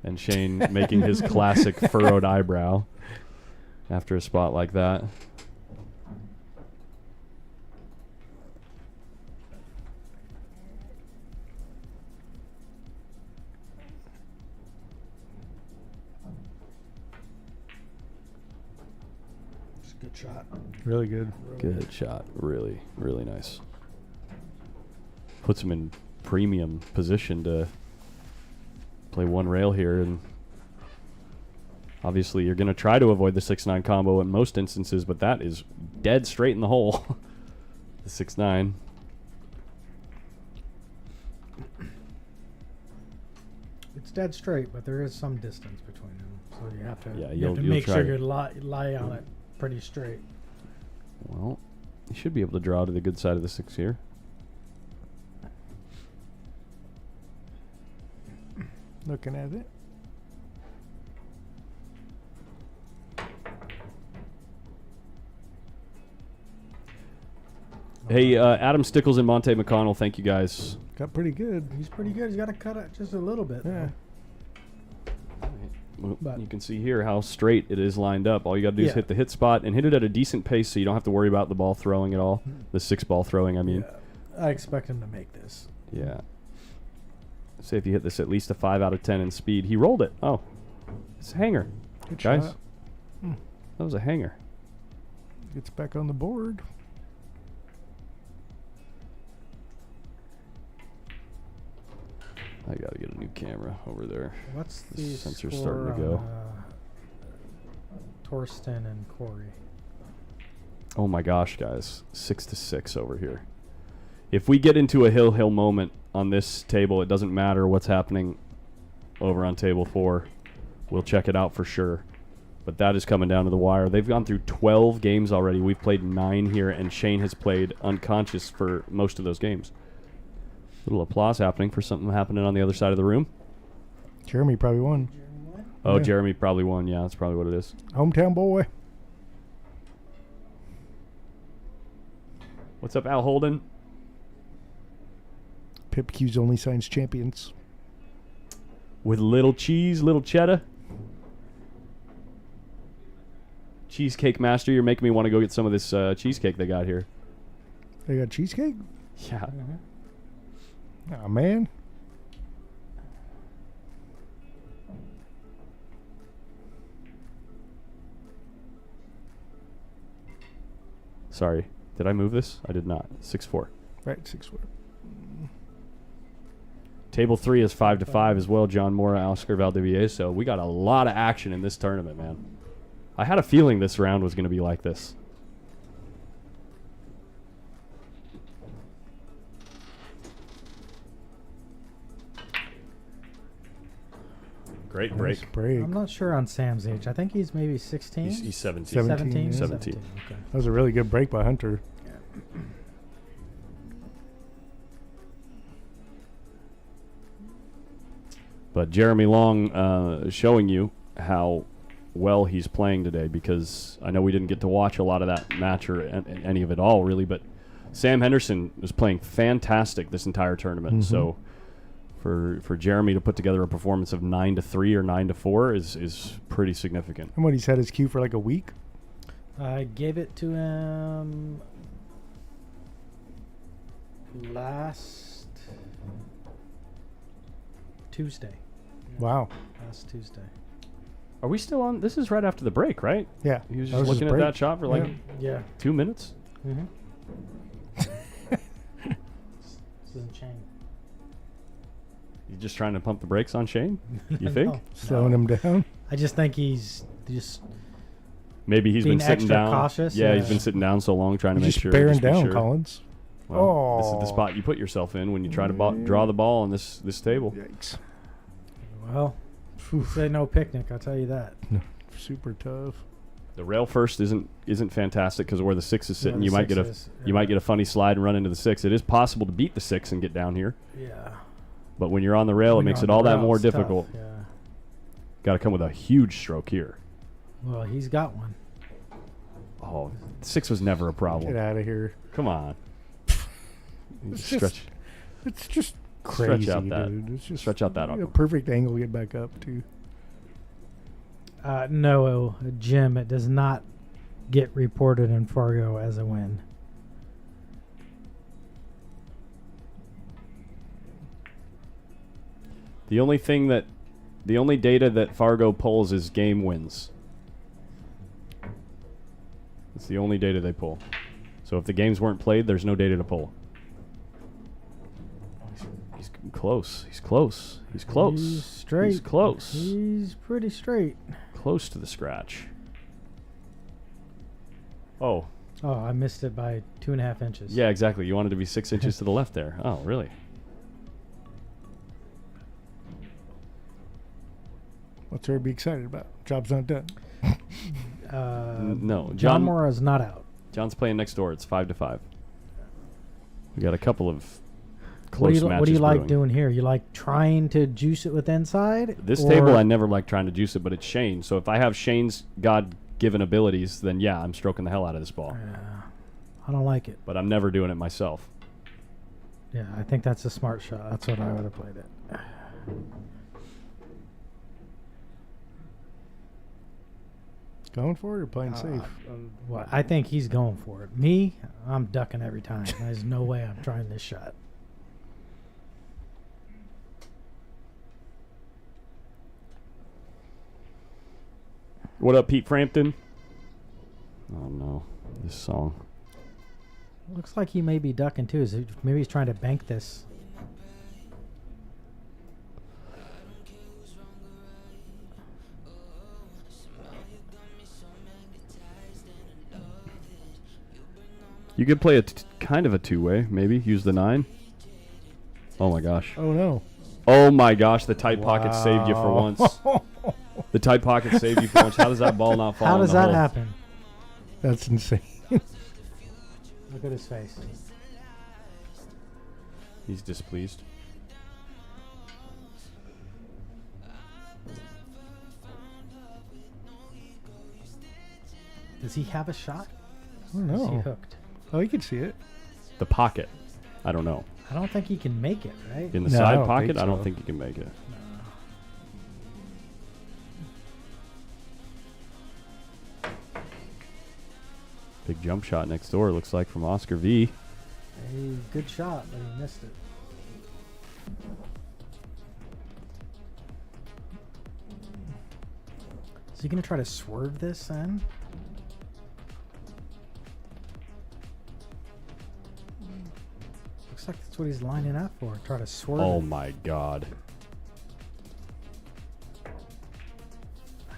And Shane making his classic furrowed eyebrow after a spot like that. It's a good shot. Really good. Good shot. Really, really nice. Puts him in premium position to play one rail here, and obviously you're going to try to avoid the 6-9 combo in most instances, but that is dead straight in the hole. The 6-9. It's dead straight, but there is some distance between them, so you have to, Yeah, you have to you'll make try sure to- you lie on it pretty straight. Well, you should be able to draw to the good side of the 6 here. Looking at it. Hey, Adam Stickles and Monte McConnell, thank you guys. Got pretty good. He's pretty good. He's got to cut it just a little bit. Yeah. Well, But- you can see here how straight it is lined up. All you got to do is Yeah. hit the hit spot and hit it at a decent pace so you don't have to worry about the ball throwing at all. The 6-ball throwing, I mean. Yeah. I expect him to make this. Yeah. Say if you hit this at least a 5 out of 10 in speed. He rolled it. Oh. It's a hanger. Good Guys. shot. That was a hanger. Gets back on the board. I got to get a new camera over there. What's The the sensor's score starting to go. on, Torsten and Corey? Oh my gosh, guys. 6-6 over here. If we get into a hill moment on this table, it doesn't matter what's happening over on table 4. We'll check it out for sure. But that is coming down to the wire. They've gone through 12 games already. We've played 9 here, and Shane has played unconscious for most of those games. Little applause happening for something happening on the other side of the room. Jeremy probably won. Oh, Yeah. Jeremy probably won. Yeah, that's probably what it is. Hometown boy. What's up, Al Holden? Pip Q's only signs champions. With little cheese, little cheddar. Cheesecake Master, you're making me want to go get some of this cheesecake they got here. They got cheesecake? Yeah. Oh, man. Sorry. Did I move this? I did not. 6-4. Right, 6-4. Table 3 is 5-5 as well. John Mora, Oscar Valdivieso. We got a lot of action in this tournament, man. I had a feeling this round was going to be like this. Great break. Nice break. I'm not sure on Sam's age. I think he's maybe 16. He's 17. 17, yeah. 17. Okay. That was a really good break by Hunter. But Jeremy Long showing you how well he's playing today, because I know we didn't get to watch a lot of that match or any of it all, really, but Sam Henderson was playing fantastic this entire tournament. So for Jeremy to put together a performance of 9-3 or 9-4 is pretty significant. And what, he's had his cue for like a week? I gave it to him last Tuesday. Wow. Last Tuesday. Are we still on? This is right after the break, right? Yeah. He was That just was his looking at break. that shot for like Yeah. 2 minutes. Mm-hmm. This isn't Shane. You just trying to pump the brakes on Shane? You think? No. Slowing him down. I just think he's just Maybe he's being been sitting extra down. cautious. Yeah, he's been sitting down so long trying to You're make just sure. bearing just be down, sure. Collins. Well, this is the Oh. spot you put yourself in when you try to draw the ball on this table. Yikes. Well, say no picnic. I'll tell you that. Super tough. The rail first isn't fantastic because of where the 6 is sitting. the You might get 6 a is, you might get a funny slide and run into the 6. It is possible to beat the 6 and get down here, Yeah. but when you're on the rail, When it you're makes on it all the that rail, more it's tough, difficult. Yeah. Got to come with a huge stroke here. Well, he's got one. Oh, 6 was never a Get problem. out of here. Come on. You It's stretch. just- It's just Stretch crazy, out that- dude. It's just stretch out that a arm. perfect angle to get back up to. No, Jim, it does not get reported in Fargo as a win. The only data that Fargo pulls is game wins. It's the only data they pull. So if the games weren't played, there's no data to pull. He's close. He's close. He's close. He's straight. He's close. He's pretty straight. Close to the scratch. Oh. Oh, I missed it by 2.5 inches. Yeah, exactly. You wanted to be 6 inches to the left there. Oh, really? What's there to be excited about? Job's not done. No. John Mora is not out. John's playing next door. It's 5-5. We got a couple of What close do you, matches what do you like brewing. doing here? You like trying to juice it with inside? This or- table, I never like trying to juice it, but it's Shane. So if I have Shane's God-given abilities, then yeah, I'm stroking the hell out of this ball. Yeah, I don't like it. But I'm never doing it myself. Yeah, I think that's a smart shot. That's what I would have played it. Going for it or playing safe? What? I think he's going for it. Me, I'm ducking every time. There's no way I'm trying this shot. What up, Pete Frampton? Oh, no. This song. Looks like he may be ducking too. Maybe he's trying to bank this. You could play a kind of a two-way, maybe. Use the 9. Oh my gosh. Oh no. Oh my gosh, the tight pocket saved you for once. The tight pocket saved you for once. How does that ball not fall How in does the that hole? happen? That's insane. Look at his face. He's displeased. Does he have a shot? I don't Is he know. hooked? Oh, you can see it. The pocket. I don't know. I don't think he can make it, right? In the No, I side don't pocket, think I don't so. think you can make it. Big jump shot next door, looks like, from Oscar V. A good shot, but he missed it. Is he going to try to swerve this then? Looks like that's what he's lining up for. Try to swerve Oh it. my god.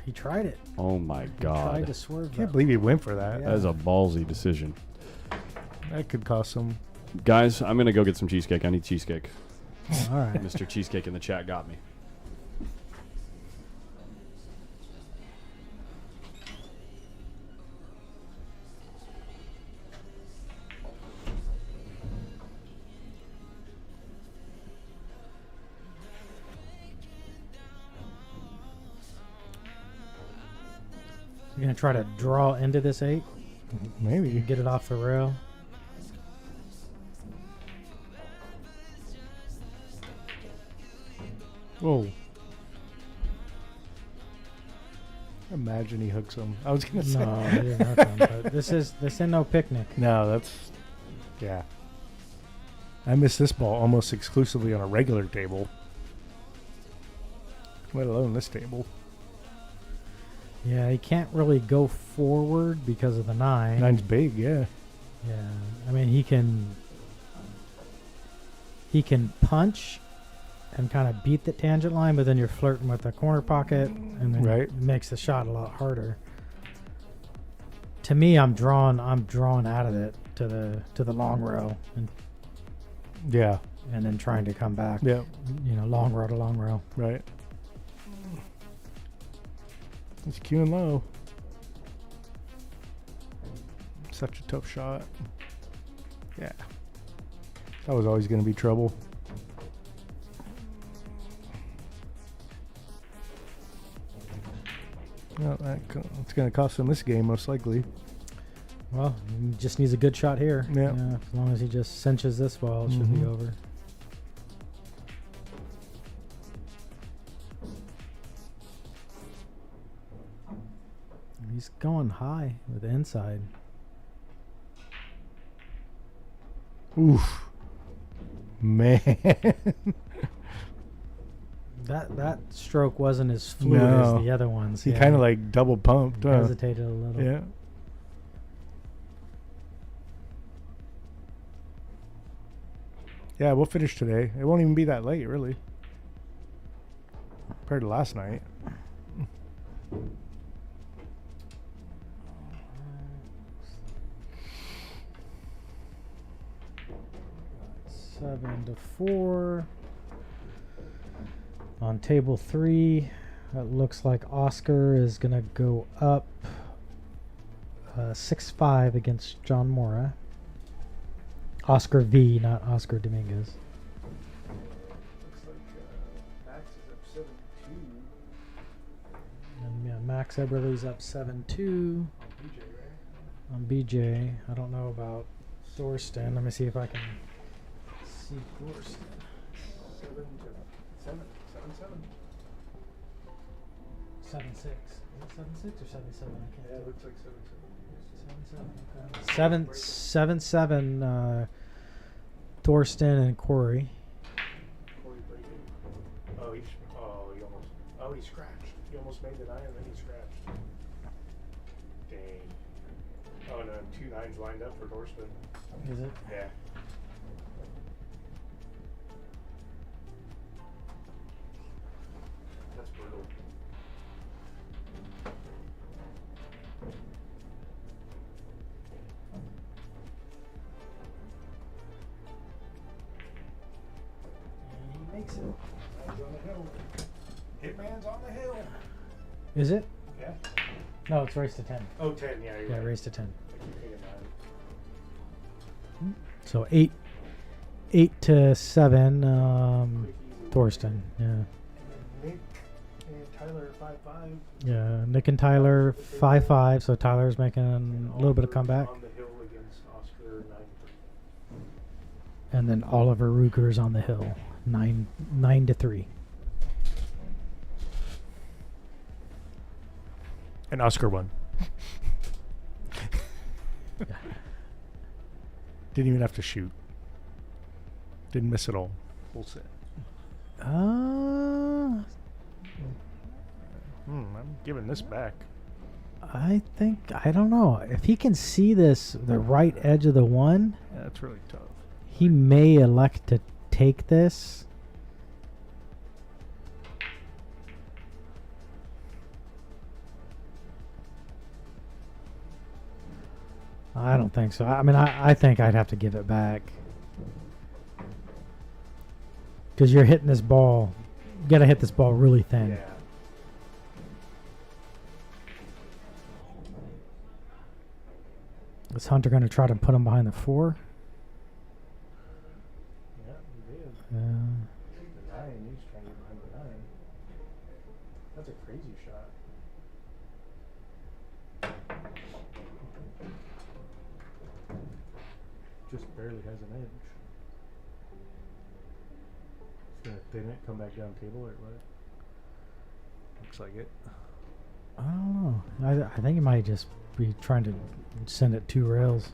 He tried it. Oh my He tried god. to swerve Can't that. believe he went for that. Yeah. That is a ballsy decision. That could cost some. Guys, I'm going to go get some cheesecake. I need cheesecake. All right. Mr. Cheesecake in the chat got me. You're going to try to draw into this 8? Maybe. Get it off the rail? Whoa. Imagine he hooks him. I was gonna say. No, he didn't hook him, but this ain't no picnic. No, that's. Yeah. I miss this ball almost exclusively on a regular table. Let alone this table. Yeah, he can't really go forward because of the 9. 9's big, yeah. Yeah, I mean he can punch and kind of beat the tangent line, but then you're flirting with the corner pocket, and then Right. it makes the shot a lot harder. To me, I'm drawn out of it to the long row, Yeah, and then trying to come back. yeah, Long row to long row. right. He's queuing low. Such a tough shot. Yeah. That was always going to be trouble. Well, it's going to cost him this game, most likely. Well, he just needs a good shot here. Yeah. As long as he just cinches this ball, it should be Mhm. over. He's going high with the inside. Oof. Man. That stroke wasn't as fluid No. as the other ones. He Yeah. kind of like double pumped. Huh? hesitated a little. Yeah. Yeah, we'll finish today. It won't even be that late, really. Compared to last night. 7-4. On table 3, it looks like Oscar is going to go up 6-5 against John Mora. Oscar V, not Oscar Dominguez. Looks like Max is up 7-2. And yeah, Max Eberle's up 7-2 on BJ. I don't know about Thorsten. Let me see if I can see Thorsten. 7-7. 7-6. Is it 7-6 or 7-7? I can't Yeah, it tell. looks like 7-7. 7-7. Thorsten and Corey. Corey breaking. He scratched. He almost made the 9 and then he scratched. Dang. Oh no, 2 9s lined up for Thorsten. Is it? Yeah. That's brutal. takes it. Man's on the hill. Hitman's on the hill. Is it? Yeah. No, it's race to 10. Oh, 10. Yeah, you're Yeah, right. race to 10. Take it down. So 8 to 7. Thorsten. Yeah. Nick and Tyler 5-5. Yeah. Nick and Tyler 5-5. So Tyler's making a little bit of comeback. On the hill against Oscar 9-3. And then Oliver Ruger's on the hill 9 to 3. And Oscar won. Didn't even have to shoot. Didn't miss it all. Full set. Uh, I'm giving this back. I don't know. If he can see the right edge of the one, Yeah, that's really tough. he may elect to take this. I don't think so. I mean, I think I'd have to give it back. Because you're hitting this ball. You got to hit this ball really thin. Yeah. Is Hunter going to try to put him behind the 4? Yeah, he did. Yeah. The 9, he's trying to get behind the 9. That's a crazy shot. Just barely has an edge. It's gonna thin it, come back down table or what? Looks like it. I don't know. I think he might just be trying to send it 2 rails.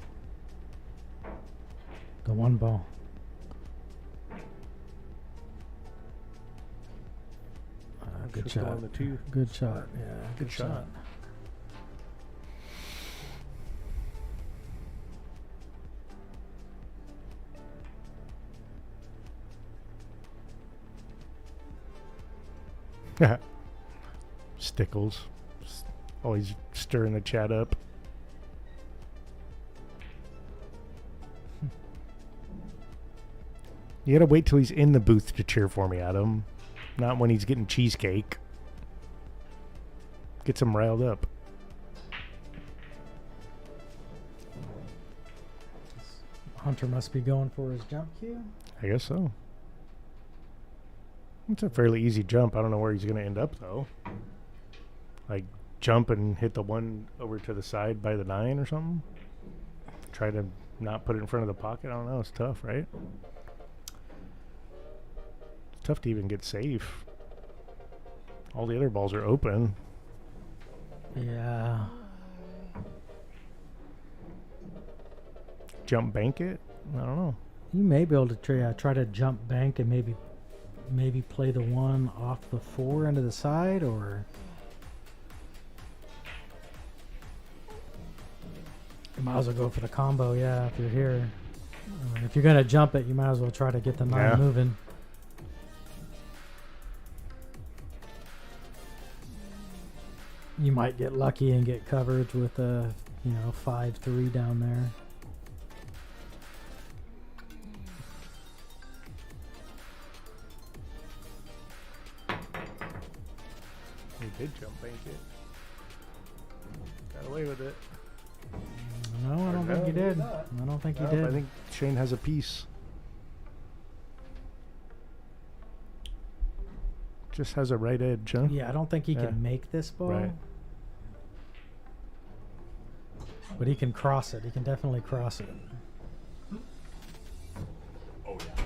The 1 ball. Good Should go shot. on the 2. Good shot. Yeah, Good shot. Stickles. Always stirring the chat up. You gotta wait till he's in the booth to cheer for me, Adam. Not when he's getting cheesecake. Gets him riled up. Hunter must be going for his jump cue. I guess so. It's a fairly easy jump. I don't know where he's going to end up, though. Like, jump and hit the 1 over to the side by the 9 or something? Try to not put it in front of the pocket? I don't know. It's tough, right? It's tough to even get safe. All the other balls are open. Yeah. Jump bank it? I don't know. You may be able to try to jump bank and maybe play the 1 off the 4 into the side, or you might as well go for the combo. Yeah, if you're here, if you're gonna jump it, you might as well try to get the 9 moving. You might get lucky and get coverage with a 5-3 down there. He did jump bank it. Got away with it. No, I don't think he did. I don't think he did. I think Shane has a piece. Just has a right edge, huh? Yeah, I don't think he can make this ball. Right. But he can cross it. He can definitely cross it. Oh, yeah.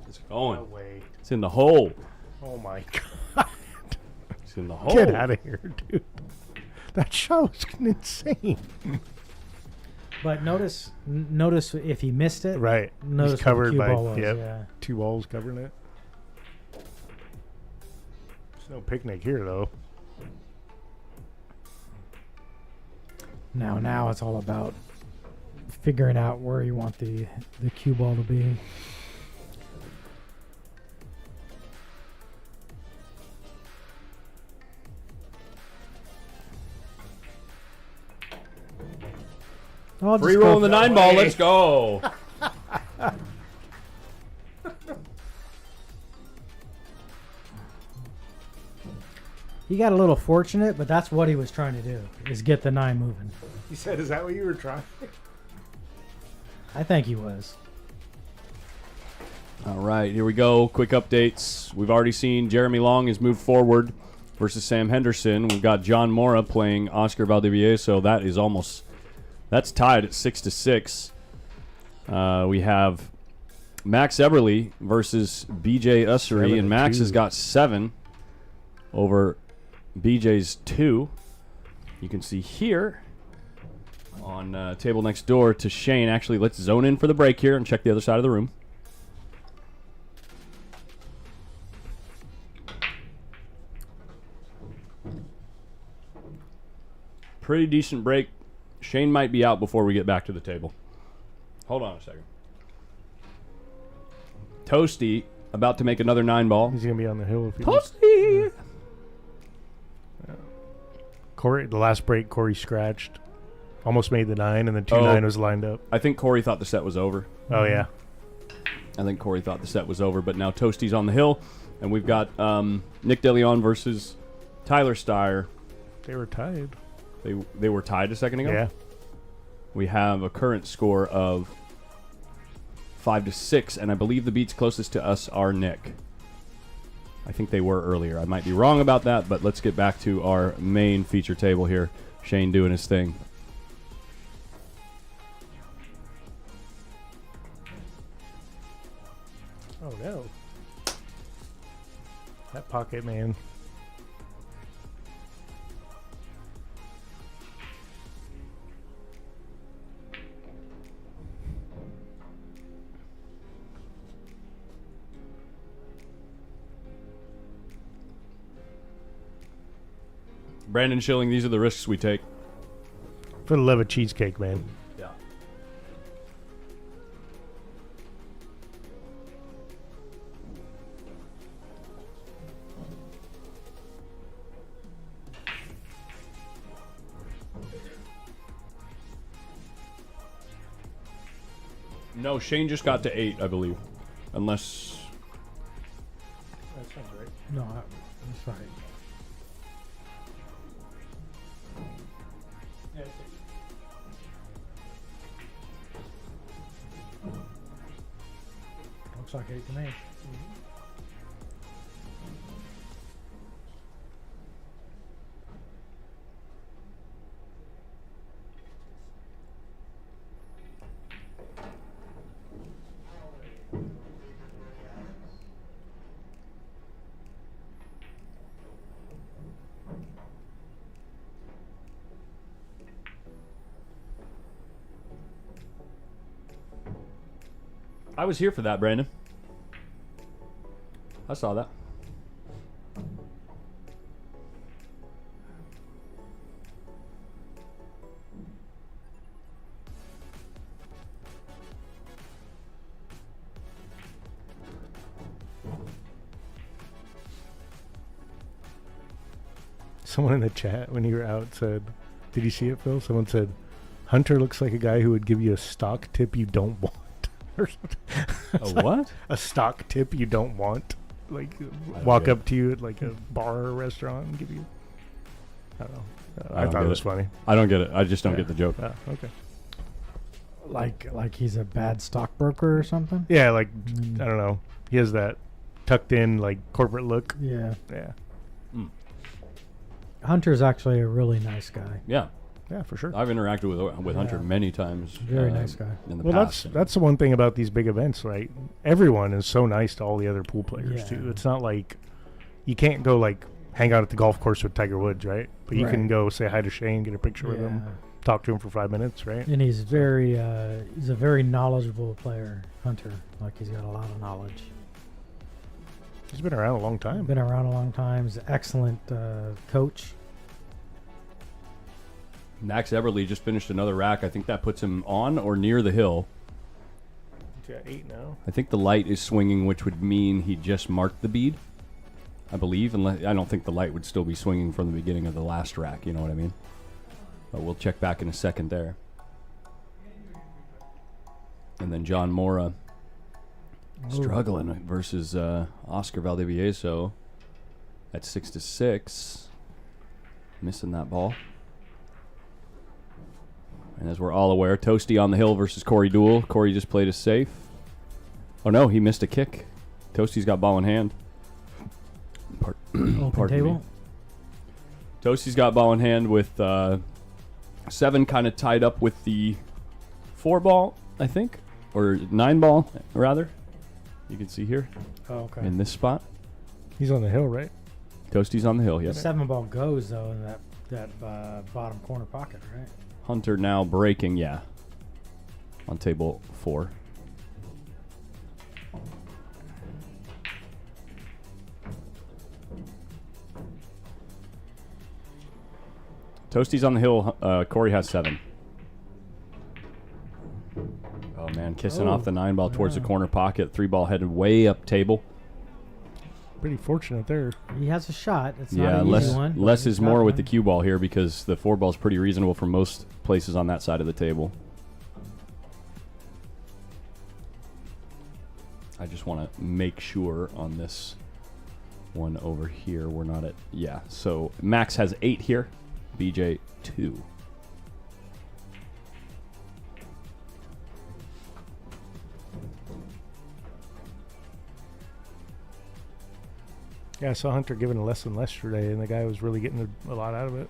It's going. No way. It's in the hole. Oh my god. It's in the hole. Get out of here, dude. That shot was insane. But notice if he missed it. Right. Notice He's covered by was, yeah. 2 walls covering it. There's no picnic here, though. Now it's all about figuring out where you want the cue ball to be. Free rolling the 9 ball. Let's go. He got a little fortunate, but that's what he was trying to do, is get the 9 moving. You said, is that what you were trying? I think he was. All right, here we go. Quick updates. We've already seen Jeremy Long has moved forward versus Sam Henderson. We've got John Mora playing Oscar Valdivieso. That's tied at 6-6. We have Max Eberle versus BJ Ussery, and Max has got 7 over BJ's 2. You can see here on table next door to Shane. Actually, let's zone in for the break here and check the other side of the room. Pretty decent break. Shane might be out before we get back to the table. Hold on a second. Toasty about to make another 9-ball. He's going to be on the hill if he Toasty! Corey, the last break, Corey scratched. Almost made the 9, and then 2-9 was lined up. I think Corey thought the set was over. Oh, yeah. I think Corey thought the set was over, but now Toasty's on the hill, and we've got Nick DeLeon versus Tyler Steyer. They were tied. They were tied a second ago? Yeah. We have a current score of 5-6, and I believe the beats closest to us are Nick. I think they were earlier. I might be wrong about that, but let's get back to our main feature table here. Shane doing his thing. Oh, no. That pocket, man. Brandon Schilling, these are the risks we take. For the love of cheesecake, man. Yeah. No, Shane just got to 8, I believe. Unless... That sounds right. No, that's right. Looks like 8 to me. I was here for that, Brandon. I saw that. Someone in the chat when you were out said, did you see it, Phil? Someone said, Hunter looks like a guy who would give you a stock tip you don't want. Or something. A what? A stock tip you don't want. Like, don't walk get up to you at like a bar or a restaurant and give you... I don't know. I don't thought it get was it. funny. I don't get it. I just don't Yeah. get the joke. Oh, okay. Like he's a bad stockbroker or something? Yeah, like, I don't know. He has that tucked in, like, corporate look. Yeah. Yeah. Hunter's actually a really nice guy. Yeah. Yeah, for sure. I've interacted with Hunter Yeah. many times. Very nice guy. In the Well, past. that's the one thing about these big events, right? Everyone is so nice to all the other pool players, Yeah. too. It's not like... You can't go, like, hang out at the golf course with Tiger Woods, right? But you can Right. go say hi to Shane, get a picture with him, Yeah. talk to him for 5 minutes, right? And he's he's a very knowledgeable player, Hunter. Like, he's got a lot of knowledge. He's been around a long time. Been around a long time. He's an excellent coach. Max Eberle just finished another rack. I think that puts him on or near the hill. He's got 8 now. I think the light is swinging, which would mean he just marked the bead. I believe, unless I don't think the light would still be swinging from the beginning of the last rack. You know what I mean? But we'll check back in a second there. And then John Mora struggling versus Oscar Valdivieso at 6-6. missing that ball. And as we're all aware, Toasty on the hill versus Corey Duel. Corey just played a safe. Oh no, he missed a kick. Toasty's got ball in hand. Open Pardon table. me. Toasty's got ball in hand with 7 kind of tied up with the 4 ball, I think. Or 9 ball, rather. You can see here. Oh, okay. In this spot. He's on the hill, right? Toasty's on the hill, The yes. 7 ball goes though in that bottom corner pocket, right? Hunter now breaking, yeah. On table 4. Toasty's on the hill. Corey has 7. Oh man, kissing off the 9 ball towards the corner pocket. 3 ball headed way up table. Pretty fortunate there. He has a shot. It's Yeah, not an easy one. but less he's is got more with one. the cue ball here because the 4 ball is pretty reasonable for most places on that side of the table. I just want to make sure on this one over here we're not at, yeah. So Max has 8 here, BJ 2. Yeah, I saw Hunter giving a lesson yesterday, and the guy was really getting a lot out of it.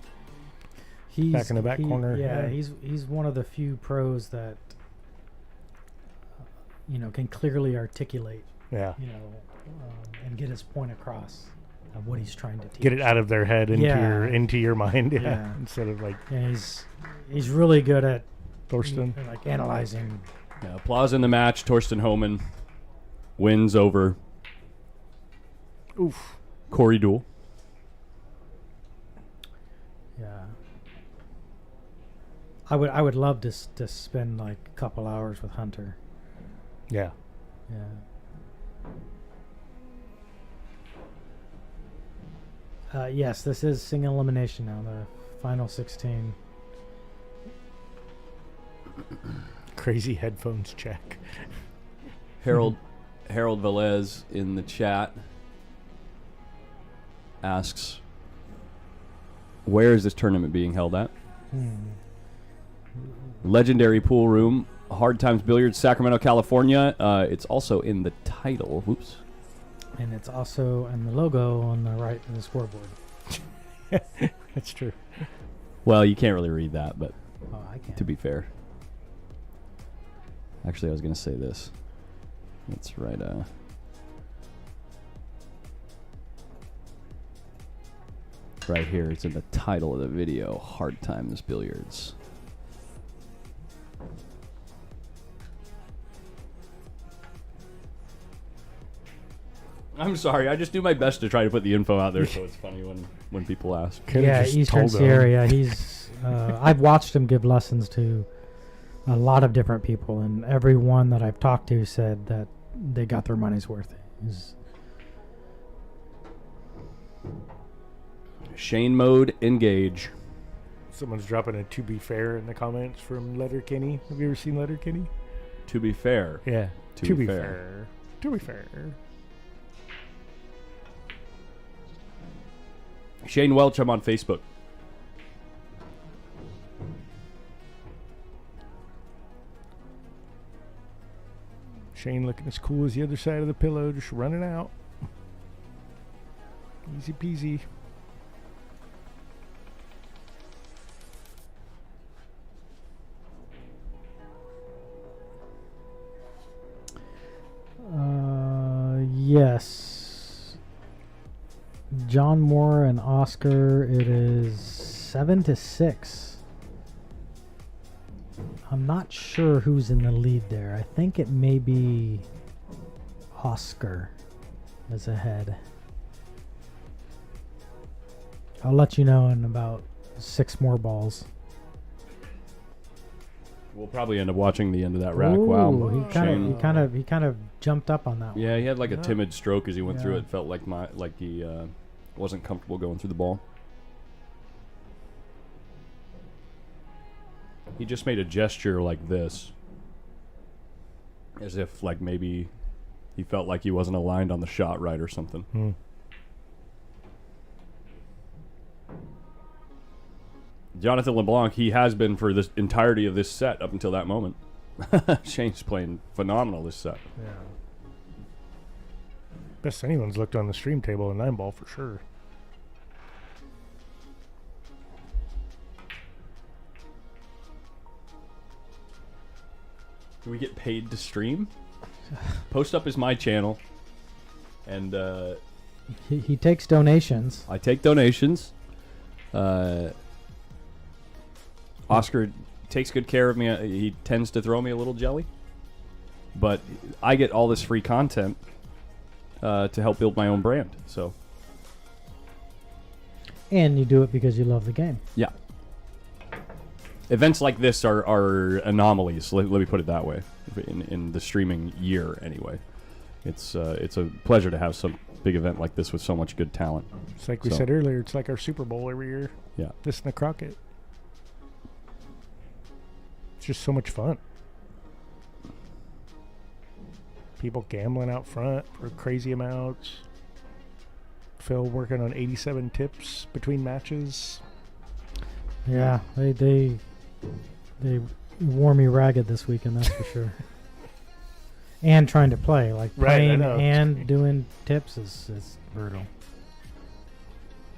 He's Back in the back corner, Yeah, yeah. he's one of the few pros that can clearly articulate, Yeah. and get his point across of what he's trying to teach. Get it out of their head into Yeah. into your mind, yeah. Yeah. Instead of like Yeah, he's really good at Thorsten. like analyzing. Yeah, applause in the match. Torsten Homan wins over Oof. Corey Duel. Yeah. I would love to spend like a couple hours with Hunter. Yeah. Yeah. Yes, this is single elimination now, the final 16. Crazy headphones check. Harold Velez in the chat asks, where is this tournament being held at? Legendary Pool Room, Hard Times Billiards, Sacramento, California. It's also in the title. Whoops. And it's also in the logo on the right of the scoreboard. That's true. Well, you can't really read that, but Oh, I can. to be fair. Actually, I was going to say this. It's right, right here. It's in the title of the video, Hard Times Billiards. I'm sorry. I just do my best to try to put the info out there, so it's funny when people ask. Yeah, Eastern Sierra. He's. I've watched him give lessons to a lot of different people, and everyone that I've talked to said that they got their money's worth. Shane Mode, engage. Someone's dropping a "to be fair" in the comments from Letterkenny. Have you ever seen Letterkenny? To be fair. Yeah. To be fair. To be fair. Shane Welch, I'm on Facebook. Shane looking as cool as the other side of the pillow, just running out. Easy peasy. Yes. John Moore and Oscar. It is 7-6. I'm not sure who's in the lead there. I think it may be Oscar is ahead. I'll let you know in about 6 more balls. We'll probably end up watching the end of that rack. Ooh, Wow. he Shane. kind of jumped up on that one. Yeah, he had like a timid stroke as he went through Yeah. it. Felt like he wasn't comfortable going through the ball. He just made a gesture like this, as if like maybe he felt like he wasn't aligned on the shot right or something. Jonathan LeBlanc, he has been for the entirety of this set up until that moment. Shane's playing phenomenal this set. Yeah. Best anyone's looked on the stream table in 9-ball for sure. Do we get paid to stream? Post Up is my channel. And He takes donations. I take donations. Oscar takes good care of me. He tends to throw me a little jelly. But I get all this free content to help build my own brand. So, And you do it because you love the game. yeah. Events like this are anomalies. Let me put it that way. In the streaming year, anyway, it's a pleasure to have some big event like this with so much good talent. It's like we said earlier. It's like our Super Bowl every year. Yeah. This and the Crockett. It's just so much fun. People gambling out front for crazy amounts. Phil working on 87 tips between matches. Yeah, they wore me ragged this weekend, that's for sure. And trying to play, like Right, I playing know. and doing tips is brutal.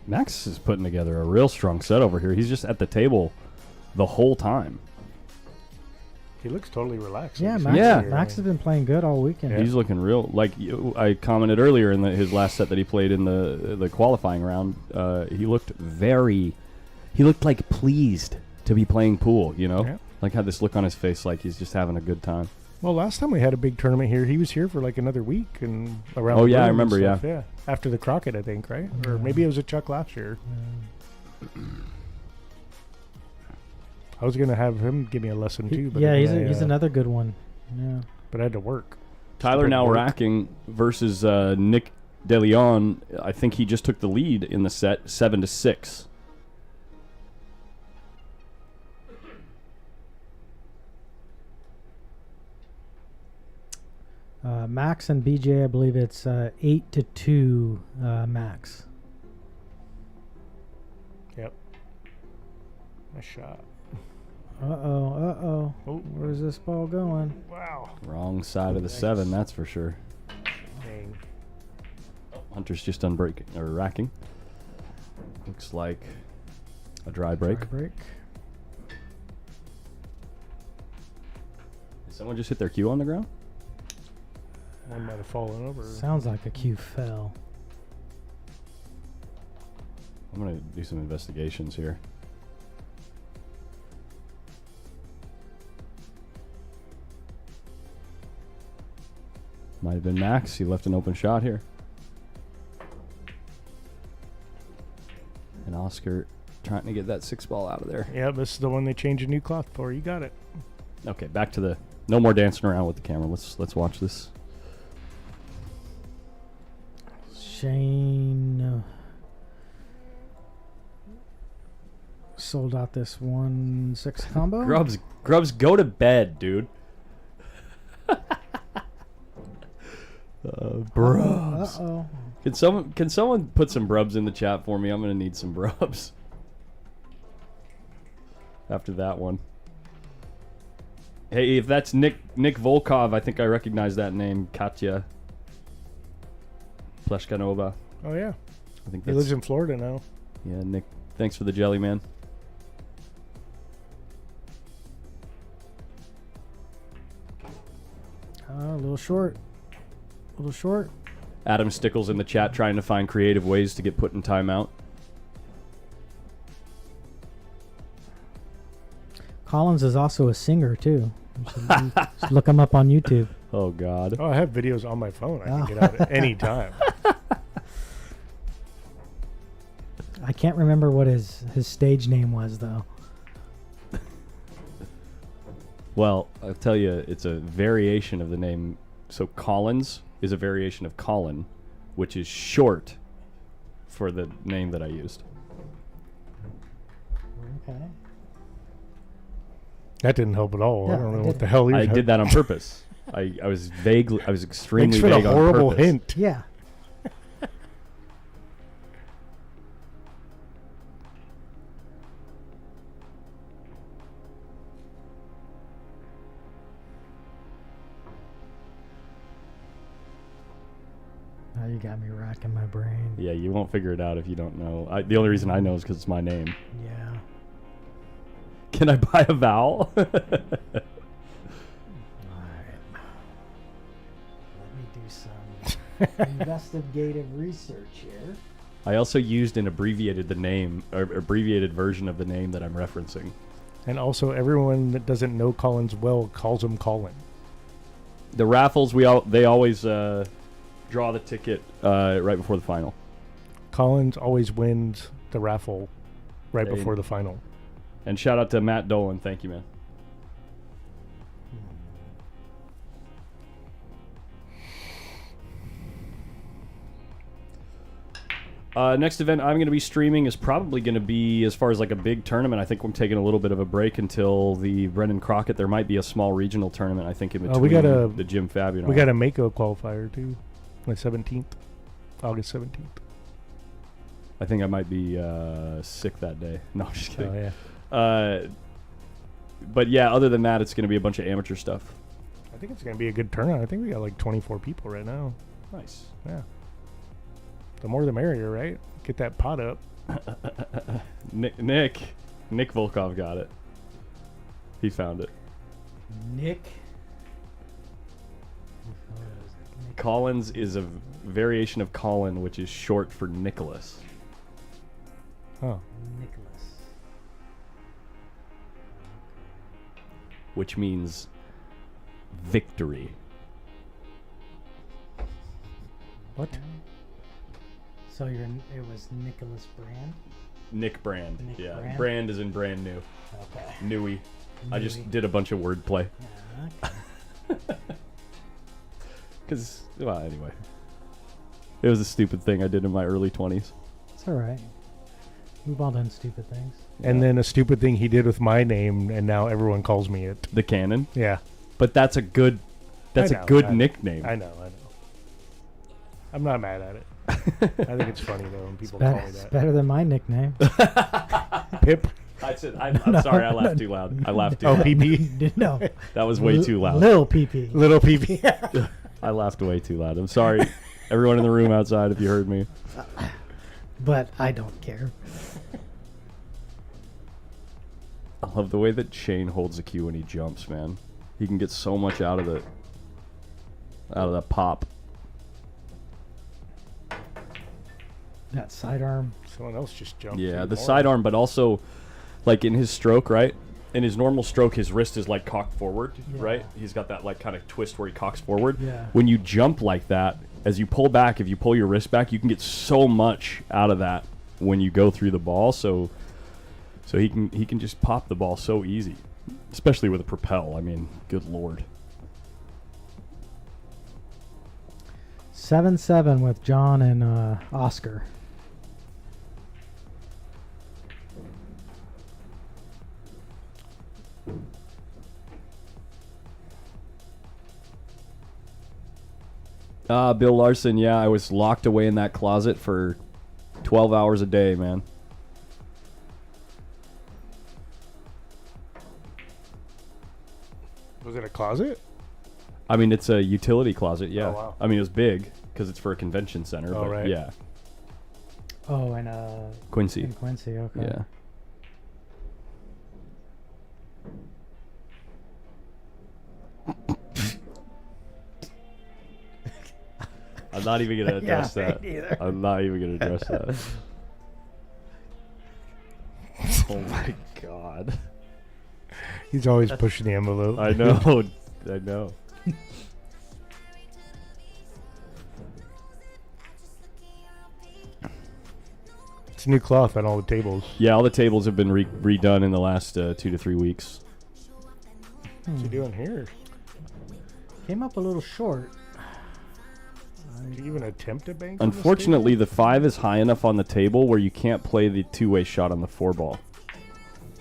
Max is putting together a real strong set over here. He's just at the table the whole time. He looks totally relaxed. Yeah, He's Max, Yeah. Max has been playing good all weekend. He's looking real. Like I commented earlier in his last set that he played in the qualifying round. He looked like pleased to be playing pool. You know, Yeah. like had this look on his face, like he's just having a good time. Well, last time we had a big tournament here, he was here for like another week and around. Oh, the yeah, I room and remember, stuff, yeah. After the Crockett, I think, right? Or maybe it was a Chuck last year. I was gonna have him give me a lesson too, but yeah, then he's another good one. Yeah. But I had to work. Tyler Stupid now work. racking versus Nick DeLeon. I think he just took the lead in the set, 7-6. Max and BJ, I believe it's 8-2 Max. Yep. Nice shot. Uh-oh. Oh. Where's this ball going? Wow. Wrong side of the 7, that's for sure. Dang. Hunter's just done breaking or racking. Looks like a dry break. Break. Did someone just hit their cue on the ground? One might have fallen over. Sounds like a cue fell. I'm gonna do some investigations here. Might have been Max. He left an open shot here. And Oscar trying to get that 6-ball out of there. Yeah, this is the one they changed a new cloth for. You got it. Okay, back to the no more dancing around with the camera. Let's watch this. Shane sold out this 1-6 combo. Grubs, go to bed, dude. Brubs. Uh-oh. Can someone put some brubs in the chat for me? I'm gonna need some brubs after that one. Hey, if that's Nick Volkov, I think I recognize that name. Katya Pleshkanova. Oh yeah. I think He that's, lives in Florida now. yeah, Nick. Thanks for the jelly, man. A little short. Adam Stickles in the chat trying to find creative ways to get put in timeout. Collins is also a singer too. You should look him up on YouTube. Oh God. Oh, I have videos on my phone. I can get out at any time. I can't remember what his stage name was though. Well, I'll tell you, it's a variation of the name. So Collins is a variation of Colin, which is short for the name that I used. Okay. That didn't help at all. Yeah, I don't know it what the didn't. hell I did that on purpose. I was extremely Thanks for vague the on horrible purpose. hint. Yeah. you got me racking my brain. Yeah, you won't figure it out if you don't know. The only reason I know is because it's my name. Yeah. Can I buy a vowel? All right. Let me do some investigative research here. I also used and abbreviated the name, or abbreviated version of the name that I'm referencing. And also, everyone that doesn't know Collins well calls him Colin. The raffles, they always draw the ticket right before the final. Collins always wins the raffle right Hey. before the final. And shout out to Matt Dolan. Thank you, man. Next event I'm going to be streaming is probably going to be, as far as like a big tournament, I think I'm taking a little bit of a break until the Brendan Crockett. There might be a small regional tournament, I think, in between the Jim Fabian. We got a Mako qualifier, too. The 17th. August 17th. I think I might be sick that day. No, I'm just kidding. Oh, yeah. But yeah, other than that, it's going to be a bunch of amateur stuff. I think it's going to be a good turnout. I think we got like 24 people right now. Nice. Yeah. The more the merrier, right? Get that pot up. Nick Volkov got it. He found it. Nick. Collins is a variation of Colin, which is short for Nicholas. Oh. Nicholas. Which means victory. What? So it was Nicholas Brand? Nick Brand. Nick yeah. Brand? Is in brand new. Okay. Newy. I just Newy. did a bunch of wordplay. Okay. Because, well, anyway. It was a stupid thing I did in my early 20s. It's all right. We've all done stupid things. And then a stupid thing he did with my name, and now everyone calls me it. The Cannon? Yeah. But that's a good nickname. I know. I'm not mad at it. I think it's funny, though, when people call me It's that. better than my nickname. Pip. I'm sorry, I laughed too loud. I laughed too loud. Oh, PP? No. That was way too loud. Lil PP. Little PP. I laughed way too loud. I'm sorry. Everyone in the room outside, if you heard me. But I don't care. I love the way that Shane holds the cue when he jumps, man. He can get so much out of the pop. That sidearm. Someone else just jumped. Yeah, the sidearm, but also, like in his stroke, right? In his normal stroke, his wrist is like cocked forward, Yeah. right? He's got that like kind of twist where he cocks forward. Yeah. When you jump like that, as you pull back, if you pull your wrist back, you can get so much out of that when you go through the ball. So he can just pop the ball so easy, especially with a propel. I mean, good lord. 7-7 with John and Oscar. Bill Larson, yeah, I was locked away in that closet for 12 hours a day, man. Was it a closet? I mean, it's a utility closet, yeah. Oh, wow. I mean, it was big because it's for a convention center. Oh, but right. Yeah. Oh, and Quincy. in Quincy, okay. Yeah. I'm not even gonna address Yeah, that. me neither. I'm not even gonna address that. Oh my god. He's always pushing the envelope. I know. I know. It's new cloth on all the tables. Yeah, all the tables have been redone in the last 2 to 3 weeks. What's he doing here? Came up a little short. Did you even attempt a bank? on this Unfortunately, the 5 is high enough on the table where you can't play the two-way shot on the 4 ball.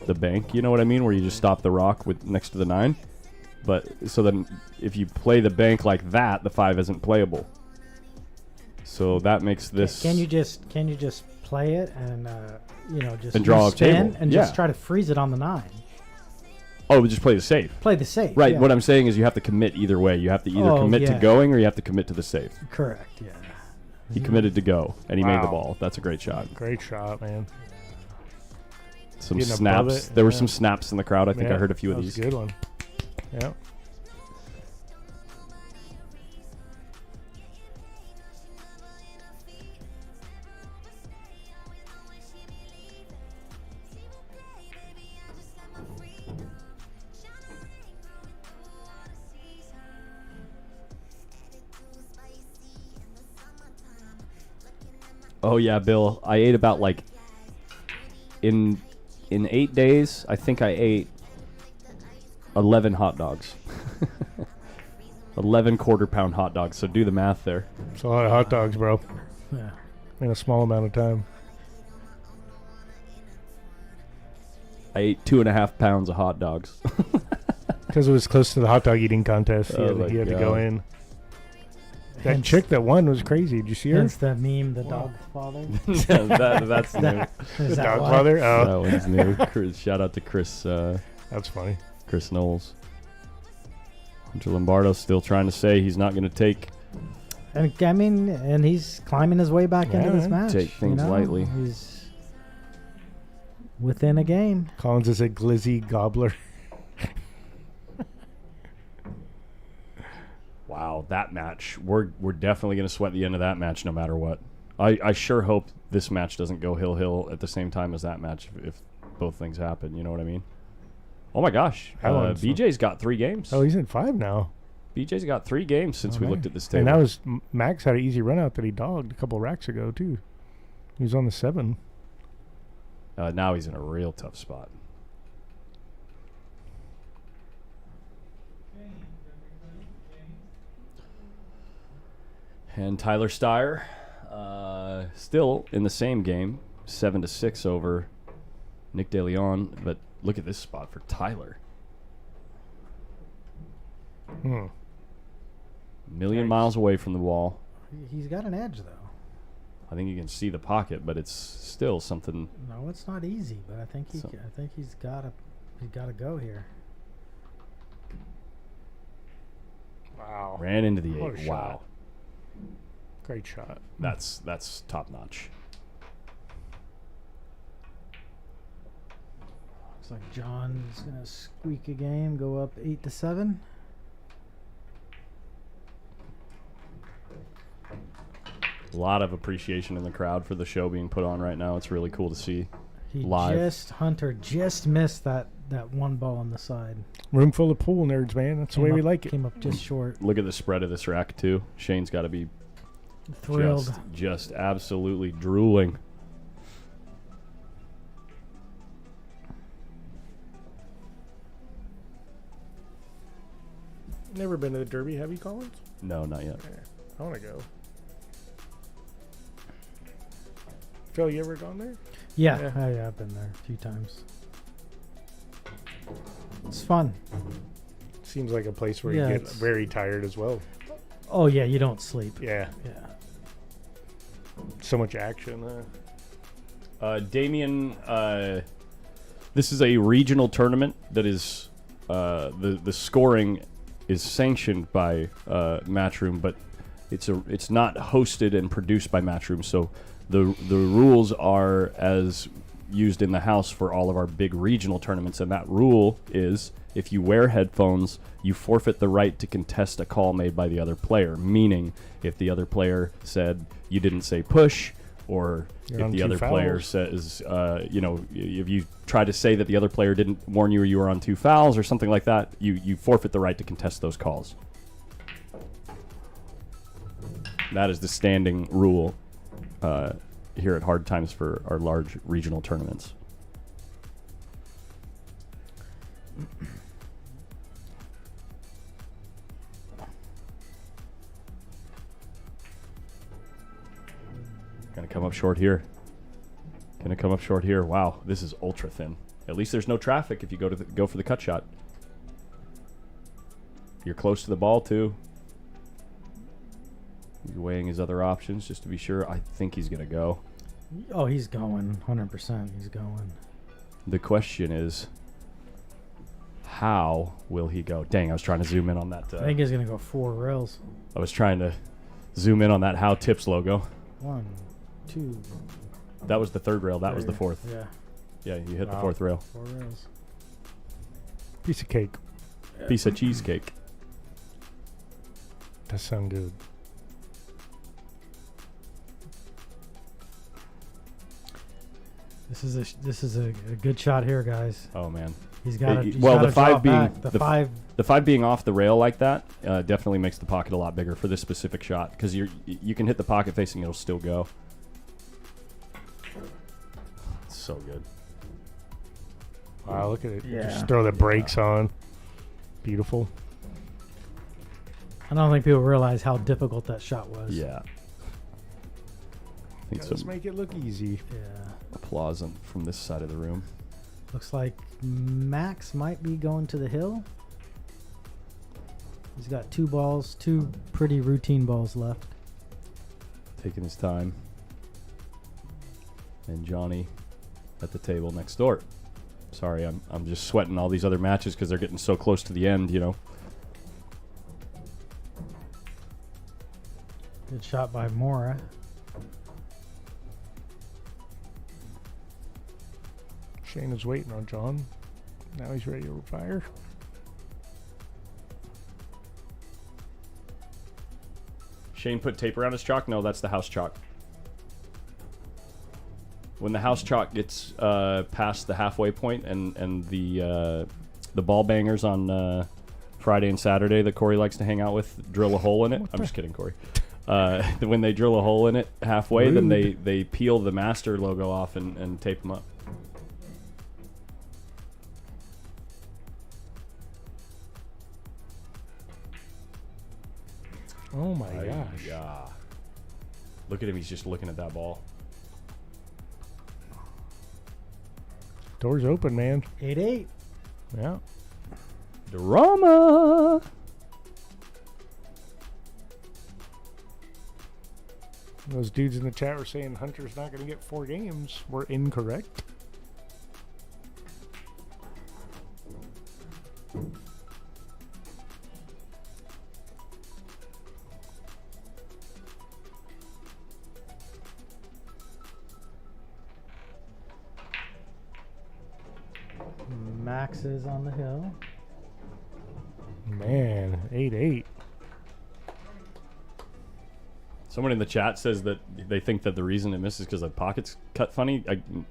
The bank, you know what I mean? Where you just stop the rock with next to the 9. But so then if you play the bank like that, the 5 isn't playable. So that makes this... Can you just play it and just And draw a spin table. and Yeah. just try to freeze it on the 9? Oh, just play the safe. Play the safe. Right, yeah. what I'm saying is you have to commit either way. You have to either commit to yeah. going or you have to commit to the safe. Correct. Yeah. He committed to go, and he made the Wow. ball. That's a great shot. Great shot, man. Some Getting above snaps. it, There were yeah. some snaps in the crowd. I think I Yeah, heard a few of that these. was a good one. Yeah. Oh yeah, Bill. I ate about like in 8 days. I think I ate 11 hot dogs. 11 quarter-pound hot dogs. So do the math there. It's a lot of hot dogs, bro, Yeah. in a small amount of time. I ate 2.5 pounds of hot dogs. Because it was close to the hot dog eating contest. Oh my He had to go God. in. That Hence- chick that won was crazy. Did you see her? Hence the meme, the dog father. That's new. Is The that dog why? father? That Oh, one's new. Shout out to Chris that's funny. Chris Knowles. Hunter Lombardo still trying to say he's not going to take And I mean, and he's climbing his way back into Yeah, this man. match. Take things lightly. He's within a game. Collins is a glizzy gobbler. Wow, that match. We're definitely going to sweat the end of that match no matter what. I sure hope this match doesn't go hill at the same time as that match if both things happen. You know what I mean? Oh my gosh. How long is BJ's got 3 games. Oh, he's in 5 now. BJ's got 3 games since we man. looked at this table. And that was Max had an easy run out that he dogged a couple racks ago too. He was on the 7. Now he's in a real tough spot. And Tyler Steyer, still in the same game, 7-6 over Nick DeLeon. But look at this spot for Tyler. Million miles away from the wall. He's got an edge though. I think you can see the pocket, but it's still something. No, it's not easy, but I think So- he's got to go here. Wow. Ran into the What a 8. shot. Wow, Great shot. that's top notch. Looks like John's gonna squeak a game, go up 8-7. A lot of appreciation in the crowd for the show being put on right now. It's really cool to see. He Live. Hunter just missed that one ball on the side. Room full of pool nerds, man. That's the way we like it. Came up just short. Look at the spread of this rack too. Shane's got to be Thrilled. just absolutely drooling. Never been to the Derby, have you, Collins? No, not yet. I want to go. Phil, you ever gone there? Yeah, Yeah. yeah, I've been there a few times. It's fun. Seems like a place where Yeah, you get it's- very tired as well. Oh yeah, you don't sleep. Yeah. Yeah. So much action. Damien, this is a regional tournament that is the scoring is sanctioned by Matchroom, but it's not hosted and produced by Matchroom. So the rules are as used in the house for all of our big regional tournaments, and that rule is if you wear headphones, you forfeit the right to contest a call made by the other player. Meaning, if the other player said you didn't say push, or You're if on the 2 other player fouls. says, if you try to say that the other player didn't warn you or you were on 2 fouls or something like that, you forfeit the right to contest those calls. That is the standing rule here at Hard Times for our large regional tournaments. Gonna come up short here. Gonna come up short here. Wow, this is ultra thin. At least there's no traffic if you go for the cut shot. You're close to the ball too. He's weighing his other options just to be sure. I think he's gonna go. Oh, he's going 100%. He's going. The question is, how will he go? Dang, I was trying to zoom in on that. I think he's gonna go 4 rails. I was trying to zoom in on that How Tips logo. 1, 2. That was the third rail. That was the fourth. Yeah. Yeah, you hit the Wow. fourth rail. 4 rails. Piece of cake. Piece of cheesecake. Does sound good. This is a good shot here, guys. Oh man. He's got It- to. well, the five being back. The 5. The 5 being off the rail like that definitely makes the pocket a lot bigger for this specific shot because you can hit the pocket facing, it'll still go. It's so good. Wow, look at it. Yeah. Just throw the brakes on. Beautiful. I don't think people realize how difficult that shot was. Yeah. I think Let's some make it look easy. Yeah. applause from this side of the room. Looks like Max might be going to the hill. He's got 2 balls, 2 pretty routine balls left. Taking his time. And Johnny at the table next door. Sorry, I'm just sweating all these other matches because they're getting so close to the end, you know. Good shot by Mora. Shane is waiting on John. Now he's ready to fire. Shane put tape around his chalk? No, that's the house chalk. When the house chalk gets past the halfway point and the ball bangers on Friday and Saturday that Corey likes to hang out with drill a hole in it. I'm just kidding, Corey. When they drill a hole in it halfway, then they peel the master logo off and tape them up. Oh my gosh. Yeah. Look at him. He's just looking at that ball. Door's open, man. 8-8. Yeah. Drama. Those dudes in the chat were saying Hunter's not going to get 4 games. We're incorrect. Max is on the hill. Man, 8-8. Someone in the chat says that they think that the reason it misses because the pocket's cut funny.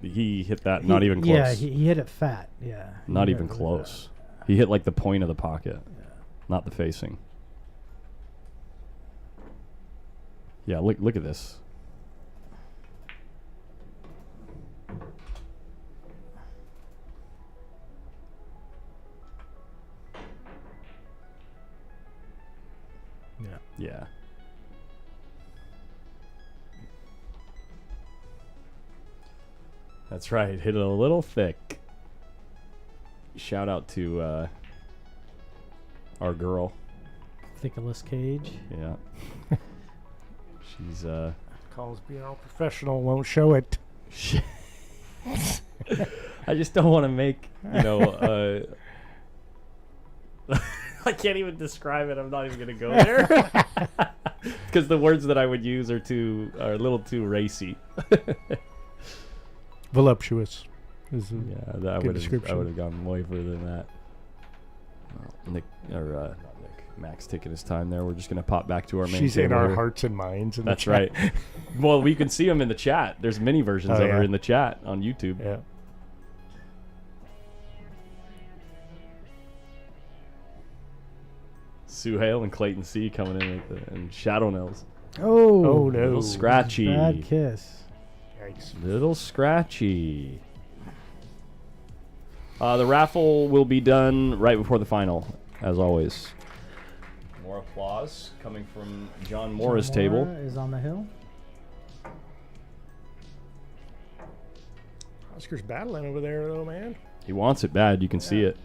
He hit that not even close. Yeah, he hit it fat. Yeah. Not He even hit it close. He hit like the point of the pocket, not the facing. Yeah, look at this. Yeah. Yeah. That's right. Hit it a little thick. Shout out to our girl. Thickless Cage. Yeah. She's Calls being all professional, won't show it. I just don't want to make, you know, I can't even describe it. I'm not even going to go there. Because the words that I would use are a little too racy. Voluptuous. Is Yeah, that I good would description. have gone way further than that. Nick, or not Nick, Max taking his time there. We're just gonna pop back to our main. She's in table our here. hearts and minds. In the That's chat. right. Well, we can see them in the chat. There's many versions Oh, of her yeah. in the chat on YouTube. Yeah. Sue Hale and Clayton C coming in and Shadow Nails. Oh. Oh no. Little scratchy. Bad kiss. Yikes. Little scratchy. The raffle will be done right before the final, as always. More applause coming from John Mora's John table. Mora is on the hill. Oscar's battling over there, though, man. He wants it bad. You can see it.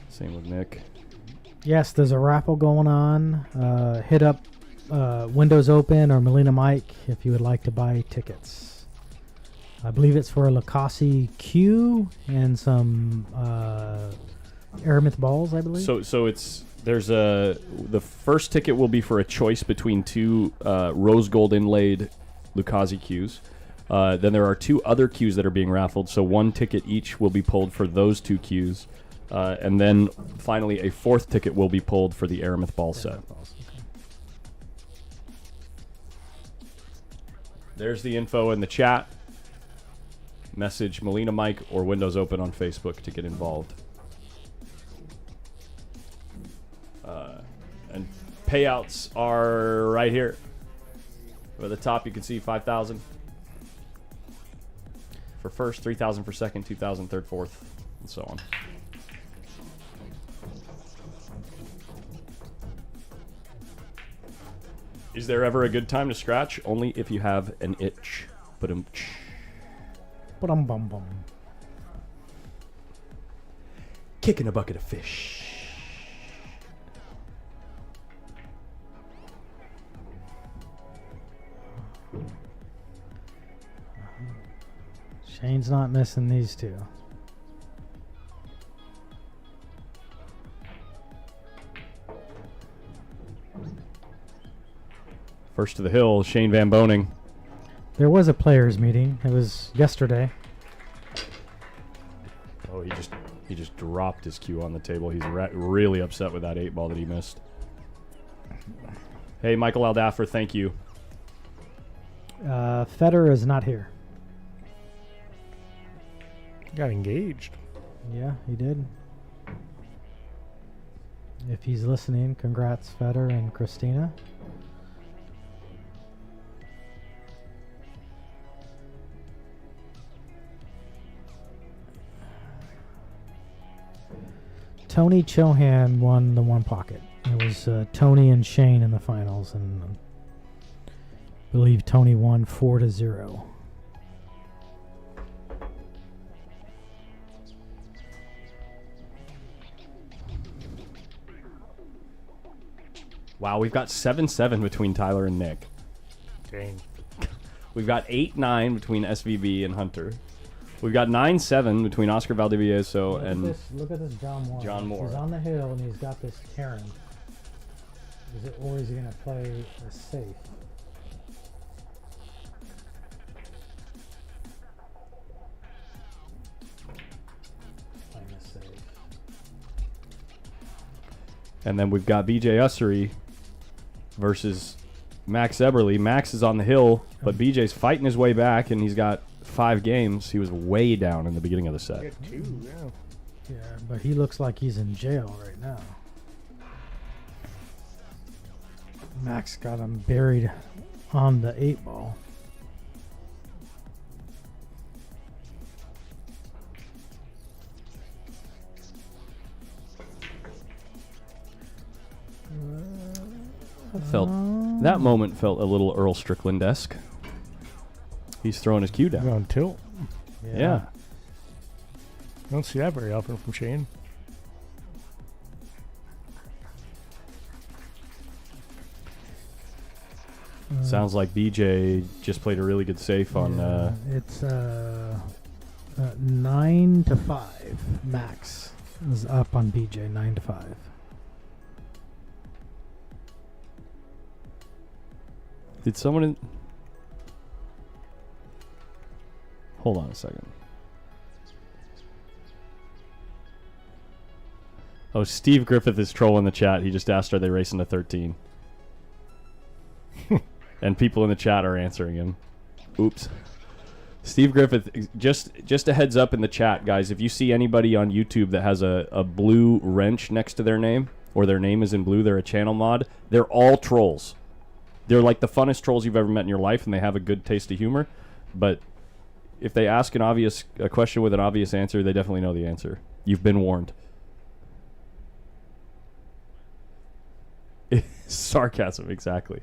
Same with Nick. Yes, there's a raffle going on. Hit up Windows Open or Melina Mike if you would like to buy tickets. I believe it's for a Lacassi Q and some Aramith balls, I believe. So it's The first ticket will be for a choice between two rose gold inlaid Lucchese cues. Then there are two other cues that are being raffled, so one ticket each will be pulled for those two cues. And then finally a fourth ticket will be pulled for the Aramith ball set. There's the info in the chat. Message Melina Mike or Windows Open on Facebook to get involved. And payouts are right here. At the top you can see 5,000 for first, 3,000 for second, 2,000 third, fourth, and so on. Is there ever a good time to scratch? Only if you have an itch. Ba-dum-tsh. Ba-dum-bum-bum. Kicking a bucket of fish. Shane's not missing these two. First to the hill, Shane Van Boning. There was a players meeting. It was yesterday. Oh, he just dropped his cue on the table. He's really upset with that 8-ball that he missed. Hey, Michael Aldaffer, thank you. Federer is not here. Got engaged. Yeah, he did. If he's listening, congrats, Federer and Christina. Tony Chohan won the one pocket. It was Tony and Shane in the finals, and I believe Tony won 4-0. Wow, we've got 7-7 between Tyler and Nick. Dang. We've got 8-9 between SVB and Hunter. We've got 9-7 between Oscar Valdivieso and Look at this John Moore. John Moore. He's on the hill and he's got this Karen. Or is he going to play a safe? Playing a safe. And then we've got BJ Ussery versus Max Eberly. Max is on the hill, but BJ's fighting his way back, and he's got 5 games. He was way down in the beginning of the set. Get 2, yeah. Yeah, but he looks like he's in jail right now. Max got him buried on the 8-ball. That moment felt a little Earl Strickland-esque. He's throwing his cue down. On tilt. Yeah. I don't see that very often from Shane. Sounds like BJ just played a really good safe on. It's 9-5. Max is up on BJ 9-5. Did someone in? Hold on a second. Oh, Steve Griffith is trolling the chat. He just asked, "Are they racing to 13?" And people in the chat are answering him. Oops. Steve Griffith, just a heads up in the chat, guys. If you see anybody on YouTube that has a blue wrench next to their name, or their name is in blue, they're a channel mod. They're all trolls. They're like the funnest trolls you've ever met in your life, and they have a good taste of humor. But if they ask a question with an obvious answer, they definitely know the answer. You've been warned. Sarcasm, exactly.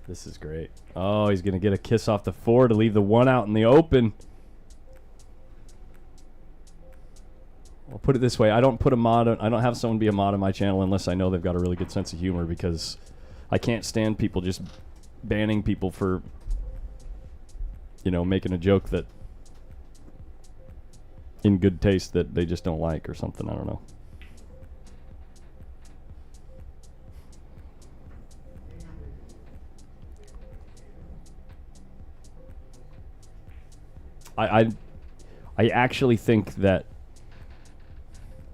This is great. Oh, he's going to get a kiss off the 4 to leave the 1 out in the open. I'll put it this way: I don't put a mod. I don't have someone be a mod on my channel unless I know they've got a really good sense of humor, because I can't stand people just banning people for, making a joke that, in good taste, that they just don't like or something. I don't know. I actually think that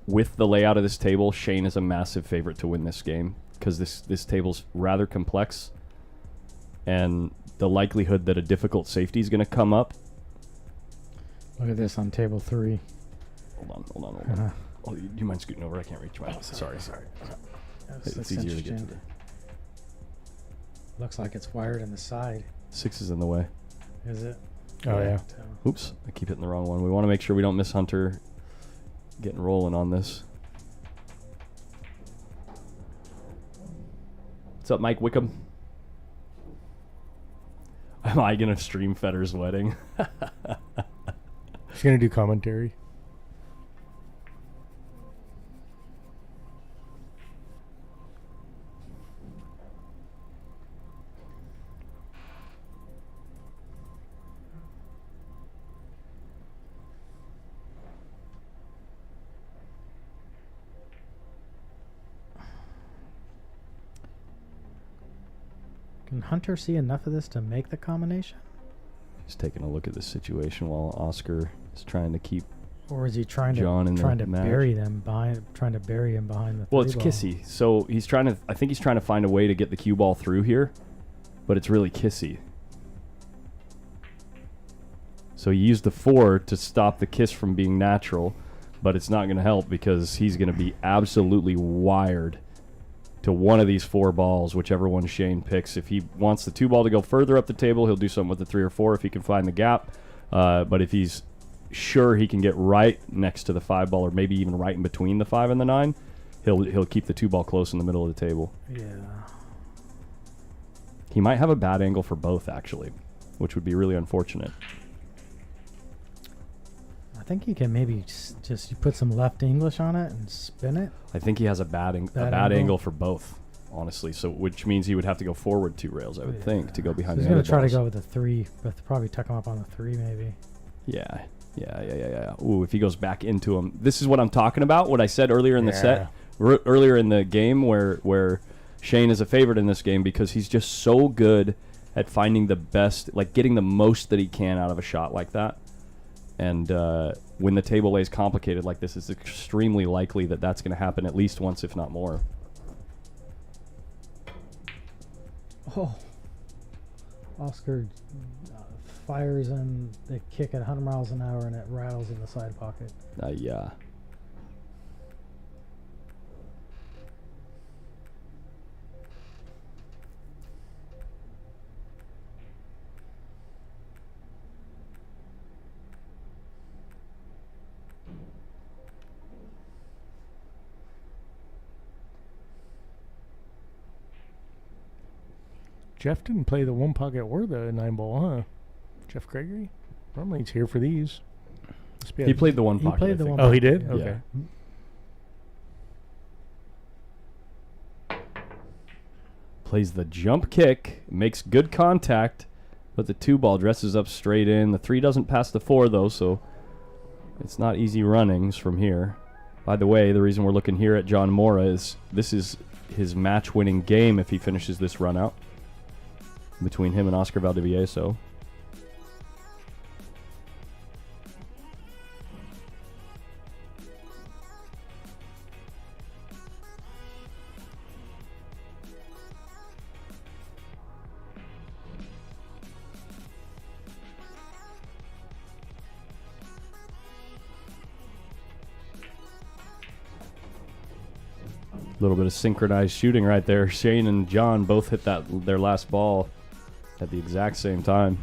with the layout of this table, Shane is a massive favorite to win this game, because this table's rather complex, and the likelihood that a difficult safety is going to come up. Look at this on table 3. Hold on. Oh, do you mind scooting over? I can't reach my. Sorry. It's easier to get to. Looks like it's wired in the side. 6 is in the way. Is it? Oh, yeah. Oops, I keep hitting the wrong one. We want to make sure we don't miss Hunter getting rolling on this. What's up, Mike Wickham? Am I going to stream Fetter's wedding? She's going to do commentary. Can Hunter see enough of this to make the combination? Just taking a look at the situation while Oscar is trying to keep. Or is he trying John in to the match. bury him behind the Well, it's three ball? kissy, so he's trying to. I think he's trying to find a way to get the cue ball through here, but it's really kissy. So he used the 4 to stop the kiss from being natural, but it's not going to help because he's going to be absolutely wired to one of these 4 balls, whichever one Shane picks. If he wants the 2 ball to go further up the table, he'll do something with the 3 or 4 if he can find the gap. But if he's sure he can get right next to the 5 ball, or maybe even right in between the 5 and the 9, he'll keep the 2 ball close in the middle of the table. Yeah. He might have a bad angle for both, actually, which would be really unfortunate. I think you can maybe just you put some left English on it and spin it. I think he has a bad angle for both, honestly. So, which means he would have to go forward 2 rails, I would think, to go behind. So he's the going other to try balls. to go with the 3, but probably tuck him up on the 3, maybe. Yeah. Ooh, if he goes back into him, this is what I'm talking about. What I said earlier in the set, earlier in the game, where Shane is a favorite in this game because he's just so good at finding the best, like getting the most that he can out of a shot like that. And when the table lays complicated like this, it's extremely likely that that's going to happen at least once, if not more. Oh, Oscar fires in the kick at 100 miles an hour and it rattles in the side pocket. Yeah. Jeff didn't play the 1 pocket or the 9 ball, huh? Jeff Gregory? Normally he's here for these. He played the 1 pocket. He played the 1 Oh, he pocket. did? Okay. Plays the jump kick, makes good contact, but the 2 ball dresses up straight in. The 3 doesn't pass the 4, though, so it's not easy runnings from here. By the way, the reason we're looking here at John Mora is this is his match-winning game if he finishes this run out between him and Oscar Valdivieso. A little bit of synchronized shooting right there. Shane and John both hit their last ball at the exact same time.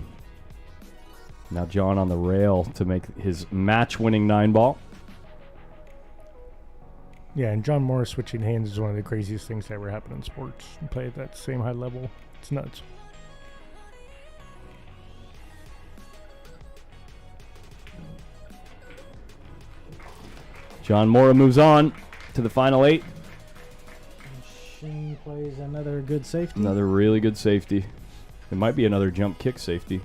Now John on the rail to make his match-winning 9 ball. Yeah, and John Morris switching hands is one of the craziest things that ever happened in sports. You play at that same high level. It's nuts. John Mora moves on to the final 8. Shane plays another good safety. Another really good safety. It might be another jump kick safety.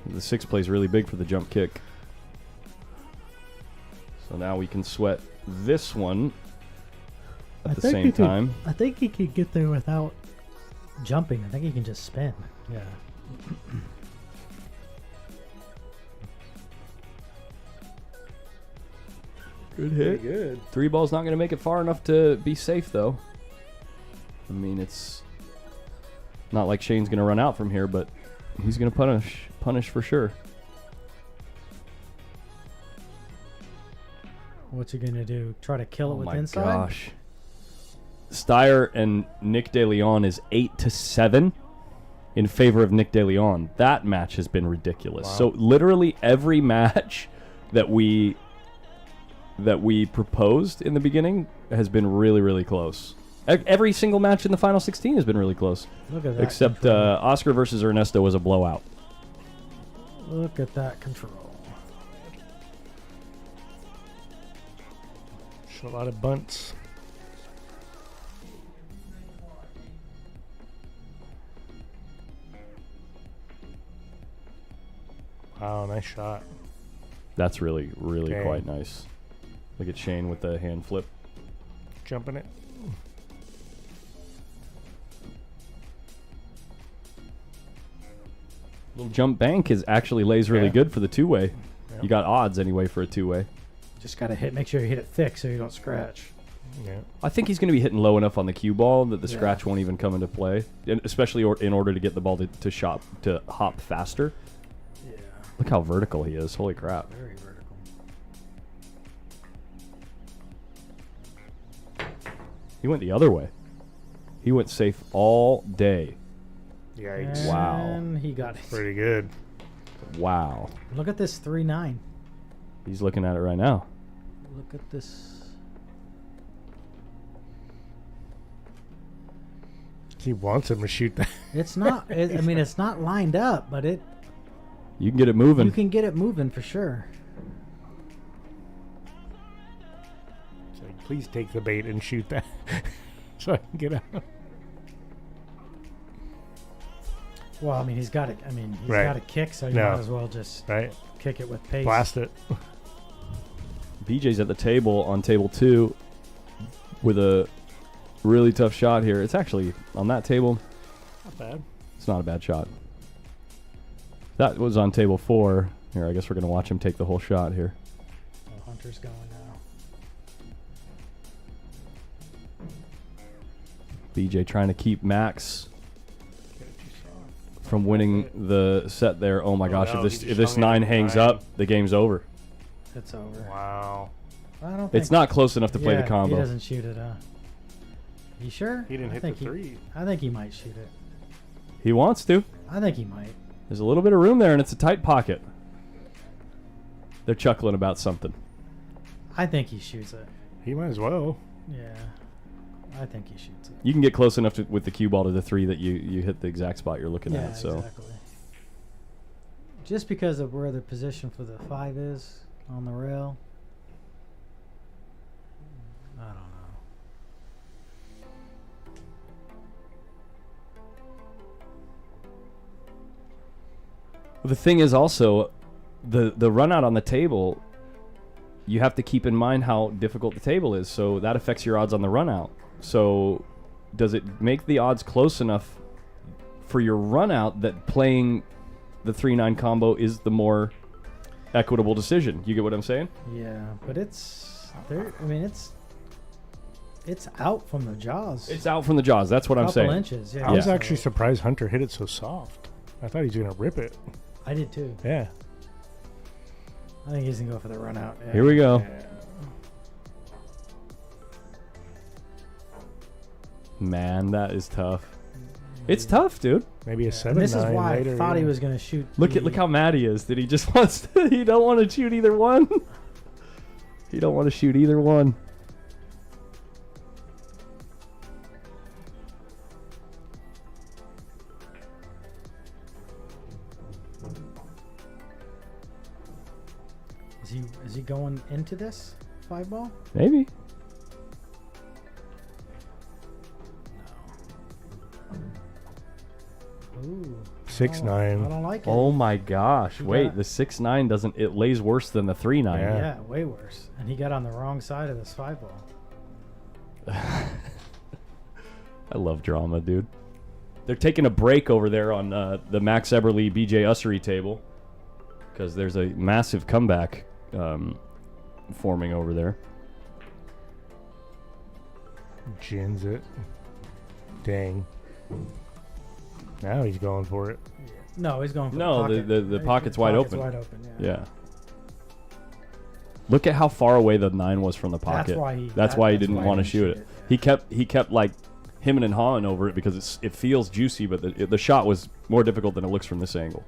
The 6 plays really big for the jump kick. So now we can sweat this one at the same time. I think he could get there without jumping. I think he can just spin. Yeah. Good hit. Good. 3 ball's not going to make it far enough to be safe, though. I mean, it's not like Shane's going to run out from here, but he's going to punish for sure. What's he gonna do? Try to kill it with my inside? Gosh. Steyer and Nick De Leon is 8-7 in favor of Nick De Leon. That match has been ridiculous. Wow. So literally every match that we proposed in the beginning has been really, really close. Every single match in the final 16 has been really close. Look at that. Except Oscar versus Ernesto was a blowout. Look at that control. A lot of bunts. Wow, nice shot. That's really, really Dang. quite nice. Look at Shane with the hand flip. Jumping it. Little jump bank actually lays really Yeah. good for the 2-way. Yeah. You got odds anyway for a 2-way. Just gotta make sure you hit it thick so you don't scratch. Yeah. I think he's going to be hitting low enough on the cue ball that the Yeah. scratch won't even come into play, and especially in order to get the ball to hop faster. Yeah. Look how vertical he is. Holy crap. Very vertical. He went the other way. He went safe all day. Yikes. Wow. And he got it. Pretty good. Wow. Look at this 3-9. He's looking at it right now. Look at this. He wants him to shoot that. It's not. I mean, it's not lined up, but You can get it moving. you can get it moving for sure. It's like, please take the bait and shoot that so I can get out. Well, I mean, he's got it. I mean, he's Right. got a kick, so you No. might as well just Right? kick it with pace. Blast it. BJ's at the table on table 2 with a really tough shot here. It's actually on that table. Not bad. It's not a bad shot. That was on table 4. Here, I guess we're going to watch him take the whole shot here. Oh, Hunter's going now. BJ trying to keep Max from winning the set there. Oh my gosh, no, if he just this hung it 9 at hangs 9. up, the game's over. It's over. Wow. I don't think It's not close enough to play the He combo. doesn't shoot it. You sure? He didn't I hit think the 3. I think he might shoot it. He wants to. I think he might. There's a little bit of room there, and it's a tight pocket. They're chuckling about something. I think he shoots it. He might as well. Yeah. I think he shoots it. You can get close enough with the cue ball to the 3 that you hit the exact spot you're looking Yeah, at. So exactly. Just because of where the position for the 5 is on the rail. I don't know. the thing is also the run out on the table. You have to keep in mind how difficult the table is, so that affects your odds on the run out. So does it make the odds close enough for your run out that playing the 3-9 combo is the more equitable decision? You get what I'm saying? Yeah, but it's there. I mean, it's out from the jaws. It's out from the jaws. That's what I'm Couple saying. inches. Yeah. I was so- actually surprised Hunter hit it so soft. I thought he was going to rip it. I did too. Yeah. I think he's gonna go for the run out. Yeah. Here we go. Yeah. Man, that is tough. It's tough, dude. Maybe a 7-9 This is why later. I thought he yeah. was gonna shoot. Look how mad he is. That he just wants to, he don't want to shoot either one. He don't want to shoot either one. Is he going into this? 5 ball? Maybe. Ooh. 6-9. I don't like it. Oh my gosh! You Wait, got- the 6-9 doesn't. It lays worse than the 3-9. Yeah. Yeah, way worse. And he got on the wrong side of this 5 ball. I love drama, dude. They're taking a break over there on the Max Eberly BJ Ussery table because there's a massive comeback forming over there. Gins it. Dang. Now he's going for it. No, he's going for No, the pocket. the pocket's wide open. Wide open, yeah. Yeah. Look at how far away the 9 was from the pocket. That's why he didn't want to shoot it. yeah. He kept like hemming and hawing over it because it feels juicy, but the shot was more difficult than it looks from this angle.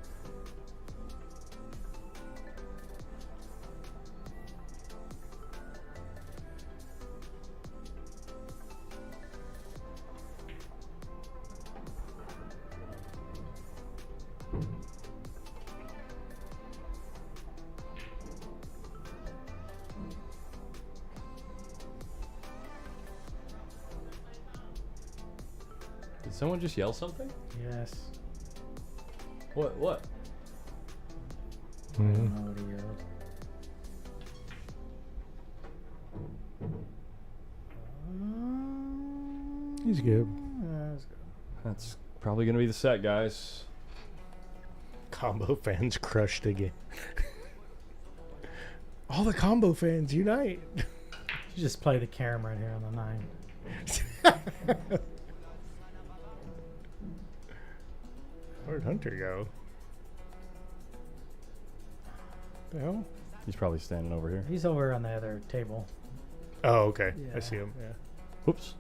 Did someone just yell something? Yes. What? I don't know what he yelled. He's good. That's good. That's probably going to be the set, guys. Combo fans crushed again. All the combo fans unite. You just play the camera right here on the 9. Where'd Hunter go? The hell? He's probably standing over here. He's over on the other table. Oh, okay. Yeah. I see him. Yeah. Whoops.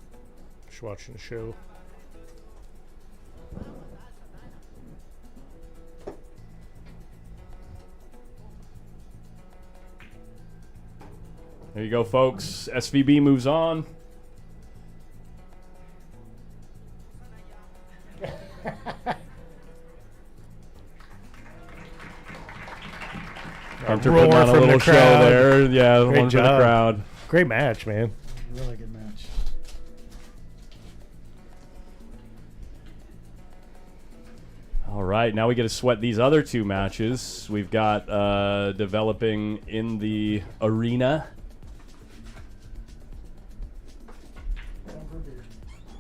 Just watching the show. There you go, folks. SVB moves on. Hunter Roar putting on a from the little show crowd. there. Yeah, the Great one for the job. crowd. Great match, man. Really good match. All right, now we get to sweat these other two matches. We've got developing in the arena.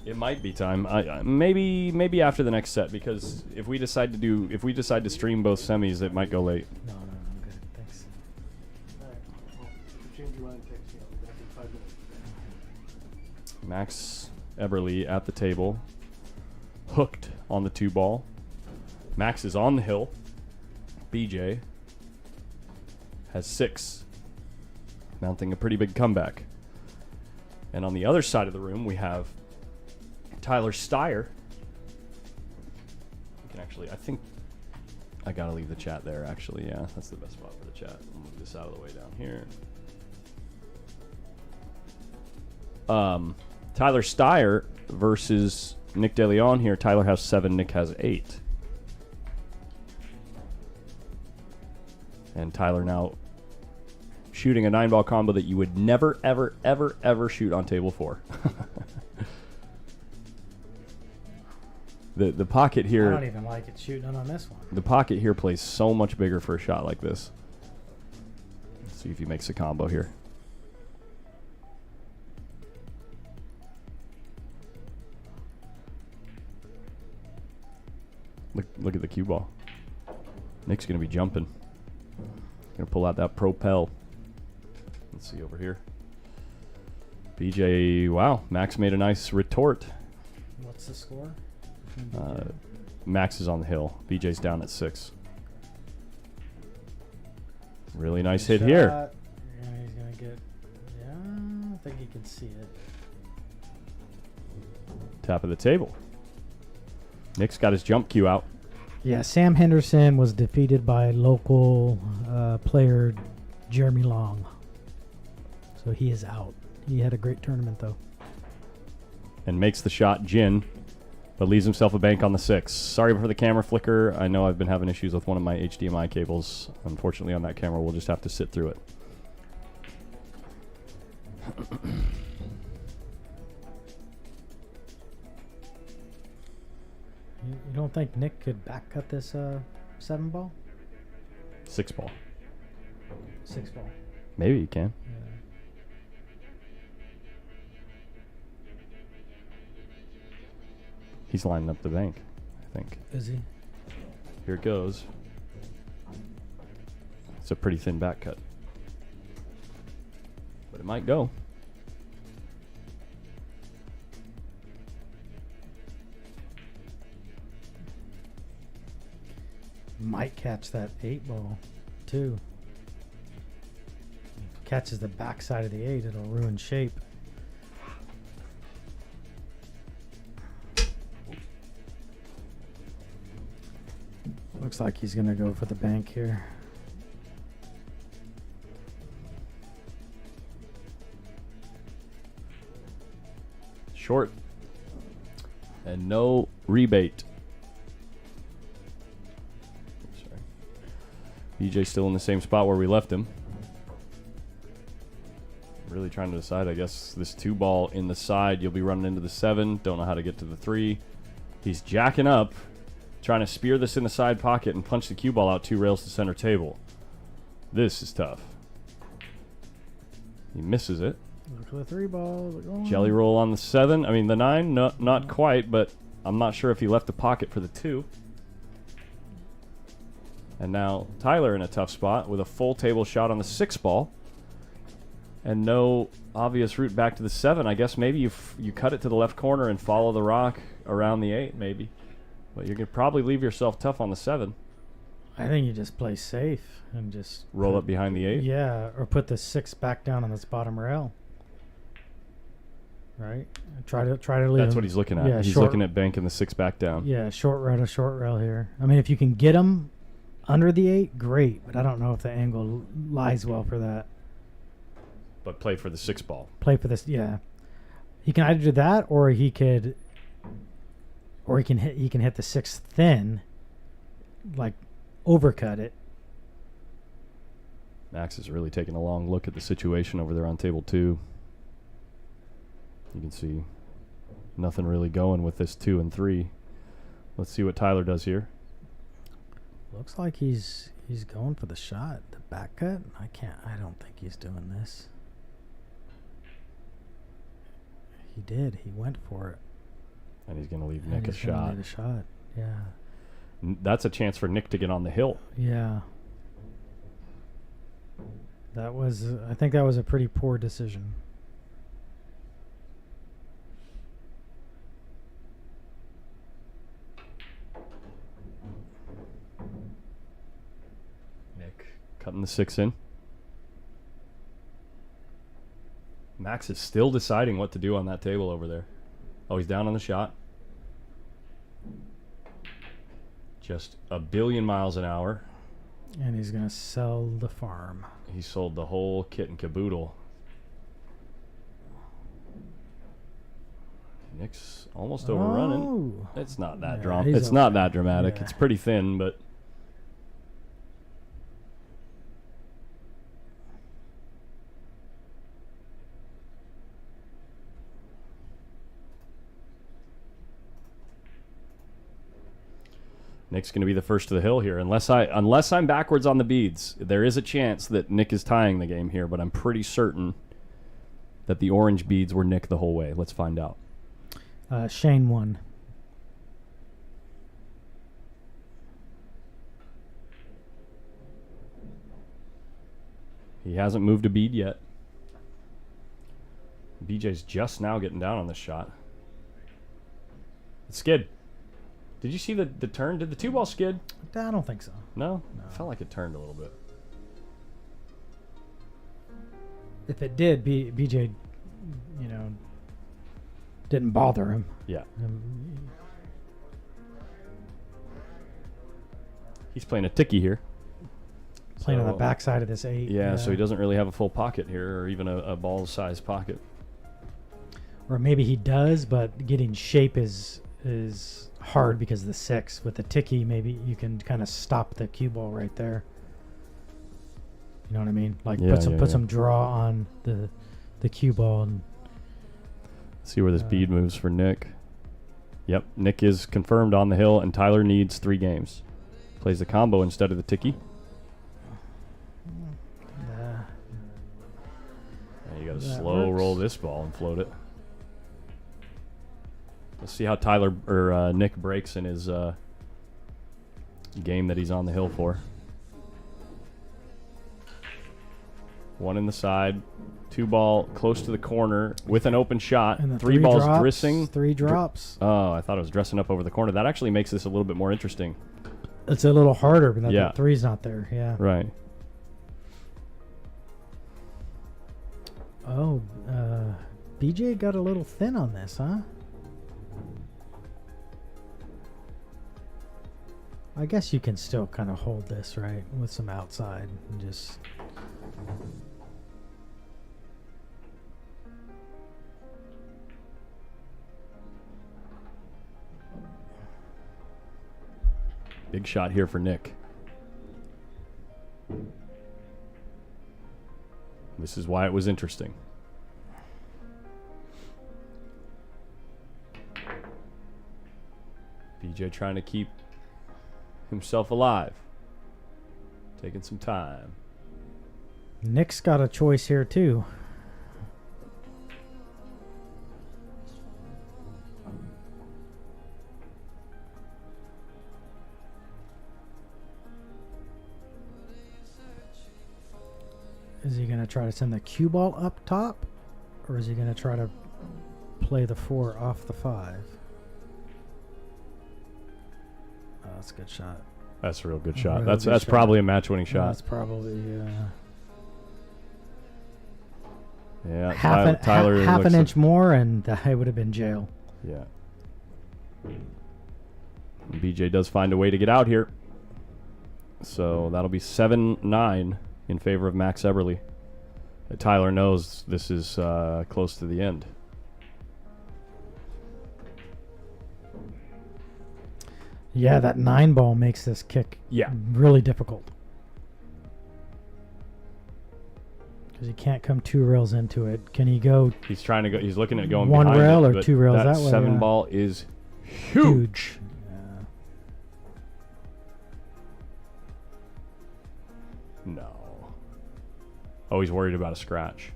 It might be time. Maybe after the next set, because if we decide to stream both semis, it might go late. No, I'm good. Thanks. Change your mind, text me. I'll be back in 5 minutes. Max Eberly at the table, hooked on the 2 ball. Max is on the hill. BJ has 6, mounting a pretty big comeback. And on the other side of the room, we have Tyler Steyer. We can actually, I think I gotta leave the chat there, actually. Yeah, that's the best spot for the chat. I'll move this out of the way down here. Tyler Steyer versus Nick DeLeon here. Tyler has 7, Nick has 8. And Tyler now shooting a 9-ball combo that you would never, ever, ever, ever shoot on table 4. The pocket I here. don't even like it shooting on this one. The pocket here plays so much bigger for a shot like this. Let's see if he makes a combo here. Look at the cue ball. Nick's gonna be jumping. Gonna pull out that propel. Let's see over here. BJ, wow, Max made a nice retort. What's the score? Max is on the hill. BJ's down at 6. Really nice hit here. Shot. Yeah, he's gonna get. Yeah, I think you can see it. Top of the table. Nick's got his jump cue out. Yeah, Sam Henderson was defeated by local player Jeremy Long. So he is out. He had a great tournament, though. And makes the shot, Jin, but leaves himself a bank on the 6. Sorry for the camera flicker. I know I've been having issues with one of my HDMI cables. Unfortunately, on that camera, we'll just have to sit through it. don't think Nick could back cut this 7 ball? 6 ball. 6 ball. Maybe you can. Yeah. He's lining up the bank, I think. Is he? Here it goes. It's a pretty thin back cut. But it might go. Might catch that 8 ball, too. Catches the backside of the 8, it'll ruin shape. Looks like he's gonna go for the bank here. Short. And no rebate. Sorry. BJ still in the same spot where we left him. Really trying to decide, I guess, this 2 ball in the side. You'll be running into the 7. Don't know how to get to the 3. He's jacking up, trying to spear this in the side pocket and punch the cue ball out 2 rails to center table. This is tough. He misses it. Look for the 3 ball. Jelly roll on the 7. I mean, the 9, not quite, but I'm not sure if he left the pocket for the 2. And now Tyler in a tough spot with a full table shot on the 6 ball. And no obvious route back to the 7. I guess maybe you cut it to the left corner and follow the rock around the 8, maybe. But you're going to probably leave yourself tough on the 7. I think you just play safe and just roll up behind the 8. Yeah, or put the 6 back down on this bottom rail. Right? Try to leave. That's what he's looking at. Yeah, he's looking at banking the 6 back down. Yeah, short rail here. I mean, if you can get him under the 8, great. But I don't know if the angle lies well for that. But play for the 6 ball. Play for this, yeah. He can either do that, or he can hit the 6 thin, like overcut it. Max is really taking a long look at the situation over there on table 2. You can see nothing really going with this 2 and 3. Let's see what Tyler does here. Looks like he's going for the shot, the back cut. I don't think he's doing this. He did. He went for it. And he's going to leave Nick a shot. Leave a shot. Yeah. That's a chance for Nick to get on the hill. Yeah. I think that was a pretty poor decision. Nick cutting the 6 in. Max is still deciding what to do on that table over there. Oh, he's down on the shot. Just a billion miles an hour. And he's going to sell the farm. He sold the whole kit and caboodle. Nick's almost overrunning. It's not that It's not that dramatic. Yeah. It's pretty thin, but Nick's going to be the first to the hill here. Unless I'm backwards on the beads, there is a chance that Nick is tying the game here, but I'm pretty certain that the orange beads were Nick the whole way. Let's find out. Shane won. He hasn't moved a bead yet. BJ's just now getting down on this shot. It skid. Did you see the turn? Did the 2 ball skid? I don't think so. No? It felt like it turned a little bit. If it did, BJ, didn't bother him. Yeah. He's playing a ticky here. Playing on the backside of this 8. Yeah, so he doesn't really have a full pocket here, or even a ball-sized pocket. Or maybe he does, but getting shape is hard because of the 6. With the ticky, maybe you can kind of stop the cue ball right there. You know what I mean? Like put some draw on the cue ball and see where this bead moves for Nick. Yep, Nick is confirmed on the hill, and Tyler needs 3 games. Plays the combo instead of the ticky. Yeah. And you got to That slow works. roll this ball and float it. Let's see how Tyler or Nick breaks in his game that he's on the hill for. 1 in the side, 2 ball close to the corner with an open shot. And the 3 balls drops, dressing. 3 drops. Oh, I thought it was dressing up over the corner. That actually makes this a little bit more interesting. It's a little harder, but Yeah. that 3's not there. Yeah. Right. Oh, BJ got a little thin on this, huh? I guess you can still kind of hold this, right, with some outside and just... Big shot here for Nick. This is why it was interesting. BJ trying to keep himself alive. Taking some time. Nick's got a choice here, too. Is he going to try to send the cue ball up top? Or is he going to try to play the 4 off the 5? Oh, that's a good shot. That's a real good A shot. real That's good shot. probably a match-winning shot. That's probably, Yeah, half Tyler half looks an like- inch more, and I would have been jail. Yeah. BJ does find a way to get out here. So that'll be 7-9 in favor of Max Eberly. Tyler knows this is close to the end. Yeah, that 9 ball makes this kick really difficult. Because he can't come 2 rails into it. Can he go? He's trying to go. He's looking at going 1 behind rail it, or but 2 rails that that way? 7 Yeah. ball is huge. Yeah. No. Oh, he's worried about a scratch.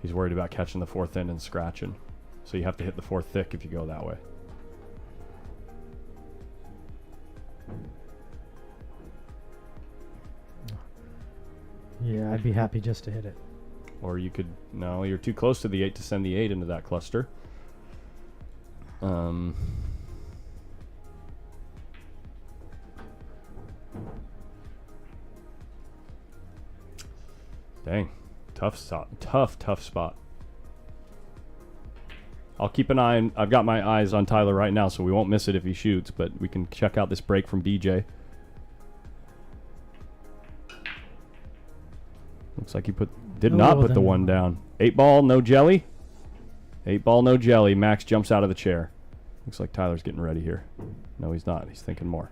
He's worried about catching the 4th end and scratching. So you have to hit the 4th thick if you go that way. Yeah, I'd be happy just to hit it. Or you could... No, you're too close to the 8 to send the 8 into that cluster. Dang. Tough spot. I'll keep an eye on... I've got my eyes on Tyler right now, so we won't miss it if he shoots, but we can check out this break from BJ. Looks like he did not put the 1 down. 8 ball, no jelly. 8 ball, no jelly. Max jumps out of the chair. Looks like Tyler's getting ready here. No, he's not. He's thinking more.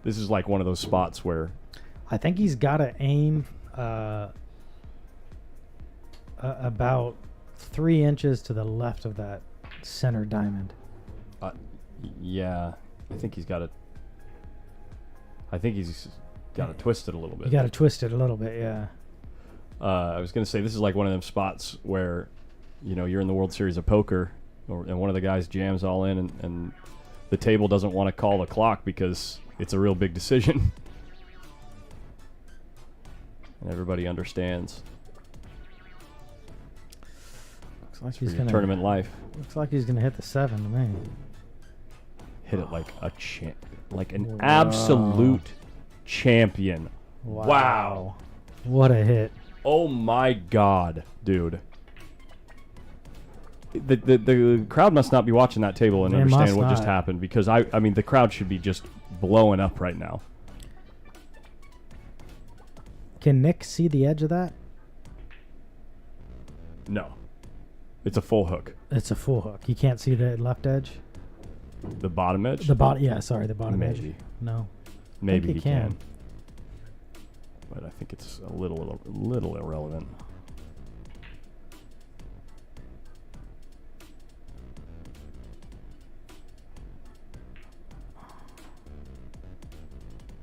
This is like one of those spots where... I think he's got to aim about 3 inches to the left of that center diamond. Yeah, I think he's got to... I think he's got to twist it a little bit. You got to twist it a little bit, yeah. I was going to say, this is like one of them spots where, you know, you're in the World Series of Poker, and one of the guys jams all in, and the table doesn't want to call the clock because it's a real big decision. And everybody understands. Looks like It's he's for your gonna tournament life. Looks like he's gonna hit the 7 to me. Hit it like a like an Wow. absolute champion. Wow. What a hit. Oh my God, dude. The crowd must not be watching that table and They understand must what just not. happened, because I mean the crowd should be just blowing up right now. Can Nick see the edge of that? No. It's a full hook. It's a full hook. You can't see the left edge? The bottom edge? The bottom, yeah, sorry, the bottom edge. Maybe. No. Maybe he he can. can. But I think it's a little irrelevant.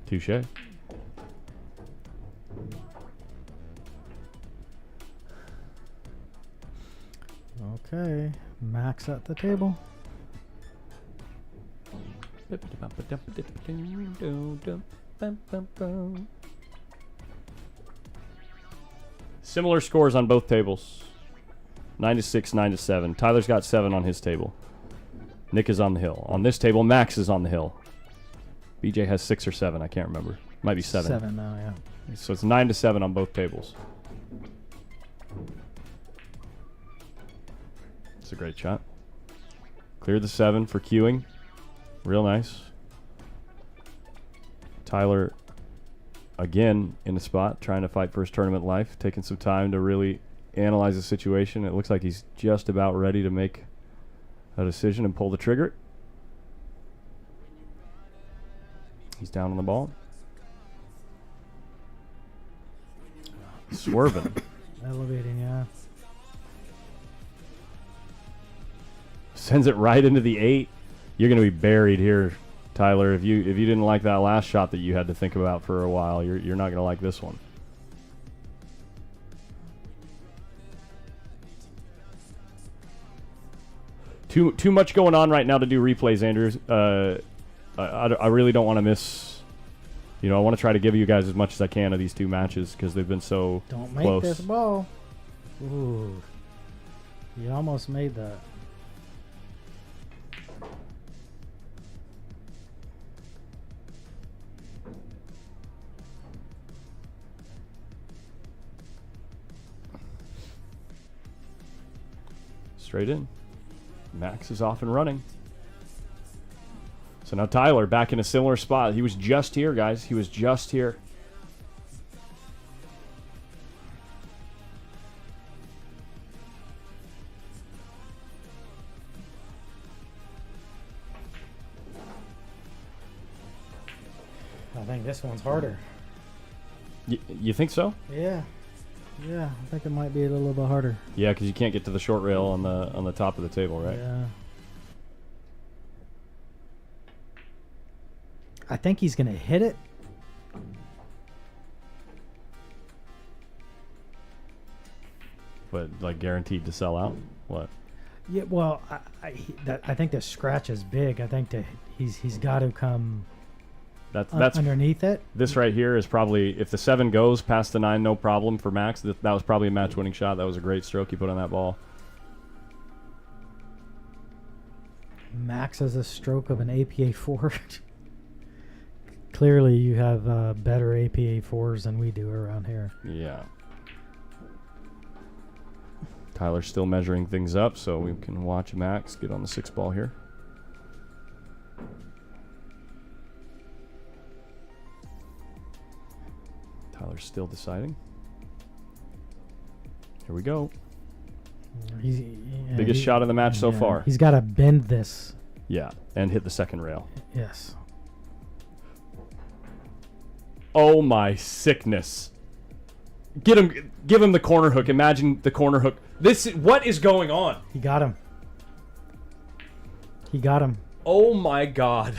Touche. Okay, Max at the table. Similar scores on both tables. 9-6, 9-7. Tyler's got 7 on his table. Nick is on the hill. On this table, Max is on the hill. BJ has 6 or 7. I can't remember. Might be 7. 7 now, yeah. So it's 9-7 on both tables. It's a great shot. Clear the 7 for queuing. Real nice. Tyler, again, in the spot, trying to fight for his tournament life, taking some time to really analyze the situation. It looks like he's just about ready to make a decision and pull the trigger. He's down on the ball. Swerving. Elevating, yeah. Sends it right into the 8. You're going to be buried here, Tyler. If you didn't like that last shot that you had to think about for a while, you're not going to like this one. Too much going on right now to do replays, Andrews. I really don't want to miss. You know, I want to try to give you guys as much as I can of these two matches because they've been so Don't make close. this ball. Ooh. You almost made that. Straight in. Max is off and running. So now Tyler back in a similar spot. He was just here, guys. He was just here. I think this one's harder. You think so? Yeah. Yeah, I think it might be a little bit harder. Yeah, because you can't get to the short rail on the top of the table, right? Yeah. I think he's going to hit it. But like guaranteed to sell out. What? Yeah, well, I think the scratch is big. I think that he's got to come That's underneath it. This right here is probably, if the 7 goes past the 9, no problem for Max. That was probably a match-winning shot. That was a great stroke he put on that ball. Max has a stroke of an APA 4. Clearly, you have better APA 4s than we do around here. Yeah. Tyler's still measuring things up, so we can watch Max get on the 6 ball here. Tyler's still deciding. Here we go. Biggest shot of the match so far. He's got to bend this. Yeah, and hit the second rail. Yes. Oh my sickness. Give him the corner hook. Imagine the corner hook. What is going on? He got him. He got him. Oh my god.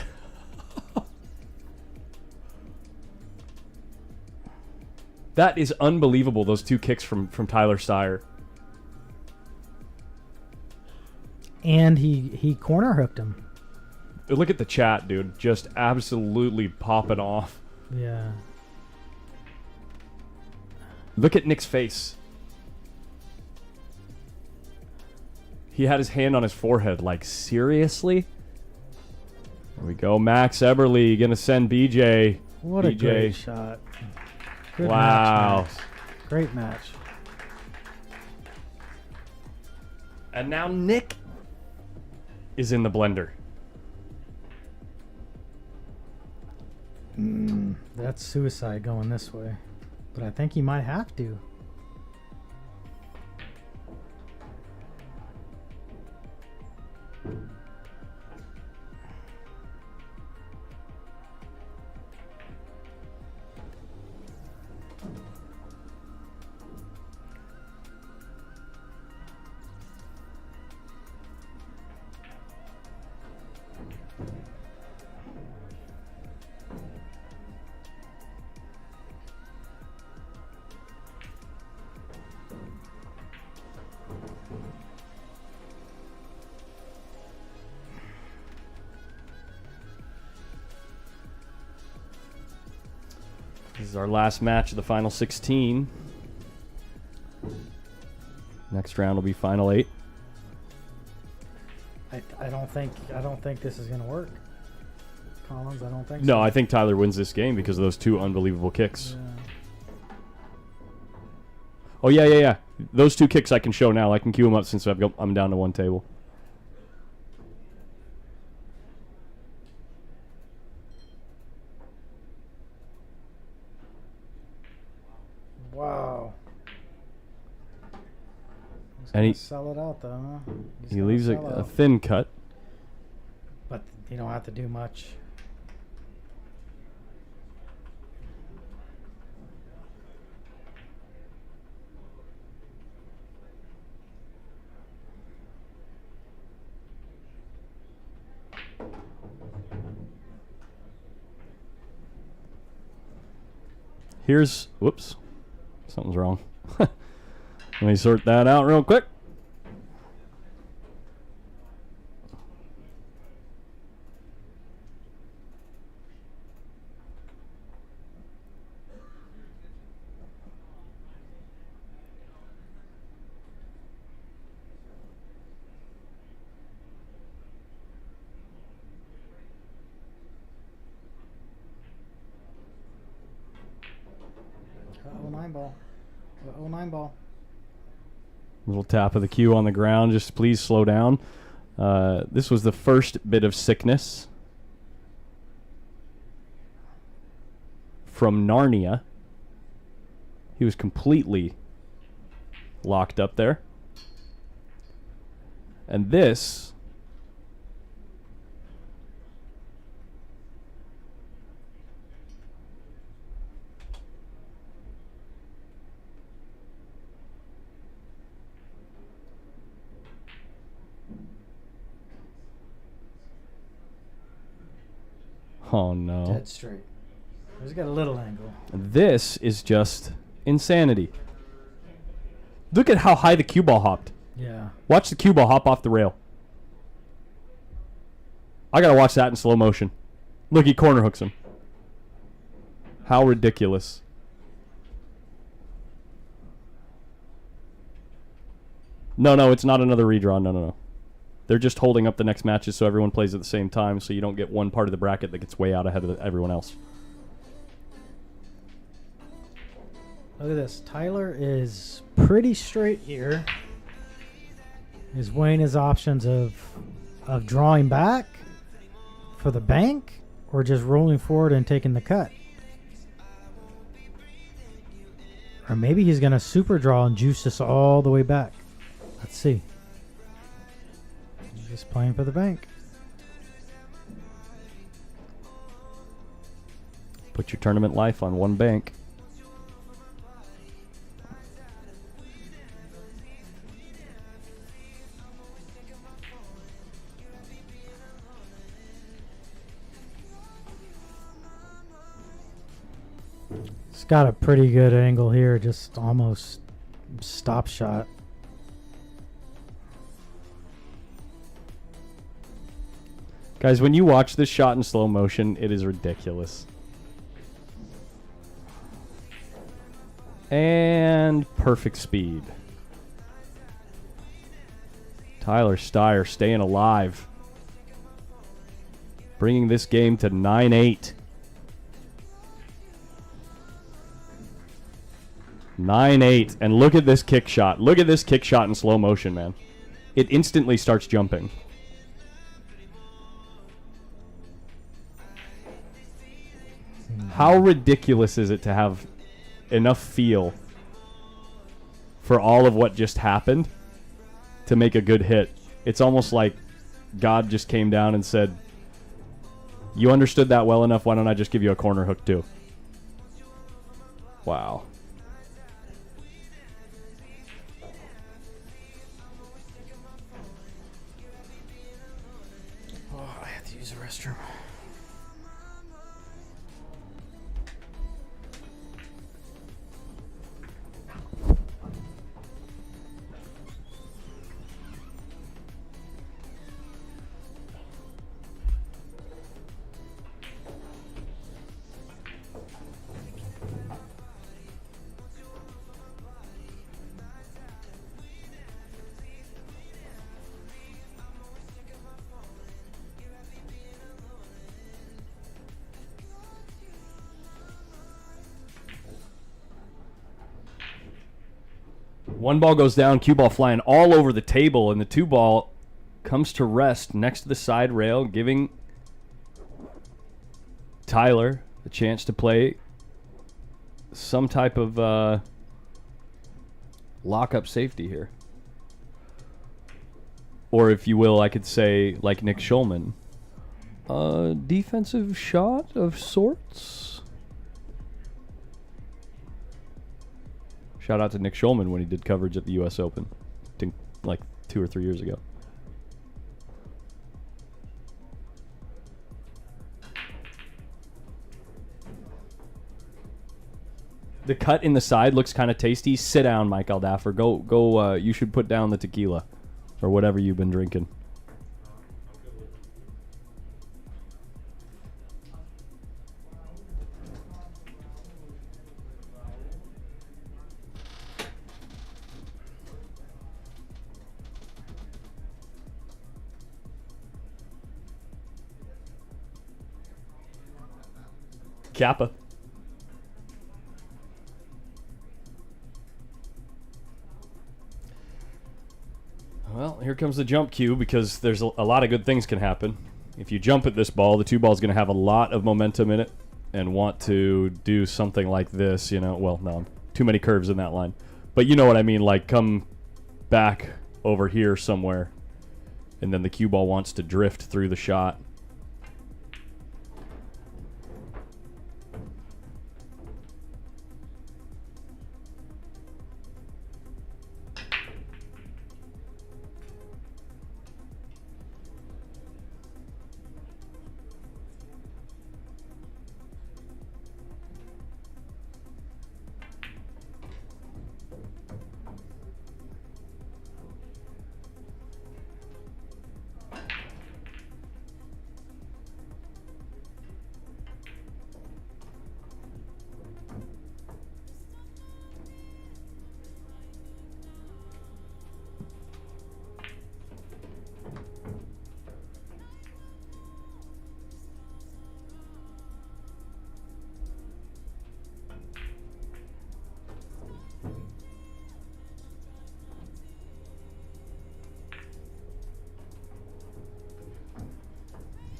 That is unbelievable, those 2 kicks from Tyler Steyer. And he corner hooked him. Look at the chat, dude. Just absolutely popping off. Yeah. Look at Nick's face. He had his hand on his forehead, like, seriously? There we go. Max Eberle gonna send BJ. What a great shot. Good wow. match, Max. Great match. And now Nick is in the blender. That's suicide going this way. But I think he might have to. This is our last match of the final 16. Next round will be final 8. I don't think this is gonna work. Collins, I don't think so. No, I think Tyler wins this game because of those 2 unbelievable kicks. Yeah. Oh, yeah. Those 2 kicks I can show now. I can cue them up since I'm down to 1 table. Wow. And he sell it out though, huh? He leaves a thin cut. But you don't have to do much. Here's, whoops, something's wrong. Let me sort that out real quick. Nine ball. Little tap of the cue on the ground. Just please slow down. This was the first bit of sickness from Narnia. He was completely locked up there. And this oh no. Dead straight. He's got a little angle. This is just insanity. Look at how high the cue ball hopped. Yeah. Watch the cue ball hop off the rail. I gotta watch that in slow motion. Look, he corner hooks him. How ridiculous. No, it's not another redraw. No. They're just holding up the next matches so everyone plays at the same time so you don't get one part of the bracket that gets way out ahead of everyone else. Look at this. Tyler is pretty straight here. He's weighing his options of drawing back for the bank or just rolling forward and taking the cut. Or maybe he's going to super draw and juice this all the way back. Let's see. He's just playing for the bank. Put your tournament life on one bank. It's got a pretty good angle here, just almost stop shot. Guys, when you watch this shot in slow motion, it is ridiculous. And perfect speed. Tyler Steyer staying alive. Bringing this game to 9-8. 9-8. And look at this kick shot. Look at this kick shot in slow motion, man. It instantly starts jumping. How ridiculous is it to have enough feel for all of what just happened to make a good hit? It's almost like God just came down and said, you understood that well enough, why don't I just give you a corner hook too? Wow. Oh, I have to use the restroom. One ball goes down, cue ball flying all over the table, and the 2 ball comes to rest next to the side rail, giving Tyler a chance to play some type of lock-up safety here. Or if you will, I could say, like Nick Schulman, a defensive shot of sorts. Shout out to Nick Schulman when he did coverage at the U.S. Open, I think like 2 or 3 years ago. The cut in the side looks kind of tasty. Sit down, Mike Aldaffer. Go. You should put down the tequila or whatever you've been drinking. Kappa. Well, here comes the jump cue because there's a lot of good things can happen. If you jump at this ball, the 2 ball is going to have a lot of momentum in it and want to do something like this, you know. Well, no, too many curves in that line. But you know what I mean, like come back over here somewhere and then the cue ball wants to drift through the shot.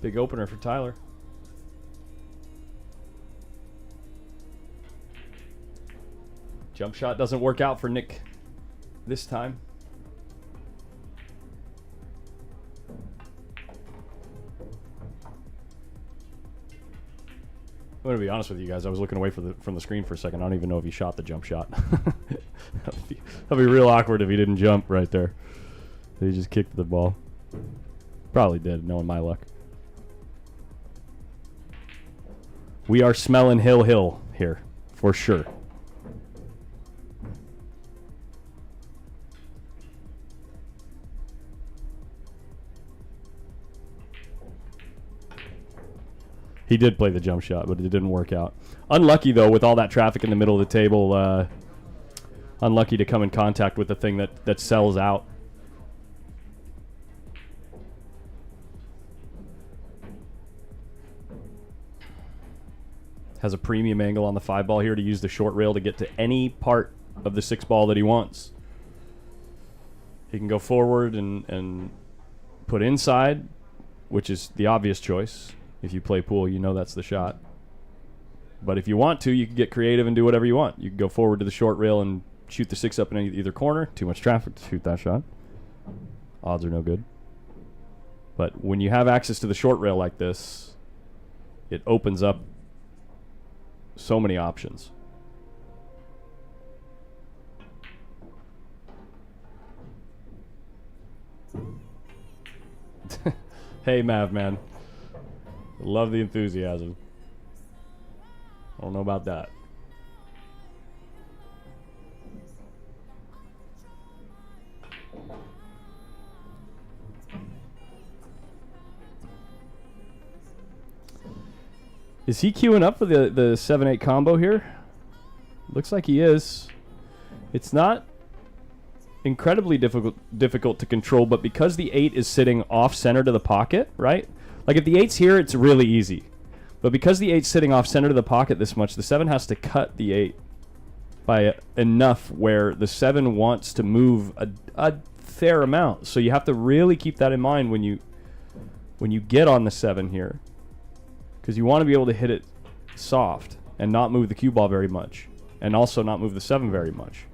Big opener for Tyler. Jump shot doesn't work out for Nick this time. I'm going to be honest with you guys. I was looking away from the screen for a second. I don't even know if he shot the jump shot. That'd be real awkward if he didn't jump right there. He just kicked the ball. Probably did, knowing my luck. We are smelling Hill here, for sure. He did play the jump shot, but it didn't work out. Unlucky, though, with all that traffic in the middle of the table. Unlucky to come in contact with the thing that sells out. Has a premium angle on the 5 ball here to use the short rail to get to any part of the 6 ball that he wants. He can go forward and put inside, which is the obvious choice. If you play pool, you know that's the shot. But if you want to, you can get creative and do whatever you want. You can go forward to the short rail and shoot the 6 up in either corner. Too much traffic to shoot that shot. Odds are no good. But when you have access to the short rail like this, it opens up so many options. Hey, Mav, man. Love the enthusiasm. I don't know about that. Is he queuing up for the 7-8 combo here? Looks like he is. It's not incredibly difficult to control, but because the 8 is sitting off center to the pocket, right? Like if the 8's here, it's really easy. But because the 8's sitting off center to the pocket this much, the 7 has to cut the 8. by enough where the 7 wants to move a fair amount. So you have to really keep that in mind when you get on the 7 here, because you want to be able to hit it soft and not move the cue ball very much, and also not move the 7 very much.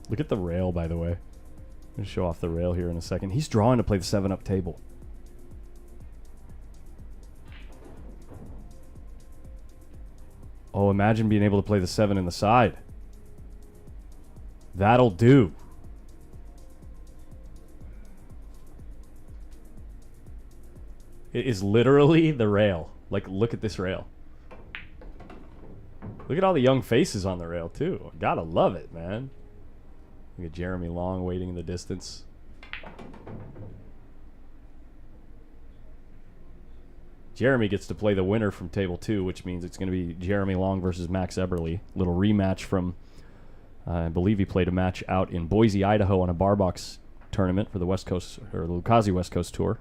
Look at the rail, by the way. I'm going to show off the rail here in a second. He's drawing to play the 7-up table. Oh, imagine being able to play the 7 in the side. That'll do. It is literally the rail. Like, look at this rail. Look at all the young faces on the rail, too. Gotta love it, man. Look at Jeremy Long waiting in the distance. Jeremy gets to play the winner from table 2, which means it's going to be Jeremy Long versus Max Eberle. Little rematch from, I believe he played a match out in Boise, Idaho on a bar box tournament for the West Coast, or the Lucasi West Coast Tour.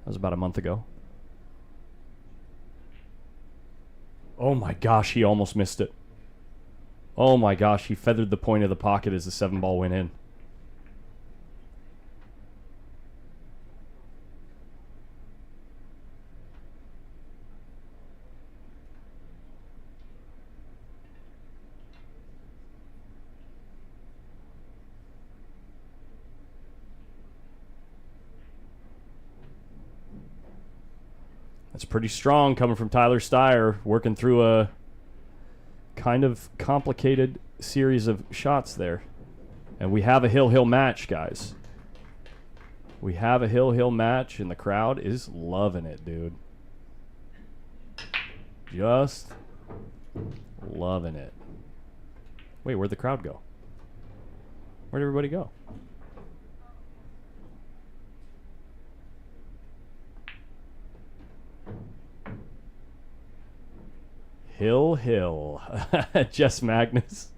That was about a month ago. Oh my gosh, he almost missed it. Oh my gosh, he feathered the point of the pocket as the 7 ball went in. That's pretty strong coming from Tyler Steyer, working through a kind of complicated series of shots there. And we have a hill-hill match, guys. We have a hill-hill match, and the crowd is loving it, dude. Just loving it. Wait, where'd the crowd go? Where'd everybody go? Hill. Jess Magnus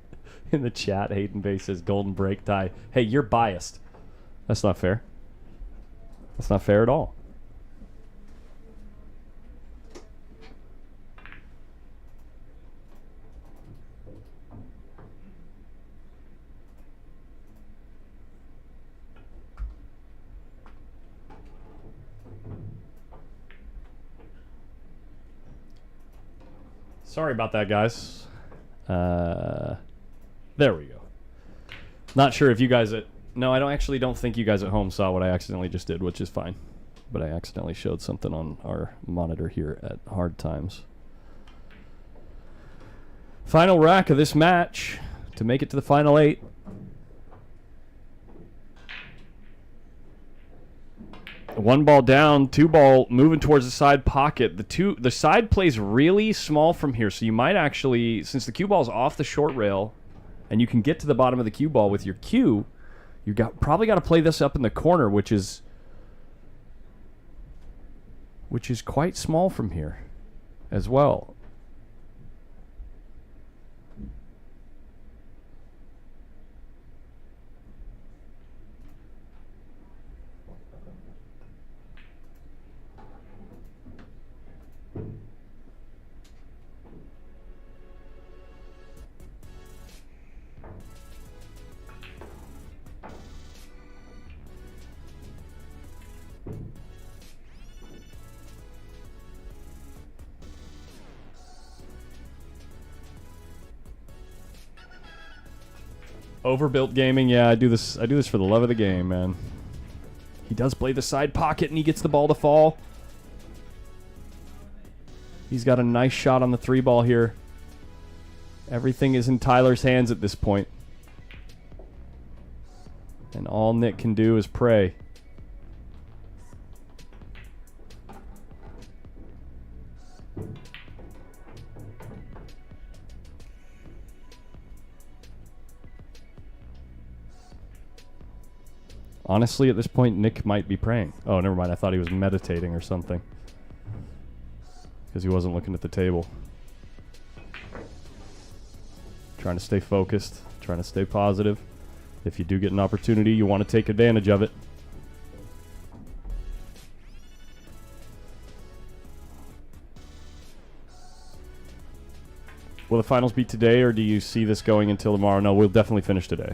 in the chat. Hayden Bay says golden break tie. Hey, you're biased. That's not fair. That's not fair at all. Sorry about that, guys. There we go. Not sure if you guys at... No, I don't think you guys at home saw what I accidentally just did, which is fine. But I accidentally showed something on our monitor here at Hard Times. Final rack of this match to make it to the final 8. One ball down, 2 ball moving towards the side pocket. The side plays really small from here, so you might actually, since the cue ball is off the short rail, and you can get to the bottom of the cue ball with your cue, probably got to play this up in the corner, which is quite small from here, as well. Overbuilt gaming, yeah, I do this for the love of the game, man. He does play the side pocket and he gets the ball to fall. He's got a nice shot on the 3 ball here. Everything is in Tyler's hands at this point. And all Nick can do is pray. Honestly, at this point, Nick might be praying. Oh, never mind. I thought he was meditating or something. Because he wasn't looking at the table. Trying to stay focused. Trying to stay positive. If you do get an opportunity, you want to take advantage of it. Will the finals be today, or do you see this going until tomorrow? No, we'll definitely finish today.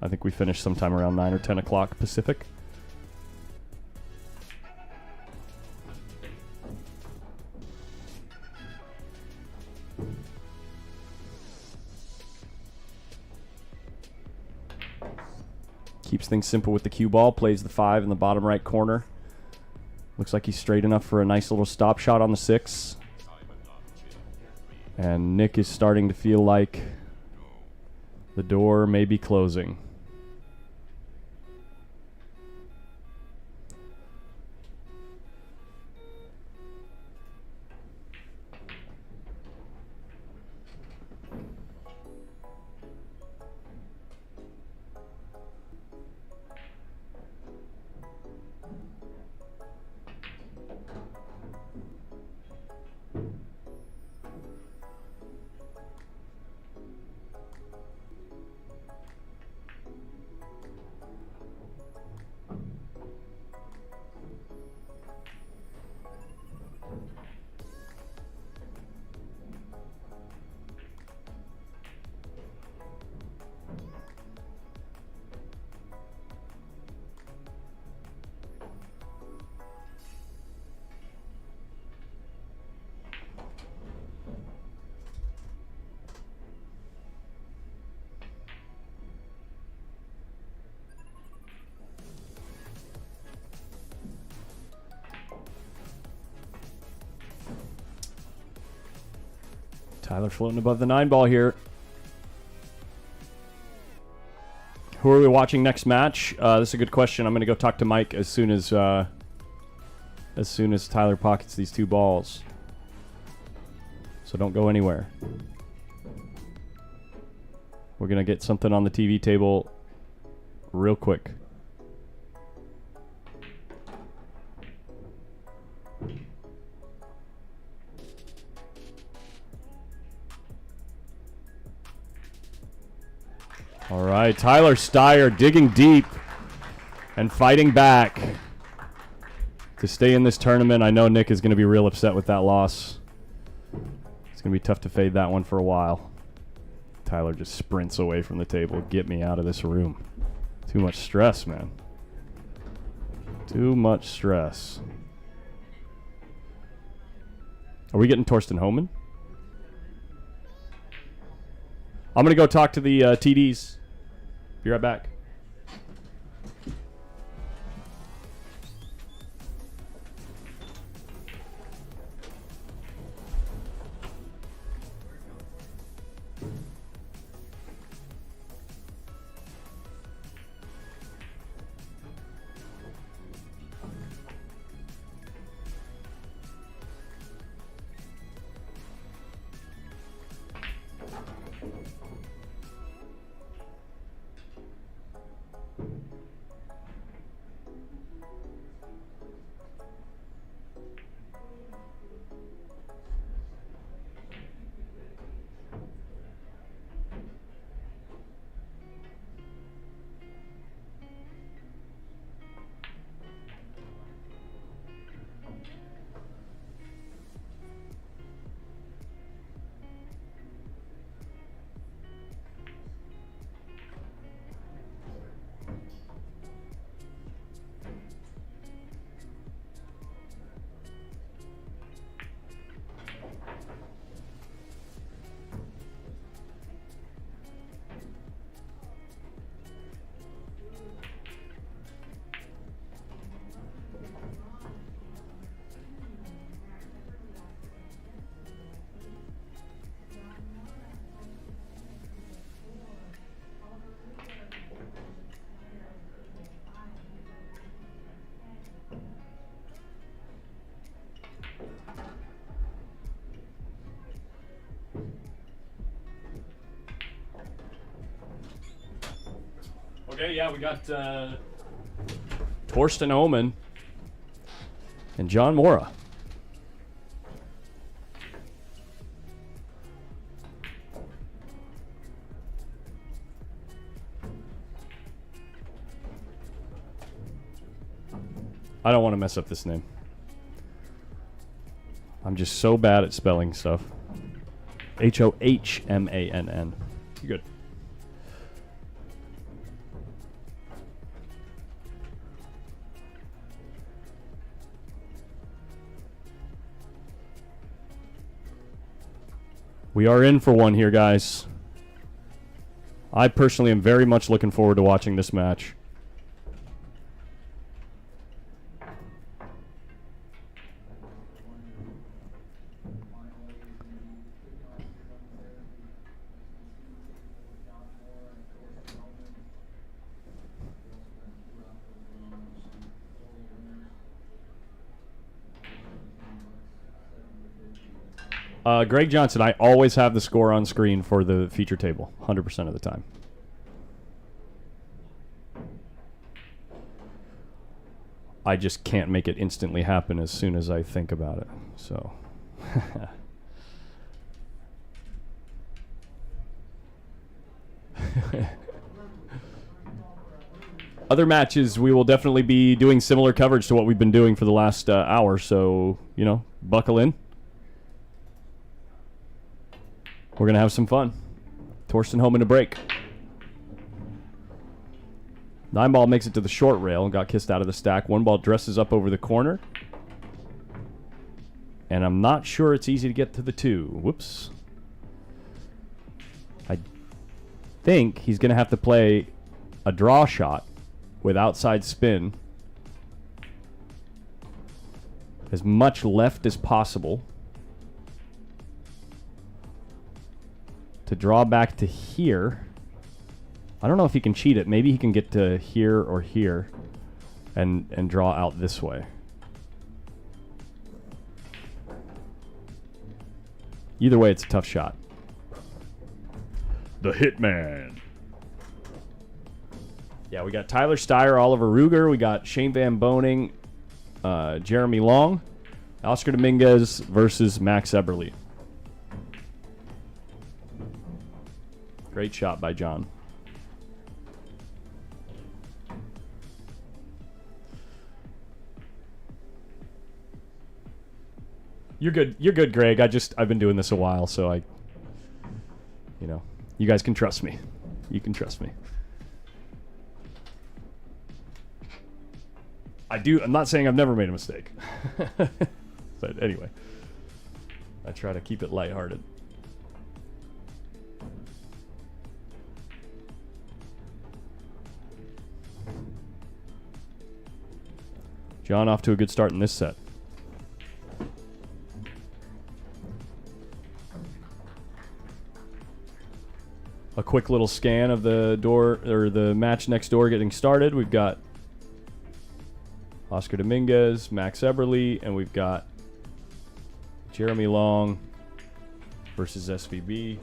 I think we finish sometime around 9 or 10 o'clock Pacific. Keeps things simple with the cue ball. Plays the 5 in the bottom right corner. Looks like he's straight enough for a nice little stop shot on the 6. And Nick is starting to feel like the door may be closing. Tyler floating above the 9 ball here. Who are we watching next match? This is a good question. I'm going to go talk to Mike as soon as Tyler pockets these 2 balls. So don't go anywhere. We're going to get something on the TV table real quick. All right, Tyler Steyer digging deep and fighting back to stay in this tournament. I know Nick is going to be real upset with that loss. It's going to be tough to fade that one for a while. Tyler just sprints away from the table. Get me out of this room. Too much stress, man. Too much stress. Are we getting Torsten Homan? I'm going to go talk to the TDs. Be right back. Okay, yeah, we got Torsten Oman and John Mora. I don't want to mess up this name. I'm just so bad at spelling stuff. Hohmann. You good? We are in for one here, guys. I personally am very much looking forward to watching this match. Greg Johnson, I always have the score on screen for the feature table, 100% of the time. I just can't make it instantly happen as soon as I think about it. So, other matches, we will definitely be doing similar coverage to what we've been doing for the last hour. So, you know, buckle in. We're going to have some fun. Torsten home in a break. 9-ball makes it to the short rail and got kissed out of the stack. 1-ball dresses up over the corner. And I'm not sure it's easy to get to the 2. Whoops. I think he's going to have to play a draw shot with outside spin. As much left as possible. To draw back to here. I don't know if he can cheat it. Maybe he can get to here or here and draw out this way. Either way, it's a tough shot. The Hitman. Yeah, we got Tyler Steyer, Oliver Ruger. We got Shane Van Boning, Jeremy Long, Oscar Dominguez versus Max Eberle. Great shot by John. You're good. You're good, Greg. I've been doing this a while, so you guys can trust me. You can trust me. I'm not saying I've never made a mistake. But anyway, I try to keep it lighthearted. John off to a good start in this set. A quick little scan of the door or the match next door getting started. We've got Oscar Dominguez, Max Eberle, and we've got Jeremy Long versus SVB.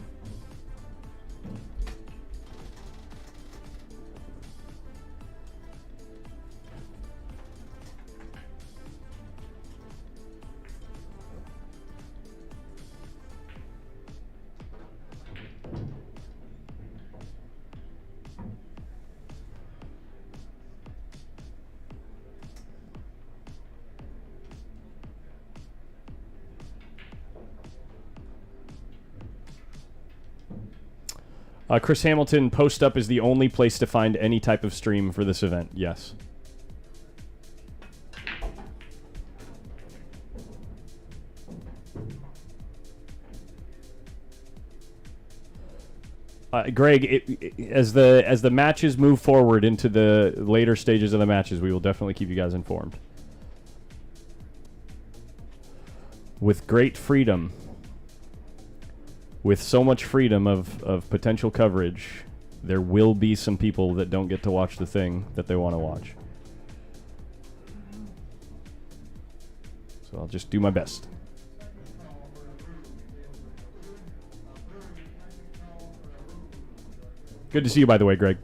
Chris Hamilton, Post Up is the only place to find any type of stream for this event. Yes. Greg, as the matches move forward into the later stages of the matches, we will definitely keep you guys informed. With great freedom. With so much freedom of potential coverage, there will be some people that don't get to watch the thing that they want to watch. So I'll just do my best. Good to see you, by the way, Greg.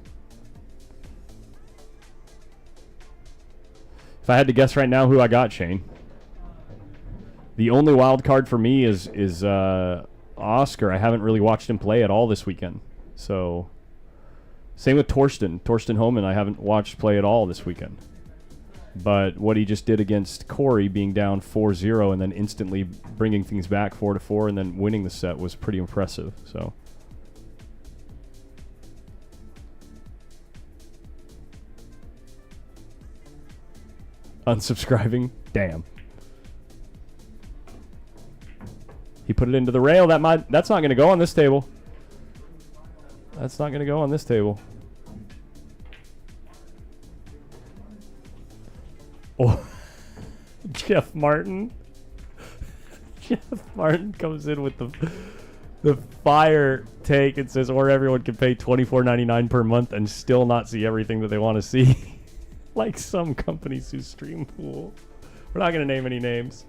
If I had to guess right now who I got, Shane, the only wild card for me is Oscar. I haven't really watched him play at all this weekend. So, same with Torsten. Torsten Homan, I haven't watched play at all this weekend. But what he just did against Corey, being down 4-0 and then instantly bringing things back 4-4 and then winning the set, was pretty impressive. So, unsubscribing, damn. He put it into the rail. That's not going to go on this table. That's not going to go on this table. Oh, Jeff Martin. Jeff Martin comes in with the fire take and says, or everyone can pay $24.99 per month and still not see everything that they want to see. Like some companies who stream pool. We're not going to name any names.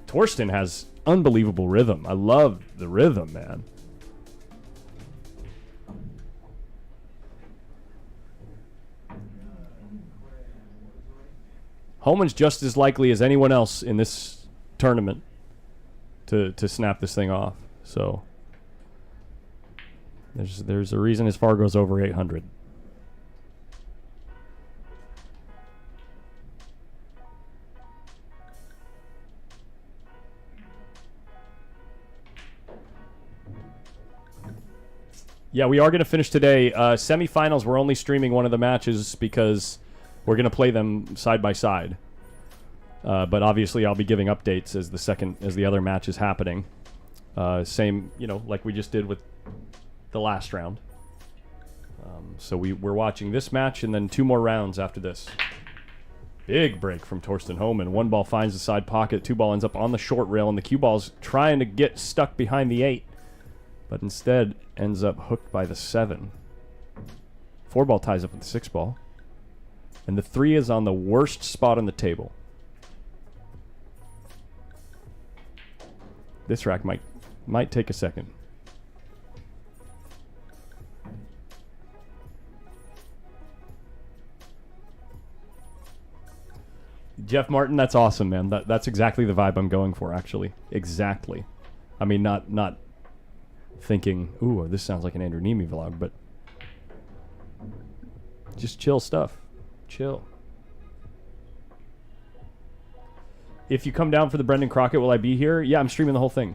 Torsten has unbelievable rhythm. I love the rhythm, man. Homan's just as likely as anyone else in this tournament to snap this thing off. So there's a reason his FAR goes over 800. Yeah, we are going to finish today. Semifinals, we're only streaming one of the matches because we're going to play them side by side. But obviously, I'll be giving updates as the other match is happening. Same, like we just did with the last round. So we're watching this match and then 2 more rounds after this. Big break from Torsten Homan. 1 ball finds the side pocket. 2 ball ends up on the short rail, and the cue ball's trying to get stuck behind the 8. But instead ends up hooked by the 7. 4 ball ties up with the 6 ball. And the 3 is on the worst spot on the table. This rack might take a second. Jeff Martin, that's awesome, man. That's exactly the vibe I'm going for, actually. Exactly. I mean, not thinking, ooh, this sounds like an Andrew Nemi vlog, but just chill stuff. Chill. If you come down for the Brendan Crockett, will I be here? Yeah, I'm streaming the whole thing.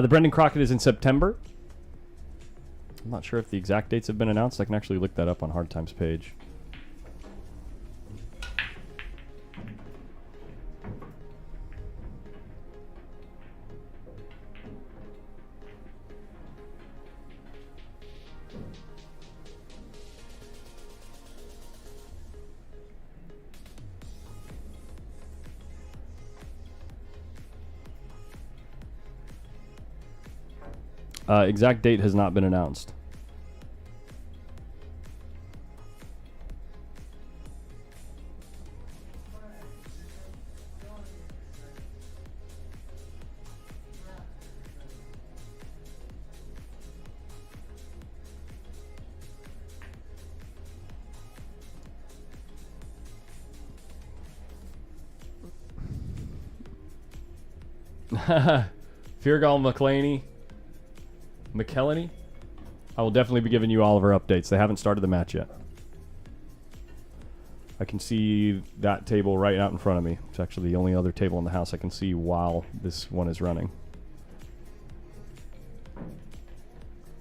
The Brendan Crockett is in September. I'm not sure if the exact dates have been announced. I can actually look that up on Hard Times page. Exact date has not been announced. Feargal McClelney. I will definitely be giving you all of our updates. They haven't started the match yet. I can see that table right out in front of me. It's actually the only other table in the house I can see while this one is running.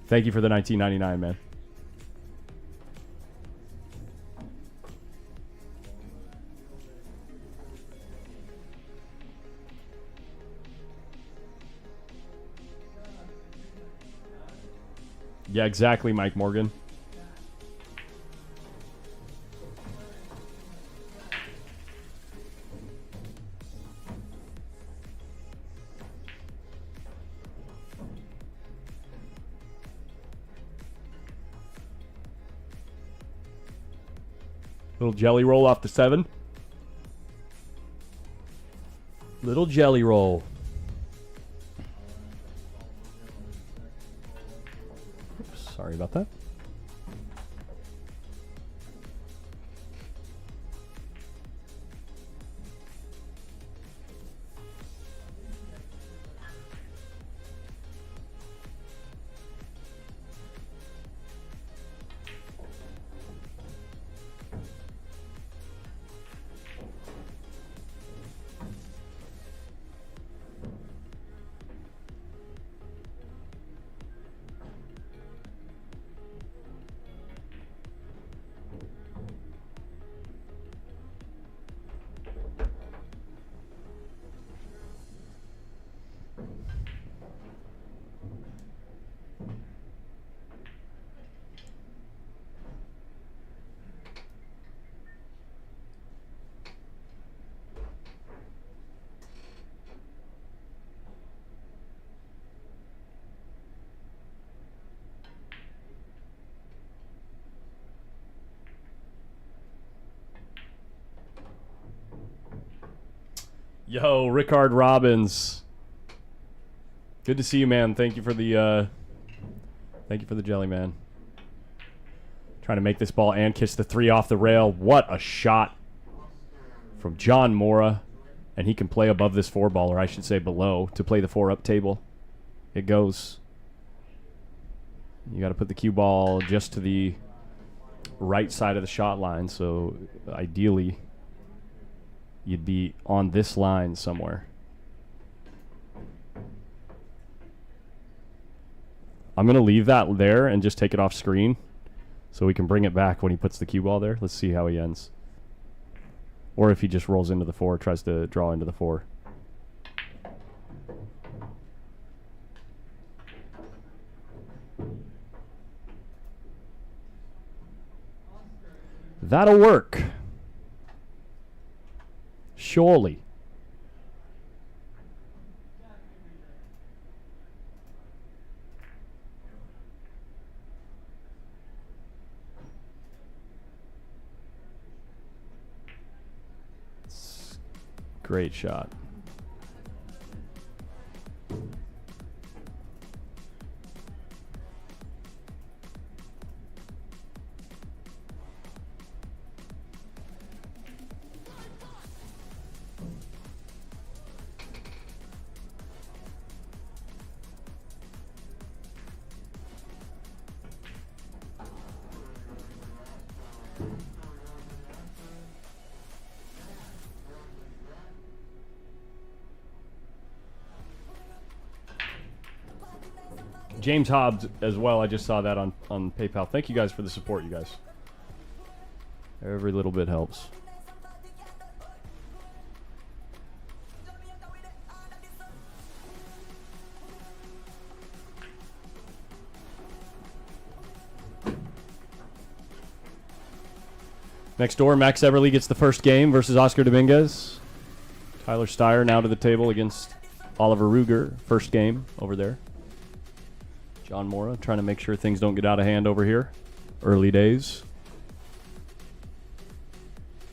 Thank you for the $19.99, man. Yeah, exactly, Mike Morgan. Little jelly roll off the 7. Little jelly roll. Oops, sorry about that. Yo, Rickard Robbins. Good to see you, man. Thank you for the jelly, man. Trying to make this ball and kiss the 3 off the rail. What a shot from John Mora. And he can play above this 4 ball, or I should say below, to play the 4-up table. It goes. You got to put the cue ball just to the right side of the shot line, so ideally you'd be on this line somewhere. I'm going to leave that there and just take it off screen so we can bring it back when he puts the cue ball there. Let's see how he ends. Or if he just rolls into the 4, tries to draw into the 4. That'll work. Surely. Great shot. James Hobbs as well. I just saw that on PayPal. Thank you guys for the support, you guys. Every little bit helps. Next door, Max Everly gets the first game versus Oscar Dominguez. Tyler Steyer now to the table against Oliver Ruger. First game over there. John Mora trying to make sure things don't get out of hand over here. Early days.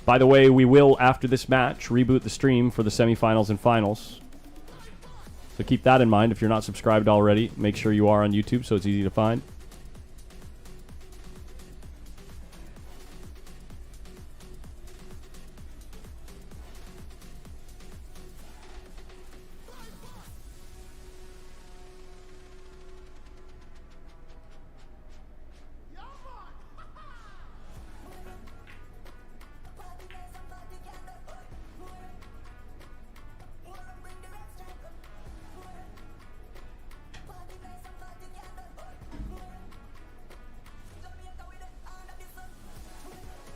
By the way, we will, after this match, reboot the stream for the semifinals and finals. So keep that in mind. If you're not subscribed already, make sure you are on YouTube so it's easy to find.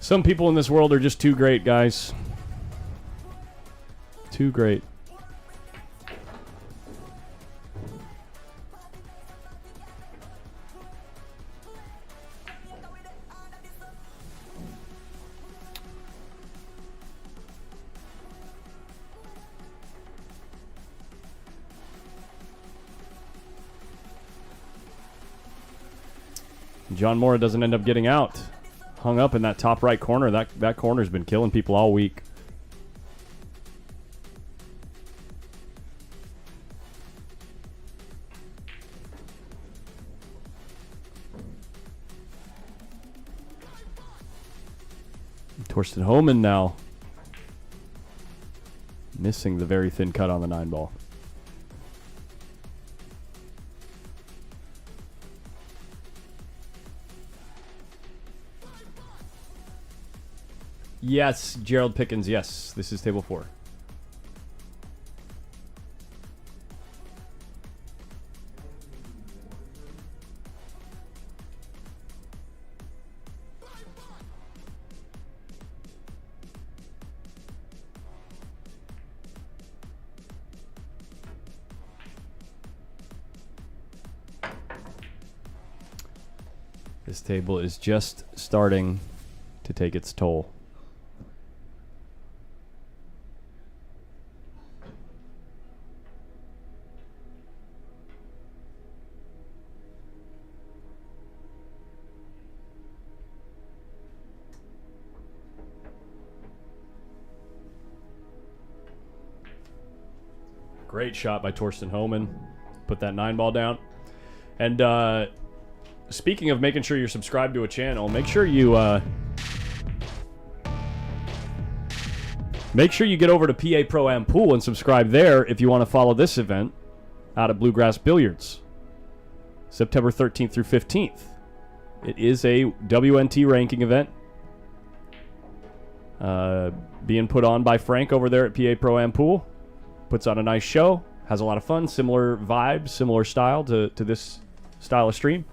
Some people in this world are just too great, guys. Too great. John Mora doesn't end up getting out. Hung up in that top right corner. That corner's been killing people all week. Torsten Homan now missing the very thin cut on the 9-ball. Yes, Gerald Pickens, yes. This is table 4. This table is just starting to take its toll. Great shot by Torsten Homan. Put that 9-ball down. And speaking of making sure you're subscribed to a channel, make sure you get over to PA Pro Am Pool and subscribe there if you want to follow this event out at Bluegrass Billiards, September 13th through 15th. It is a WNT ranking event being put on by Frank over there at PA Pro Am Pool. Puts on a nice show, has a lot of fun, similar vibes, similar style to this style of stream.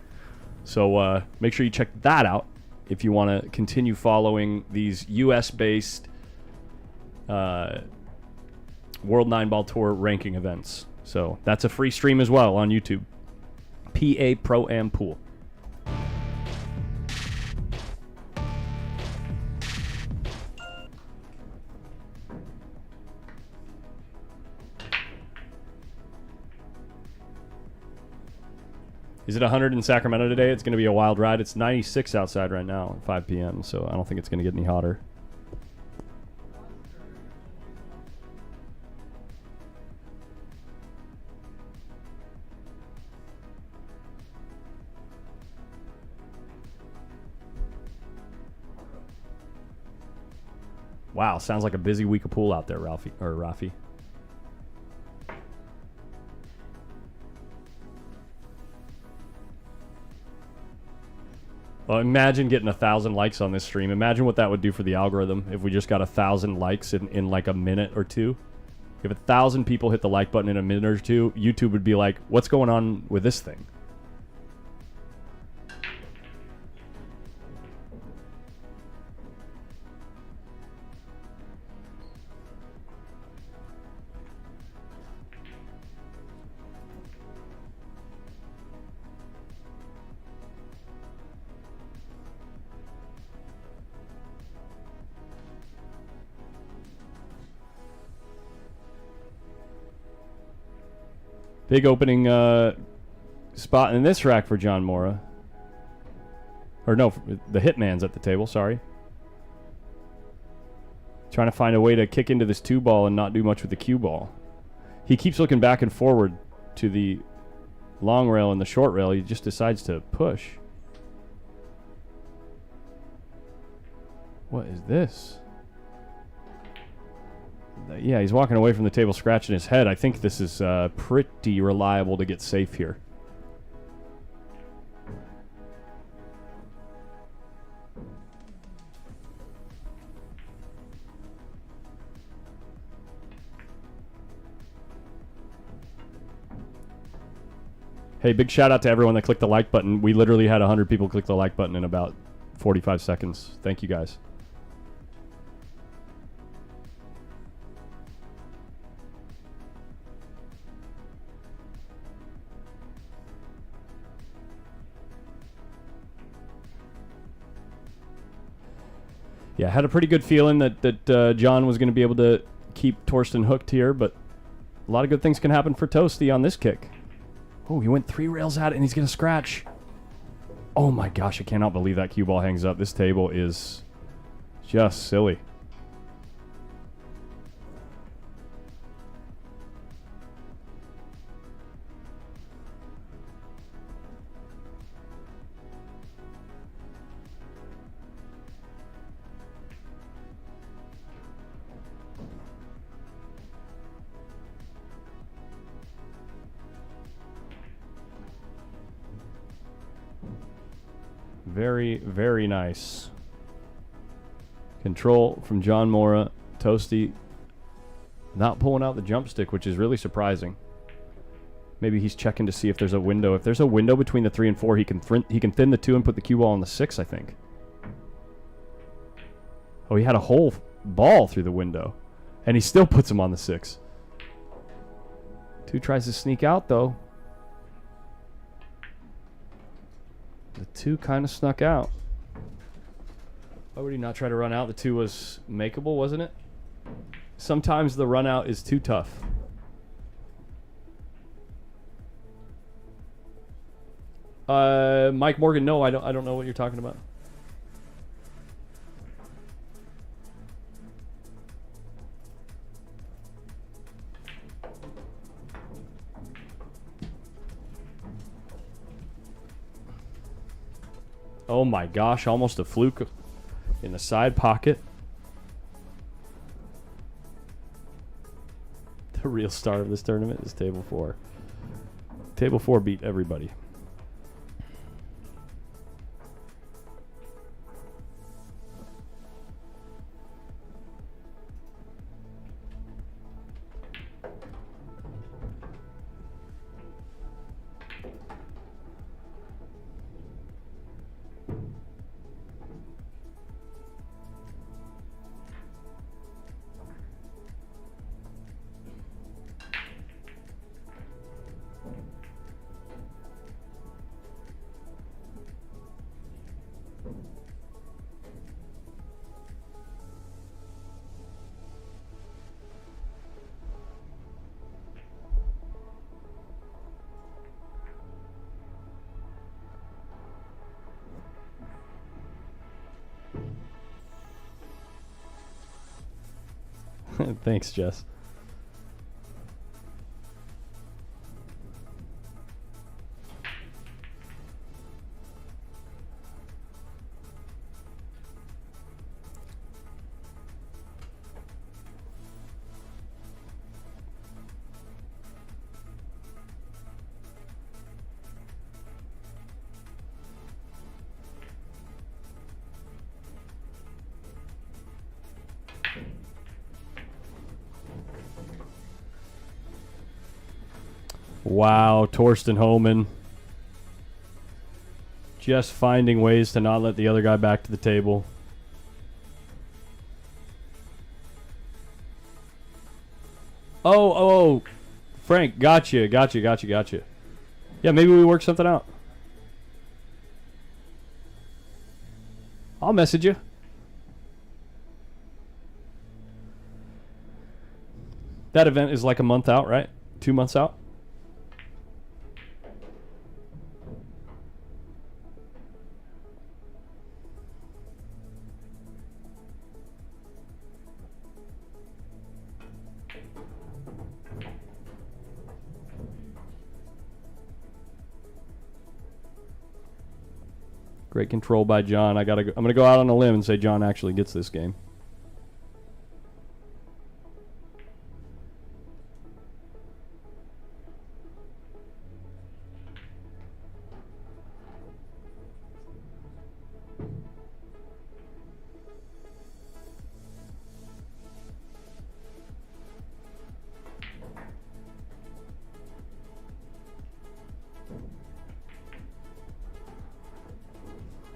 So make sure you check that out if you want to continue following these US-based World 9-Ball Tour ranking events. So that's a free stream as well on YouTube. PA Pro Am Pool. Is it 100 in Sacramento today? It's going to be a wild ride. It's 96 outside right now at 5 p.m., so I don't think it's going to get any hotter. Wow, sounds like a busy week of pool out there, Rafi. Well, imagine getting 1,000 likes on this stream. Imagine what that would do for the algorithm if we just got 1,000 likes in like a minute or two. If 1,000 people hit the like button in a minute or two, YouTube would be like, what's going on with this thing? Big opening spot in this rack for John Mora. Or no, the Hitman's at the table, sorry. Trying to find a way to kick into this 2-ball and not do much with the cue ball. He keeps looking back and forward to the long rail and the short rail. He just decides to push. What is this? Yeah, he's walking away from the table scratching his head. I think this is pretty reliable to get safe here. Hey, big shout out to everyone that clicked the like button. We literally had 100 people click the like button in about 45 seconds. Thank you guys. Yeah, had a pretty good feeling that John was going to be able to keep Torsten hooked here, but a lot of good things can happen for Toasty on this kick. Oh, he went 3 rails at it, and he's going to scratch. Oh my gosh, I cannot believe that cue ball hangs up. This table is just silly. Very, very nice. Control from John Mora. Toasty not pulling out the jump stick, which is really surprising. Maybe he's checking to see if there's a window. If there's a window between the 3 and 4, he can thin the 2 and put the cue ball on the 6, I think. Oh, he had a whole ball through the window. And he still puts him on the 6. 2 tries to sneak out, though. The 2 kind of snuck out. Why would he not try to run out? The 2 was makeable, wasn't it? Sometimes the run out is too tough. Mike Morgan, no, I don't know what you're talking about. Oh my gosh, almost a fluke in the side pocket. The real star of this tournament is table 4. Table 4 beat everybody. Thanks, Jess. Wow, Torsten Homan. Just finding ways to not let the other guy back to the table. Oh, Frank, gotcha. Yeah, maybe we work something out. I'll message you. That event is like a month out, right? 2 months out? Great control by John. I'm gonna go out on a limb and say John actually gets this game.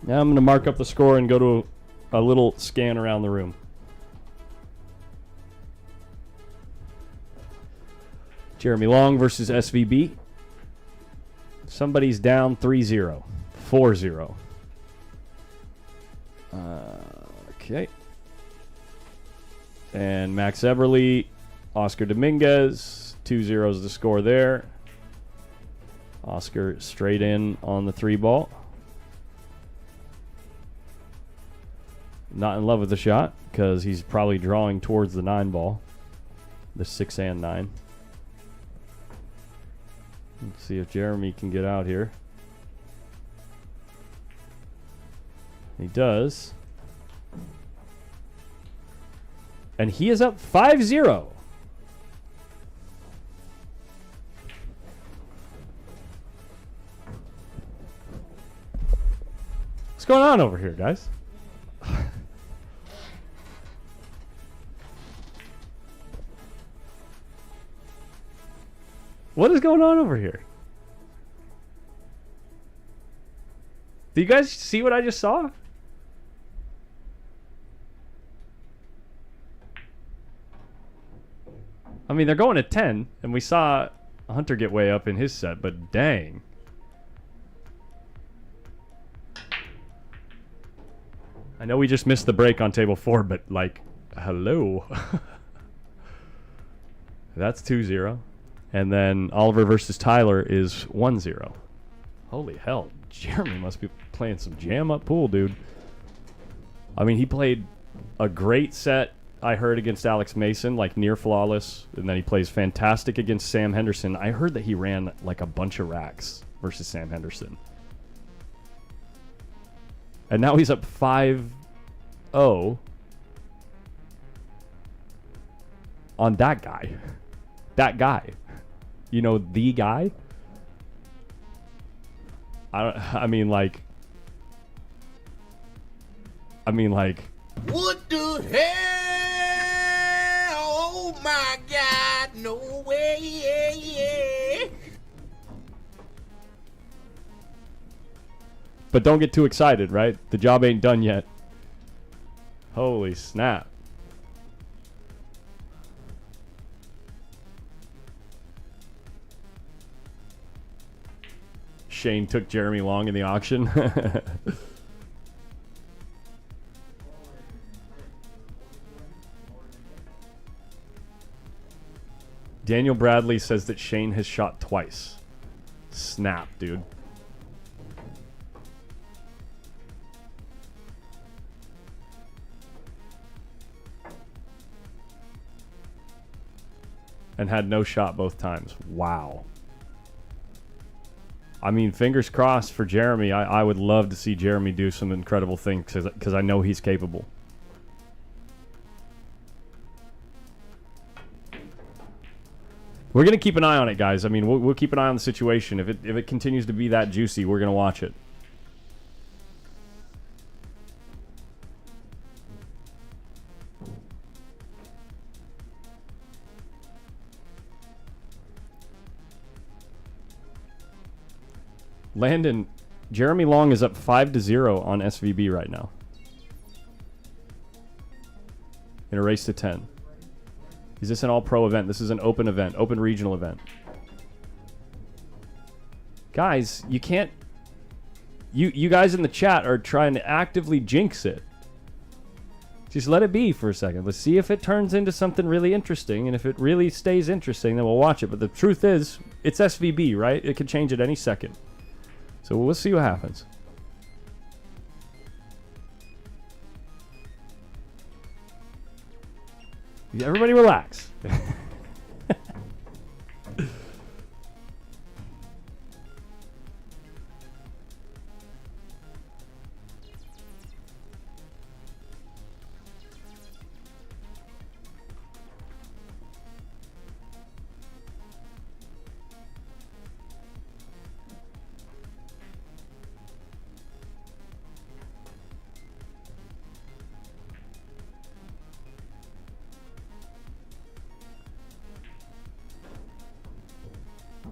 Now I'm going to mark up the score and go to a little scan around the room. Jeremy Long versus SVB. Somebody's down 3-0. 4-0. Okay. And Max Eberle, Oscar Dominguez, 2-0 the score there. Oscar straight in on the 3-ball. Not in love with the shot because he's probably drawing towards the 9-ball. The 6 and 9. Let's see if Jeremy can get out here. He does. And he is up 5-0. What's going on over here, guys? What is going on over here? Do you guys see what I just saw? I mean, they're going at 10, and we saw Hunter get way up in his set, but dang. I know we just missed the break on table 4, but, like, hello. That's 2-0. And then Oliver versus Tyler is 1-0. Holy hell. Jeremy must be playing some jam-up pool, dude. I mean, he played a great set, I heard, against Alex Mason, like near flawless. And then he plays fantastic against Sam Henderson. I heard that he ran like a bunch of racks versus Sam Henderson. And now he's up 5-0 on that guy. That guy. You know, the guy? I mean, like... What the hell? Oh my God, no way. But don't get too excited, right? The job ain't done yet. Holy snap. Shane took Jeremy Long in the auction. Daniel Bradley says that Shane has shot twice. Snap, dude. And had no shot both times. Wow. I mean, fingers crossed for Jeremy. I would love to see Jeremy do some incredible things because I know he's capable. We're going to keep an eye on it, guys. I mean, we'll keep an eye on the situation. If it continues to be that juicy, we're going to watch it. Landon, Jeremy Long is up 5-0 on SVB right now. In a race to 10. Is this an all-pro event? This is an open event, open regional event. Guys, you can't... You guys in the chat are trying to actively jinx it. Just let it be for a second. Let's see if it turns into something really interesting, and if it really stays interesting, then we'll watch it. But the truth is, it's SVB, right? It could change at any second. So we'll see what happens. Everybody relax.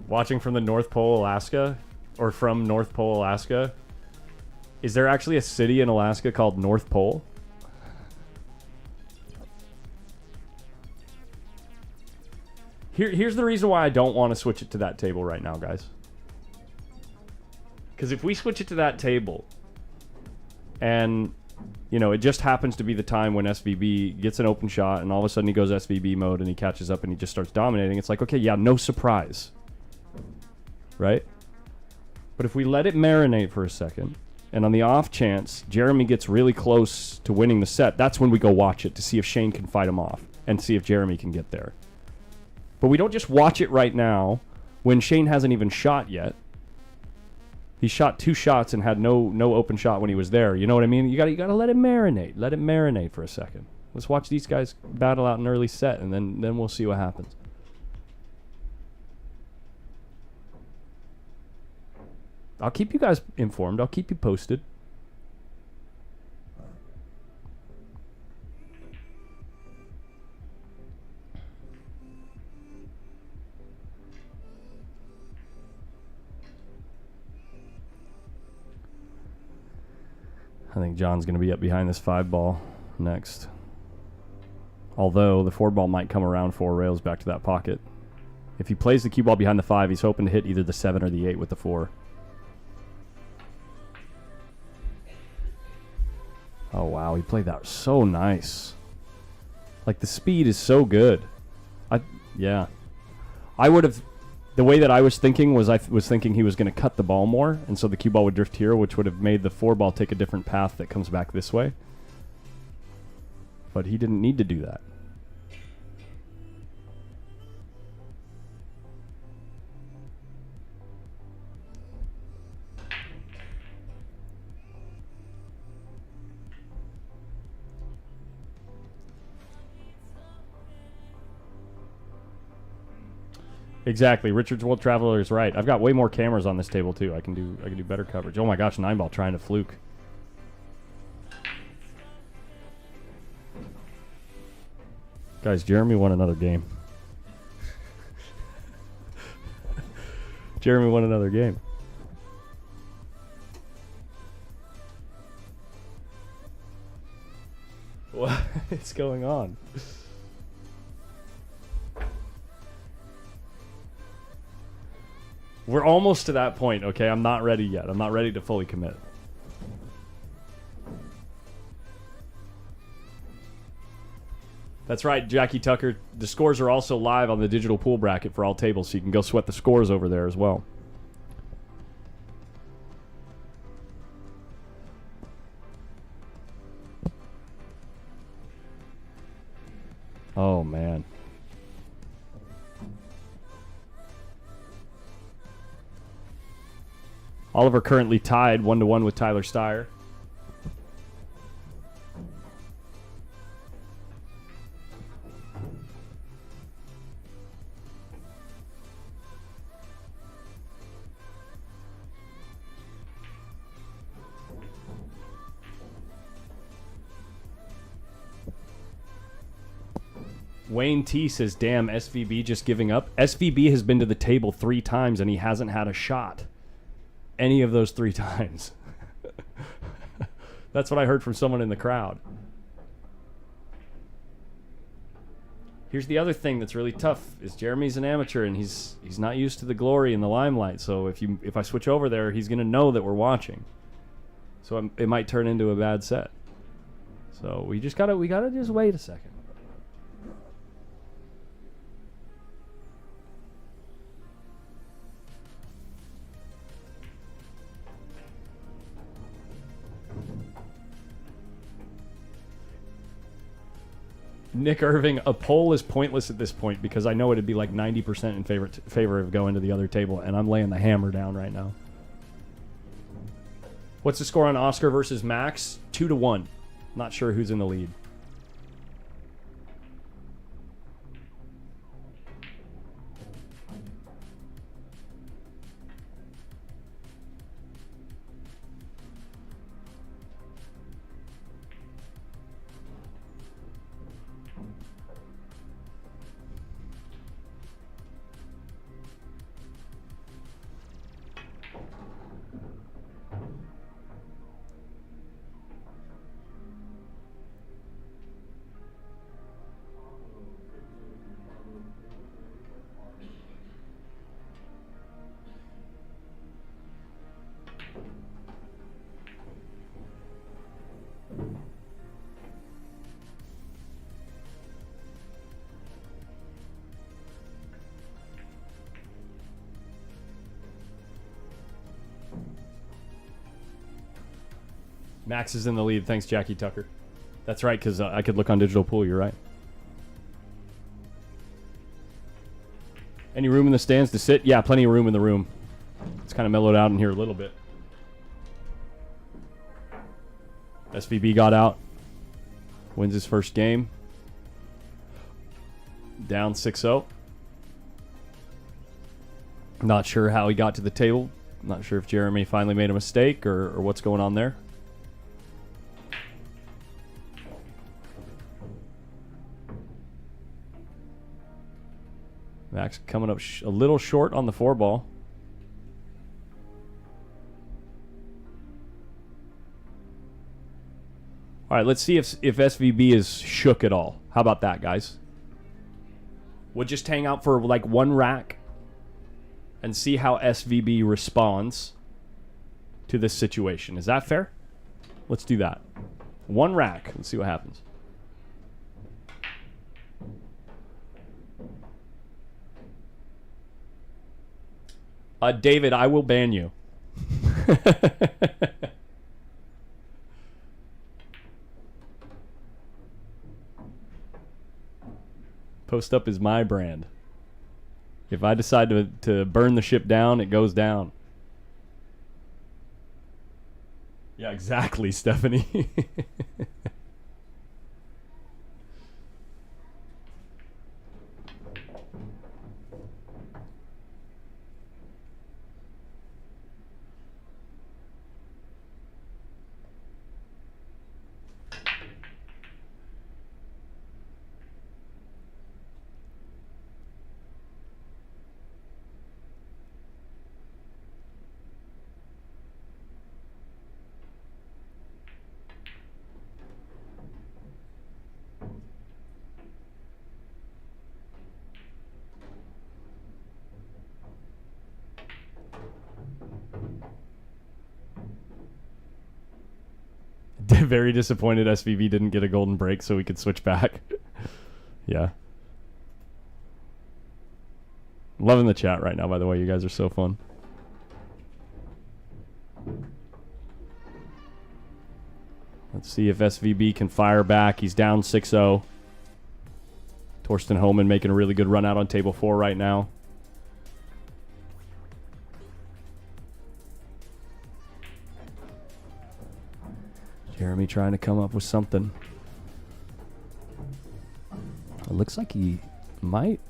Watching from the North Pole, Alaska, or from North Pole, Alaska. Is there actually a city in Alaska called North Pole? Here's the reason why I don't want to switch it to that table right now, guys. Because if we switch it to that table, and you know, it just happens to be the time when SVB gets an open shot and all of a sudden he goes SVB mode and he catches up and he just starts dominating. It's like, okay, yeah, no surprise. Right? But if we let it marinate for a second, and on the off chance Jeremy gets really close to winning the set, that's when we go watch it to see if Shane can fight him off and see if Jeremy can get there. But we don't just watch it right now when Shane hasn't even shot yet. He shot 2 shots and had no open shot when he was there. You know what I mean? You gotta let it marinate. Let it marinate for a second. Let's watch these guys battle out an early set, and then we'll see what happens. I'll keep you guys informed. I'll keep you posted. I think John's going to be up behind this 5 ball next. Although the 4 ball might come around 4 rails back to that pocket. If he plays the cue ball behind the 5, he's hoping to hit either the 7 or the 8 with the 4. Oh, wow. He played that so nice. Like, the speed is so good. Yeah. I would have... The way that I was thinking was I was thinking he was going to cut the ball more, and so the cue ball would drift here, which would have made the 4 ball take a different path that comes back this way. But he didn't need to do that. Exactly. Richard's World Traveler is right. I've got way more cameras on this table too. I can do better coverage. Oh my gosh, 9 ball trying to fluke. Guys, Jeremy won another game. Jeremy won another game. What is going on? We're almost to that point, okay? I'm not ready yet. I'm not ready to fully commit. That's right, Jackie Tucker. The scores are also live on the digital pool bracket for all tables, so you can go sweat the scores over there as well. Oh, man. Oliver currently tied 1-1 with Tyler Steyer. Wayne T says, damn, SVB just giving up. SVB has been to the table 3 times and he hasn't had a shot. Any of those 3 times. That's what I heard from someone in the crowd. Here's the other thing that's really tough is Jeremy's an amateur and he's not used to the glory and the limelight. So if I switch over there, he's going to know that we're watching. So it might turn into a bad set. So we gotta just wait a second. Nick Irving, a poll is pointless at this point because I know it'd be like 90% in favor of going to the other table, and I'm laying the hammer down right now. What's the score on Oscar versus Max? 2-1. Not sure who's in the lead. Max is in the lead. Thanks, Jackie Tucker. That's right, because I could look on digital pool. You're right. Any room in the stands to sit? Yeah, plenty of room in the room. It's kind of mellowed out in here a little bit. SVB got out. Wins his first game. Down 6-0. Not sure how he got to the table. Not sure if Jeremy finally made a mistake or what's going on there. Max coming up a little short on the 4-ball. All right, let's see if SVB is shook at all. How about that, guys? We'll just hang out for like one rack and see how SVB responds to this situation. Is that fair? Let's do that. One rack. Let's see what happens. David, I will ban you. Post Up is my brand. If I decide to burn the ship down, it goes down. Yeah, exactly, Stephanie. Very disappointed SVB didn't get a golden break so we could switch back. Yeah. Loving the chat right now, by the way. You guys are so fun. Let's see if SVB can fire back. He's down 6-0. Torsten Homan making a really good run out on table 4 right now. Jeremy trying to come up with something. It looks like he might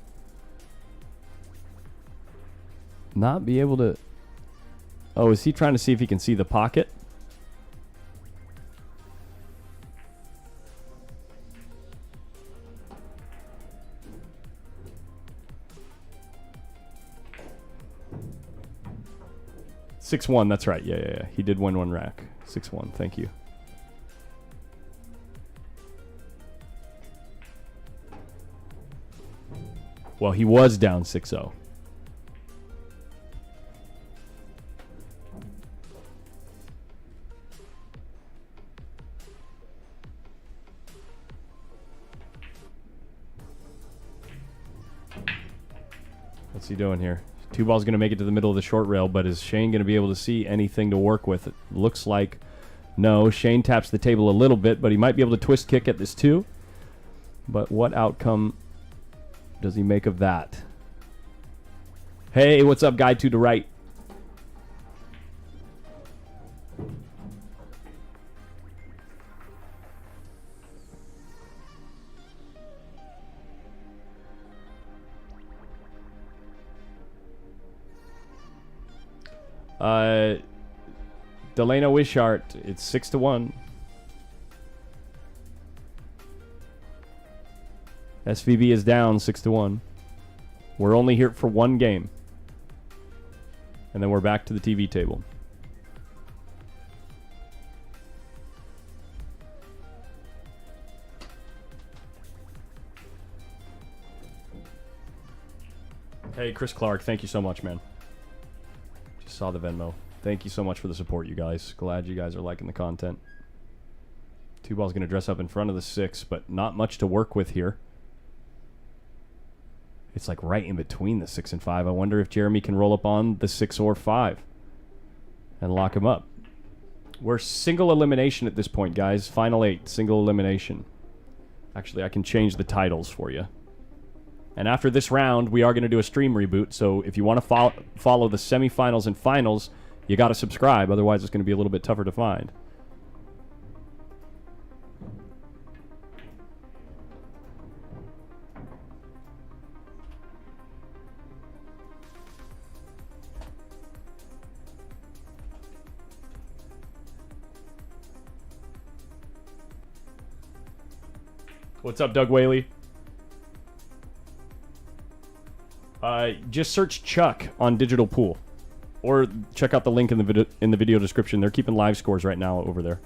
not be able to... Oh, is he trying to see if he can see the pocket? $6-1, that's right. Yeah. He did win one rack. 6-1, thank you. Well, he was down 6-0. What's he doing here? 2-ball's going to make it to the middle of the short rail, but is Shane going to be able to see anything to work with? It looks like no. Shane taps the table a little bit, but he might be able to twist kick at this 2. But what outcome does he make of that? Hey, what's up, guy to the right? Delano Wishart, it's 6-1. SVB is down 6-1. We're only here for one game. And then we're back to the TV table. Hey, Chris Clark, thank you so much, man. Just saw the Venmo. Thank you so much for the support, you guys. Glad you guys are liking the content. 2-ball's going to dress up in front of the 6, but not much to work with here. It's like right in between the 6 and 5. I wonder if Jeremy can roll up on the 6 or 5 and lock him up. We're single elimination at this point, guys. Final 8, single elimination. Actually, I can change the titles for you. And after this round, we are going to do a stream reboot. So if you want to follow the semifinals and finals, you got to subscribe. Otherwise, it's going to be a little bit tougher to find. What's up, Doug Whaley? Just search Chuck on Digital Pool, or check out the link in the video description. They're keeping live scores right now over there.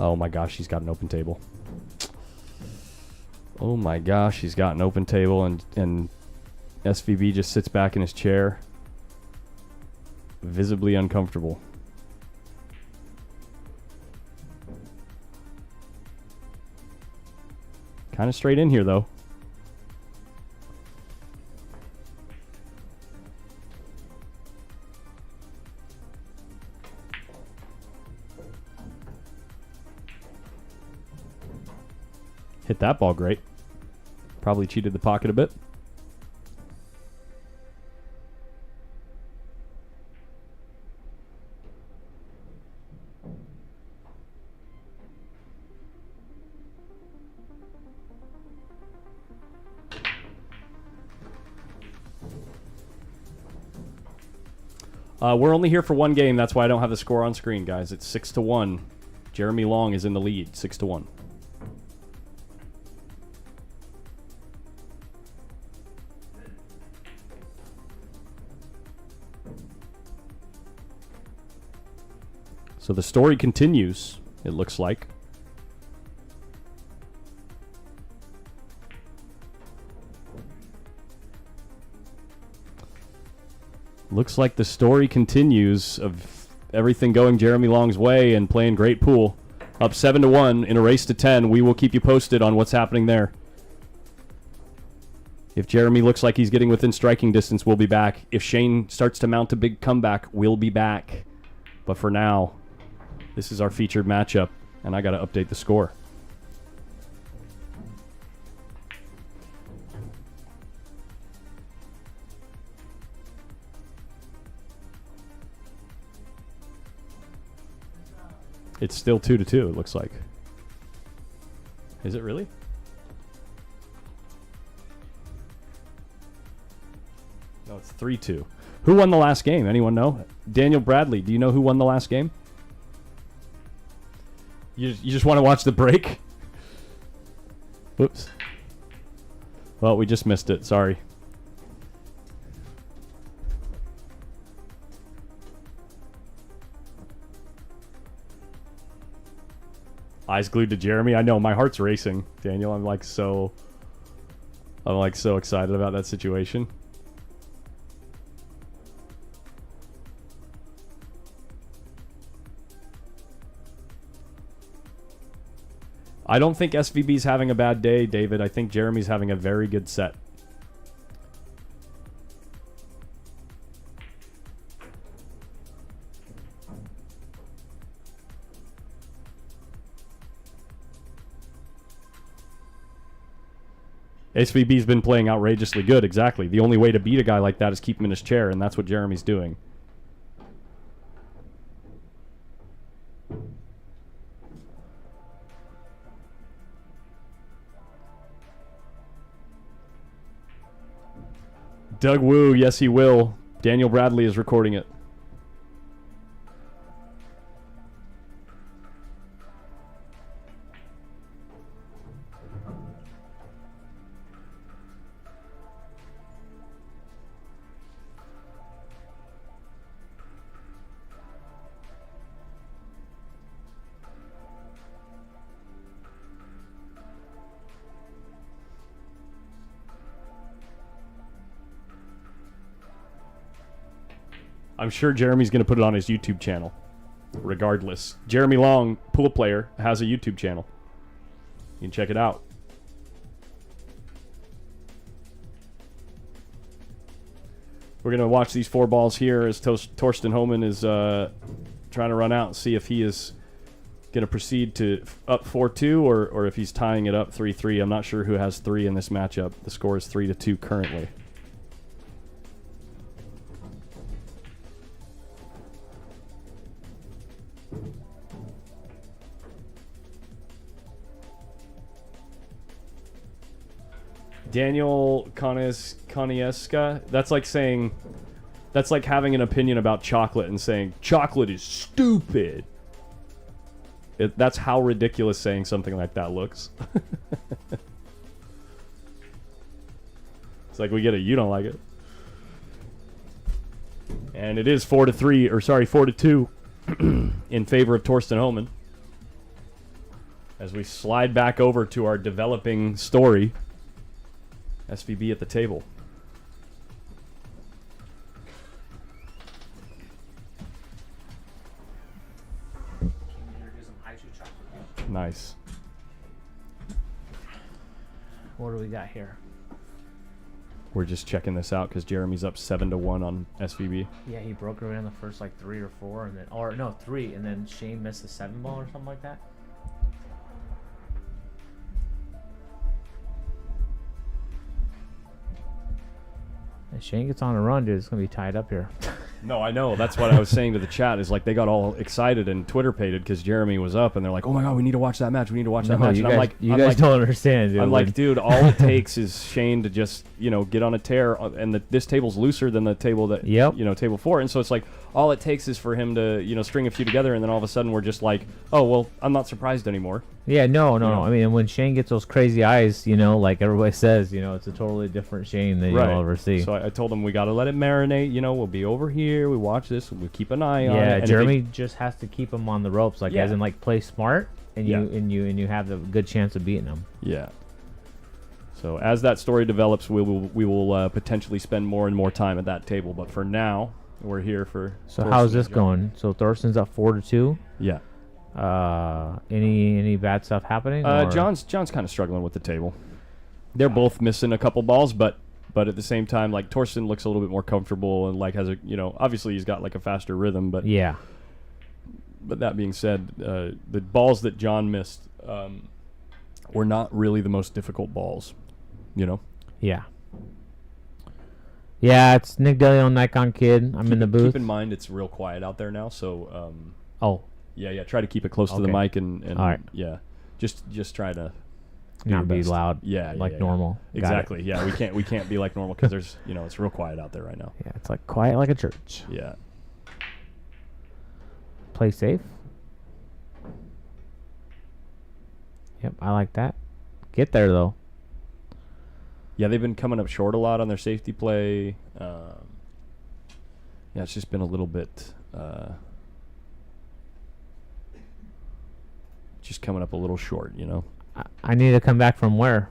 Oh my gosh, he's got an open table. Oh my gosh, he's got an open table, and SVB just sits back in his chair, visibly uncomfortable. Kind of straight in here, though. Hit that ball great. Probably cheated the pocket a bit. We're only here for one game. That's why I don't have the score on screen, guys. It's 6-1. Jeremy Long is in the lead, 6-1. So the story continues, it looks like. Looks like the story continues of everything going Jeremy Long's way and playing great pool. Up 7-1 in a race to 10. We will keep you posted on what's happening there. If Jeremy looks like he's getting within striking distance, we'll be back. If Shane starts to mount a big comeback, we'll be back. But for now, this is our featured matchup, and I got to update the score. It's still 2-2, it looks like. Is it really? No, it's 3-2. Who won the last game? Anyone know? Daniel Bradley, do you know who won the last game? You just want to watch the break? Whoops. Well, we just missed it. Sorry. Eyes glued to Jeremy. I know, my heart's racing, Daniel. I'm like so excited about that situation. I don't think SVB's having a bad day, David. I think Jeremy's having a very good set. SVB's been playing outrageously good, exactly. The only way to beat a guy like that is keep him in his chair, and that's what Jeremy's doing. Doug Wu, yes he will. Daniel Bradley is recording it. I'm sure Jeremy's going to put it on his YouTube channel. Regardless, Jeremy Long, pool player, has a YouTube channel. You can check it out. We're going to watch these 4 balls here as Torsten Homan is trying to run out and see if he is going to proceed to up 4-2 or if he's tying it up 3-3. I'm not sure who has 3 in this matchup. The score is 3-2 currently. Daniel Konieska, that's like saying, that's like having an opinion about chocolate and saying chocolate is stupid. That's how ridiculous saying something like that looks. It's like, we get it, you don't like it. And it is 4-2 in favor of Torsten Homan. As we slide back over to our developing story. SVB at the table. Nice. What do we got here? We're just checking this out because Jeremy's up 7-1 on SVB. Yeah, he broke her in the first like 3 or 4, and then 3, and then Shane missed a 7 ball or something like that. If Shane gets on a run, dude, it's gonna be tied up here. No, I know. That's what I was saying to the chat. Is like they got all excited and Twitter pated because Jeremy was up, and they're like, "Oh my god, we need to watch that match. We need to watch that match." You And guys, you guys don't understand, dude. I'm like, dude, all it takes is Shane to just get on a tear, and this table's looser than the table that table 4, and so it's like all it takes is for him to string a few together, and then all of a sudden we're just like, oh well, I'm not surprised anymore. Yeah, no. I mean, when Shane gets those crazy eyes, like everybody says, it's a totally different Shane than you'll ever see. So I told him we got to let it marinate. We'll be over here. We watch this. We keep an eye on it. Yeah, Jeremy just has to keep him on the ropes, as in play smart, and you have the good chance of beating him. Yeah. So as that story develops, we will potentially spend more and more time at that table. But for now, we're here for. So how's this going? So Thorsten's up 4-2. Yeah. Any bad stuff happening? John's kind of struggling with the table. They're both missing a couple balls, but at the same time, Torsten looks a little bit more comfortable and has a obviously he's got a faster rhythm, but yeah. But that being said, the balls that John missed were not really the most difficult balls, Yeah. Yeah, it's Nick DeLeon, Nikon Kid. I'm in the booth. Keep in mind it's real quiet out there now, so. Oh. Yeah. Try to keep it close to the mic and all right. Yeah, just try to not be loud. Yeah, normal. Exactly. Yeah, we can't be like normal because there's it's real quiet out there right now. Yeah, it's quiet like a church. Yeah. Play safe. Yep, I like that. Get there though. Yeah, they've been coming up short a lot on their safety play. Yeah, it's just been a little bit. Just coming up a little short, I need to come back from where?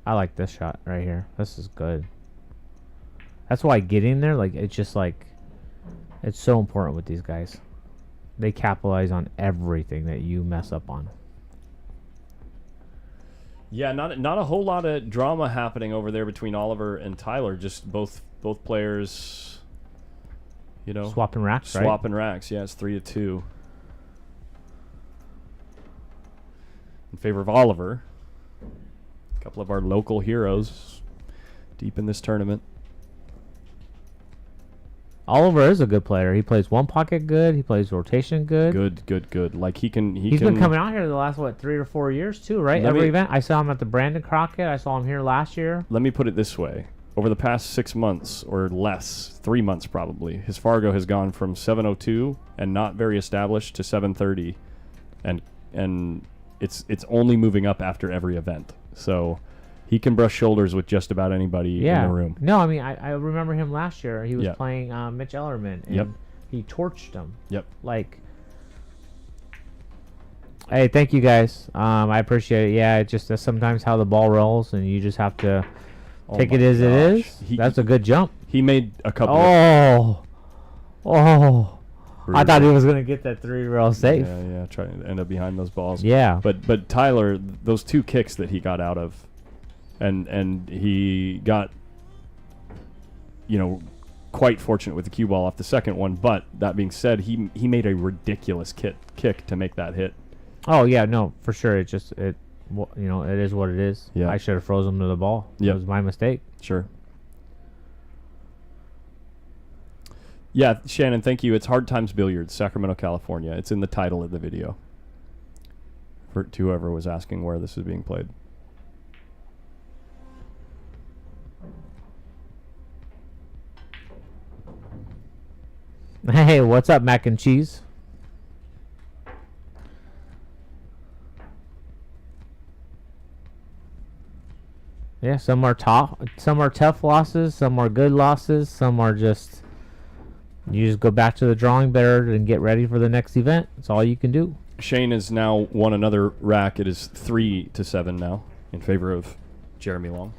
I like this shot right here. This is good. That's why getting there, it's just it's so important with these guys. They capitalize on everything that you mess up on. Yeah, not a whole lot of drama happening over there between Oliver and Tyler. Just both players, swapping racks, right? Swapping racks. Yeah, it's 3-2 in favor of Oliver. A couple of our local heroes deep in this tournament. Oliver is a good player. He plays one pocket good. He plays rotation good. Good. He's been coming out here the last 3 or 4 years too, right? Every event. I saw him at the Brandon Crockett. I saw him here last year. Let me put it this way: over the past 6 months or less, 3 months probably, his Fargo has gone from 702 and not very established to 730, and it's only moving up after every event. So. He can brush shoulders with just about anybody in the room. No, I mean, I remember him last year. He was playing Mitch Ellerman, and he torched him. Yep. Hey, thank you guys. I appreciate it. Yeah, it's just sometimes how the ball rolls, and you just have to Oh Take my it as it gosh. is. That's a good jump. He made a couple. Oh. I thought he Brutal. was gonna get that 3-rail safe. Yeah, trying to end up behind those balls. Yeah. But Tyler, those 2 kicks that he got out of, and he got, quite fortunate with the cue ball off the second one. But that being said, he made a ridiculous kick to make that hit. Oh yeah, no, for sure. It is what it is. Yeah. I should have frozen him to the ball. Yep. It was my mistake. Sure. Yeah, Shannon, thank you. It's Hard Times Billiards, Sacramento, California. It's in the title of the video. To whoever was asking where this is being played. Hey, what's up, mac and cheese? Yeah, some are tough losses, some are good losses, some are just you just go back to the drawing board and get ready for the next event. That's all you can do. Shane has now won another rack. It is 3-7 now in favor of Jeremy Long.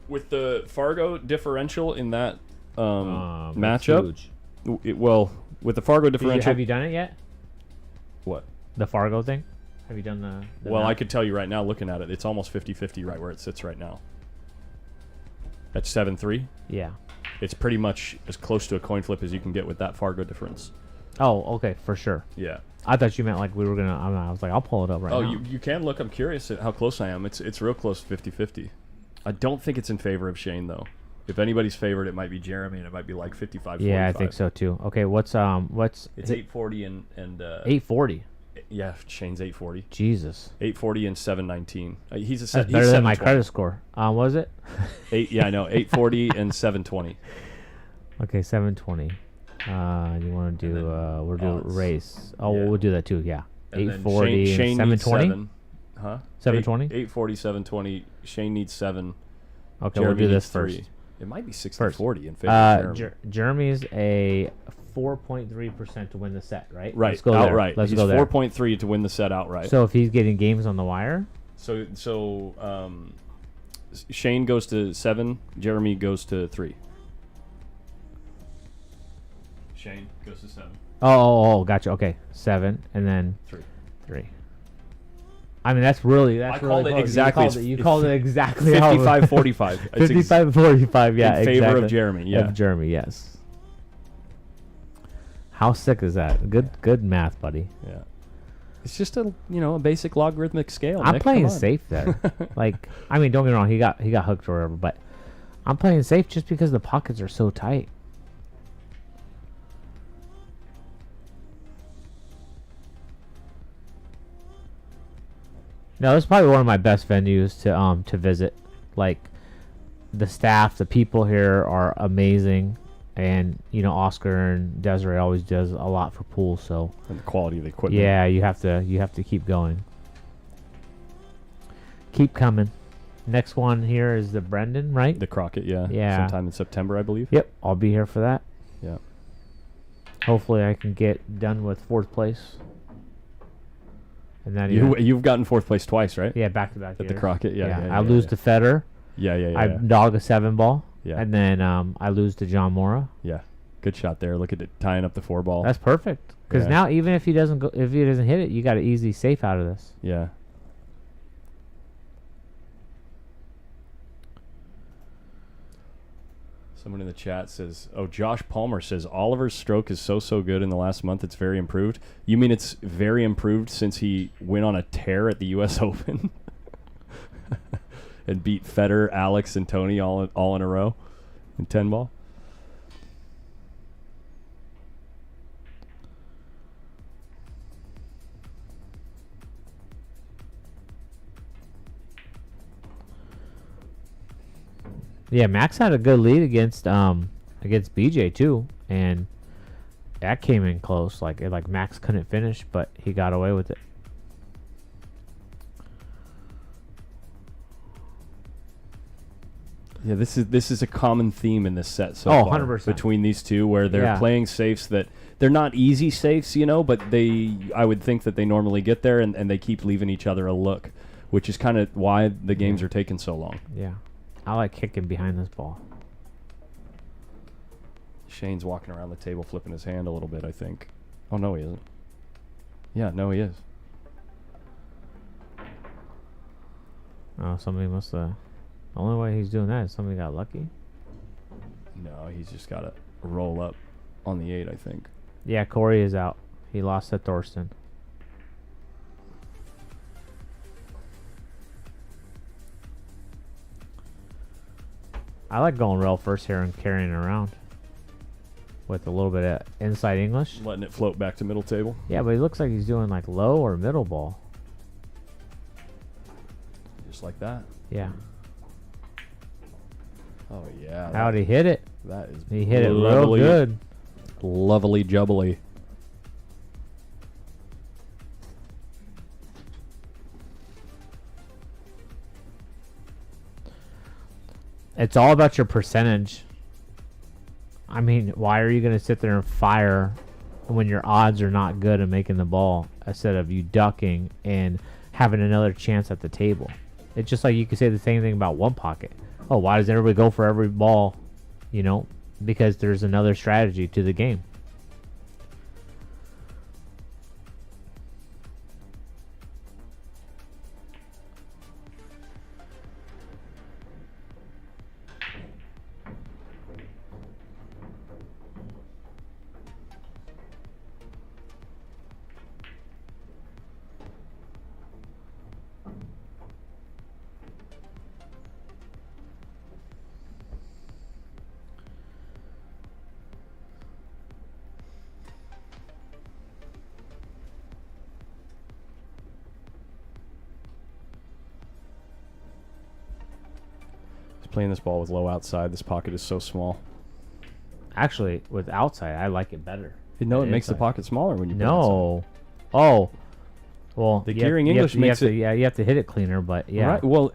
With the Fargo differential in that matchup, with the Fargo differential, Have you done it yet? What? The Fargo thing? Have you done the Well, map? I could tell you right now, looking at it, it's almost 50-50 right where it sits right now. At 7-3. Yeah. It's pretty much as close to a coin flip as you can get with that Fargo difference. Oh, okay, for sure. Yeah. I thought you meant like we were gonna. I was like, I'll pull it up right now. Oh, you can look. I'm curious at how close I am. It's real close, 50-50. I don't think it's in favor of Shane though. If anybody's favored, it might be Jeremy, and it might be like 55-45. Yeah, I think so too. Okay, what's It's 840 and 840. Yeah, Shane's 840. Jesus. 840 and 719. He's That's better than my credit score. What was it? Yeah, I know. 840 and 720. Okay, 720. You want to do? We'll do odds. race. Oh, Yeah. we'll do that too. Yeah. And then 840 Shane and needs 720. 7. Huh? 720. 840, 720. Shane needs 7. Okay, Jeremy we'll do this needs 3. first. It might be 60-40 in favor of Jeremy. Jeremy's a 4.3% to win the set, right? Right, Let's go outright. There. Let's He's go there. 4.3 to win the set outright. So if he's getting games on the wire, Shane goes to 7. Jeremy goes to 3. Shane goes to 7. Oh, gotcha. Okay, 7 and then 3. I mean, that's really I called it close. exactly. You called it exactly 55-45. 55-45. Yeah, in favor exactly. of Jeremy. Yeah, Of Jeremy, yes. How sick is that? Good math, buddy. yeah. It's just a basic logarithmic scale. I'm Nick, playing come on. safe there. Like, I mean, don't get me wrong. He got hooked or whatever, but I'm playing safe just because the pockets are so tight. No, it's probably one of my best venues to visit. Like, the staff, the people here are amazing, and Oscar and Desiree always does a lot for pool. So And the quality of the equipment. yeah, you have to keep going. Keep coming. Next one here is the Brendan, right? The Crockett, yeah. Yeah. Sometime in September, I believe. Yep, I'll be here for that. Yeah. Hopefully, I can get done with 4th place. And then You've gotten 4th place twice, right? yeah, back to back At the Crockett, yeah. I lose to Federer. Yeah. I dog a 7-ball. Yeah. And then I lose to John Mora. Yeah. Good shot there. Look at it tying up the 4-ball. That's perfect. Because Yeah. now, even if he doesn't hit it, you got an easy safe out of this. Yeah. Someone in the chat says, Josh Palmer says, Oliver's stroke is so good in the last month. It's very improved. You mean it's very improved since he went on a tear at the U.S. Open and beat Federer, Alex, and Tony all in a row in 10-ball? Yeah, Max had a good lead against BJ too, and that came in close. Like Max couldn't finish, but he got away with it. Yeah, this is a common theme in this set so Oh, far 100%. between these two, where they're Yeah. playing safes that they're not easy safes, but I would think that they normally get there, and they keep leaving each other a look, which is kind of why the games are taking so long. Yeah. I like kicking behind this ball. Shane's walking around the table flipping his hand a little bit, I think. Oh, no, he isn't. Yeah, no, he is. Oh, somebody must have. The only way he's doing that is somebody got lucky. No, he's just got to roll up on the 8, I think. Yeah, Corey is out. He lost to Thorsten. I like going rail first here and carrying it around with a little bit of inside English. Letting it float back to middle table. Yeah, but he looks like he's doing like low or middle ball. Just like that. Yeah. Oh, yeah. How'd he hit it? That is He hit it real lovely. good. Lovely jubbly. It's all about your percentage. I mean, why are you going to sit there and fire when your odds are not good at making the ball instead of you ducking and having another chance at the table? It's just like you could say the same thing about one pocket. Oh, why does everybody go for every ball? Because there's another strategy to the game. Playing this ball with low outside. This pocket is so small. Actually, with outside, I like it better. No, it than makes the inside. pocket smaller when you play No. Oh. Well, The you have- gearing you have English to- you have makes to- it- Yeah, you have to hit it cleaner, but yeah. Right. Well,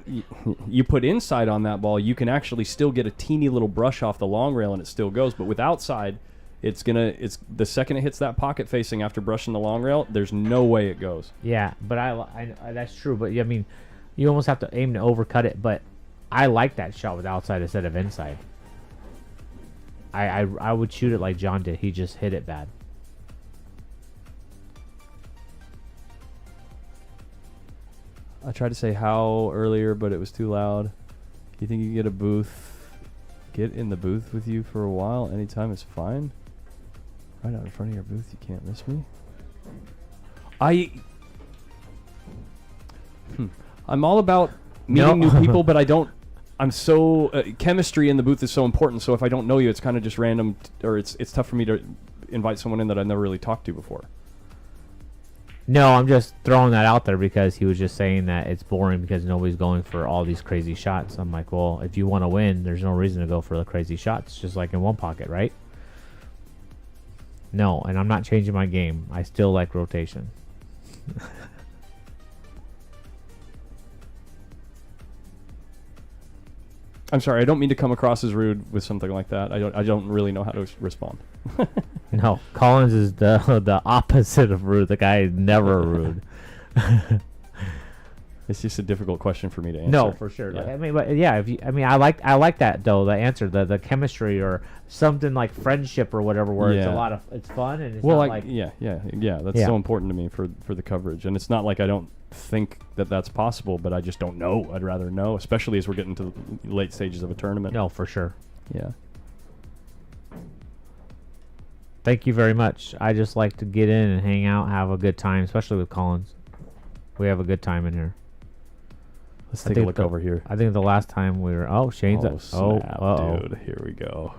you put inside on that ball, you can actually still get a teeny little brush off the long rail, and it still goes. But with outside, it's the second it hits that pocket facing after brushing the long rail, there's no way it goes. Yeah, but I that's true. But I mean, you almost have to aim to overcut it. But I like that shot with outside instead of inside. I would shoot it like John did. He just hit it bad. I tried to say how earlier, but it was too loud. You think you can get a booth? Get in the booth with you for a while. Anytime is fine. Right out in front of your booth. You can't miss me. I'm all about meeting new people, but I don't. I'm so chemistry in the booth is so important. So if I don't know you, it's kind of just random, or it's tough for me to invite someone in that I've never really talked to before. No, I'm just throwing that out there because he was just saying that it's boring because nobody's going for all these crazy shots. I'm like, well, if you want to win, there's no reason to go for the crazy shots, just like in one pocket, right? No, and I'm not changing my game. I still like rotation. I'm sorry, I don't mean to come across as rude with something like that. I don't really know how to respond. No, Collins is the opposite of rude. The guy is never rude. It's just a difficult question for me to answer. No, for sure. Yeah. I mean, but yeah, I like that though. The answer, the chemistry or something like friendship or whatever, where Yeah. it's fun and it's Well, not like, like yeah. That's so important to me for the coverage, and it's not like I don't think that that's possible, but I just don't know. I'd rather know, especially as we're getting to the late stages of a tournament. No, for sure. Yeah. Thank you very much. I just like to get in and hang out, have a good time, especially with Collins. We have a good time in here. Let's take a look over here. I think the last time we were Shane's Oh, up. snap, Uh-oh. dude. Here we go.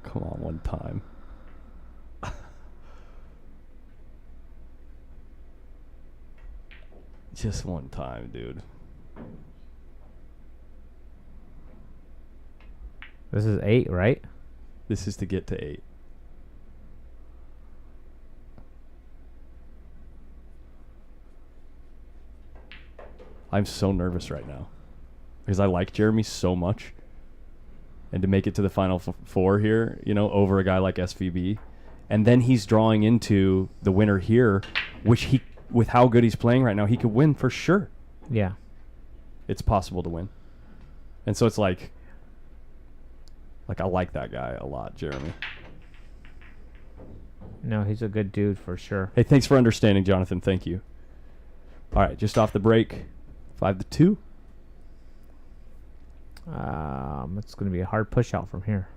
Come on, one time. Just one time, dude. This is 8, right? This is to get to 8. I'm so nervous right now. because I like Jeremy so much. And to make it to the final four here, you know, over a guy like SVB. And then he's drawing into the winner here, which he, with how good he's playing right now, he could win for sure. Yeah. It's possible to win. And so it's like I like that guy a lot, Jeremy. No, he's a good dude for sure. Hey, thanks for understanding, Jonathan. Thank you. All right, just off the break, 5-2. It's going to be a hard push out from here.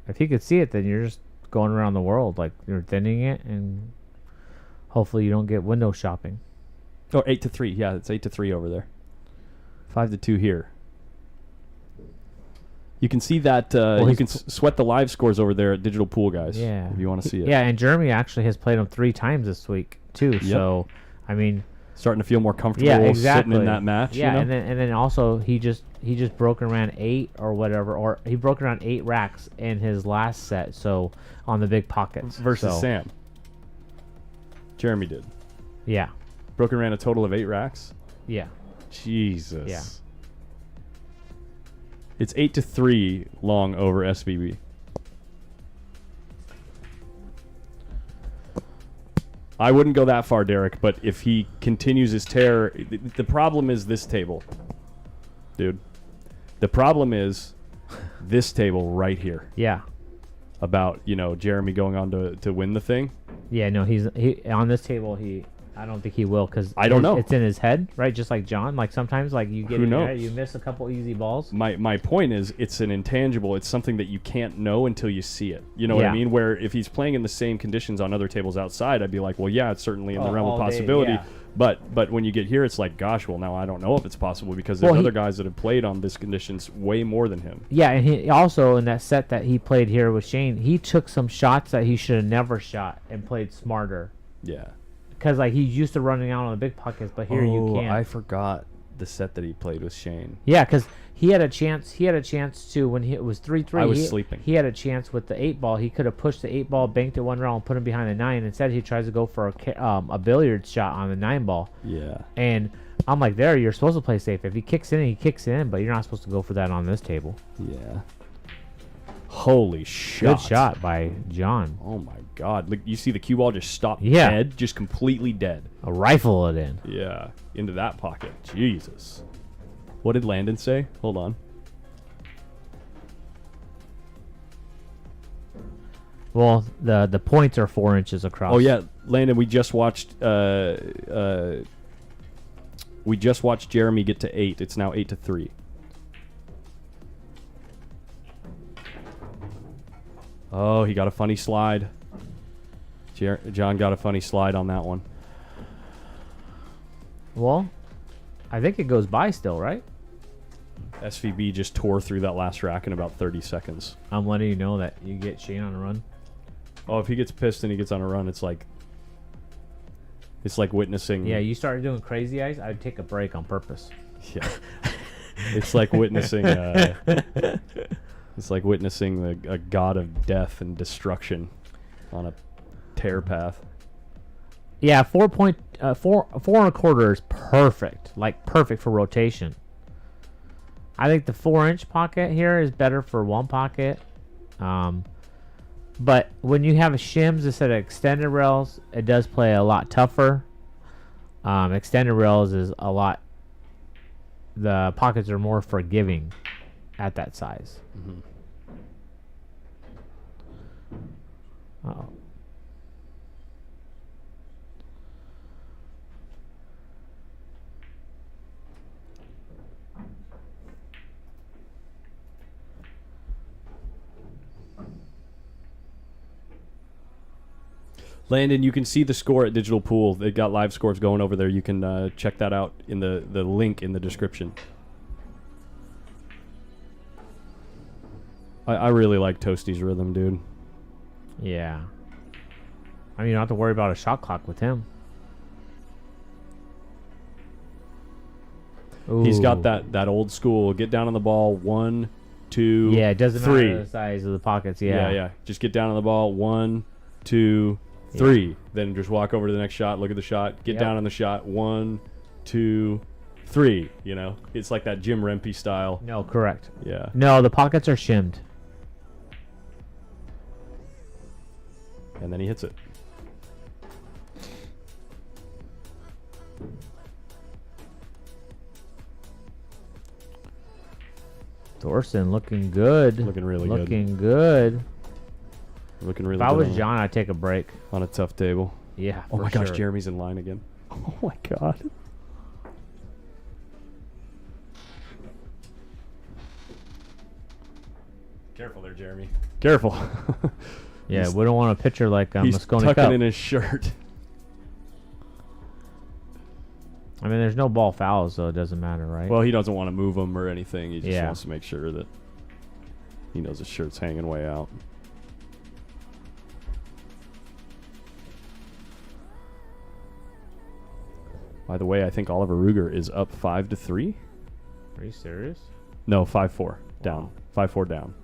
If he could see it, then you're just going around the world. Like, you're thinning it, and hopefully you don't get window shopping. Oh, 8-3. Yeah, it's 8-3 over there. 5-2 here. You can see that. Well, you can sweat the live scores over there at Digital Pool, guys. Yeah. If you want to see it. Yeah, and Jeremy actually has played him 3 times this week, too. Yep. So, I mean... starting to feel more comfortable sitting in that match. Yeah, you know? and then also he just broke around 8 or whatever, or he broke around 8 racks in his last set. So on the big pockets versus Sam. Jeremy did. Yeah. Broken ran a total of 8 racks. Yeah. Jesus. Yeah. It's 8-3 long over SVB. I wouldn't go that far, Derek, but if he continues his tear, the problem is this table, dude. The problem is this table right here. Yeah. About, you know, Jeremy going on to win the thing. Yeah, no, he on this table. I don't think he will, because I don't know. It's in his head, right? Just like John. Like sometimes, like you get Who in there, knows? you miss a couple easy balls. My point is, it's an intangible. It's something that you can't know until you see it. You know what I mean? Where if he's playing in the same conditions on other tables outside, I'd be like, well, yeah, it's certainly in the realm of possibility. Yeah. But when you get here, it's like, gosh, well, now I don't know if it's possible, because there's other guys that have played on this conditions way more than him. Yeah, and he also, in that set that he played here with Shane, he took some shots that he should have never shot and played smarter. Yeah. Because like he's used to running out on the big pockets, but here you can't. I forgot the set that he played with Shane. Yeah, because he had a chance. He had a chance to, when it was 3-3. I was sleeping. He had a chance with the 8 ball. He could have pushed the 8 ball, banked it one round, and put him behind the 9. Instead, he tries to go for a billiards shot on the 9 ball. Yeah. And I'm like, there, you're supposed to play safe. If he kicks in, he kicks in, but you're not supposed to go for that on this table. Yeah. Holy shot. Good shot by John. Oh my God. Look, you see the cue ball just stop dead, just completely dead. A rifle it in. Yeah, into that pocket. Jesus. What did Landon say? Hold on. Well, the points are 4 inches across. Oh yeah, Landon, we just watched Jeremy get to 8. It's now 8-3. Oh, he got a funny slide. John got a funny slide on that one. Well, I think it goes by still, right? SVB just tore through that last rack in about 30 seconds. I'm letting you know that you get Shane on a run. Oh, if he gets pissed and he gets on a run, it's like witnessing. Yeah, you started doing crazy eyes, I'd take a break on purpose. Yeah. It's like witnessing it's like witnessing a god of death and destruction on a tear path. Yeah, 4.25 is perfect. Like perfect for rotation. I think the 4-inch pocket here is better for one pocket. But when you have a shims instead of extended rails, it does play a lot tougher. Extended rails is a lot. The pockets are more forgiving at that size. Mm-hmm. Uh-oh. Landon, you can see the score at Digital Pool. They've got live scores going over there. You can check that out in the link in the description. I really like Toasty's rhythm, dude. Yeah. I mean, you don't have to worry about a shot clock with him. Ooh. He's got that old school. Get down on the ball. 1, 2, yeah, it doesn't 3. matter the size of the pockets. Yeah. Yeah. Just get down on the ball. 1, 2, 3. Then just walk over to the next shot. Look at the shot. Get down on the shot. 1, 2, 3, you know? It's like that Jim Rempe style. No, correct. Yeah. No, the pockets are shimmed. And then he hits it. Thorson looking good. Looking really good. Looking good. Looking really If good. I was John, I'd take a break. On a tough table. Yeah. Oh for my gosh, sure. Jeremy's in line again. Oh my god. Careful there, Jeremy. Careful. Yeah, we don't want a pitcher like he's Mosconi tucking Cup. in his shirt. I mean, there's no ball fouls, so it doesn't matter, right? Well, he doesn't want to move him or anything. He just Yeah. wants to make sure that he knows his shirt's hanging way out. By the way, I think Oliver Ruger is up 5-3. Are you serious? No, 5-4 down. Wow. 5-4 down.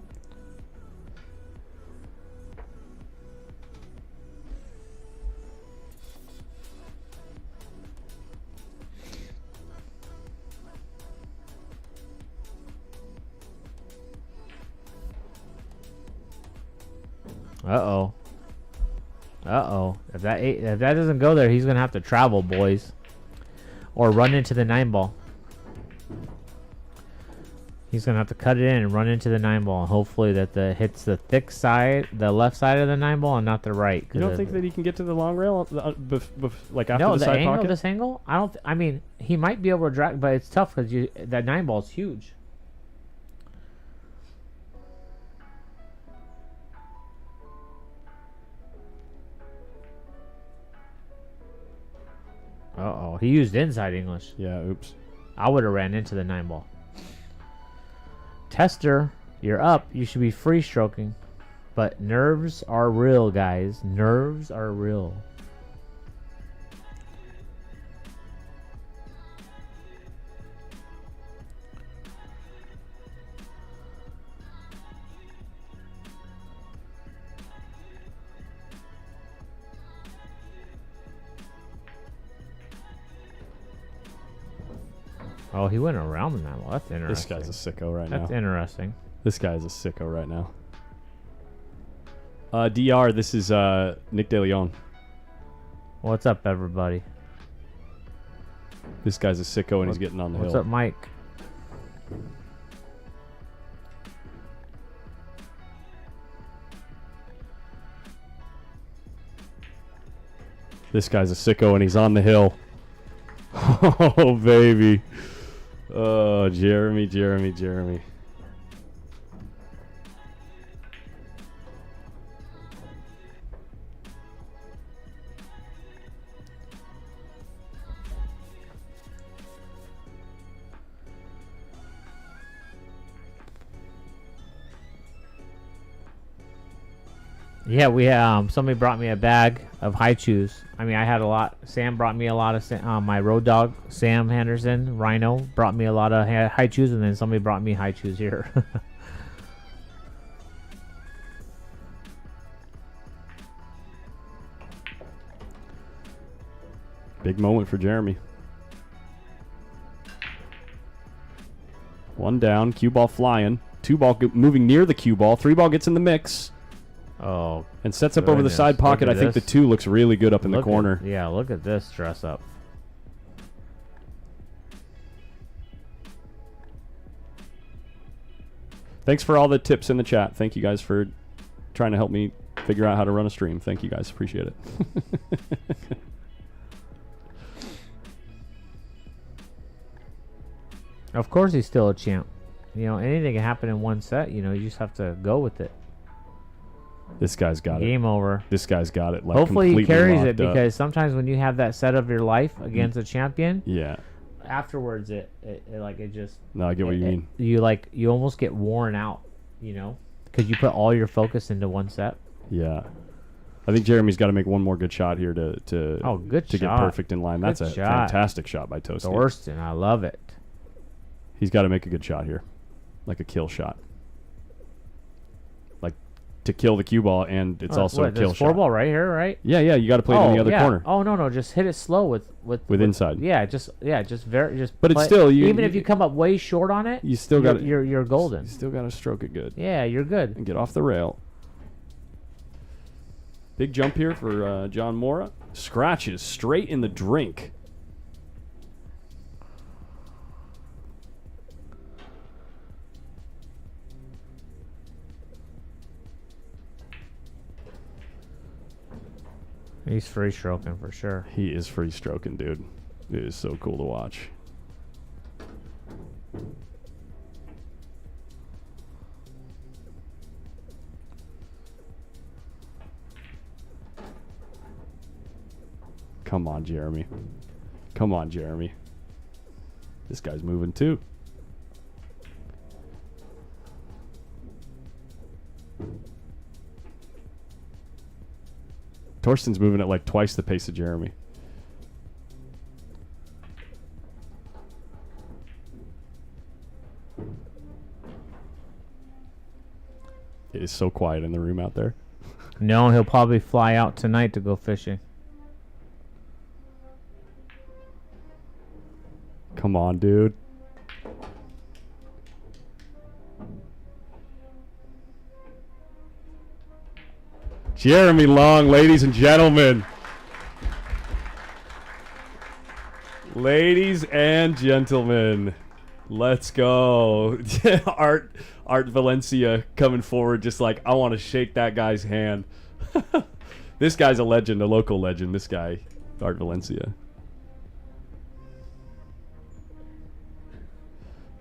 Uh-oh. Uh-oh. If that doesn't go there, he's going to have to travel, boys. Or run into the 9-ball. He's going to have to cut it in and run into the 9-ball. Hopefully that hits the thick side, the left side of the 9-ball and not the right. You don't think that he can get to the long rail like after no, the side angle pocket? of this angle? I mean, he might be able to drag, but it's tough because that 9-ball is huge. Uh-oh. He used inside English. Yeah, oops. I would have ran into the 9-ball. Tester, you're up. You should be free stroking. But nerves are real, guys. Nerves are real. Oh, he went around the 9-ball. That's interesting. This guy's a sicko right now. That's interesting. This guy is a sicko right now. DR, this is Nick De Leon. What's up, everybody? This guy's a sicko and he's getting on the What's hill. up, Mike? This guy's a sicko and he's on the hill. Oh, baby. Oh, Jeremy. Yeah, we somebody brought me a bag of high chews. I mean, I had a lot. Sam brought me a lot of my road dog, Sam Henderson, Rhino, brought me a lot of high chews, and then somebody brought me high chews here. Big moment for Jeremy. 1 down, cue ball flying. 2 ball moving near the cue ball. 3 ball gets in the mix. Oh, and sets up over the goodness. side pocket. I Look think at the 2 looks really good up in the corner. Yeah, look at this dress up. Thanks for all the tips in the chat. Thank you guys for trying to help me figure out how to run a stream. Thank you guys. Appreciate it. Of course he's still a champ. You know, anything can happen in one set. You know, you just have to go with it. This guy's got it. Game over. This guy's got it. Like, hopefully he carries it locked up. because sometimes when you have that set of your life against a champion, yeah, afterwards it just. No, I get what you mean. You almost get worn out, you know, because you put all your focus into one set. Yeah. I think Jeremy's got to make one more good shot here to good to shot. get perfect in line. That's Good a shot. fantastic shot by Toasty. Thorsten, I love it. He's got to make a good shot here, like a kill shot. Like to kill the cue ball, and it's also a kill this shot. 4 ball right here, right? Yeah, you got to play it in the other yeah. corner. Oh no, just hit it slow with inside. Yeah, just very. But it's still even if you come up way short on it, you still got you're golden. You still got to stroke it good. Yeah, you're good. And get off the rail. Big jump here for John Mora. Scratches straight in the drink. He's free stroking for sure. He is free stroking, dude. It is so cool to watch. Come on, Jeremy. Come on, Jeremy. This guy's moving too. Torsten's moving at like twice the pace of Jeremy. It is so quiet in the room out there. No, he'll probably fly out tonight to go fishing. Come on, dude. Jeremy Long, ladies and gentlemen. Ladies and gentlemen. Let's go. Art Valencia coming forward just like, I want to shake that guy's hand. This guy's a legend, a local legend, this guy, Art Valencia.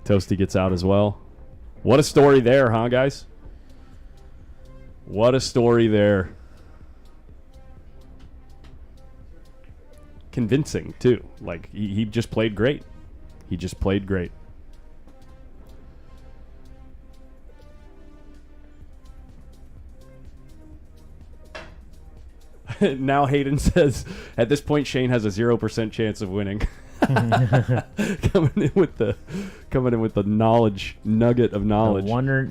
Toasty gets out as well. What a story there, huh, guys? What a story there. Convincing, too. Like, he just played great. He just played great. Now Hayden says, at this point, Shane has a 0% chance of winning. coming in with the knowledge nugget of knowledge.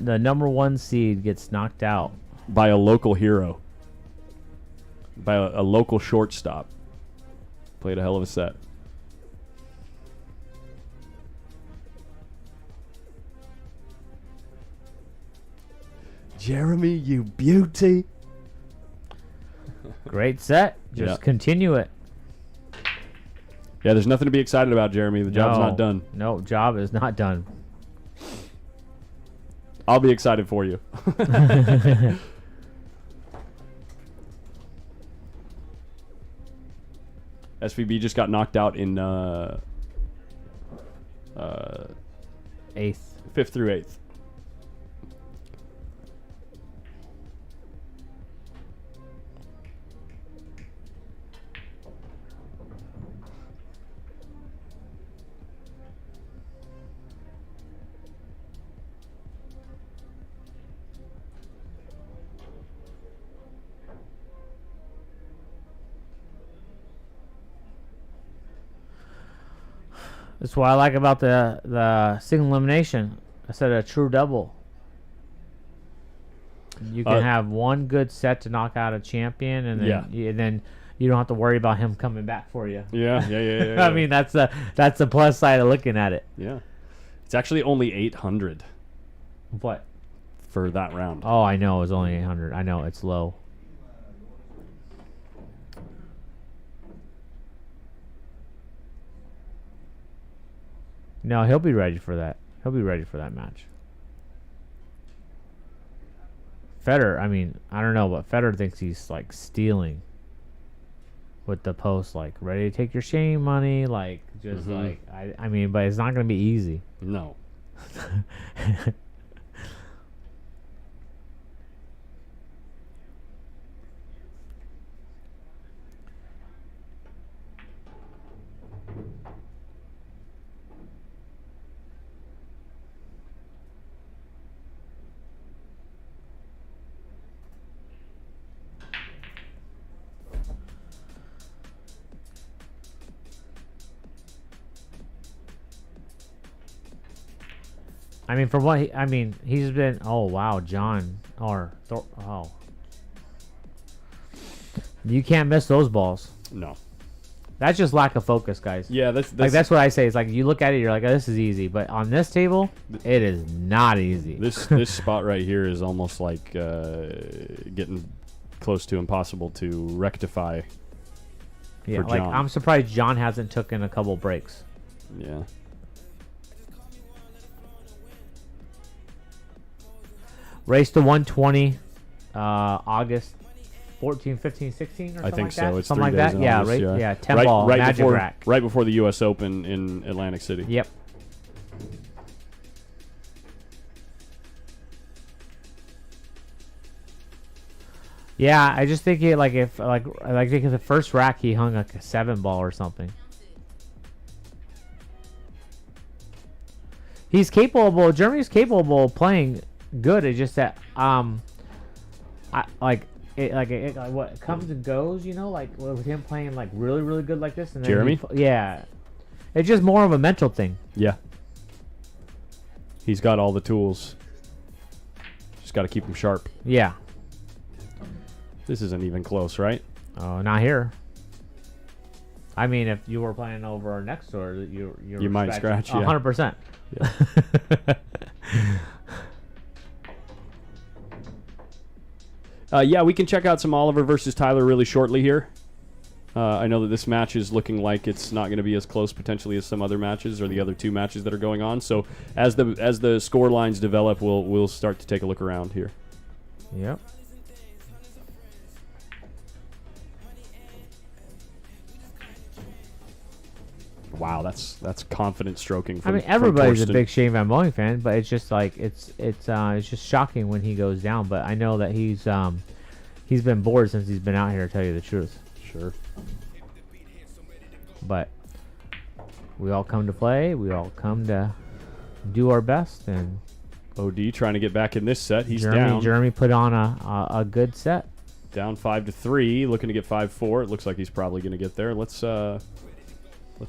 The number 1 seed gets knocked out by a local hero, by a local shortstop. Played a hell of a set. Jeremy, you beauty. Great set. Just continue it. Yeah, there's nothing to be excited about, Jeremy. The job's not done. No, job is not done. I'll be excited for you. SVB just got knocked out in 8th. 5th through 8th. That's what I like about the single elimination. I said a true double. You can have one good set to knock out a champion, and then you don't have to worry about him coming back for you. Yeah. I mean, that's the plus side of looking at it. Yeah, it's actually only 800. What? For that round. Oh, I know. It's only 800. I know it's low. No, he'll be ready for that. He'll be ready for that match. Federer, I mean, I don't know, but Federer thinks he's like stealing with the post, like ready to take your shame money, like just like I mean, but it's not gonna be easy. No. I mean, from what he's been. Oh wow, John. Or oh, you can't miss those balls. No. That's just lack of focus, guys. Yeah, that's like that's what I say. It's like you look at it, you're like, oh, this is easy, but on this table, it is not easy. This spot right here is almost like getting close to impossible to rectify. Yeah, for like John. I'm surprised John hasn't taken a couple breaks. Yeah. Race to 120, August 14, 15, 16 or something I think like so. that. It's something 3 like days that. in Yeah, August, right. Yeah, 10 ball magic before, rack. right before the U.S. Open in Atlantic City. Yep. Yeah, I just think if the first rack he hung like a 7 ball or something. He's capable. Jeremy's capable of playing good. It's just that what comes and goes. You know, like with him playing like really really good like this. And then Jeremy? Yeah, it's just more of a mental thing. Yeah. He's got all the tools. Just got to keep him sharp. Yeah. This isn't even close, right? Oh, not here. I mean, if you were playing over next door, you might scratch. Yeah. 100%. Yeah. Yeah, we can check out some Oliver versus Tyler really shortly here. I know that this match is looking like it's not going to be as close potentially as some other matches or the other 2 matches that are going on. So as the score lines develop, we'll start to take a look around here. Yep. Wow, that's confident stroking. I mean, everybody's a big Shane Van Moen fan, but it's just like it's just shocking when he goes down. But I know that he's been bored since he's been out here. To tell you the truth. Sure. But we all come to play. We all come to do our best. And OD trying to get back in this set. He's down. Jeremy put on a good set. Down 5-3, looking to get 5-4. It looks like he's probably going to get there. Let's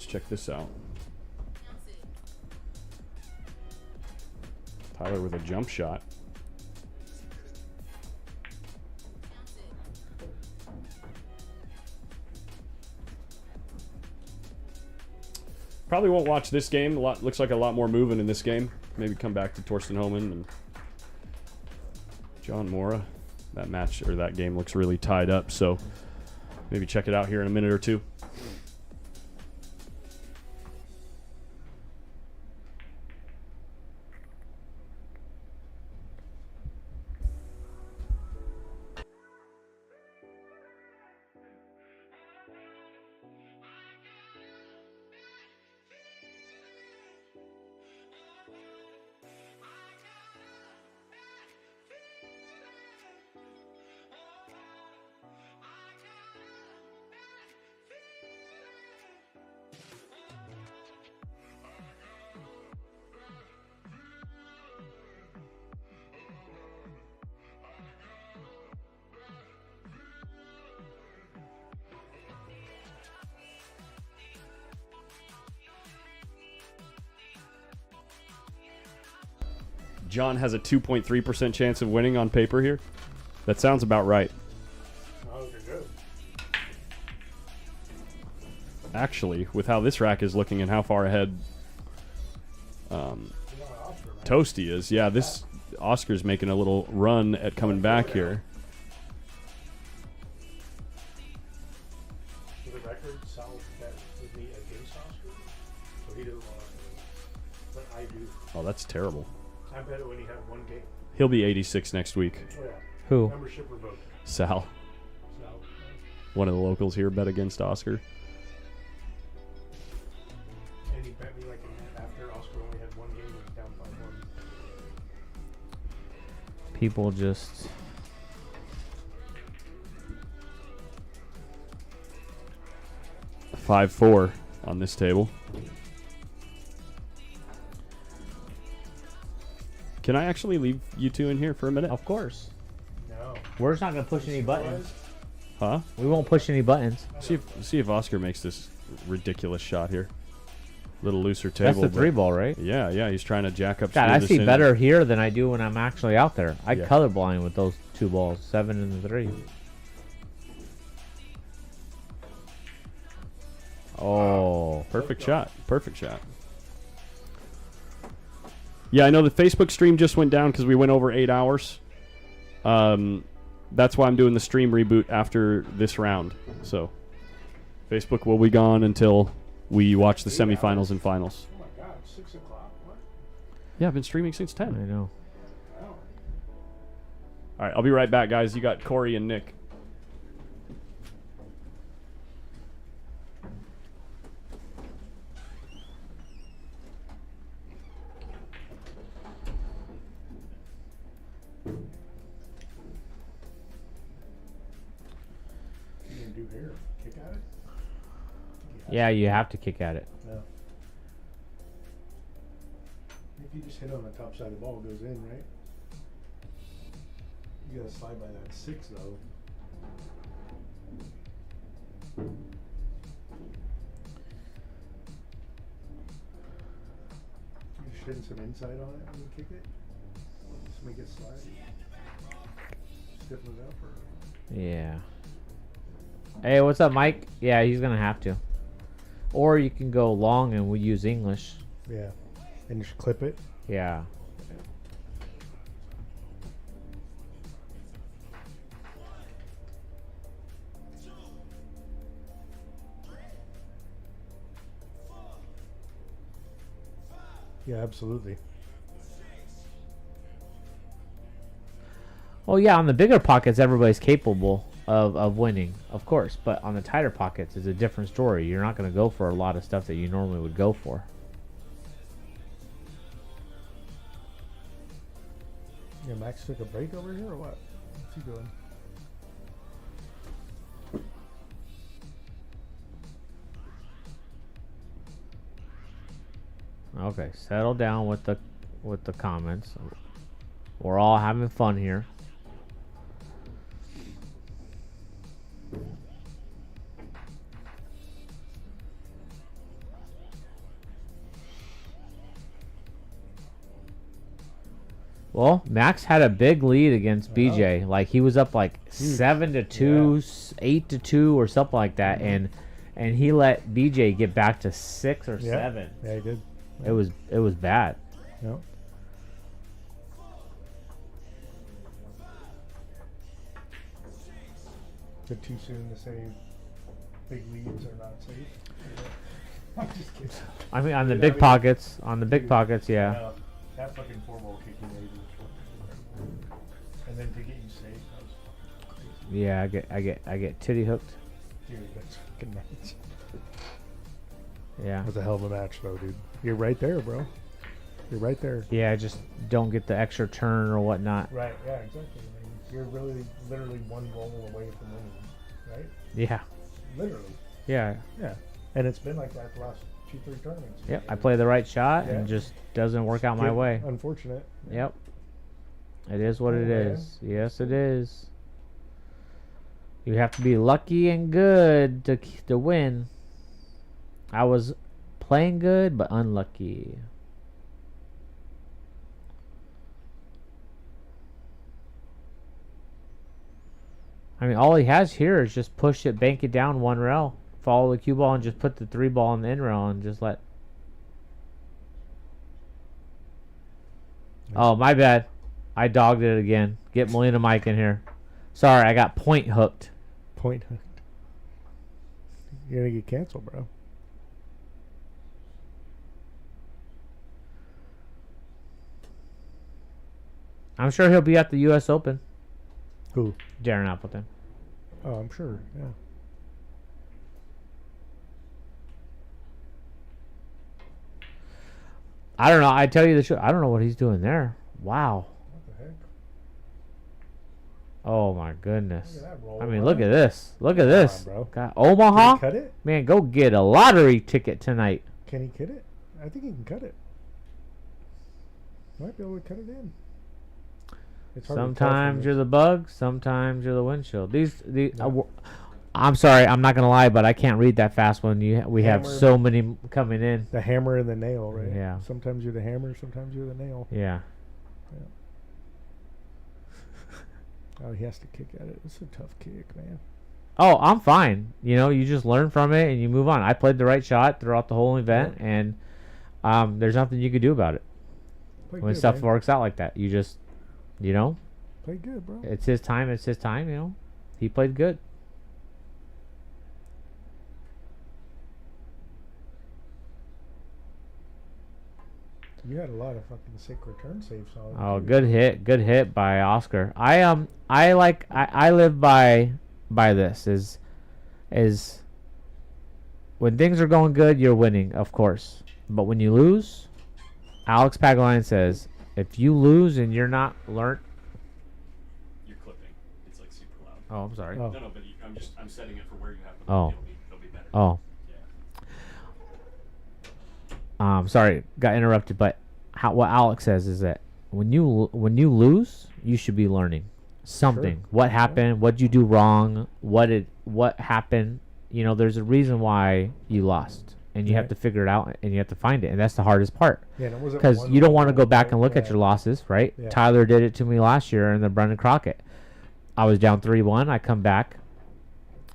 check this out. Tyler with a jump shot. Probably won't watch this game. Looks like a lot more moving in this game. Maybe come back to Torsten Homan and John Mora. That match or that game looks really tied up, so maybe check it out here in a minute or two. John has a 2.3% chance of winning on paper here. That sounds about right. Oh, you're good. Actually, with how this rack is looking and how far ahead Toasty is, yeah, this Oscar's making a little run at coming back here. For the record, Sal bet with me against Oscar, so he doesn't want to. But I do. Oh, that's terrible. I bet it when he had 1 game. He'll be 86 next week. Oh, yeah. Who? Membership revoked. Sal. Sal. One of the locals here bet against Oscar. And he bet me like after Oscar only had 1 game and was down 5-1. People just. A 5-4 on this table. Can I actually leave you two in here for a minute? Of course. No. We're just not gonna push any buttons. Huh? We won't push any buttons. See if Oscar makes this ridiculous shot here. Little looser table. That's the 3-ball, right? Yeah. He's trying to jack up. God, I Smoothest see in. better here than I do when I'm actually out there. I Yeah. colorblind with those 2 balls, 7 and the 3. Oh, Perfect shot. Perfect shot. Yeah, I know the Facebook stream just went down because we went over 8 hours. That's why I'm doing the stream reboot after this round. So, Facebook will be gone until we watch the semifinals and finals. Oh my God, 6 o'clock? What? Yeah, I've been streaming since 10. I know. Wow. All right, I'll be right back, guys. You got Corey and Nick. You gonna do here? Kick at it? Yeah, you have to kick at it. No. If you just hit on the top side of the ball, it goes in, right? You gotta slide by that 6 though. You just hitting some inside on it when you kick it? Just make it slide. Stiffen it up or? Yeah. Hey, what's up, Mike? Yeah, he's gonna have to. Or you can go long and we use English. Yeah. And just clip it? Yeah. Yeah, absolutely. Oh yeah, on the bigger pockets, everybody's capable of winning, of course. But on the tighter pockets, it's a different story. You're not going to go for a lot of stuff that you normally would go for. Yeah, Max took a break over here or what? What's he doing? Okay, settle down with the comments. We're all having fun here. Well, Max had a big lead against BJ. Like he was up like 7-2, 8-2, or something like that, and he let BJ get back to 6 or 7. Yeah, he did. It was bad. Yep. Is it too soon to say big leads are not safe? I'm just kidding. I mean, on the Dude, big I mean, pockets, yeah. No, that fucking 4-ball kicking maybe. And then to get you safe, that was crazy. Yeah, I get titty hooked. Dude, that's fucking nice. Yeah. That was a hell of a match, though, dude. You're right there, bro. You're right there. Yeah, just don't get the extra turn or whatnot. Right, yeah, exactly. I mean, you're really, literally one roll away from winning, right? Yeah. Literally. Yeah. Yeah. And it's been like that the last 2-3 tournaments. Yep. I play the right shot Yeah. and just doesn't work out my Yeah, way. Unfortunate. Yep. It is what it man. is. Yes, it is. You have to be lucky and good to win. I was playing good, but unlucky. I mean, all he has here is just push it, bank it down 1 rail, follow the cue ball, and just put the 3 ball in the in rail and just let. Oh, my bad. I dogged it again. Get Molina Mike in here. Sorry, I got point hooked. Point hooked. You're going to get canceled, bro. I'm sure he'll be at the U.S. Open. Who? Darren Appleton. Oh, I'm sure, yeah. I don't know. I tell you the truth. I don't know what he's doing there. Wow. What the heck? Oh my goodness. Look at that roll, I mean, huh? look at this. Look at Come this. on, bro. God, Omaha. Can he cut it? Man, go get a lottery ticket tonight. Can he cut it? I think he can cut it. Might be able to cut it in. It's hard to tell from Sometimes this. you're the bug. Sometimes you're the windshield. I'm sorry, I'm not gonna lie, but I can't read that fast when we have Hammer. so many coming in. The hammer and the nail, right? Yeah. Sometimes you're the hammer, sometimes you're the nail. Yeah. Oh, he has to kick at it. It's a tough kick, man. Oh, I'm fine. You know, you just learn from it and you move on. I played the right shot throughout the whole event, and there's nothing you could do about it. Played When good, stuff man. works out like that, you just, you know, Played good, bro. it's his time. It's his time. You know, he played good. You had a lot of fucking sick return saves on. Oh, good hit by Oscar. I live by this is when things are going good, you're winning, of course. But when you lose, Alex Pagline says, if you lose and you're not learned. You're clipping. It's like super loud. Oh, I'm sorry. Oh. No, but I'm setting it for where you have the Oh. It'll be better. Oh. Sorry, got interrupted. But what Alex says is that when you lose, you should be learning something. Sure. What happened? What did you do wrong? What happened? You know, there's a reason why you lost, and you have Right. to figure it out, and you have to find it, and that's the hardest part. Yeah, and it wasn't Because one you don't want to goal, go back right? and look at Yeah. your losses, right? Yeah. Tyler did it to me last year in the Brendan Crockett. I was down 3-1. I come back.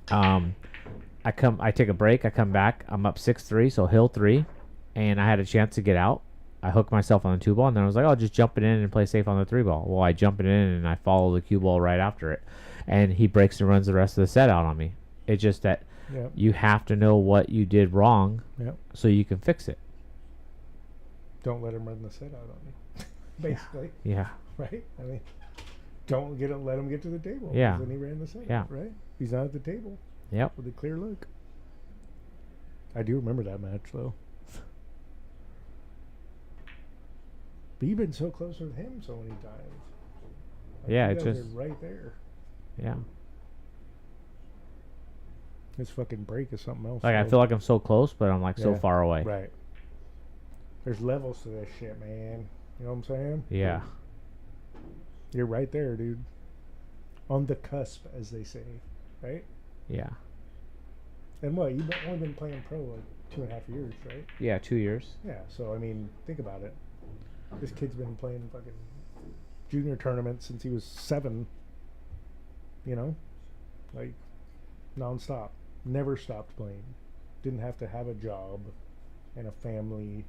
I take a break. I come back. I'm up 6-3, so hill 3, and I had a chance to get out. I hooked myself on the 2-ball, and then I was like, "Oh, just jump it in and play safe on the 3-ball." Well, I jump it in and I follow the cue ball right after it, and he breaks and runs the rest of the set out on me. It's just that Yep. you have to know what you did wrong, Yep. so you can fix it. Don't let him run the set out on you. Basically. Yeah. Right? I mean, don't let him get to the table. 'cause Yeah. Then he ran the set. Yeah. Right? He's not at the table Yep. with a clear look. I do remember that match, though. But you've been so close with him so many times. Like, Yeah, you it's guys just- are right there. Yeah. His fucking break is something else. Like I though. feel like I'm so close, but I'm like so Yeah. far away. Right. There's levels to this shit, man. You know what I'm saying? Yeah. You're right there, dude. On the cusp, as they say. Right? Yeah. And what? You've only been playing pro like 2.5 years, right? Yeah. 2 years. Yeah, so I mean, think about it. This kid's been playing fucking junior tournaments since he was 7. You know? Like, nonstop. Never stopped playing. Didn't have to have a job and a family,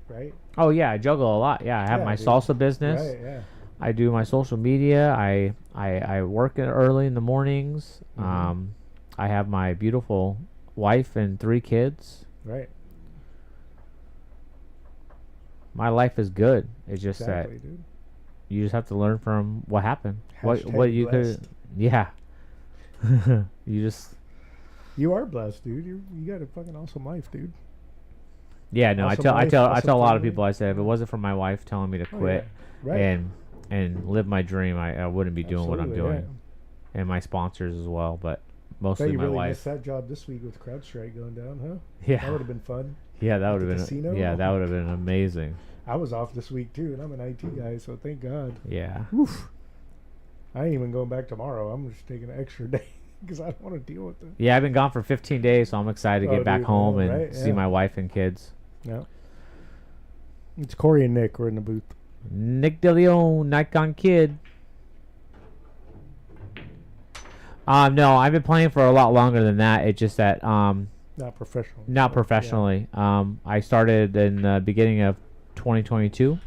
right? Oh yeah, I juggle a lot. Yeah, I have Yeah, my dude. salsa business. Right, yeah. I do my social media. I work early in the mornings. Mhm. I have my beautiful wife and 3 kids. Right. My life is good. It's just Exactly, that dude. you just have to learn from what happened. What Hashtag you blessed. could. Yeah. You just. You are blessed, dude. You got a fucking awesome life, dude. Yeah, no, Awesome I tell life, I awesome tell a lot of family. people. I said if it wasn't for my wife telling me to Oh, quit yeah. Right. and live my dream, I wouldn't be doing what I'm Absolutely, doing, and my sponsors as well. But Bet mostly you my really wife. missed that job this week with CrowdStrike going down, huh? Yeah. That would have been fun. Yeah, that At would the have been. casino? Yeah, that would have been amazing. I was off this week too, and I'm an IT guy, so thank God. Yeah. Oof. I ain't even going back tomorrow. I'm just taking an extra day because I don't want to deal with it. Yeah, I've been gone for 15 days, so I'm excited to Oh, get back dude, home yeah, and right, see yeah. my wife and kids. No. It's Corey and Nick. We're in the booth. Nick DeLeon, Nikon Kid. No, I've been playing for a lot longer than that. It's just that Not professional. not so, professionally. I started in the beginning of 2022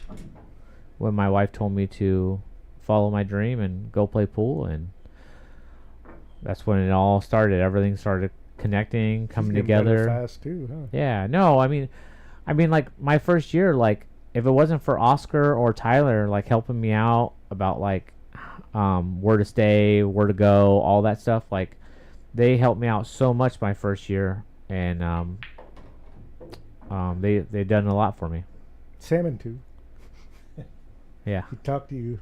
when my wife told me to follow my dream and go play pool, and that's when it all started. Everything started connecting, Yeah. coming He's getting better together. fast too, huh? Yeah, no, I mean, like my first year, like if it wasn't for Oscar or Tyler, like helping me out about like where to stay, where to go, all that stuff, like they helped me out so much my first year, and they done a lot for me. Salmon too. Yeah. He talked to you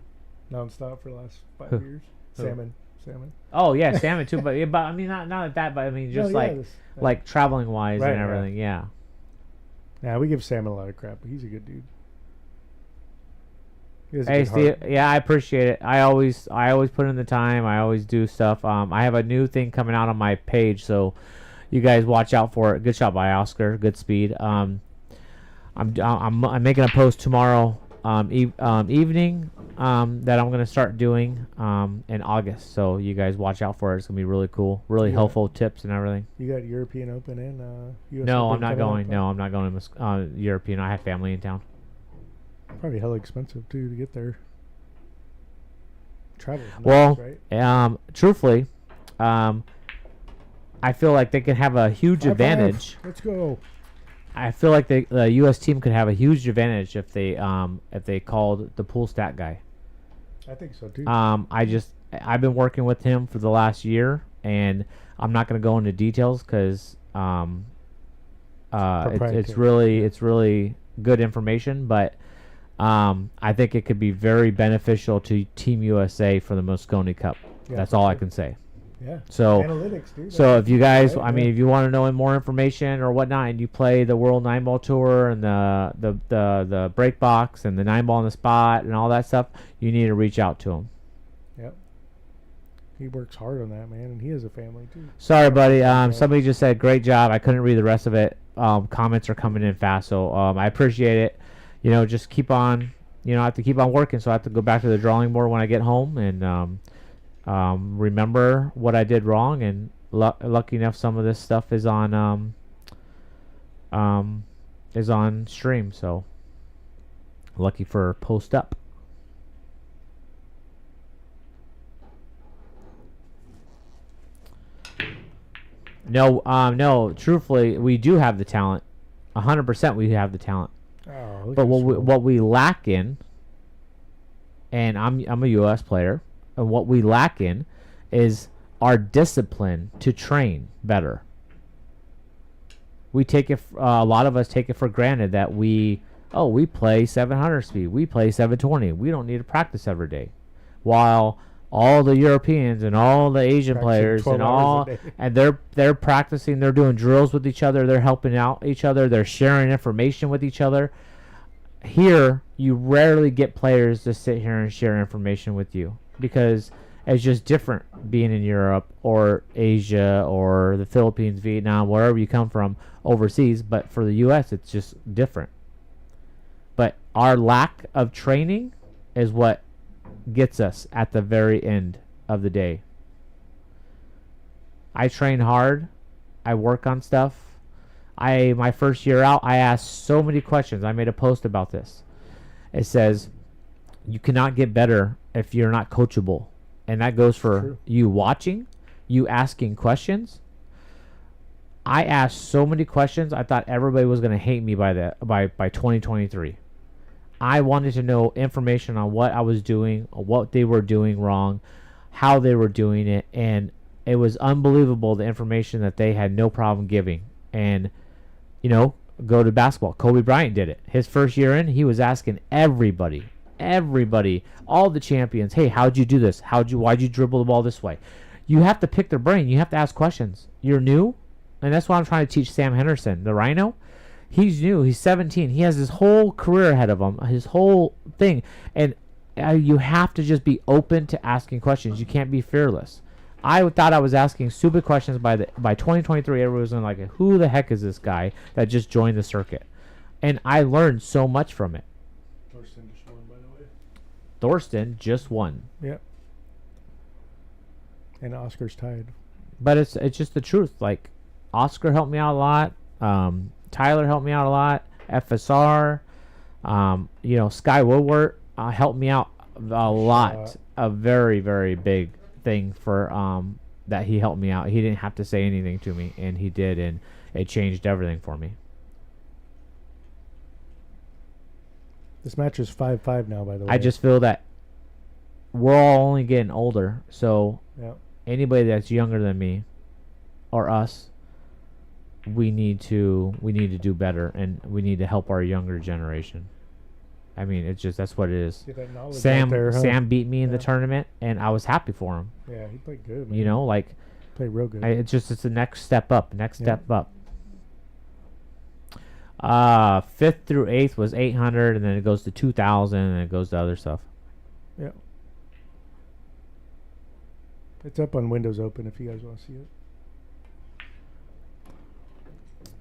nonstop for the last 5 Who? years. Who? Salmon. Oh yeah, salmon too, but I mean not that, but I mean just No, yeah, like this- like traveling wise Right, and yeah. everything. Yeah. Yeah, we give Salmon a lot of crap, but he's a good dude. He has a Hey, good Steve. heart. Yeah, I appreciate it. I always put in the time. I always do stuff. I have a new thing coming out on my page, so you guys watch out for it. Good shot by Oscar. Good speed. I'm making a post tomorrow evening that I'm gonna start doing in August. So you guys watch out for it. It's gonna be really cool. Really Yeah. helpful tips and everything. You got European Open and US No, Open I'm not coming up, going. huh? No, I'm not going to European. I have family in town. Probably hella expensive too to get there. Travel. Well, right? Truthfully, I feel like they can have a huge High five. advantage. Let's go. I feel like the U.S. team could have a huge advantage if they called the pool stat guy. I think so too. I've been working with him for the last year, and I'm not going to go into details because it's really good information, but I think it could be very beneficial to Team USA for the Mosconi Cup. Yeah, That's for all I sure. can say. Yeah. So Analytics, dude. So if you guys, Right, I mean, yeah. if you want to know more information or whatnot, and you play the World 9-Ball Tour and the break box and the 9-ball on the spot and all that stuff, you need to reach out to him. Yep. He works hard on that, man, and he has a family too. Sorry, buddy. Somebody just said great job. I couldn't read the rest of it. Comments are coming in fast, so I appreciate it. You know, just keep on. You know, I have to keep on working, so I have to go back to the drawing board when I get home and remember what I did wrong. And lucky enough, some of this stuff is on stream. So lucky for Post Up. No. Truthfully, we do have the talent. 100%, we have the talent. Oh, But what we lack in, and I'm a U.S. player, and what we lack in is our discipline to train better. We take it. A lot of us take it for granted that we play 700 speed, we play 720. We don't need to practice every day, while all the Europeans and all the Asian players and 12 hours all a day. and they're practicing, they're doing drills with each other, they're helping out each other, they're sharing information with each other. Here, you rarely get players to sit here and share information with you because it's just different being in Europe or Asia or the Philippines, Vietnam, wherever you come from overseas. But for the U.S., it's just different. But our lack of training is what gets us at the very end of the day. I train hard. I work on stuff. My first year out, I asked so many questions. I made a post about this. It says, you cannot get better if you're not coachable. And that goes for you watching, you asking questions. I asked so many questions, I thought everybody was going to hate me by 2023. I wanted to know information on what I was doing, what they were doing wrong, how they were doing it, and it was unbelievable the information that they had no problem giving. And, you know, go to basketball. Kobe Bryant did it. His first year in, he was asking everybody, all the champions, hey, how'd you do this? Why'd you dribble the ball this way? You have to pick their brain. You have to ask questions. You're new, and that's why I'm trying to teach Sam Henderson, the Rhino. He's new. He's 17. He has his whole career ahead of him, his whole thing. And you have to just be open to asking questions. You can't be fearless. I thought I was asking stupid questions by 2023. Everyone was like, who the heck is this guy that just joined the circuit? And I learned so much from it. Thorsten just won, by the way. Thorsten just won. Yep. And Oscar's tied. But it's just the truth. Like, Oscar helped me out a lot. Tyler helped me out a lot. FSR, Sky Woodward helped me out a lot. A very, very big thing for that he helped me out. He didn't have to say anything to me, and he did, and it changed everything for me. This match is 5-5 now, by the way. I just feel that we're all only getting older, so anybody that's younger than me or us, we need to do better, and we need to help our younger generation. I mean, it's just, that's what it is. Get that knowledge Sam out there, huh? Sam beat me in the tournament, and I was happy for him. Yeah, he played good, man. You know, like, played real good. It's the next step up. Fifth through eighth was 800, and then it goes to 2,000, and it goes to other stuff. Yeah. It's up on Windows Open if you guys want to see it.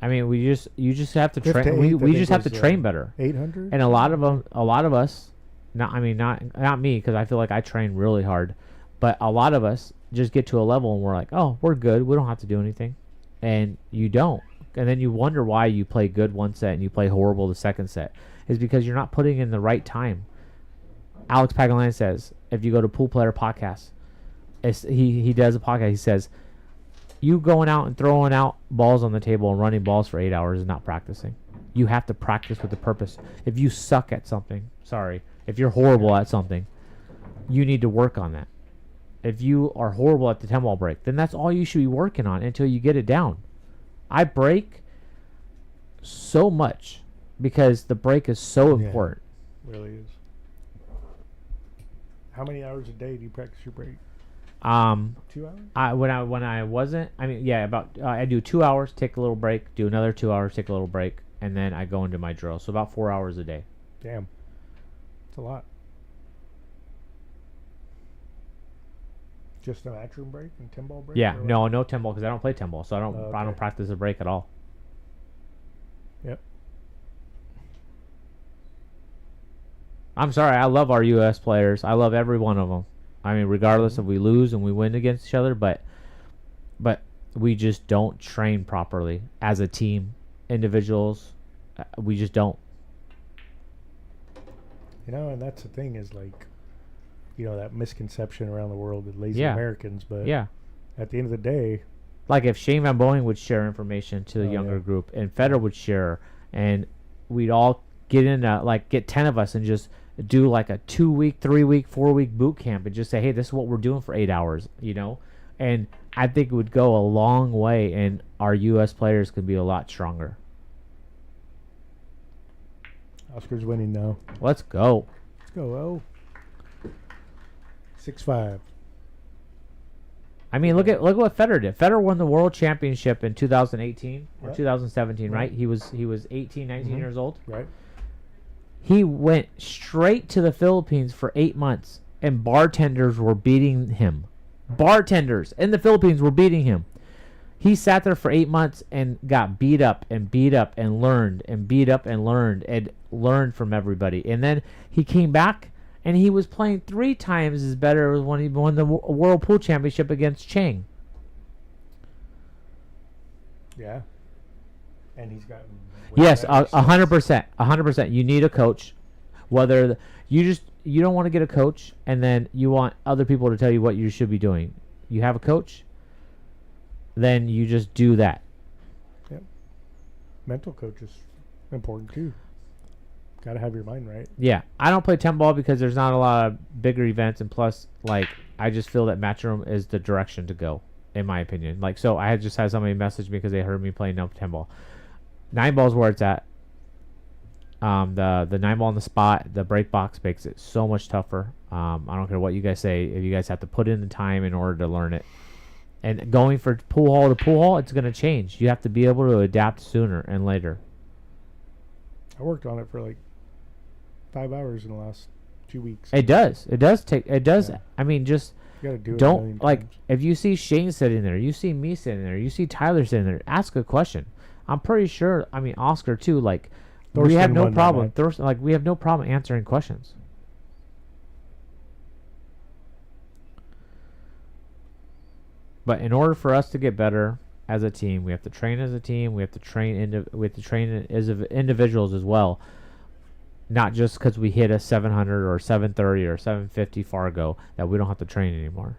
I mean, you just have to Fifth to train. eighth, I We think, just have to was, train better. 800. And a lot of us, not me, because I feel like I train really hard, but a lot of us just get to a level and we're like, oh, we're good. We don't have to do anything, and you don't. And then you wonder why you play good one set and you play horrible the second set. Is because you're not putting in the right time. Alex Pagalan says, if you go to Pool Player Podcast, he does a podcast. He says, you going out and throwing out balls on the table and running balls for 8 hours is not practicing. You have to practice with a purpose. If you suck at something, if you're horrible at something, you need to work on that. If you are horrible at the 10-ball break, then that's all you should be working on until you get it down. I break so much because the break is so important. Really is. How many hours a day do you practice your break? 2 hours? When I wasn't, I do 2 hours, take a little break, do another 2 hours, take a little break, and then I go into my drill. So about 4 hours a day. Damn. It's a lot. Just a matchroom break and 10-ball break? Yeah, no 10-ball because I don't play 10-ball, so I don't practice a break at all. Yep. I'm sorry, I love our U.S. players. I love every one of them. I mean, regardless if we lose and we win against each other, but we just don't train properly as a team, individuals. We just don't. And that's the thing is like, that misconception around the world that lazy Yeah. Americans, but Yeah. at the end of the day, Like if Shane Van Boeing would share information to the younger group and Federer would share, and we'd all get in get 10 of us and just do like a 2-week, 3-week, 4-week boot camp and just say, hey, this is what we're doing for 8 hours, and I think it would go a long way and our U.S. players could be a lot stronger. Oscar's winning now. Let's go. Let's go, 6-5. I mean, look at what Federer did. Federer won the World Championship in 2018 or Yep. 2017, right? He was 18, 19 years old. Right. He went straight to the Philippines for 8 months, and bartenders were beating him. Bartenders in the Philippines were beating him. He sat there for 8 months and got beat up and learned and beat up and learned from everybody. And then he came back and he was playing 3 times as better when he won the World Pool Championship against Chang. Yeah. And he's gotten... Yes, 100%. 100%. You need a coach. Whether you don't want to get a coach and then you want other people to tell you what you should be doing. You have a coach, then you just do that. Yep. Mental coach is important too. Got to have your mind right. Yeah, I don't play 10 ball because there's not a lot of bigger events, and plus, I just feel that Matchroom is the direction to go, in my opinion. So I just had somebody message me because they heard me playing 10 ball. 9 ball's where it's at. The 9 ball on the spot, the break box makes it so much tougher. I don't care what you guys say. If you guys have to put in the time in order to learn it, and going for pool hall to pool hall, it's going to change. You have to be able to adapt sooner and later. I worked on it for 5 hours in the last 2 weeks. It does. Yeah. I mean, just You gotta do it a don't million times. if you see Shane sitting there, you see me sitting there, you see Tyler sitting there, ask a question. I'm pretty sure. I mean, Oscar too. We have Thorsten no won that problem. match. We have no problem answering questions. But in order for us to get better as a team, we have to train as a team. We have to train as individuals as well. Not just because we hit a 700 or 730 or 750 Fargo that we don't have to train anymore.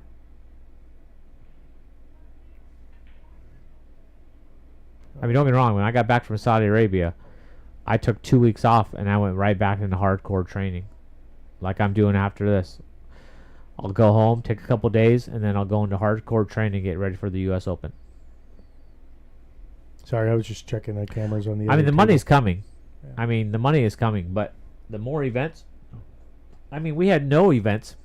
I mean, don't get me wrong. When I got back from Saudi Arabia, I took 2 weeks off and I went right back into hardcore training, like I'm doing after this. I'll go home, take a couple days, and then I'll go into hardcore training, get ready for the U.S. Open. Sorry, I was just checking the cameras on the. I mean, the money's coming. Yeah. I mean, the money is coming, but the more events. I mean, we had no events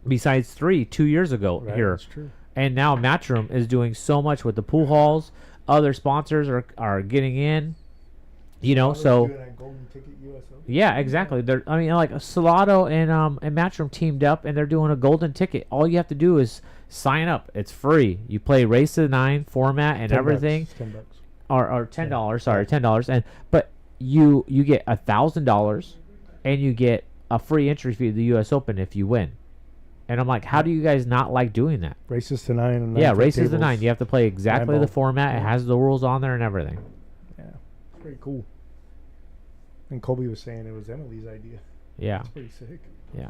besides 3 2 years ago here. That's true. And now Matchroom is doing so much with the pool halls. Other sponsors are getting in. You know, so Doing that golden ticket US Open. yeah, exactly. They're, I mean, like Salado and Matchroom teamed up, and they're doing a golden ticket. All you have to do is sign up. It's free. You play Race to the 9 format and everything, $10. or $10. Sorry, $10. And but you get $1,000, and you get a free entry fee to the U.S. Open if you win. And I'm like, how do you guys not like doing that? Races to 9 and Yeah, 9 Races to tables. 9. You have to play exactly the format. It has the rules on there and everything. Yeah, it's pretty cool. And Colby was saying it was Emily's idea. Yeah. It's pretty sick. Yeah.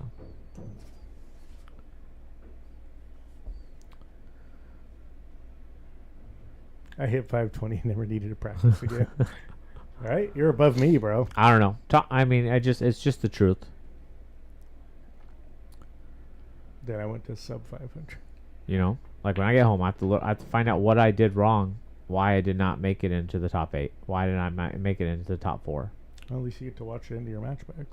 I hit 520 and never needed to practice again. All right, you're above me, bro. I don't know. I mean, it's just the truth. Then I went to sub 500. You know, like when I get home, I have to find out what I did wrong, why I did not make it into the top 8, why did I make it into the top 4. Well, at least you get to watch the end of your match back.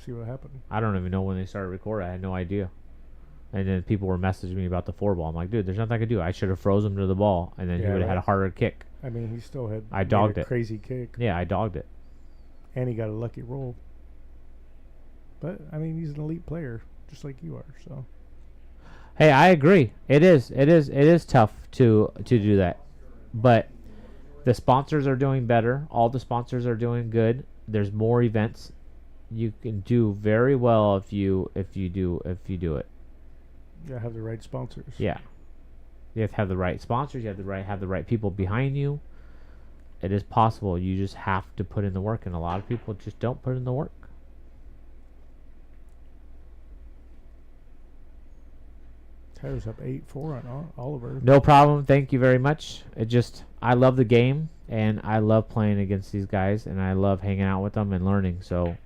See what happened. I don't even know when they started recording. I had no idea. And then people were messaging me about the 4 ball. I'm like, dude, there's nothing I could do. I should have froze him to the ball, and then he would have had a harder kick. I mean, he still had I dogged a it. crazy kick. Yeah, I dogged it. And he got a lucky roll. But, I mean, he's an elite player, just like you are, so. Hey, I agree. It is tough to do that. But the sponsors are doing better. All the sponsors are doing good. There's more events. You can do very well if you do it. You gotta have the right sponsors. Yeah. You have to have the right sponsors. You have the right people behind you. It is possible. You just have to put in the work, and a lot of people just don't put in the work. Tyler's up 8-4 on Oliver. No problem. Thank you very much. I love the game, and I love playing against these guys, and I love hanging out with them and learning. So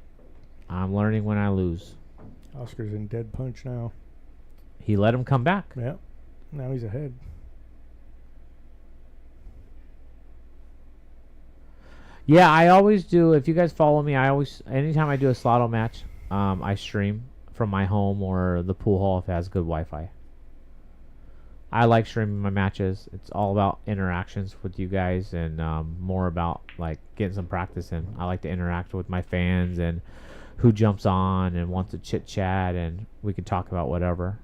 I'm learning when I lose. Oscar's in dead punch now. He let him come back. Yep. Now he's ahead. Yeah, I always do. If you guys follow me, anytime I do a Slotto match, I stream from my home or the pool hall if it has good Wi-Fi. I like streaming my matches. It's all about interactions with you guys and more about like getting some practice in. I like to interact with my fans and who jumps on and wants to chit chat, and we can talk about whatever.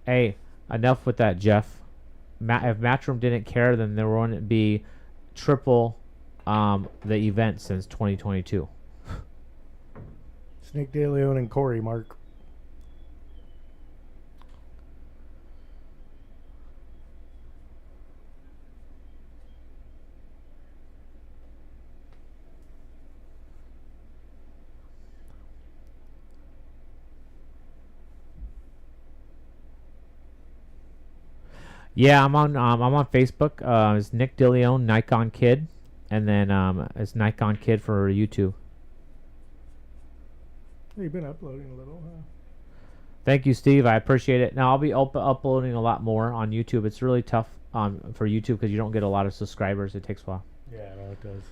Hey, enough with that, Jeff. If Matchroom didn't care, then there wouldn't be triple the event since 2022. It's Nick DeLeon and Corey, Mark. Yeah, I'm on Facebook. It's Nick DeLeon, Nikon Kid, and then it's Nikon Kid for YouTube. You've been uploading a little, huh? Thank you, Steve. I appreciate it. Now I'll be uploading a lot more on YouTube. It's really tough for YouTube because you don't get a lot of subscribers. It takes a while. Yeah, no, it does.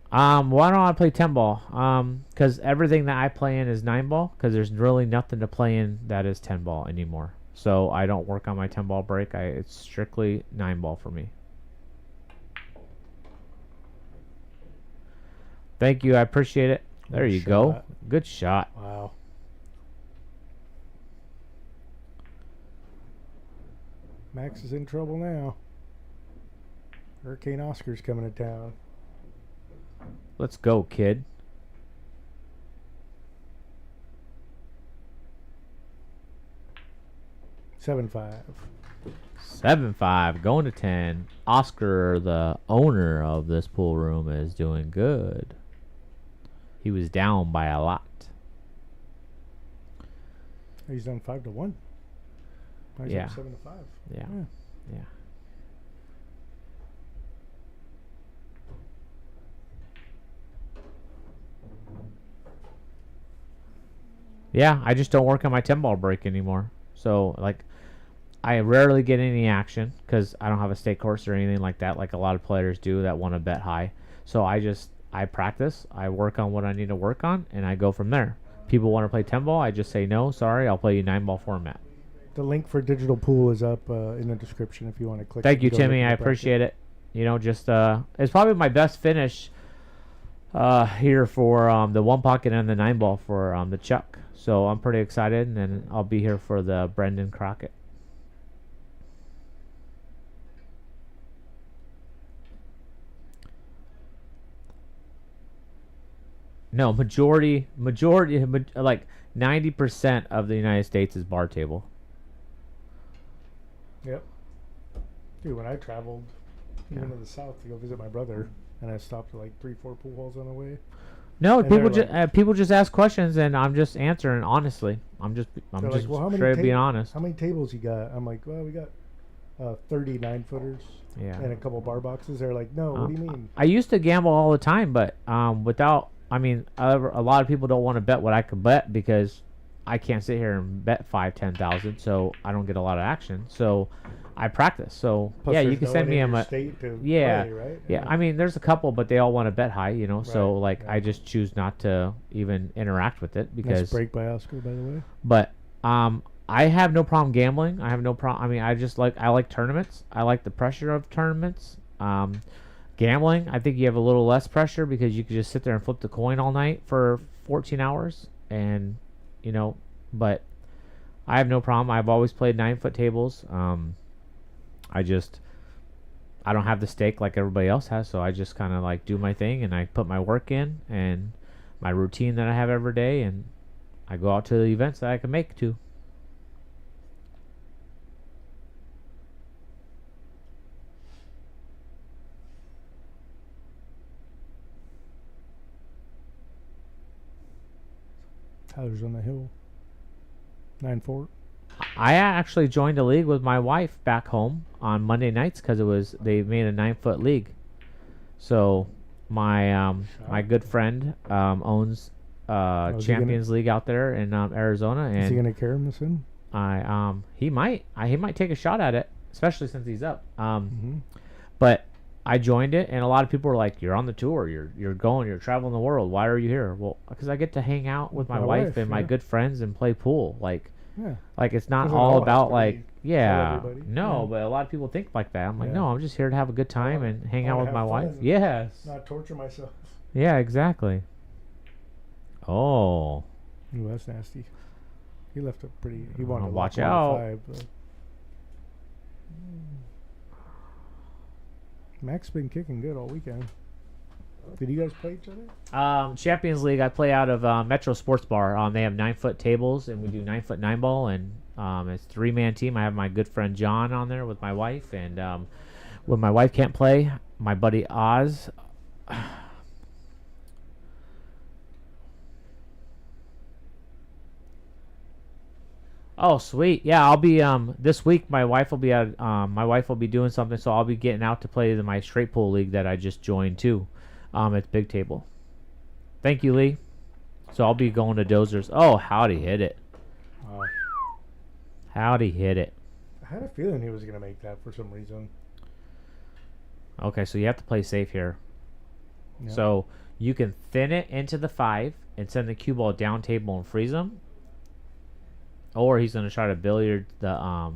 Why don't I play 10 ball? Because everything that I play in is 9 ball. Because there's really nothing to play in that is 10 ball anymore. So I don't work on my 10 ball break. It's strictly 9 ball for me. Thank you. I appreciate it. There you go. Good shot. Wow. Max is in trouble now. Hurricane Oscar's coming to town. Let's go, kid. Seven five. 7-5 going to 10. Oscar, the owner of this pool room, is doing good. He was down by a lot. He's done 5-1. He's Yeah. up 7-5. Yeah. Yeah. Yeah, I just don't work on my 10 ball break anymore. So, like, I rarely get any action because I don't have a stake course or anything like that, like a lot of players do that want to bet high. So I practice, I work on what I need to work on, and I go from there. People want to play 10 ball, I just say no, sorry, I'll play you 9 ball format. The link for digital pool is up in the description if you want to click. Thank it you, and go look Timmy. at I the bracket. appreciate it. You know, just it's probably my best finish here for the 1 pocket and the 9 ball for the Chuck. So I'm pretty excited, and then I'll be here for the Brendan Crockett. No, majority, like 90% of the United States is bar table. Yep. Dude, when I traveled even to the south to go visit my brother, and I stopped at like 3-4 pool halls on the way. No, And people they're just people just ask questions, and I'm just answering honestly. I'm just They're just like, well, how many straight being honest. How many tables you got? I'm like, well, we got 39 footers Yeah. and a couple bar boxes. They're like, no, what do you mean? I used to gamble all the time, but without, I mean, a lot of people don't want to bet what I could bet because I can't sit here and bet 5,000-10,000, so I don't get a lot of action. So I practice. So Plus yeah, you there's can no send one me in a your state to yeah, play, right? yeah. I mean, there's a couple, but they all want to bet high, you know. So Right, like, yeah. I just choose not to even interact with it Nice because. break by Oscar, by the way. But I have no problem gambling. I have no problem. I mean, I like tournaments. I like the pressure of tournaments. Gambling, I think you have a little less pressure because you can just sit there and flip the coin all night for 14 hours, and you know. But I have no problem. I've always played 9-foot tables. I don't have the stake like everybody else has, so I just kind of like do my thing and I put my work in and my routine that I have every day, and I go out to the events that I can make to. Tyler's on the hill. 9-4. I actually joined a league with my wife back home on Monday nights because they made a 9-foot league. So my my good friend owns Champions League out there in Arizona, and Is he gonna carry him this in? he might take a shot at it, especially since he's up. But I joined it, and a lot of people were like, "You're on the tour. You're traveling the world. Why are you here?" Well, because I get to hang out with my wife and my good friends and play pool. Like it's not Doesn't all always about have to like be for everybody. but a lot of people think like that. I'm like, Yeah. no, I'm just here to have a good time and hang out with my wife. fun, Yes. Not torture myself. Yeah, exactly. Oh. Ooh, that's nasty. He left a pretty. He wanted to watch lock out. 5, though. Mac's been kicking good all weekend. Did you guys play each other? Champions League, I play out of Metro Sports Bar. They have 9-foot tables, and we do 9-foot 9-ball, and it's 3-man team. I have my good friend John on there with my wife, and when my wife can't play, my buddy Oz. Oh, sweet. Yeah, I'll be this week my wife will be doing something, so I'll be getting out to play my straight pool league that I just joined too. It's big table. Thank you, Lee. So I'll be going to Dozers. Oh, howdy hit it. Howdy hit it. I had a feeling he was going to make that for some reason. Okay, so you have to play safe here. Yeah. So you can thin it into the 5 and send the cue ball down table and freeze them. Or he's going to try to billiard the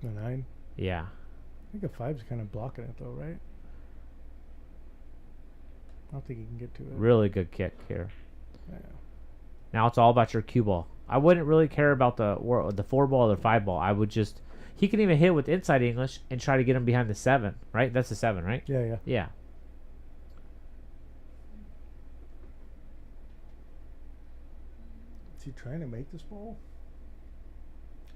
9. Yeah. I think a 5's kind of blocking it though, right? I don't think he can get to it. Really good kick here. Yeah. Now it's all about your cue ball. I wouldn't really care about the 4 ball or the 5 ball. I would just, he can even hit with inside English and try to get him behind the 7, right? That's the 7, right? Yeah. Yeah. Is he trying to make this ball?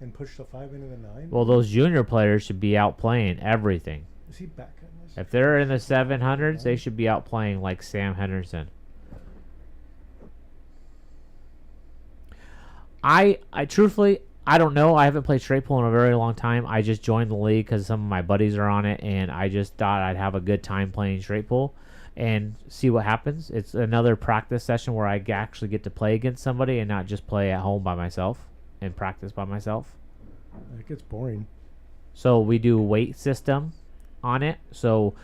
And push the 5 into the 9? Well, those junior players should be out playing everything. Is he back on this? If they're in the 700s, they should be out playing like Sam Henderson. I truthfully, I don't know. I haven't played straight pool in a very long time. I just joined the league because some of my buddies are on it, and I just thought I'd have a good time playing straight pool and see what happens. It's another practice session where I actually get to play against somebody and not just play at home by myself and practice by myself. It gets boring. So we do weight system on it. So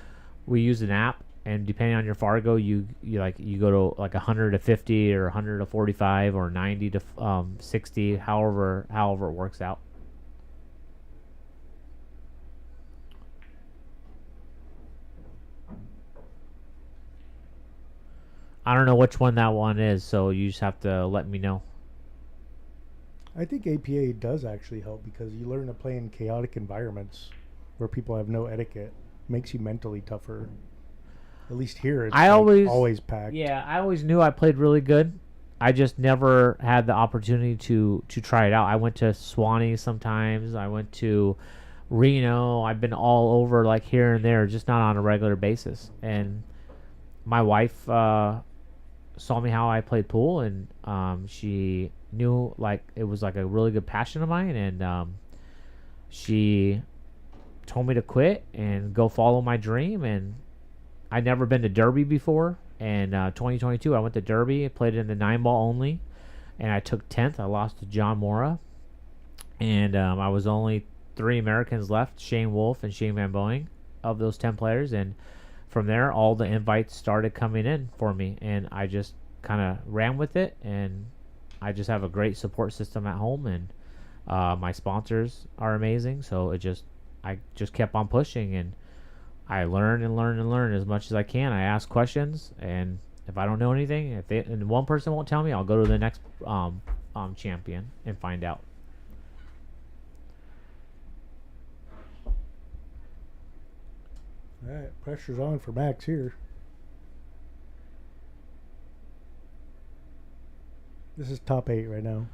we use an app, and depending on your Fargo, you go to like 100 to 50 or 100 to 45 or 90 to 60, however it works out. I don't know which one that one is, so you just have to let me know. I think APA does actually help because you learn to play in chaotic environments where people have no etiquette. Makes you mentally tougher. At least here, it's always packed. Yeah, I always knew I played really good. I just never had the opportunity to try it out. I went to Swanee sometimes. I went to Reno. I've been all over, like here and there, just not on a regular basis. And my wife saw me how I played pool, and she knew like it was like a really good passion of mine, and she told me to quit and go follow my dream. And I'd never been to Derby before, and 2022 I went to Derby. I played in the 9-ball only, and I took 10th. I lost to John Mora, and I was only 3 Americans left, Shane Wolf and Shane Van Boeing, of those 10 players. And from there, all the invites started coming in for me, and I just kind of ran with it. And I just have a great support system at home, and my sponsors are amazing. So I just kept on pushing, and I learn and learn and learn as much as I can. I ask questions, and if I don't know anything, and one person won't tell me, I'll go to the next champion and find out. All right, pressure's on for Max here. This is top 8 right now.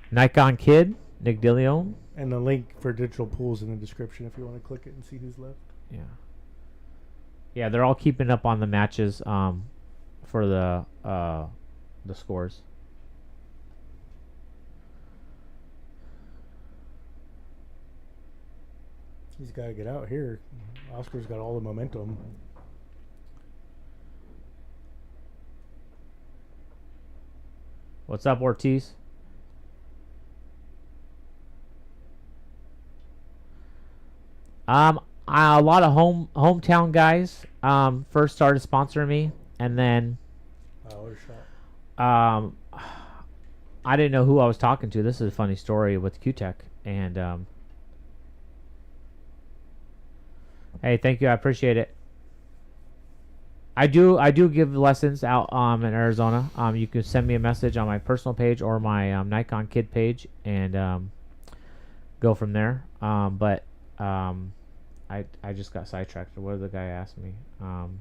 Nikon Kid, Nick DeLeon. And the link for digital pools in the description if you want to click it and see who's left. Yeah. Yeah, they're all keeping up on the matches for the scores. He's got to get out here. Oscar's got all the momentum. What's up, Ortiz? A lot of hometown guys first started sponsoring me, and then I didn't know who I was talking to. This is a funny story with Q-Tech, and hey, thank you, I appreciate it. I do give lessons out in Arizona. You can send me a message on my personal page or my Nikon Kid page, and go from there. But I just got sidetracked. What did the guy ask me? I'm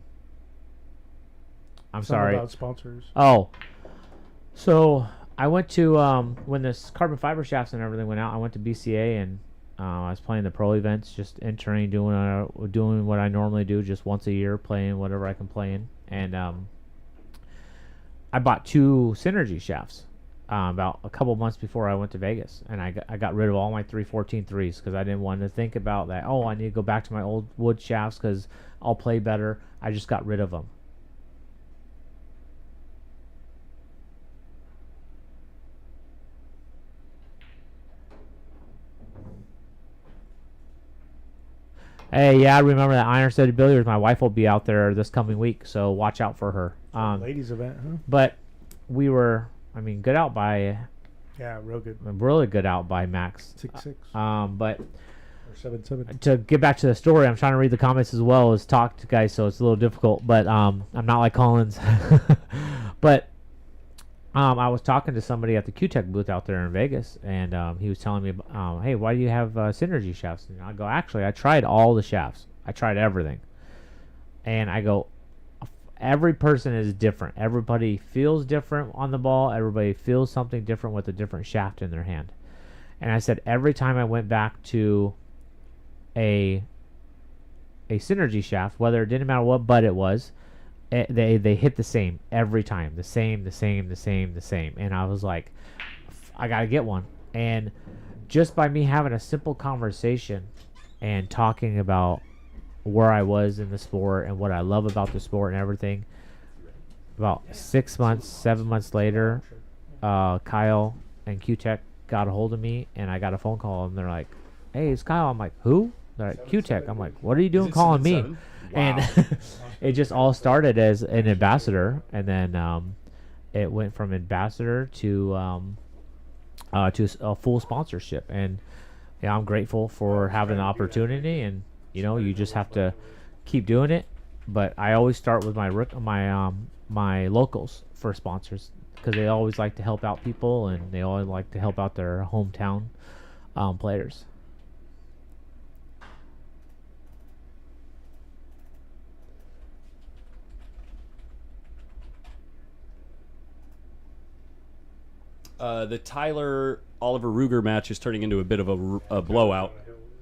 Something sorry. About sponsors. Oh, so I went to when this carbon fiber shafts and everything went out. I went to BCA, and I was playing the pro events, just entering, doing what I normally do, just once a year, playing whatever I can play in. And I bought 2 Synergy shafts about a couple months before I went to Vegas, and I got rid of all my 314-3s because I didn't want to think about that. Oh, I need to go back to my old wood shafts because I'll play better. I just got rid of them. Hey, yeah, I remember that Iron City Billiards. My wife will be out there this coming week, so watch out for her. Ladies event, huh? But we were, good out by... Yeah, real good. Really good out by Max. 6-6. But... Or 7-7. To get back to the story, I'm trying to read the comments as well as talk to guys, so it's a little difficult. But I'm not like Collins. But... I was talking to somebody at the Q-Tech booth out there in Vegas, and he was telling me, hey, why do you have Synergy shafts? And I go, actually, I tried all the shafts. I tried everything. And I go, every person is different. Everybody feels different on the ball. Everybody feels something different with a different shaft in their hand. And I said, every time I went back to a Synergy shaft, whether it didn't matter what butt it was, they hit the same every time, the same, and I was like, I gotta get one. And just by me having a simple conversation and talking about where I was in the sport and what I love about the sport and everything, about 6 months, 7 months later, Kyle and Q-Tech got a hold of me, and I got a phone call, and they're like, hey, it's Kyle. I'm like, who? They're like, Q-Tech. I'm like, what are you doing calling me? Wow. And it just all started as an ambassador, and then it went from ambassador to a full sponsorship. And I'm grateful for having the opportunity, and you just have to keep doing it. But I always start with my my locals for sponsors because they always like to help out people and they always like to help out their hometown players. The Tyler Oliver Ruger match is turning into a bit of a blowout.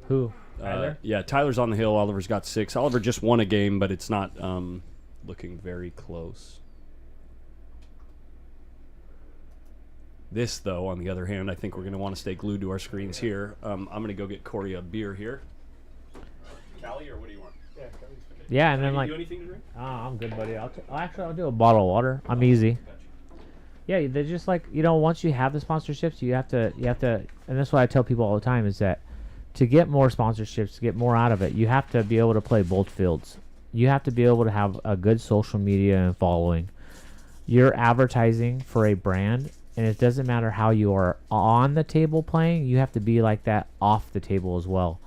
Who? Tyler? Yeah, Tyler's on the hill. Oliver's got 6. Oliver just won a game, but it's not looking very close. This, though, on the other hand, I think we're going to want to stay glued to our screens here. I'm going to go get Corey a beer here. Callie, or what do you want? Yeah, and then like, do anything to drink? Oh, I'm good, buddy. I'll do a bottle of water. I'm easy. Yeah, they're just like, once you have the sponsorships, you have to, and that's what I tell people all the time is that to get more sponsorships, to get more out of it, you have to be able to play both fields. You have to be able to have a good social media and following. You're advertising for a brand, and it doesn't matter how you are on the table playing, you have to be like that off the table as well.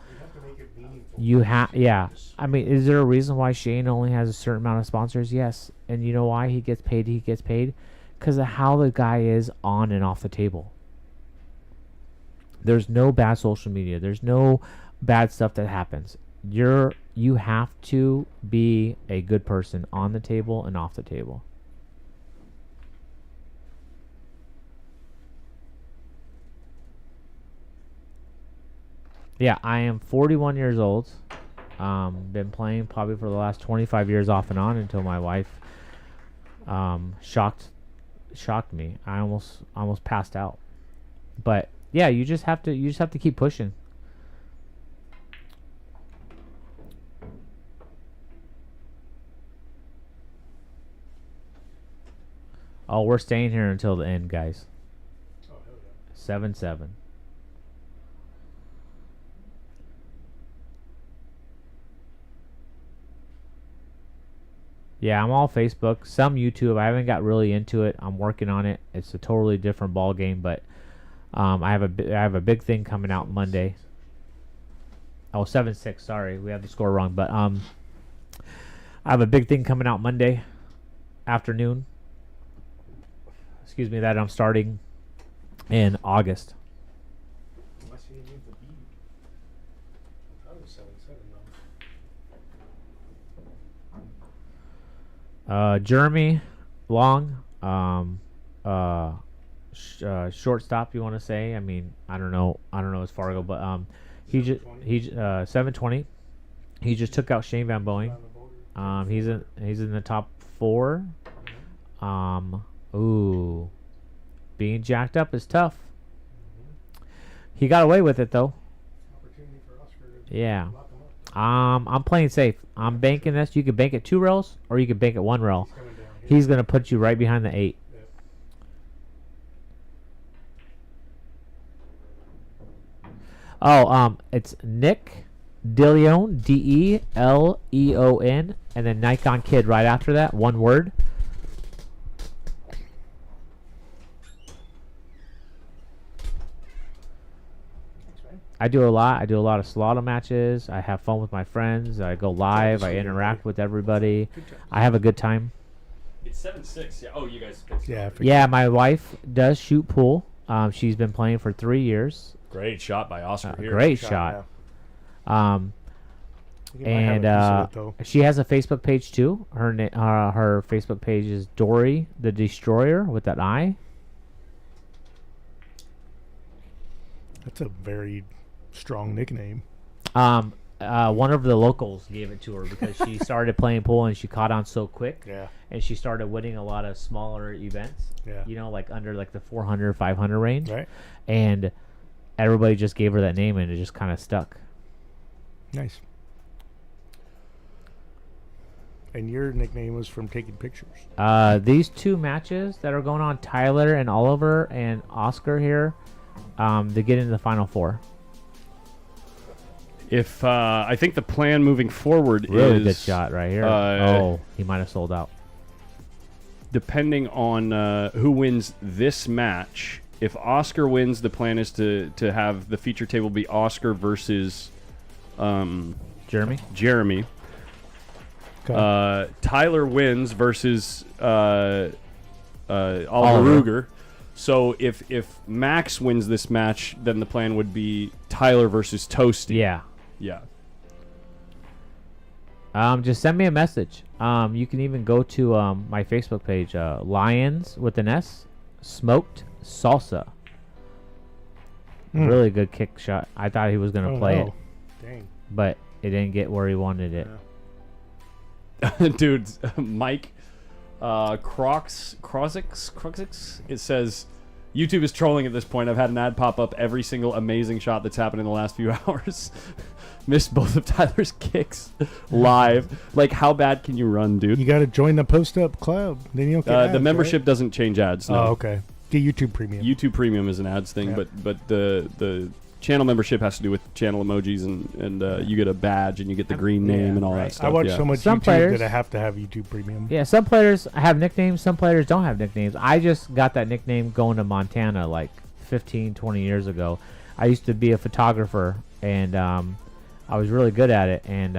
Yeah. I mean, is there a reason why Shane only has a certain amount of sponsors? Yes. And you know why he gets paid? He gets paid because of how the guy is on and off the table. There's no bad social media. There's no bad stuff that happens. You have to be a good person on the table and off the table. Yeah, I am 41 years old. Been playing probably for the last 25 years off and on until my wife shocked me. I almost passed out. But yeah, you just have to keep pushing. Oh, we're staying here until the end, guys. 7-7. Yeah, I'm all Facebook, some YouTube. I haven't got really into it. I'm working on it. It's a totally different ball game, but I have a big thing coming out Monday. Oh, 7-6. Sorry, we have the score wrong, but I have a big thing coming out Monday afternoon. Excuse me, that I'm starting in August. Jeremy Long, shortstop. You want to say? I mean, I don't know as Fargo, but he's 720. He just took out Shane Van Boeing. He's in the top 4. Ooh, being jacked up is tough. He got away with it though. Yeah. I'm playing safe. I'm banking this. You can bank it 2 rails, or you can bank it 1 rail. He's gonna put you right behind the 8. Oh, it's Nick DeLeon, DeLeon, and then Nikon Kid right after that. 1 word. I do a lot. I do a lot of slaughter matches. I have fun with my friends. I go live. I interact with everybody. I have a good time. It's 7-6. Yeah. Oh, you guys. Yeah, my wife does shoot pool. She's been playing for 3 years. Great shot by Oscar here. Great shot. And she has a Facebook page too. Her Facebook page is Dory the Destroyer with that I. That's a very strong nickname. One of the locals gave it to her because she started playing pool and she caught on so quick. Yeah. And she started winning a lot of smaller events. Yeah. Like under like the 400, 500 range. Right. And everybody just gave her that name and it just kind of stuck. Nice. And your nickname was from taking pictures. These 2 matches that are going on, Tyler and Oliver and Oscar here, to get into the Final 4. If I think the plan moving forward really is good shot right here. He might have sold out. Depending on who wins this match, if Oscar wins, the plan is to have the feature table be Oscar versus Jeremy. Tyler wins versus Oliver Oliver. Ruger. So if Max wins this match, then the plan would be Tyler versus Toasty. Yeah. Yeah. Just send me a message. You can even go to my Facebook page, Lions with an S, Smoked Salsa. Really good kick shot. I thought he was gonna play it, Dang. but it didn't get where he wanted it. Dude, Mike Crozix, it says, YouTube is trolling at this point. I've had an ad pop up every single amazing shot that's happened in the last few hours. Missed both of Tyler's kicks live. Like, how bad can you run, dude? You got to join the Post Up Club. Then you'll get ads, the membership right? doesn't change ads. No. Oh, okay. Get YouTube Premium. YouTube Premium is an ads thing, Yep. but the channel membership has to do with channel emojis, and you get a badge and you get the green name and all that stuff. I watch yeah. so much Some YouTube players- that I have to have YouTube Premium. Yeah, some players have nicknames, some players don't have nicknames. I just got that nickname going to Montana like 15, 20 years ago. I used to be a photographer, and I was really good at it, and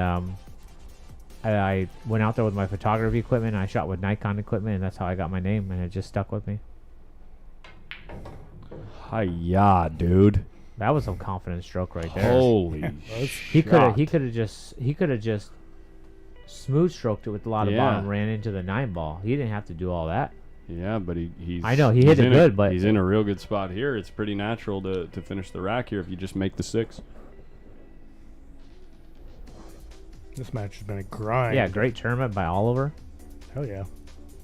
I went out there with my photography equipment, and I shot with Nikon equipment, and that's how I got my name, and it just stuck with me. Hi-ya, dude. That was some confident stroke right there. Holy He could have just smooth stroked it with a lot of Yeah. bottom, ran into the 9 ball. He didn't have to do all that. Yeah, but he's... I know, he hit he's it in good, but- he's in a real good spot here. It's pretty natural to finish the rack here if you just make the 6. This match has been a grind. Yeah, great tournament by Oliver. Hell yeah.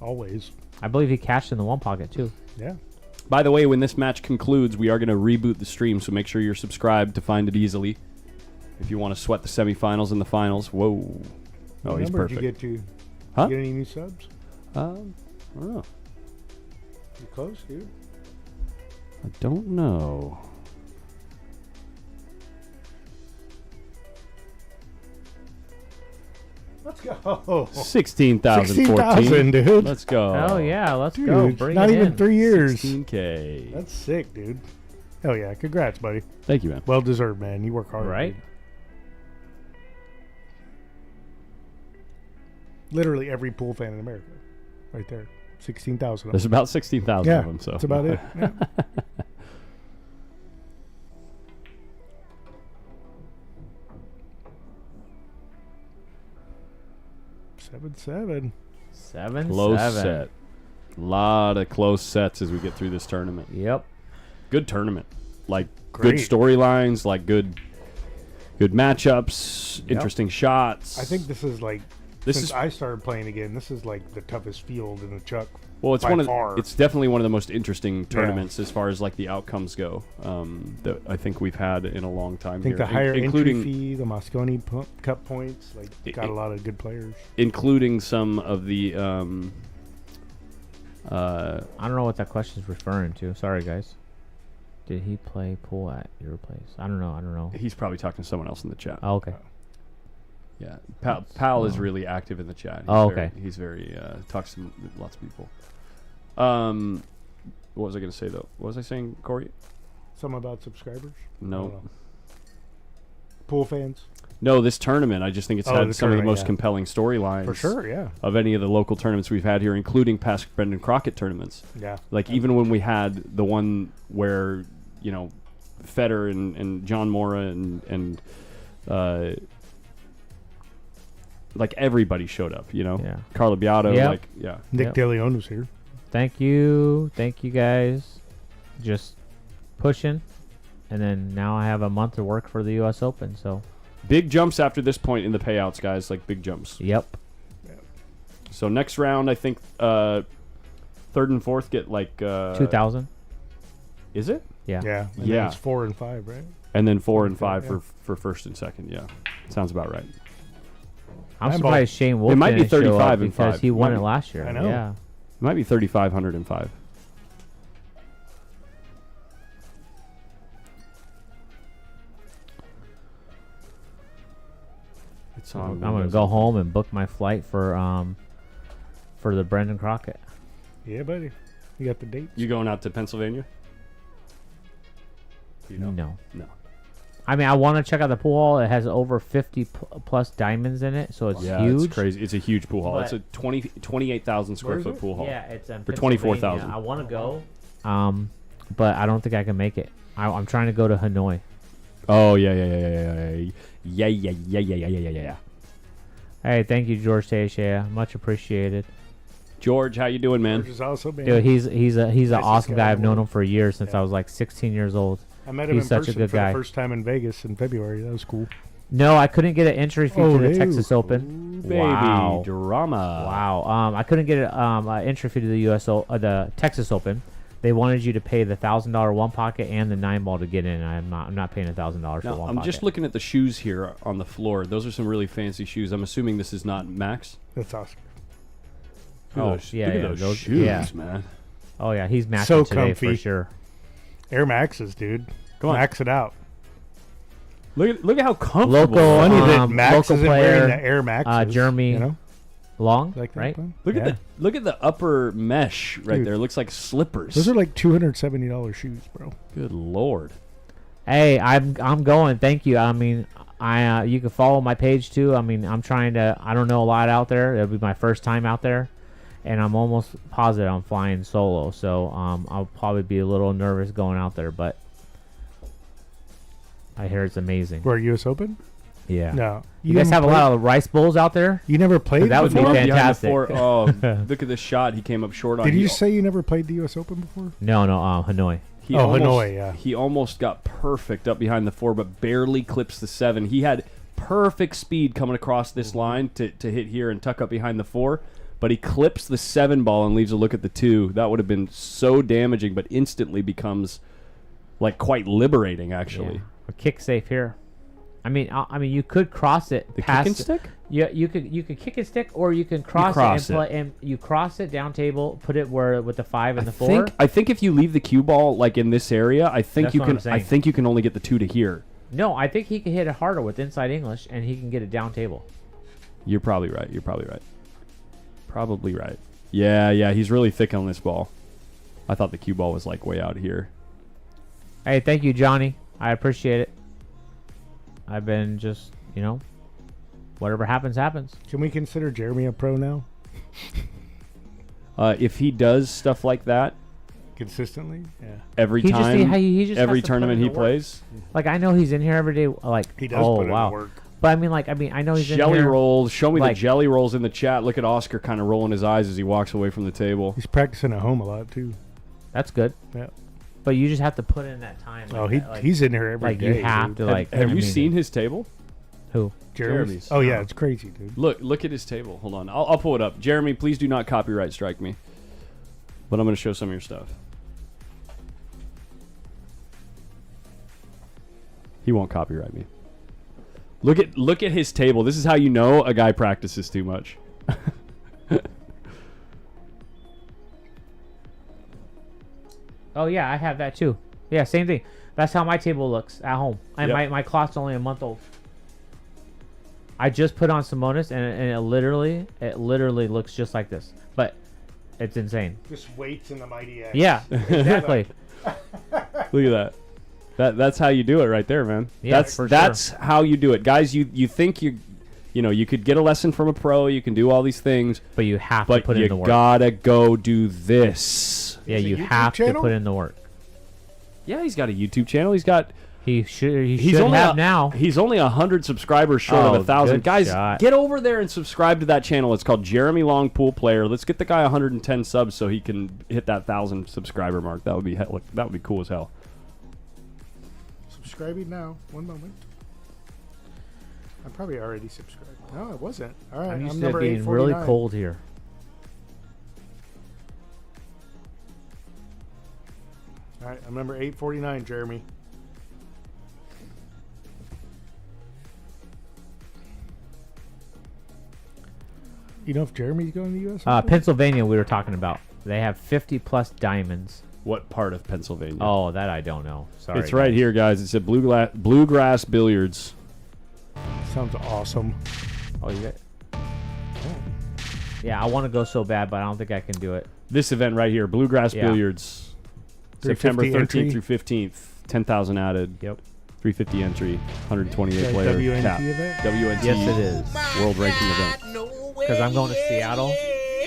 Always. I believe he cashed in the 1 pocket too. Yeah. By the way, when this match concludes, we are going to reboot the stream, so make sure you're subscribed to find it easily. If you want to sweat the semifinals and the finals. Whoa. Oh, What he's number perfect. Did you get to? Huh? You get any new subs? I don't know. You close, dude? I don't know. Let's go. 16,014. 16,000, dude. Let's go. Oh yeah, let's Dude, go. Bring not it even in. 3 years. 16K. That's sick, dude. Hell yeah. Congrats, buddy. Thank you, man. Well deserved, man. You work hard. Right? dude. Literally every pool fan in America. Right there. 16,000. There's about 16,000 Yeah, of them, so. that's about it. Yeah. Seven. 7-7. Close set. A lot of close sets as we get through this tournament. Yep. Good tournament. Like, Great. good storylines, like good matchups, interesting shots. I think this is like, This since is- I started playing again, this is like the toughest field in the Chuck. Well, it's by one of far. it's definitely one of the most interesting tournaments as far as like the outcomes go. That I think we've had in a long time. I think here. the higher including entry fee, the Moscone Cup points, like got a lot of good players. including some of the I don't know what that question is referring to. Sorry, guys. Did he play pool at your place? I don't know. he's probably talking to someone else in the chat. Oh, okay. Yeah, Pal is really active in the chat. He's Oh, very, okay. He's very talks to lots of people. What was I going to say though? What was I saying, Corey? Something about subscribers? I No, don't know. Pool fans? no. This tournament, I just think it's Oh, had the some of the tournament, most yeah. compelling storylines For sure, yeah. of any of the local tournaments we've had here, including past Brendan Crockett tournaments. Yeah. Like even when we had the one where Federer and John Mora and like everybody showed up. Yeah. Carlo Beato. Yep. Like yeah. Nick Yep. DeLeon was here. Thank you guys. Just pushing, and then now I have a month to work for the U.S. Open. So Big jumps after this point in the payouts, guys. Like big jumps. yep. So next round, I think third and fourth get like 2,000. Is it? Yeah. Yeah. And Yeah. then it's 4 and 5, right? And then 4 and 5 Yeah. for first and second. Yeah, sounds about right. I'm Nine surprised Shane Wolf It might be didn't show up 35 and because 5. he won Might it be- last year. I know. Yeah. It might be 3,505. It's on. I'm gonna go home and book my flight for the Brendan Crockett. Yeah, buddy. You got the dates? You going out to Pennsylvania? You know? No. No. I mean, I want to check out the pool hall. It has over 50 plus diamonds in it, so it's huge. It's crazy. It's a huge pool hall. But it's a 28,000 square foot pool hall. Yeah, it's for 24,000. I want to go, but I don't think I can make it. I'm trying to go to Hanoi. Oh yeah. Hey, thank you, George Teixeira. Much appreciated. George, how you doing, man? George is awesome, man. Dude, he's an awesome guy. I've known world. him for years since I was like 16 years old. I met him He's in such person a good for guy. the first time in Vegas in February. That was cool. No, I couldn't get an entry fee to the no. Texas Open. Baby Wow. drama. Wow. I couldn't get an entry fee to the Texas Open. They wanted you to pay the $1,000 one pocket and the 9-ball to get in. I'm not paying $1,000 for one I'm pocket. just looking at the shoes here on the floor. Those are some really fancy shoes. I'm assuming this is not Max. That's Oscar. Look at Oh, those, yeah, look at yeah, those those- shoes, yeah. man. Oh yeah, he's matching So today comfy. for sure. Air Maxes, dude. Come on. Max it out. Look at how comfortable. Local, Funny that Max local isn't player, wearing the Air Maxes. Jeremy you know? Long, Like that right? one? Look Yeah. at the upper mesh right Dude. there. It looks like slippers. Those are like $270 shoes, bro. Good lord. Hey, I'm going. Thank you. I mean, you can follow my page too. I mean, I'm trying to. I don't know a lot out there. It'll be my first time out there, and I'm almost positive I'm flying solo. So I'll probably be a little nervous going out there, but I hear it's amazing. Where, US Open? Yeah. No. You guys have a lot of rice bowls out there? You never played? That would be before? fantastic. Oh, look at this shot. He came up short on. Did He- you say you never played the US Open before? No, Hanoi. He Oh, almost, Hanoi, yeah. He almost got perfect up behind the 4, but barely clips the 7. He had perfect speed coming across this line to hit here and tuck up behind the 4, but he clips the 7 ball and leaves a look at the 2. That would have been so damaging, but instantly becomes like quite liberating, actually. Yeah. A kick safe here. I mean, you could cross it. The past kick and stick? Yeah, you could kick and stick, or you can cross, cross it and play, and you cross it down table, put it where with the 5 and the 4. I think if you leave the cue ball like in this area, I think That's you what can. I'm saying. I think you can only get the 2 to here. No, I think he can hit it harder with inside English, and he can get it down table. You're probably right. Probably right. Yeah. He's really thick on this ball. I thought the cue ball was like way out here. Hey, thank you, Johnny. I appreciate it. I've been just, whatever happens, happens. Can we consider Jeremy a pro now? If he does stuff like that Consistently? Yeah. every He just- time, he just every has to put tournament in he the work. plays, Like, I know he's in here every day. Like, He does oh put in wow. work. But I mean, I know he's in jelly here. rolls. Show me like- the jelly rolls in the chat. Look at Oscar kind of rolling his eyes as he walks away from the table. He's practicing at home a lot, too. That's good. Yeah. But you just have to put in that time. Oh, like that, like- he's in here every day. Like, you have dude. to, like. Have you I mean, seen his table? Who? Jeremy's. Oh, yeah, it's crazy, dude. Look at his table. Hold on, I'll pull it up. Jeremy, please do not copyright strike me. But I'm going to show some of your stuff. He won't copyright me. Look at his table. This is how you know a guy practices too much. Oh yeah, I have that too. Yeah, same thing. That's how my table looks at home. And Yep. my clock's only a month old. I just put on Simonis and it literally looks just like this. But it's insane. Just weights in the mighty X. Yeah, exactly. Look at that. That's how you do it right there, man. Yeah, that's how you do it. Guys, you think you could get a lesson from a pro, you can do all these things, But you have to but put you in the work. gotta go do this. Yeah, Is it you YouTube have to channel? put in the work. Yeah, he's got a YouTube channel. He He's only have now. He's only 100 subscribers short of Oh, 1,000. good Guys, shot. get over there and subscribe to that channel. It's called Jeremy Long Pool Player. Let's get the guy 110 subs so he can hit that 1,000 subscriber mark. That would be cool as hell. Subscribing now. One moment. I'm probably already subscribed. No, I wasn't. All right, I'm used I'm to it number being 849. really cold here. All right, I'm number 849, Jeremy. You know if Jeremy's going to the U.S.? Pennsylvania, we were talking about. They have 50 plus diamonds. What part of Pennsylvania? Oh, that I don't know. Sorry. it's right guys. here, guys. It's at Bluegrass Billiards. Sounds awesome. Oh, you got. Yeah, I want to go so bad, but I don't think I can do it. This event right here, Bluegrass Yeah. Billiards, September 350 13th entry. through 15th. 10,000 added. Yep. 350 entry, 128 Is that player WNT cap. event? WNT. Yes, it is. World ranking event. Because I'm going to Seattle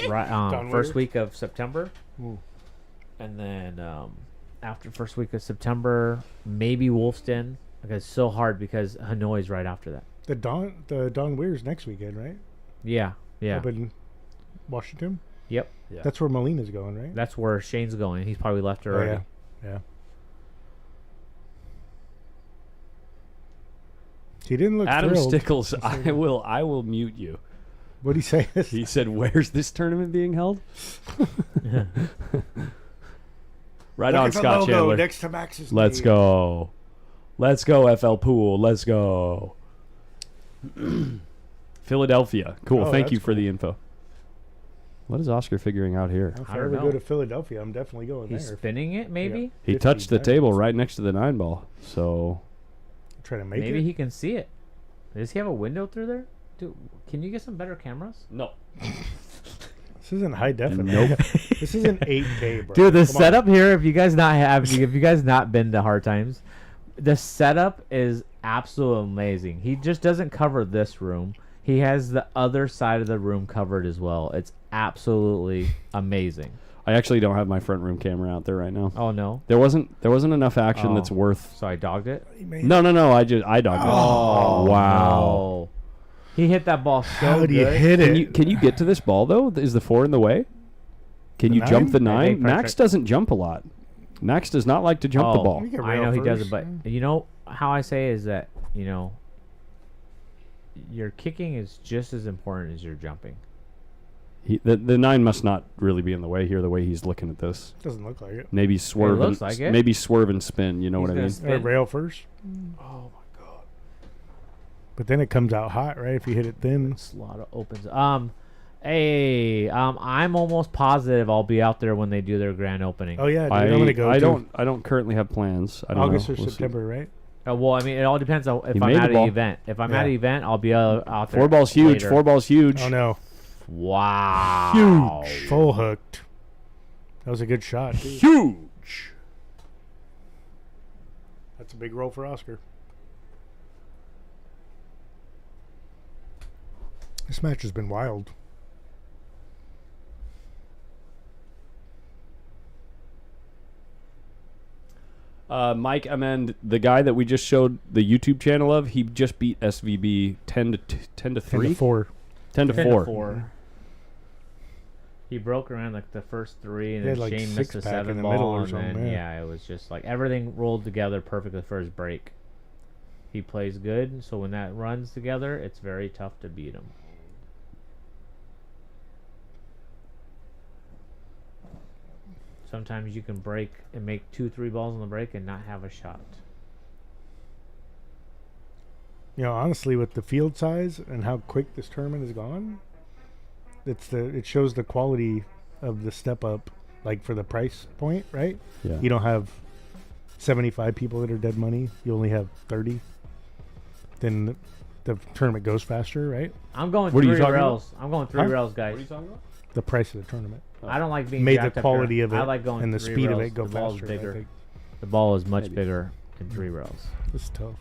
right Don first Weir? week of September. Ooh. And then after first week of September, maybe Wolfston. Because it's so hard because Hanoi's right after that. The Don Weir's next weekend, right? Yeah, yeah. Up in Washington. Yep. Yeah. That's where Molina's going, right? That's where Shane's going. He's probably left Oh, already. yeah. He didn't look Adam thrilled. Stickles, I will mute you. What'd he say? He said, "Where's this tournament being held?" Right Look on, at the Scott logo Chandler. next to Max's Let's name. go. Let's go, FL Pool. Let's go. Philadelphia. Cool. Oh, Thank that's you for cool. the info. What is Oscar figuring out here? If I I don't ever know. go to Philadelphia, I'm definitely going He's there. spinning it, maybe? He 50 touched the dimes. table right next to the 9-ball. So Trying to make Maybe it. he can see it. Does he have a window through there? Dude, can you get some better cameras? no. This isn't high definition. Nope. This isn't 8K, bro. Dude, the Come on. setup here, if you guys not been to Hard Times, the setup is absolutely amazing. He just doesn't cover this room. He has the other side of the room covered as well. It's absolutely amazing. I actually don't have my front room camera out there right now. Oh no. There wasn't enough action Oh. that's worth. So I dogged it? No. I dogged it. Oh, wow. no. He hit that ball so How good. do you hit it? Can you get to this ball though? Is the 4 in the way? Can The you jump the nine? I 9? think Max doesn't jump a lot. Max does not like to jump the ball. You can I rail know he first. doesn't, but you know how I say is that, your kicking is just as important as your jumping. The 9 must not really be in the way here. The way he's looking at this, Doesn't look like it. maybe swerve. looks like it. Maybe swerve and spin. You know He's what I gonna mean? spin. Rail first. Oh my god. But then it comes out hot, right? If you hit it thin. Slaughter opens. I'm almost positive I'll be out there when they do their grand opening. Oh yeah, dude, I'm gonna go. I too. don't currently have plans. I don't August know. or We'll see. September, right? Well, I mean, it all depends on if He I'm made at the an ball. event. If I'm Yeah. at an event, I'll be out there. 4 balls huge. later. 4 balls huge. Oh no, Wow. full hooked. That was a good shot. Too. Huge. That's a big roll for Oscar. This match has been wild. Mike Amend, the guy that we just showed the YouTube channel of, he just beat SVB 10 to 3. 10 to 4. 10 to 10 to 4. 4. He broke around like the first 3, and He then had, like, Shane missed a six-pack in 7 the middle ball, or and something, then yeah. it was just like everything rolled together perfectly for his break. He plays good, so when that runs together, it's very tough to beat him. Sometimes you can break and make 2-3 balls on the break and not have a shot. You know, honestly, with the field size and how quick this tournament has gone, it shows the quality of the step up, like for the price point, right? Yeah. You don't have 75 people that are dead money. You only have 30. Then the tournament goes faster, right? I'm going What are you 3 talking about? rails. I'm going 3 Huh? rails, guys. talking about? The price of the tournament I don't like being made jacked the up quality here. of it I like going and the 3 speed of rails. it go The ball's faster. bigger. I think The ball is much Maybe. bigger in 3 rails. it's tough.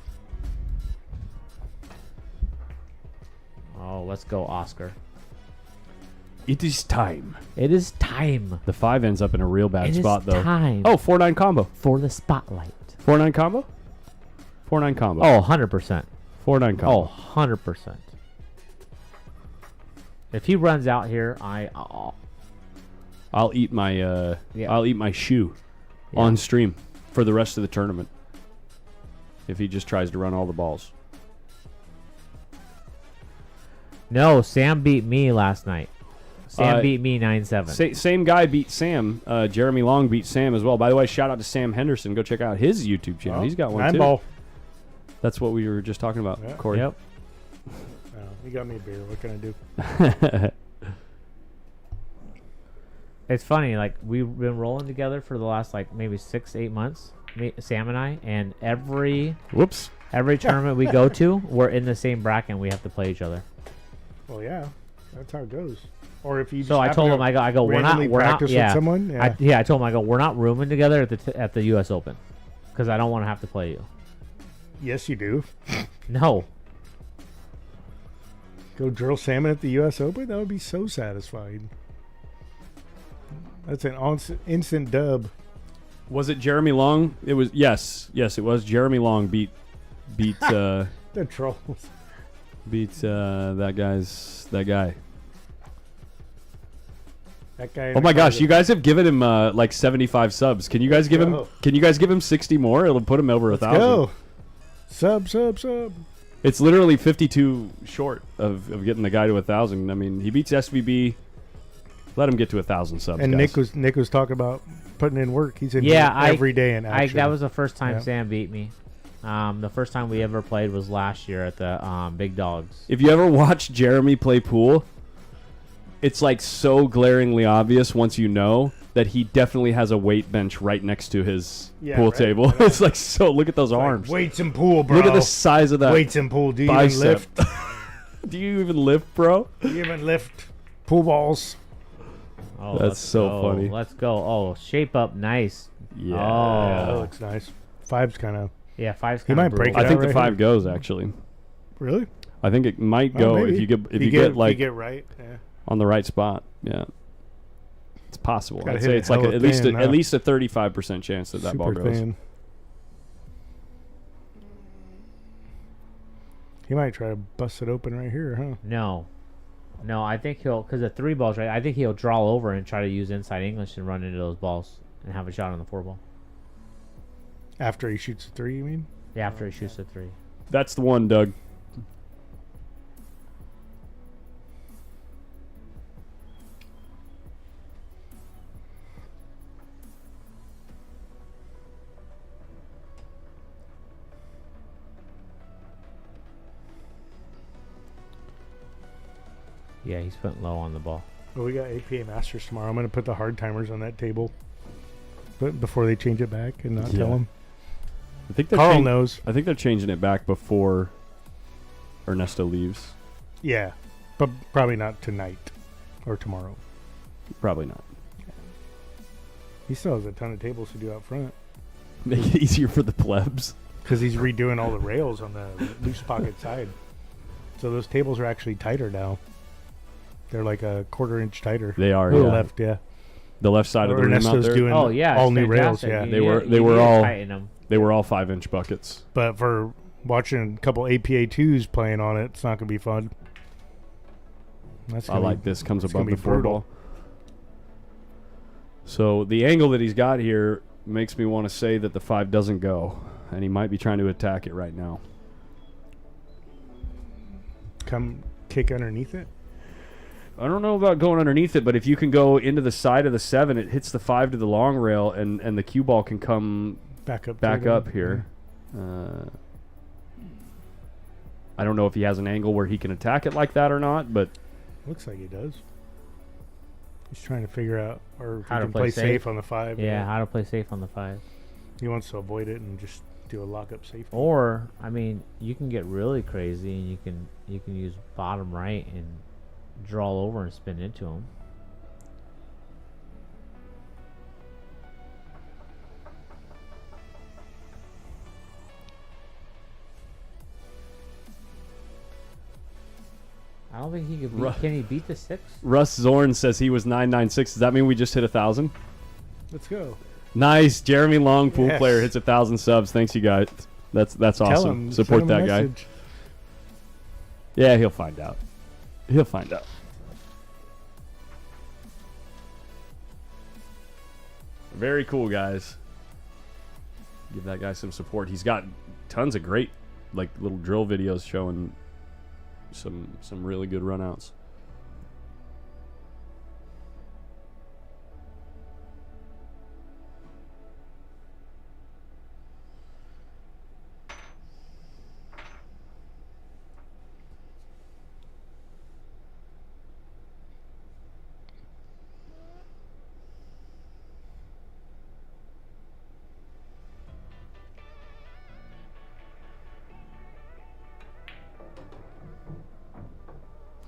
Oh, let's go, Oscar. It is time. It is time. The 5 ends up in a real bad It is spot, though. time. Oh, 4-9 combo. For the spotlight. 4-9 combo? 4-9 combo. Oh, 100%. 4-9 combo. Oh, 100%. If he runs out here, I'll I'll eat my Yeah. I'll eat my shoe Yeah. on stream for the rest of the tournament. If he just tries to run all the balls. No, Sam beat me last night. Sam Uh, beat me 9-7. Same guy beat Sam. Jeremy Long beat Sam as well. By the way, shout out to Sam Henderson. Go check out his YouTube channel. Oh, He's got one 9 too. ball. That's what we were just talking about, Yeah. Corey. Yep. Oh, you got me a beer. What can I do? It's funny, like we've been rolling together for the last like maybe 6-8 months, Sam and I, and every Whoops. tournament we go to, we're in the same bracket and we have to play each other. Well, yeah, that's how it goes. Or if you just So I happen told to him, I go, we're not, randomly we're not, practice yeah, with someone. Yeah. I told him, I go, we're not rooming together at the U.S. Open, because I don't want to have to play you. Yes, you do. No. Go drill salmon at the U.S. Open? That would be so satisfying. That's an instant dub. Was it Jeremy Long? It was. Yes, it was. Jeremy Long beat The trolls. that guy. That guy. Oh my gosh, you guys have given him like 75 subs. Can you guys give him? Can you guys give him 60 more? It'll put him over 1,000. Go. Sub. It's literally 52 short of getting the guy to 1,000. I mean, he beats SVB. Let him get to 1,000 subs. And guys. Nick was talking about putting in work. He's in every day in action. That was the first time Sam beat me. The first time we ever played was last year at the Big Dogs. If you ever watch Jeremy play pool, it's like so glaringly obvious once you know that he definitely has a weight bench right next to his pool table. It's like so. Look at those arms. Weights and pool, bro. Look at the size of that. Weights and pool. Do you bicep. even lift? Do you even lift, bro? Do you even lift pool balls? Oh, that's so funny. Let's go. Oh, shape up nice. Yeah. That looks nice. Five's kind of. Yeah, five's He kind might of. break it I think out the right 5 goes actually. Really? I think it might go maybe. if you get If you get right. Yeah. on the right spot. Yeah, it's possible. Gotta I'd hit say it it's like hella at least thin, at least a 35% chance that Super ball goes. thin. He might try to bust it open right here, huh? No, I think he'll, because the 3 balls, right? I think he'll draw over and try to use inside English and run into those balls and have a shot on the 4 ball. After he shoots a 3, you mean? Yeah, after he shoots a 3. That's the one, Doug. Yeah, he's putting low on the ball. Well, we got APA Masters tomorrow. I'm going to put the hard timers on that table, but before they change it back and not tell them. I think they're Carl knows. I think they're changing it back before Ernesto leaves. Yeah, but probably not tonight or tomorrow. Probably not. He still has a ton of tables to do out front. Make it easier for the plebs. Because he's redoing all the rails on the loose pocket side. So those tables are actually tighter now. They're like a 1/4 inch tighter. They are. The Yeah. left, yeah. The left side of the rim out Ernesto's there. doing Oh yeah, all it's new rails. fantastic. Yeah, You They need were to- they you were need to all tighten 'em. they were all 5-inch buckets. but for watching a couple APA 2s playing on it, it's not going to be fun. That's I gonna like be, this. Comes it's above gonna the be 4 brutal. ball. So the angle that he's got here makes me want to say that the 5 doesn't go, and he might be trying to attack it right now. Come kick underneath it. I don't know about going underneath it, but if you can go into the side of the 7, it hits the 5 to the long rail, and the cue ball can come Back up. back to up them. here. I don't know if he has an angle where he can attack it like that or not, but Looks like he does. He's trying to figure out or if How he to can play play safe. safe on the 5. Yeah, how to play safe on the 5. He wants to avoid it and just do a lockup safety. Or I mean, you can get really crazy and you can use bottom right and draw over and spin into him. I don't think he could beat. Can he beat the 6? Russ Zorn says he was 996. Does that mean we just hit 1,000? Let's go. Nice. Jeremy Long, pool Yes. player, hits 1,000 subs. Thanks, you guys. That's Tell awesome. him. Support send him a that guy. message. Yeah, he'll find out. He'll find out. Very cool, guys. Give that guy some support. He's got tons of great, like, little drill videos showing some really good runouts.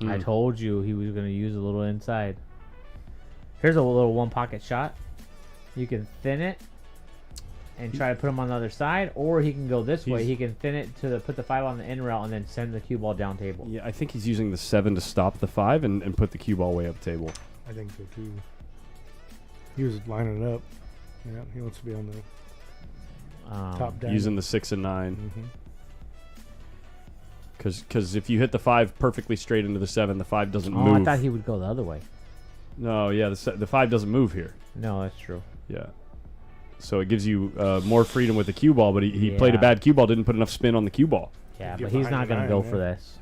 I told you he was going to use a little inside. Here's a little 1 pocket shot. You can thin it. and try to put him on the other side, or he can go this way. He's- He can thin it to put the 5 on the in rail and then send the cue ball down table. Yeah, I think he's using the 7 to stop the 5 and put the cue ball way up table. I think so too. He was lining it up. Yeah, he wants to be on the top down. Using the 6 and 9. Mm-hmm. Because if you hit the 5 perfectly straight into the 7, the 5 doesn't Oh, move. I thought he would go the other way. No, yeah, the 5 doesn't move here. No, that's true. Yeah. So it gives you more freedom with the cue ball, but he played a Yeah. bad cue ball, didn't put enough spin on the cue ball. Yeah, Get but he's behind not the going to nine, go for yeah. this.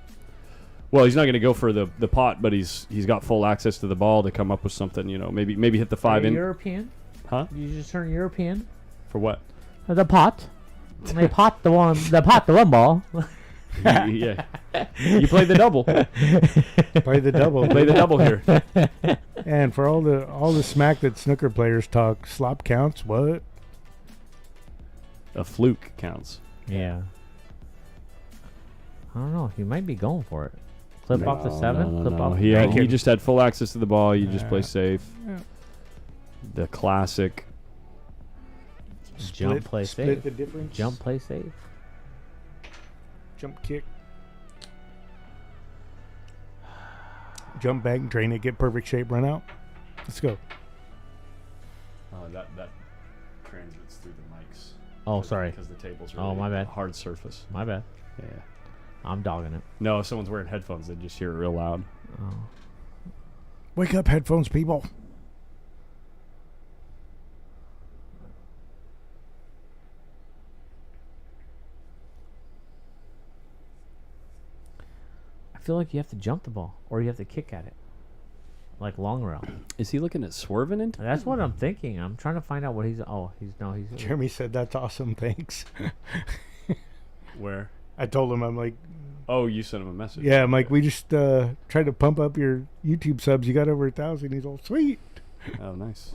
Well, he's not going to go for the pot, but he's got full access to the ball to come up with something. Maybe hit the 5 Are you in. European? Huh? You just turned European? For what? The pot. They pot the one. The pot the one ball. Yeah. You played the double. Play the double. Play the double here. And for all the smack that snooker players talk, slop counts. What? A fluke counts. Yeah. I don't know. He might be going for it. Clip off the 7. Clip off. He just had full access to the ball. You just play safe. Yeah. The classic. Jump, play split safe. the difference. Jump, play safe. Jump kick. Jump back, drain it, get perfect shape, run out. Let's go. That transmits through the mics. Oh, sorry. Because the table's Oh, my bad. hard surface. My bad. Yeah. I'm dogging it. No, if someone's wearing headphones, they just hear it real loud. Oh. Wake up, headphones, people. I feel like you have to jump the ball, or you have to kick at it, like long rail. Is he looking at swerving into? That's what I'm thinking. I'm trying to find out what he's. Oh, he's. Jeremy said that's awesome. Thanks. Where? I told him, I'm like, oh, you sent him a message. yeah, I'm like, we just tried to pump up your YouTube subs. You got over 1,000. He's all sweet. Oh, nice.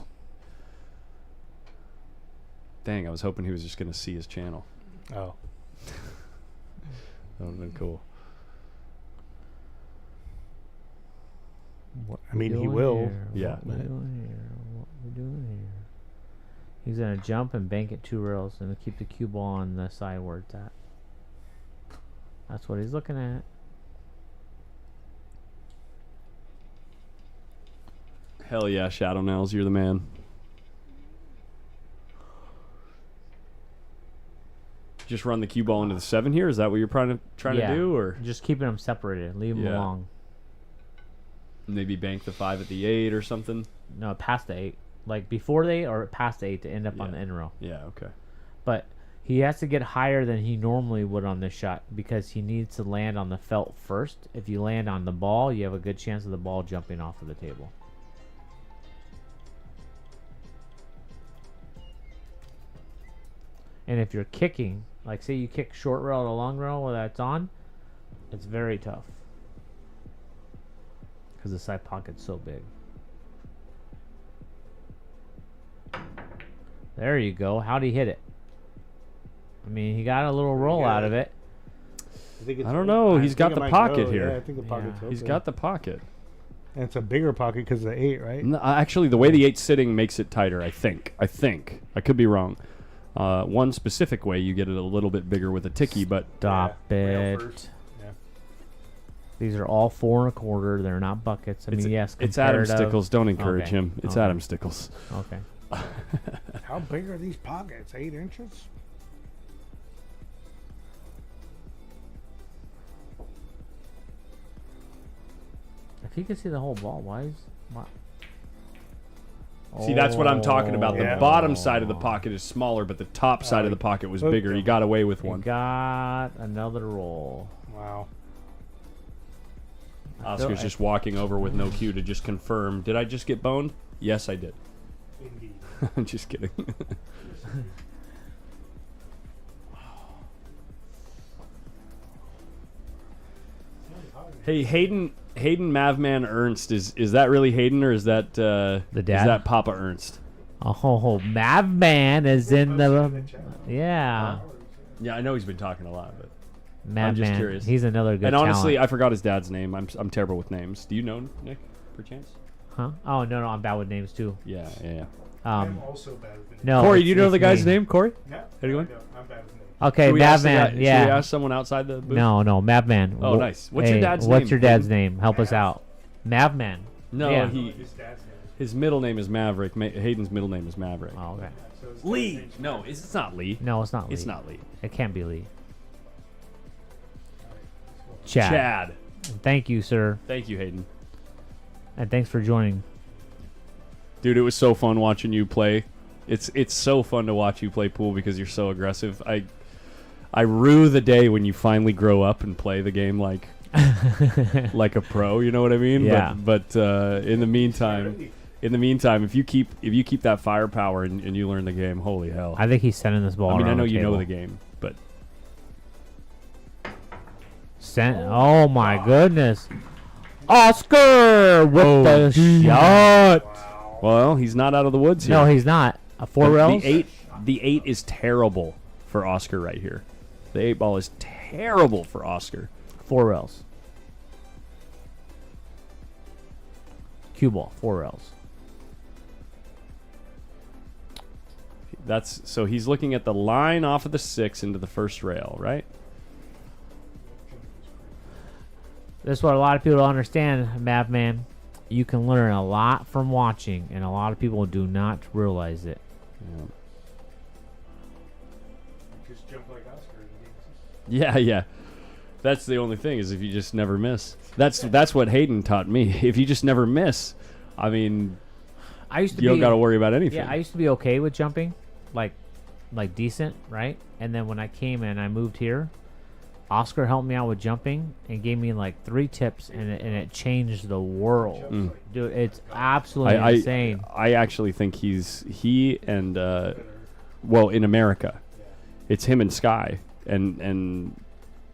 Dang, I was hoping he was just going to see his channel. Oh. That would have been cool. I mean, he will. Here? Yeah. What we doing here? What we doing here? He's gonna jump and bank it 2 rails and keep the cue ball on the side where it's at. That's what he's looking at. Hell yeah, Shadow Nails, you're the man. Just run the cue ball into the 7 here? Is that what you're trying to do? Or just keeping them separated, leave them Yeah. along. maybe bank the 5 at the 8 or something? No, past the 8, like before the 8 or past the 8 to end up on the end row. Yeah, okay. But he has to get higher than he normally would on this shot because he needs to land on the felt first. If you land on the ball, you have a good chance of the ball jumping off of the table. And if you're kicking, like say you kick short rail to long rail where that's on, it's very tough because the side pocket's so big. There you go. How'd he hit it? I mean, he got a little roll out of it. I don't know. He's got the pocket here. Yeah, I think the pocket's open. He's got the pocket. And it's a bigger pocket because of the 8, right? No, actually, the way the 8's sitting makes it tighter, I think. I could be wrong. One specific way, you get it a little bit bigger with a ticky, but... Stop it. Yeah. These are all 4 1/4. They're not buckets. I mean, yes, it's Adam comparative. Stickles. Don't encourage Okay. him. It's Okay. Adam Stickles. Okay. How big are these pockets? 8 inches? If he can see the whole ball, why is... See, that's what I'm talking about. The Yeah. bottom side of the pocket is smaller, but the top side of the pocket was hooked bigger. him. He got away with He one. got another roll. Wow. Oscar's just walking over with no cue to just confirm. Did I just get boned? Yes, I did. Indeed. I'm just kidding. Hey, Hayden Mavman Ernst, is that really Hayden or is that The dad? Is that Papa Ernst? Oh, Mavman is in the... Yeah. Yeah, I know he's been talking a lot, but I'm Madman. just curious. He's another good And honestly, talent. I forgot his dad's name. I'm terrible with names. Do you know Nick, perchance? Huh? Oh, no, I'm bad with names, too. Yeah. I'm also bad with the name. No, Corey, it's- do you know it's the guy's me. name? Corey? No, Anyone? I don't. I'm bad with names. Okay, Should we ask the Madman. guy- Should we Yeah. ask someone outside the booth? No, Madman. Oh, Wh- nice. What's your dad's What's name, your dad's Hayden? name? Help us out. Mavman. No, Yeah. His dad's name. his middle name is Maverick. Hayden's middle name is Maverick. Oh, okay. So his dad's Lee. name's No, it's not Lee. No, it's not Lee. It's not Lee. It can't be Lee. Let's go. Chad. Chad. And thank you, sir. Thank you, Hayden. And thanks for joining. Dude, it was so fun watching you play. It's so fun to watch you play pool because you're so aggressive. I rue the day when you finally grow up and play the game like like a pro. You know what I mean? Yeah. But in the meantime, if you keep that firepower and you learn the game, holy hell! I think he's sending this ball. I mean, I around know the you know table. the game, but Oh my goodness. Oscar with the shot. well, he's not out of the woods here. No, he's not. A four rails. The eight is terrible for Oscar right here. The 8 ball is terrible for Oscar. Four rails. Cue ball. Four rails. That's so he's looking at the line off of the 6 into the first rail, right? This is what a lot of people don't understand, Mavman. You can learn a lot from watching, and a lot of people do not realize it. Just jump like Oscar in the games. Yeah. That's the only thing is if you just never miss. That's what Hayden taught me. If you just never miss, I mean, I used to you don't be, got to worry about anything. Yeah, I used to be okay with jumping, like decent, right? And then when I came and I moved here, Oscar helped me out with jumping and gave me like 3 tips, and it changed the world, dude. It's absolutely insane. I actually think he and well, in America, it's him and Sky, and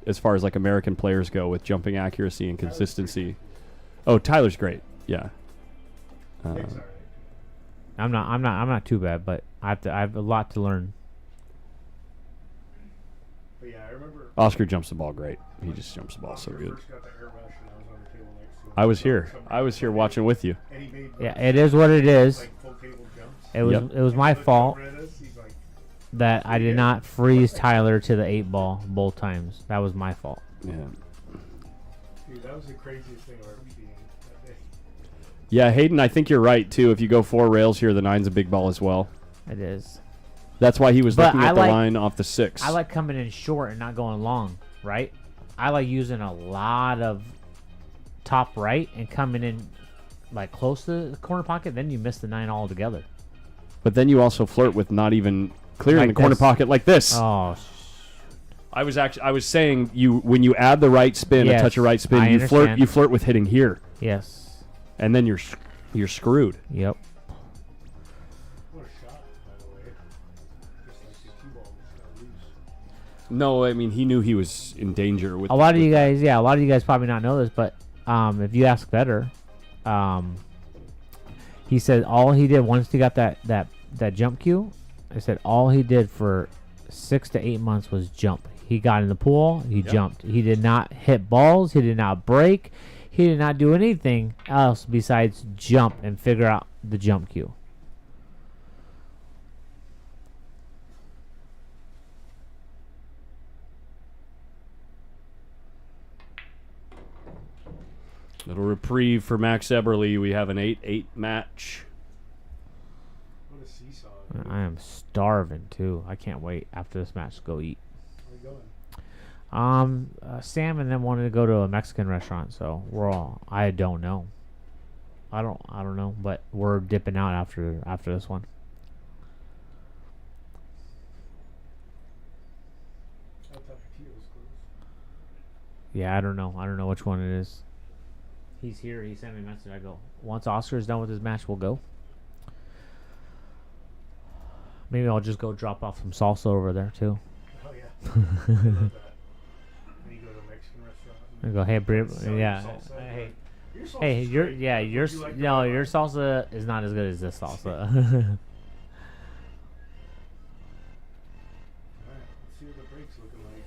as far as like American players go with jumping accuracy and consistency. Oh, Tyler's great. Yeah. I'm not too bad, but I have a lot to learn. But yeah, I remember. Oscar jumps the ball great. He just jumps the ball so Oscar good. first got the air rush and I was on the table next to him. I was here. I was here watching with you. And he made Yeah, it is what it is. like full table jumps. It was Yep. it was my fault Over at us, he's like, that I did not freeze Tyler to the 8 ball both times. That was my fault. Yeah. dude, that was the craziest thing I've ever seen that day. Yeah, Hayden, I think you're right too. If you go 4 rails here, the 9's a big ball as well. It is. That's why he was But looking I at the like- line off the 6. I like coming in short and not going long, right? I like using a lot of top right and coming in like close to the corner pocket. Then you miss the 9 altogether. But then you also flirt with not even clearing Like the corner this. pocket like this. Oh, I was saying you when you add the right spin, Yes, a touch of right spin, I you understand. flirt with hitting here, yes. and then you're screwed. Yep. What a shot, by the way. Just like the cue ball was loose. No, I mean he knew he was in danger with A lot of with you that. guys, yeah, a lot of you guys probably not know this, but if you ask better, he said all he did once he got that jump cue, I said all he did for 6 to 8 months was jump. He got in the pool, he jumped. He did not hit balls, he did not break, he did not do anything else besides jump and figure out the jump cue. Little reprieve for Max Eberly. We have an 8-8 match. What a seesaw. I am starving too. I can't wait after this match to go eat. Where are you going? Sam and them wanted to go to a Mexican restaurant, so we're all. I don't know. I don't know, but we're dipping out after this one. I thought Petito was close. Yeah, I don't know. I don't know which one it is. He's here. He sent me a message. I go, once Oscar's done with his match, we'll go. Maybe I'll just go drop off some salsa over there too. Oh yeah. I love that. When you go to a Mexican restaurant. I go, hey, Bri- sell your yeah, salsa. hey, Your salsa's hey, your great. yeah, Would your you like to no, try your mine? salsa is not as good as this salsa. Alright, let's see what the break's looking like.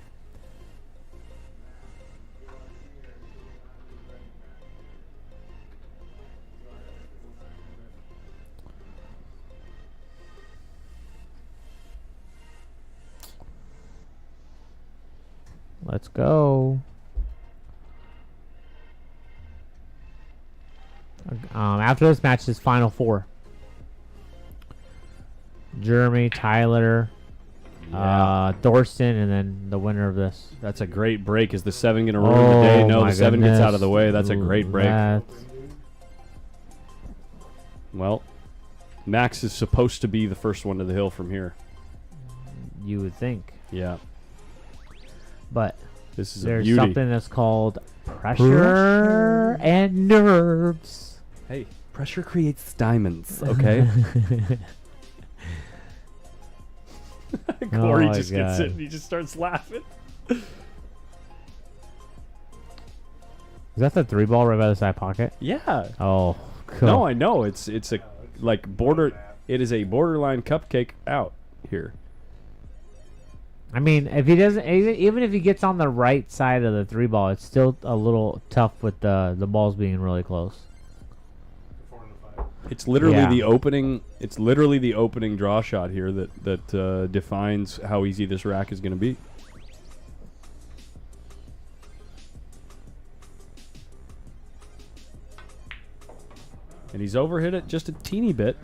Let's go. After this match is final four. Jeremy, Tyler, Thorsten, and then the winner of this. That's a great break. Is the 7 going to ruin the day? No, the 7 gets out of the way. That's a great break. Well, Max is supposed to be the first one to the hill from here. You would think. Yeah. But this is there's a beauty. something that's called pressure and nerves. Hey, pressure creates diamonds, okay? Corey Oh just my gets God. it and he just starts laughing. Is that the 3-ball right by the side pocket? Yeah. Oh, cool. No, I know. It's a like border. It is a borderline cupcake out here. I mean, if he doesn't, even if he gets on the right side of the 3-ball, it's still a little tough with the balls being really close. It's literally the opening. It's literally the opening draw shot here that defines how easy this rack is going to be. And he's overhit it just a teeny bit.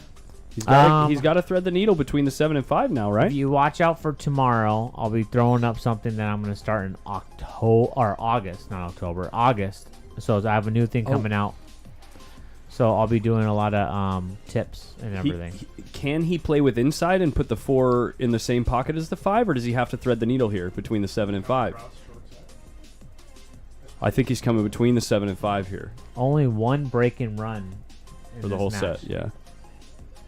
He's got to thread the needle between the 7 and 5 now, right? If you watch out for tomorrow, I'll be throwing up something that I'm going to start in August, not October, August. So I have a new thing coming out. So I'll be doing a lot of tips and everything. Can he play with inside and put the 4 in the same pocket as the 5, or does he have to thread the needle here between the 7 and 5? I think he's coming between the 7 and 5 here. Only one break and run For the whole match. set, yeah.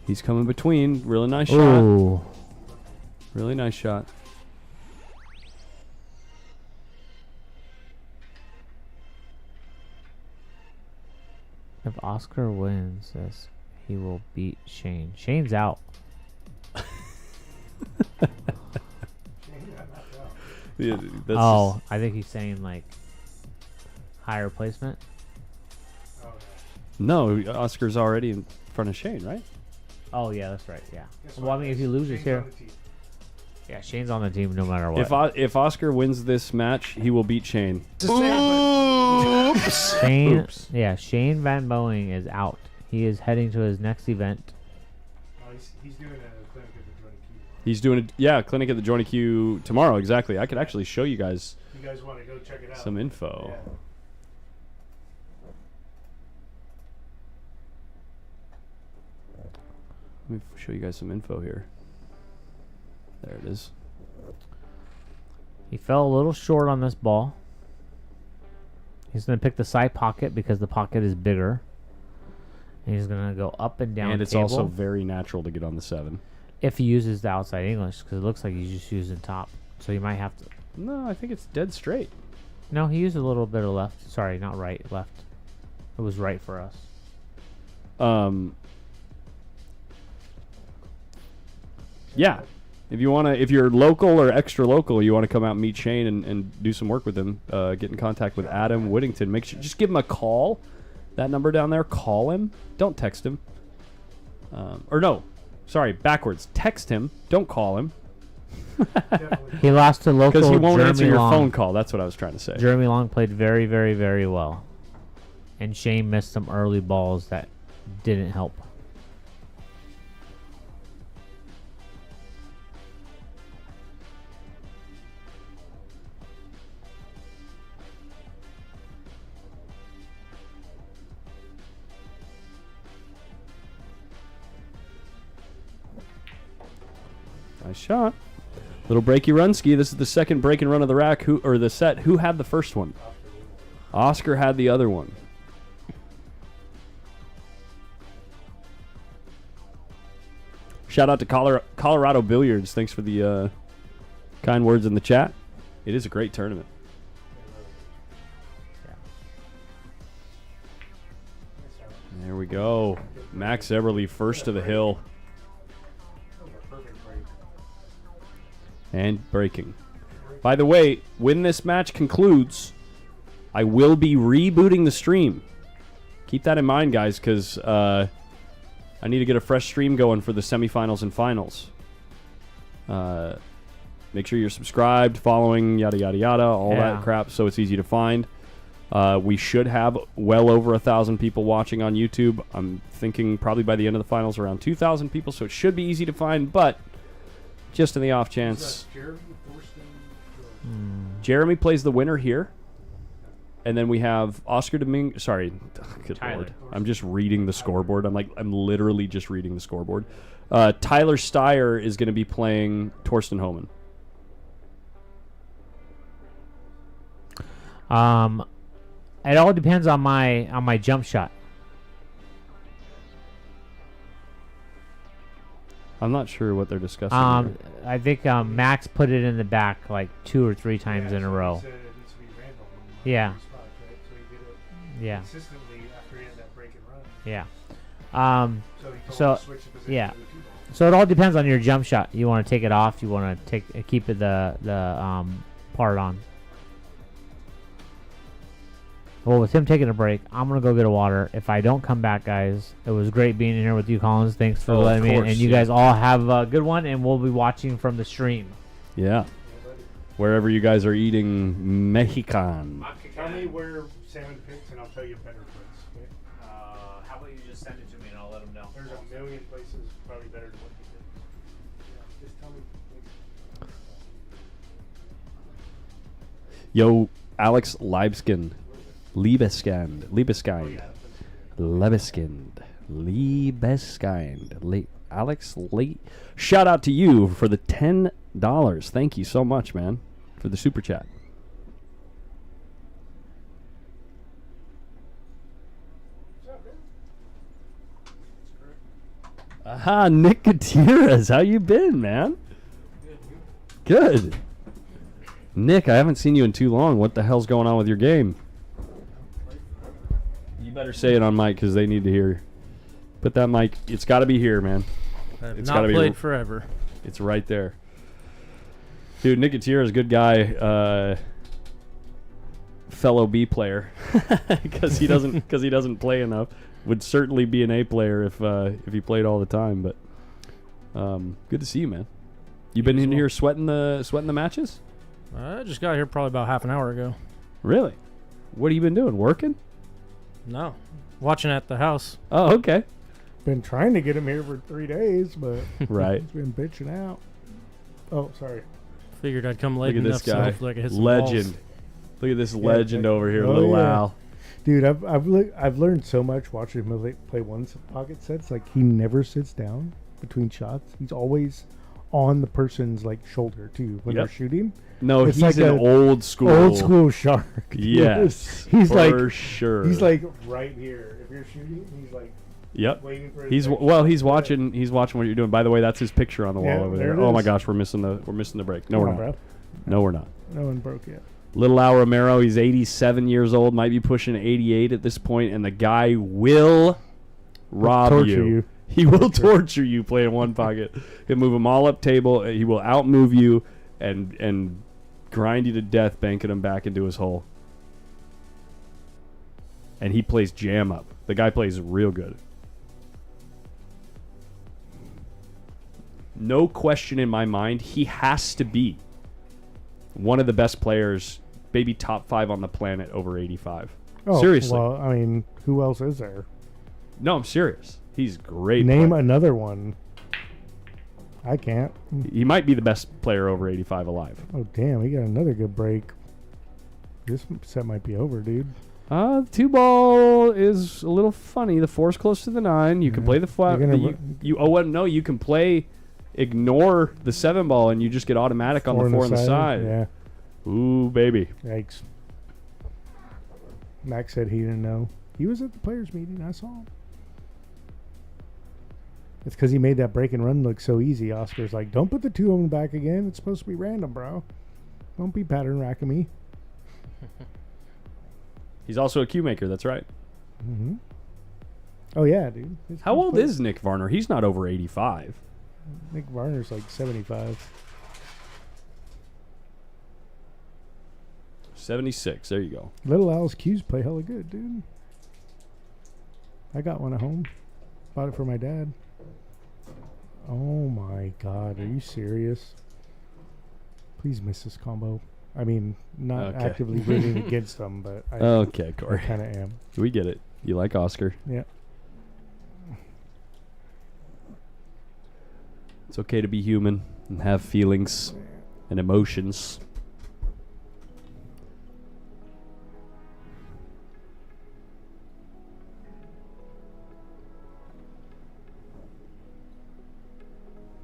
He's coming between. Really nice Ooh. shot. Really nice shot. If Oscar wins this, he will beat Shane. Shane's out. Yeah, oh, I think he's saying like higher placement. No, Oscar's already in front of Shane, right? Oh yeah, that's right. Yeah. Well, I mean, if he loses here, yeah, Shane's on the team no matter what. If Oscar wins this match, he will beat Shane. Oops. Shane, yeah, Shane Van Boeing is out. He is heading to his next event. He's doing a clinic at the Joint Q. He's doing a clinic at the Joint Q tomorrow. Exactly. I could actually show you guys. You guys want to go check it out? Some info. Yeah. Let me show you guys some info here. There it is. He fell a little short on this ball. He's going to pick the side pocket because the pocket is bigger. And he's going to go up and down And it's table also very natural to get on the 7. if he uses the outside English, because it looks like he's just using top. So you might have to... No, I think it's dead straight. No, he used a little bit of left. Sorry, not right, left. It was right for us. Yeah. If you're local or extra local, you want to come out and meet Shane and do some work with him, get in contact with Adam Whittington. Make sure, just give him a call. That number down there, call him. Don't text him. Or no, sorry, backwards. Text him. Don't call him. He lost to local because he won't Jeremy answer your Long. phone call. That's what I was trying to say. Jeremy Long played very, very, very well. And Shane missed some early balls that didn't help. Nice shot. Little breaky run ski. This is the second break and run of the rack. The set? Who had the first one? Oscar had the other one. Shout out to Colorado Billiards. Thanks for the kind words in the chat. It is a great tournament. There we go. Max Eberly first to the hill. And breaking. By the way, when this match concludes, I will be rebooting the stream. Keep that in mind, guys, because I need to get a fresh stream going for the semifinals and finals. Make sure you're subscribed, following, yada, yada, yada, all Yeah. that crap, so it's easy to find. We should have well over 1,000 people watching on YouTube. I'm thinking probably by the end of the finals around 2,000 people, so it should be easy to find, but just in the off chance. Jeremy plays the winner here. And then we have Oscar Domingo. Sorry, good Tyler. lord. I'm just reading the scoreboard. I'm literally just reading the scoreboard. Tyler Steyer is going to be playing Torsten Homan. It all depends on my jump shot. I'm not sure what they're discussing. Here. I think Max put it in the back like 2 or 3 times in a row. Yeah. Yeah. Consistently after he had that break and run. Yeah. So yeah. So it all depends on your jump shot. You want to take it off. You want to keep it the part on. Well, with him taking a break, I'm gonna go get a water. If I don't come back, guys, it was great being in here with you, Collins. Thanks for letting me in. And you guys all have a good one, and we'll be watching from the stream. Yeah. Wherever you guys are eating Mexican. Tell me where salmon picks, and I'll tell you better place. Okay? How about you just send it to me, and I'll let them know. There's a million places probably better than what you did. Yeah, just tell me. Yo, Alex Libeskind. Alex Lee. Shout out to you for the $10. Thank you so much, man, for the super chat. Aha, Nick Gutierrez. How you been, man? Good. Nick, I haven't seen you in too long. What the hell's going on with your game? You better say it on mic because they need to hear. Put that mic. It's got to be here, man. I've not played forever. It's right there. Dude, Nick Gutierrez is a good guy. Fellow B player. Because he doesn't play enough. Would certainly be an A player if he played all the time. But good to see you, man. You been in here sweating the matches? I just got here probably about half an hour ago. Really? What have you been doing? Working? No. Watching at the house. Oh, okay. Been trying to get him here for 3 days, but right. He's been bitching out. Oh, sorry. Figured I'd come late Look at enough this guy. so hopefully I could hit some Legend. balls. Look at this legend over here, oh, little yeah. Al. Dude, I've learned so much watching him play one pocket sets. Like, he never sits down between shots. He's always on the person's like shoulder too when they're shooting. No, it's he's like an old school shark. Yes, he's for like sure. He's like right here. If you're shooting, he's like waiting for. He's watching. He's watching what you're doing. By the way, that's his picture on the wall over there. Oh my gosh, we're missing the break. No, we're not. Bro. No, we're not. No one broke yet. Little Al Romero, he's 87 years old, might be pushing 88 at this point, and the guy will rob you. He will torture you playing one pocket. He'll move them all up table. He will outmove you and grind you to death, banking him back into his hole. And he plays jam up. The guy plays real good. No question in my mind, he has to be one of the best players, maybe top 5 on the planet over 85. Oh, seriously. Well, I mean, who else is there? No, I'm serious. He's great. Name another one. I can't. He might be the best player over 85 alive. Oh, damn. He got another good break. This set might be over, dude. 2-ball is a little funny. The 4's close to the 9. You can play the 5. You can play... Ignore the 7-ball and you just get automatic on the 4 on the side. Yeah. Ooh, baby. Yikes. Max said he didn't know. He was at the players' meeting. I saw him. It's because he made that break and run look so easy. Oscar's like, don't put the 2 on the back again. It's supposed to be random, bro. Don't be pattern racking me. He's also a cue maker. That's right. Mm-hmm. Oh, yeah, dude. How old is Nick Varner? He's not over 85. Nick Varner's like 75. 76. There you go. Little Al's cues play hella good, dude. I got one at home. Bought it for my dad. Oh my God, are you serious? Please miss this combo. I mean, not Okay. actively rooting against them, but I Okay, Corey. kind of am. We get it. You like Oscar. Yeah. It's okay to be human and have feelings and emotions.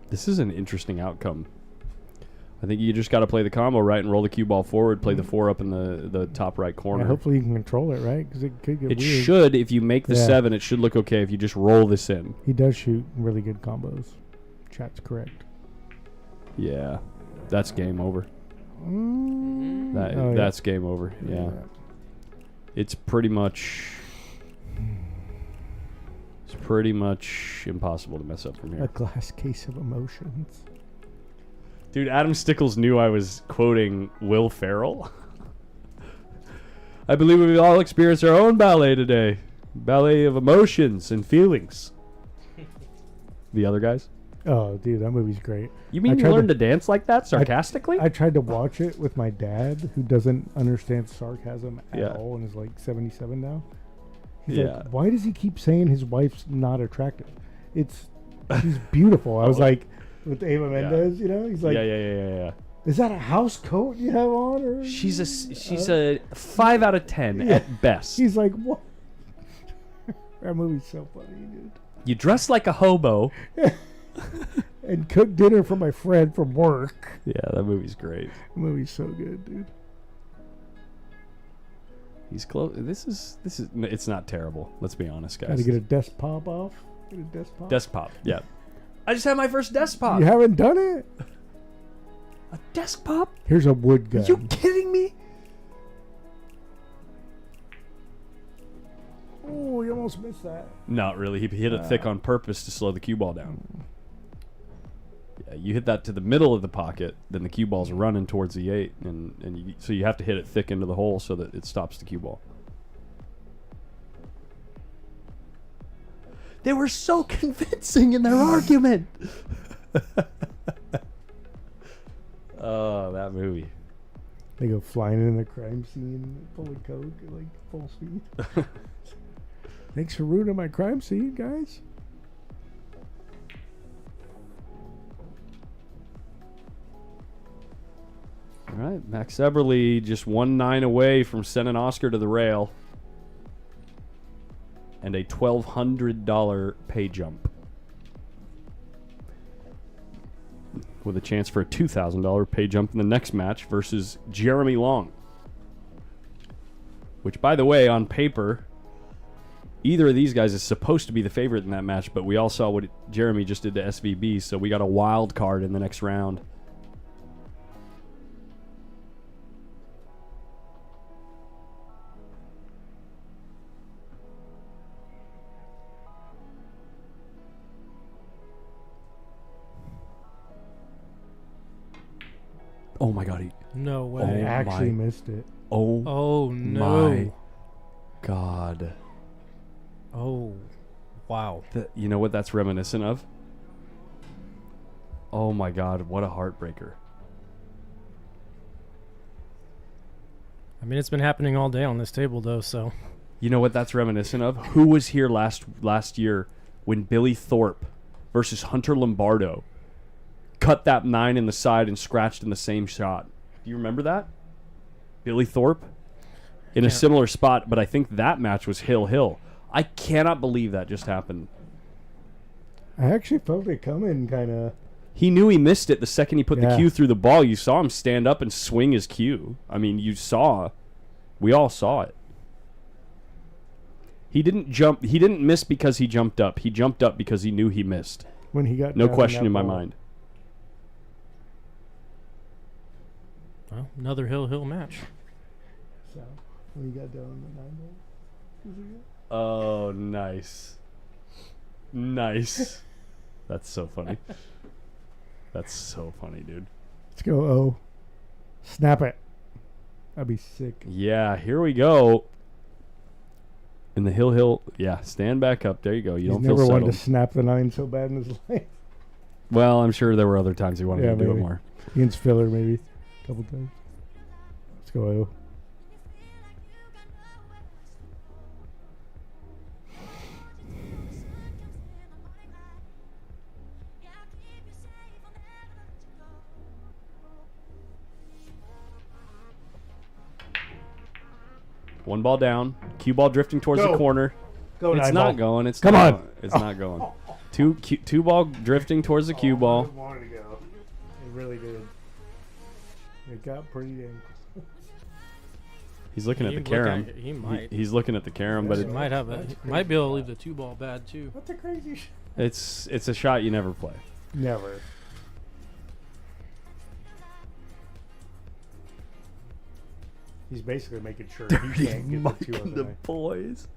This is an interesting outcome. I think you just got to play the combo right and roll the cue ball forward, play the 4 up in the top right corner. Yeah, hopefully you can control it, right? Because it could get It weird. should, if you make the Yeah. 7, it should look okay if you just roll this in. He does shoot really good combos. Chat's correct. Yeah. That's game over. Yeah. That's game over. Yeah. It's pretty much impossible to mess up from A here. glass case of emotions. Dude, Adam Stickles knew I was quoting Will Ferrell. I believe we all experienced our own ballet today. Ballet of emotions and feelings. The other guys? Oh, dude, that movie's great. You mean you learned to dance like that sarcastically? I tried to watch it with my dad, who doesn't understand sarcasm at Yeah. all and is like 77 now. He's Yeah. like, why does he keep saying his wife's not attractive? She's beautiful. I was like, with Ava Mendes, you know? He's like, yeah. is that a house coat you have on? Or She's a 5 out of 10 at best. He's like, what? That movie's so funny, dude. You dress like a hobo. And cook dinner for my friend from work. Yeah, that movie's great. The movie's so good, dude. He's close. This is. It's not terrible. Let's be honest, guys. Got to get a desk pop off. Get a desk pop. Desk pop. Yeah. I just had my first desk pop. You haven't done it? A desk pop? Here's a wood gun. Are you kidding me? Oh, you almost missed that. Not really. He hit it thick on purpose to slow the cue ball down. Yeah, you hit that to the middle of the pocket, then the cue ball's running towards the 8, so you have to hit it thick into the hole so that it stops the cue ball. They were so convincing in their argument. Oh, that movie. They go flying in the crime scene, full of coke, at like full speed. Thanks for ruining my crime scene, guys. All right, Max Eberle just 1-9 away from sending Oscar to the rail. And a $1,200 pay jump. With a chance for a $2,000 pay jump in the next match versus Jeremy Long. Which, by the way, on paper, either of these guys is supposed to be the favorite in that match, but we all saw what Jeremy just did to SVB, so we got a wild card in the next round. Oh my god, No way. I actually missed it. Oh no. My god. Oh, wow. You know what that's reminiscent of? Oh my god, what a heartbreaker. I mean, it's been happening all day on this table, though, so. You know what that's reminiscent of? Who was here last year when Billy Thorpe versus Hunter Lombardo cut that 9 in the side and scratched in the same shot? Do you remember that? Billy Thorpe? In a similar spot, but I think that match was Hill. I cannot believe that just happened. I actually felt it coming, kind of. He knew he missed it the second he put the Yeah. cue through the ball. You saw him stand up and swing his cue. I mean, we all saw it. He didn't jump. He didn't miss because he jumped up. He jumped up because he knew he missed. When he got No down question that in my ball. mind. Well, another Hill match. So, when he got down the 9 ball. Oh, nice. Nice. That's so funny. That's so funny, dude. Let's go, O. Snap it. That'd be sick. Yeah, here we go. In the Hill. Yeah, stand back up. There you go. You He's don't never feel wanted settled. to snap the 9 so bad in his life. Well, I'm sure there were other times he wanted to do it maybe. more. Against Filler, maybe. couple times. Let's go, Ayo. One ball down. Cue ball drifting towards Go. the corner. Go, It's nine not ball. going. It's Come not on. going. It's not going. Two ball drifting towards the cue I ball. wanted to go. It really did. It got pretty dang. He's looking at He the look carom. at- he might. He's looking at the carom, but He it, might have a. That's He might be able to crazy. leave the 2 ball bad too. What the crazy shit? it's a shot you never play. Never. He's basically making sure he can't get the 2 on the night. boys.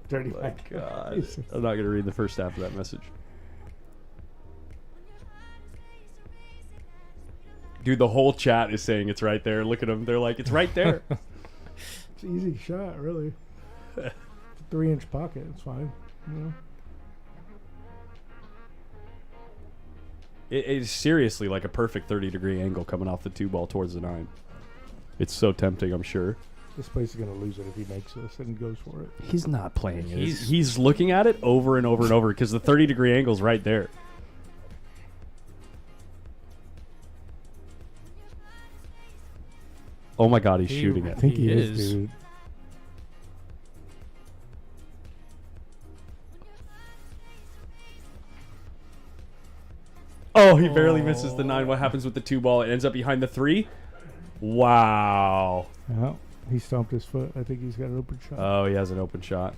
Dirty Oh my Mike. God. I'm not gonna read the first half of that message. Dude, the whole chat is saying it's right there. Look at them. They're like, it's right there. It's an easy shot, really. It's a 3-inch pocket. It's fine. You know? It is seriously like a perfect 30-degree angle coming off the 2 ball towards the 9. It's so tempting, I'm sure. This place is going to lose it if he makes this and goes for it. He's not playing it. He's looking at it over and over and over because the 30-degree angle's right there. Oh my God, he's shooting I it. think he is, dude. Oh, he barely misses the 9. What happens with the 2 ball? It ends up behind the 3. Wow. Yeah, he stomped his foot. I think he's got an open shot. Oh, he has an open shot.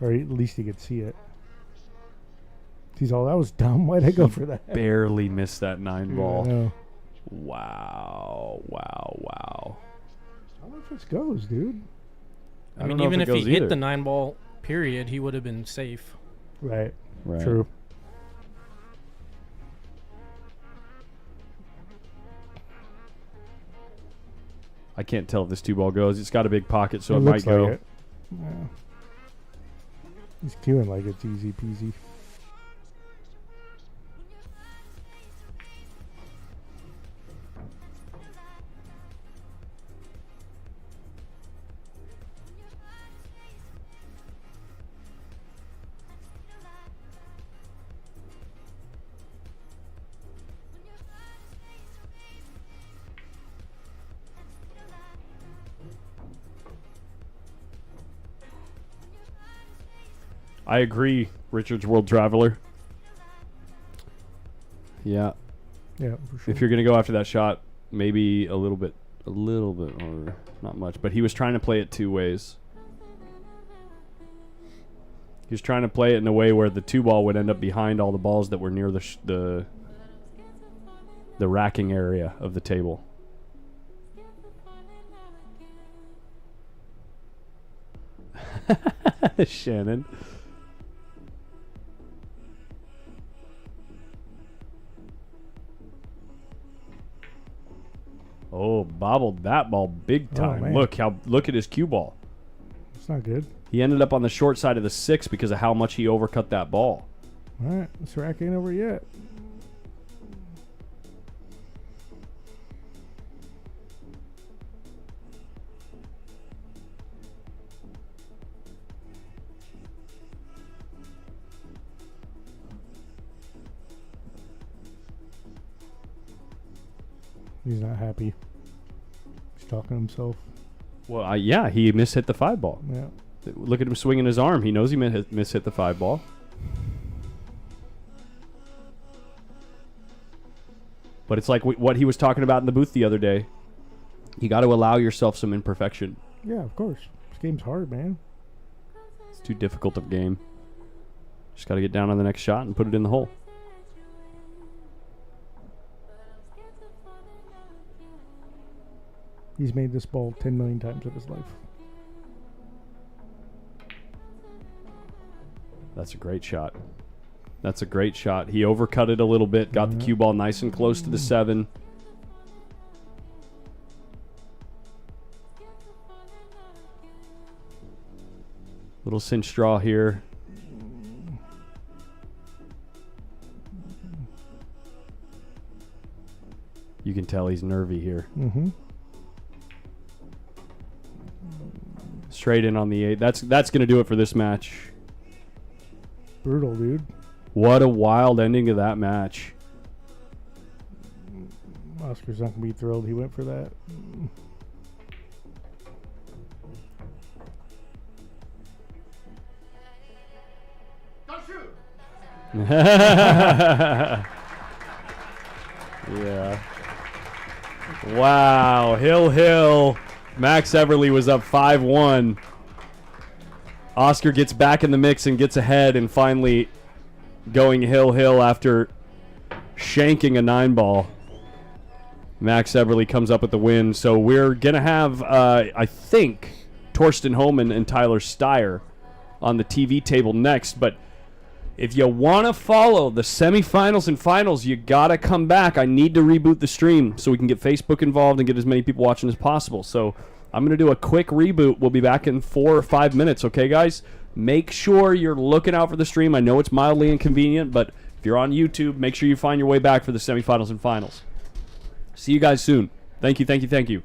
Or at least he could see it. He's all, that was dumb. Why'd I go for that? Barely missed that 9 Yeah, ball. I know. Wow. Wow. Wow. I don't know if this goes, dude. I mean, even if he hit the 9 ball period, he would have been safe. Right. Right. True. I can't tell if this 2 ball goes. It's got a big pocket, so it, looks might go. like it. Yeah. He's queuing like it's easy peasy. I agree, Richard's World Traveler. Yeah. Yeah, for sure. If you're going to go after that shot, maybe a little bit, or not much. But he was trying to play it 2 ways. He was trying to play it in a way where the 2 ball would end up behind all the balls that were near the racking area of the table. Shannon. Oh, bobbled that ball big time. man. Look at his cue ball. It's not good. He ended up on the short side of the 6 because of how much he overcut that ball. All right, this rack ain't over yet. He's not happy. He's talking to himself. Well, yeah, he mishit the 5 ball. Yeah. Look at him swinging his arm. He knows he mishit the 5 ball. But it's like what he was talking about in the booth the other day. You got to allow yourself some imperfection. Yeah, of course. This game's hard, man. It's too difficult of a game. Just got to get down on the next shot and put it in the hole. He's made this ball 10 million times in his life. That's a great shot. That's a great shot. He overcut it a little bit, got the cue ball nice and close to the 7. Little cinch draw here. You can tell he's nervy here. Mm-hmm. Straight in on the 8. That's going to do it for this match. Brutal, dude. What a wild ending to that match. Oscar's not going to be thrilled he went for that. Yeah. Wow. Hill. Max Everly was up 5-1. Oscar gets back in the mix and gets ahead and finally going Hill after shanking a 9-ball. Max Everly comes up with the win. So we're going to have, I think, Torsten Homan and Tyler Steyer on the TV table next. But if you want to follow the semifinals and finals, you got to come back. I need to reboot the stream so we can get Facebook involved and get as many people watching as possible. So I'm going to do a quick reboot. We'll be back in 4 or 5 minutes, okay, guys? Make sure you're looking out for the stream. I know it's mildly inconvenient, but if you're on YouTube, make sure you find your way back for the semifinals and finals. See you guys soon. Thank you.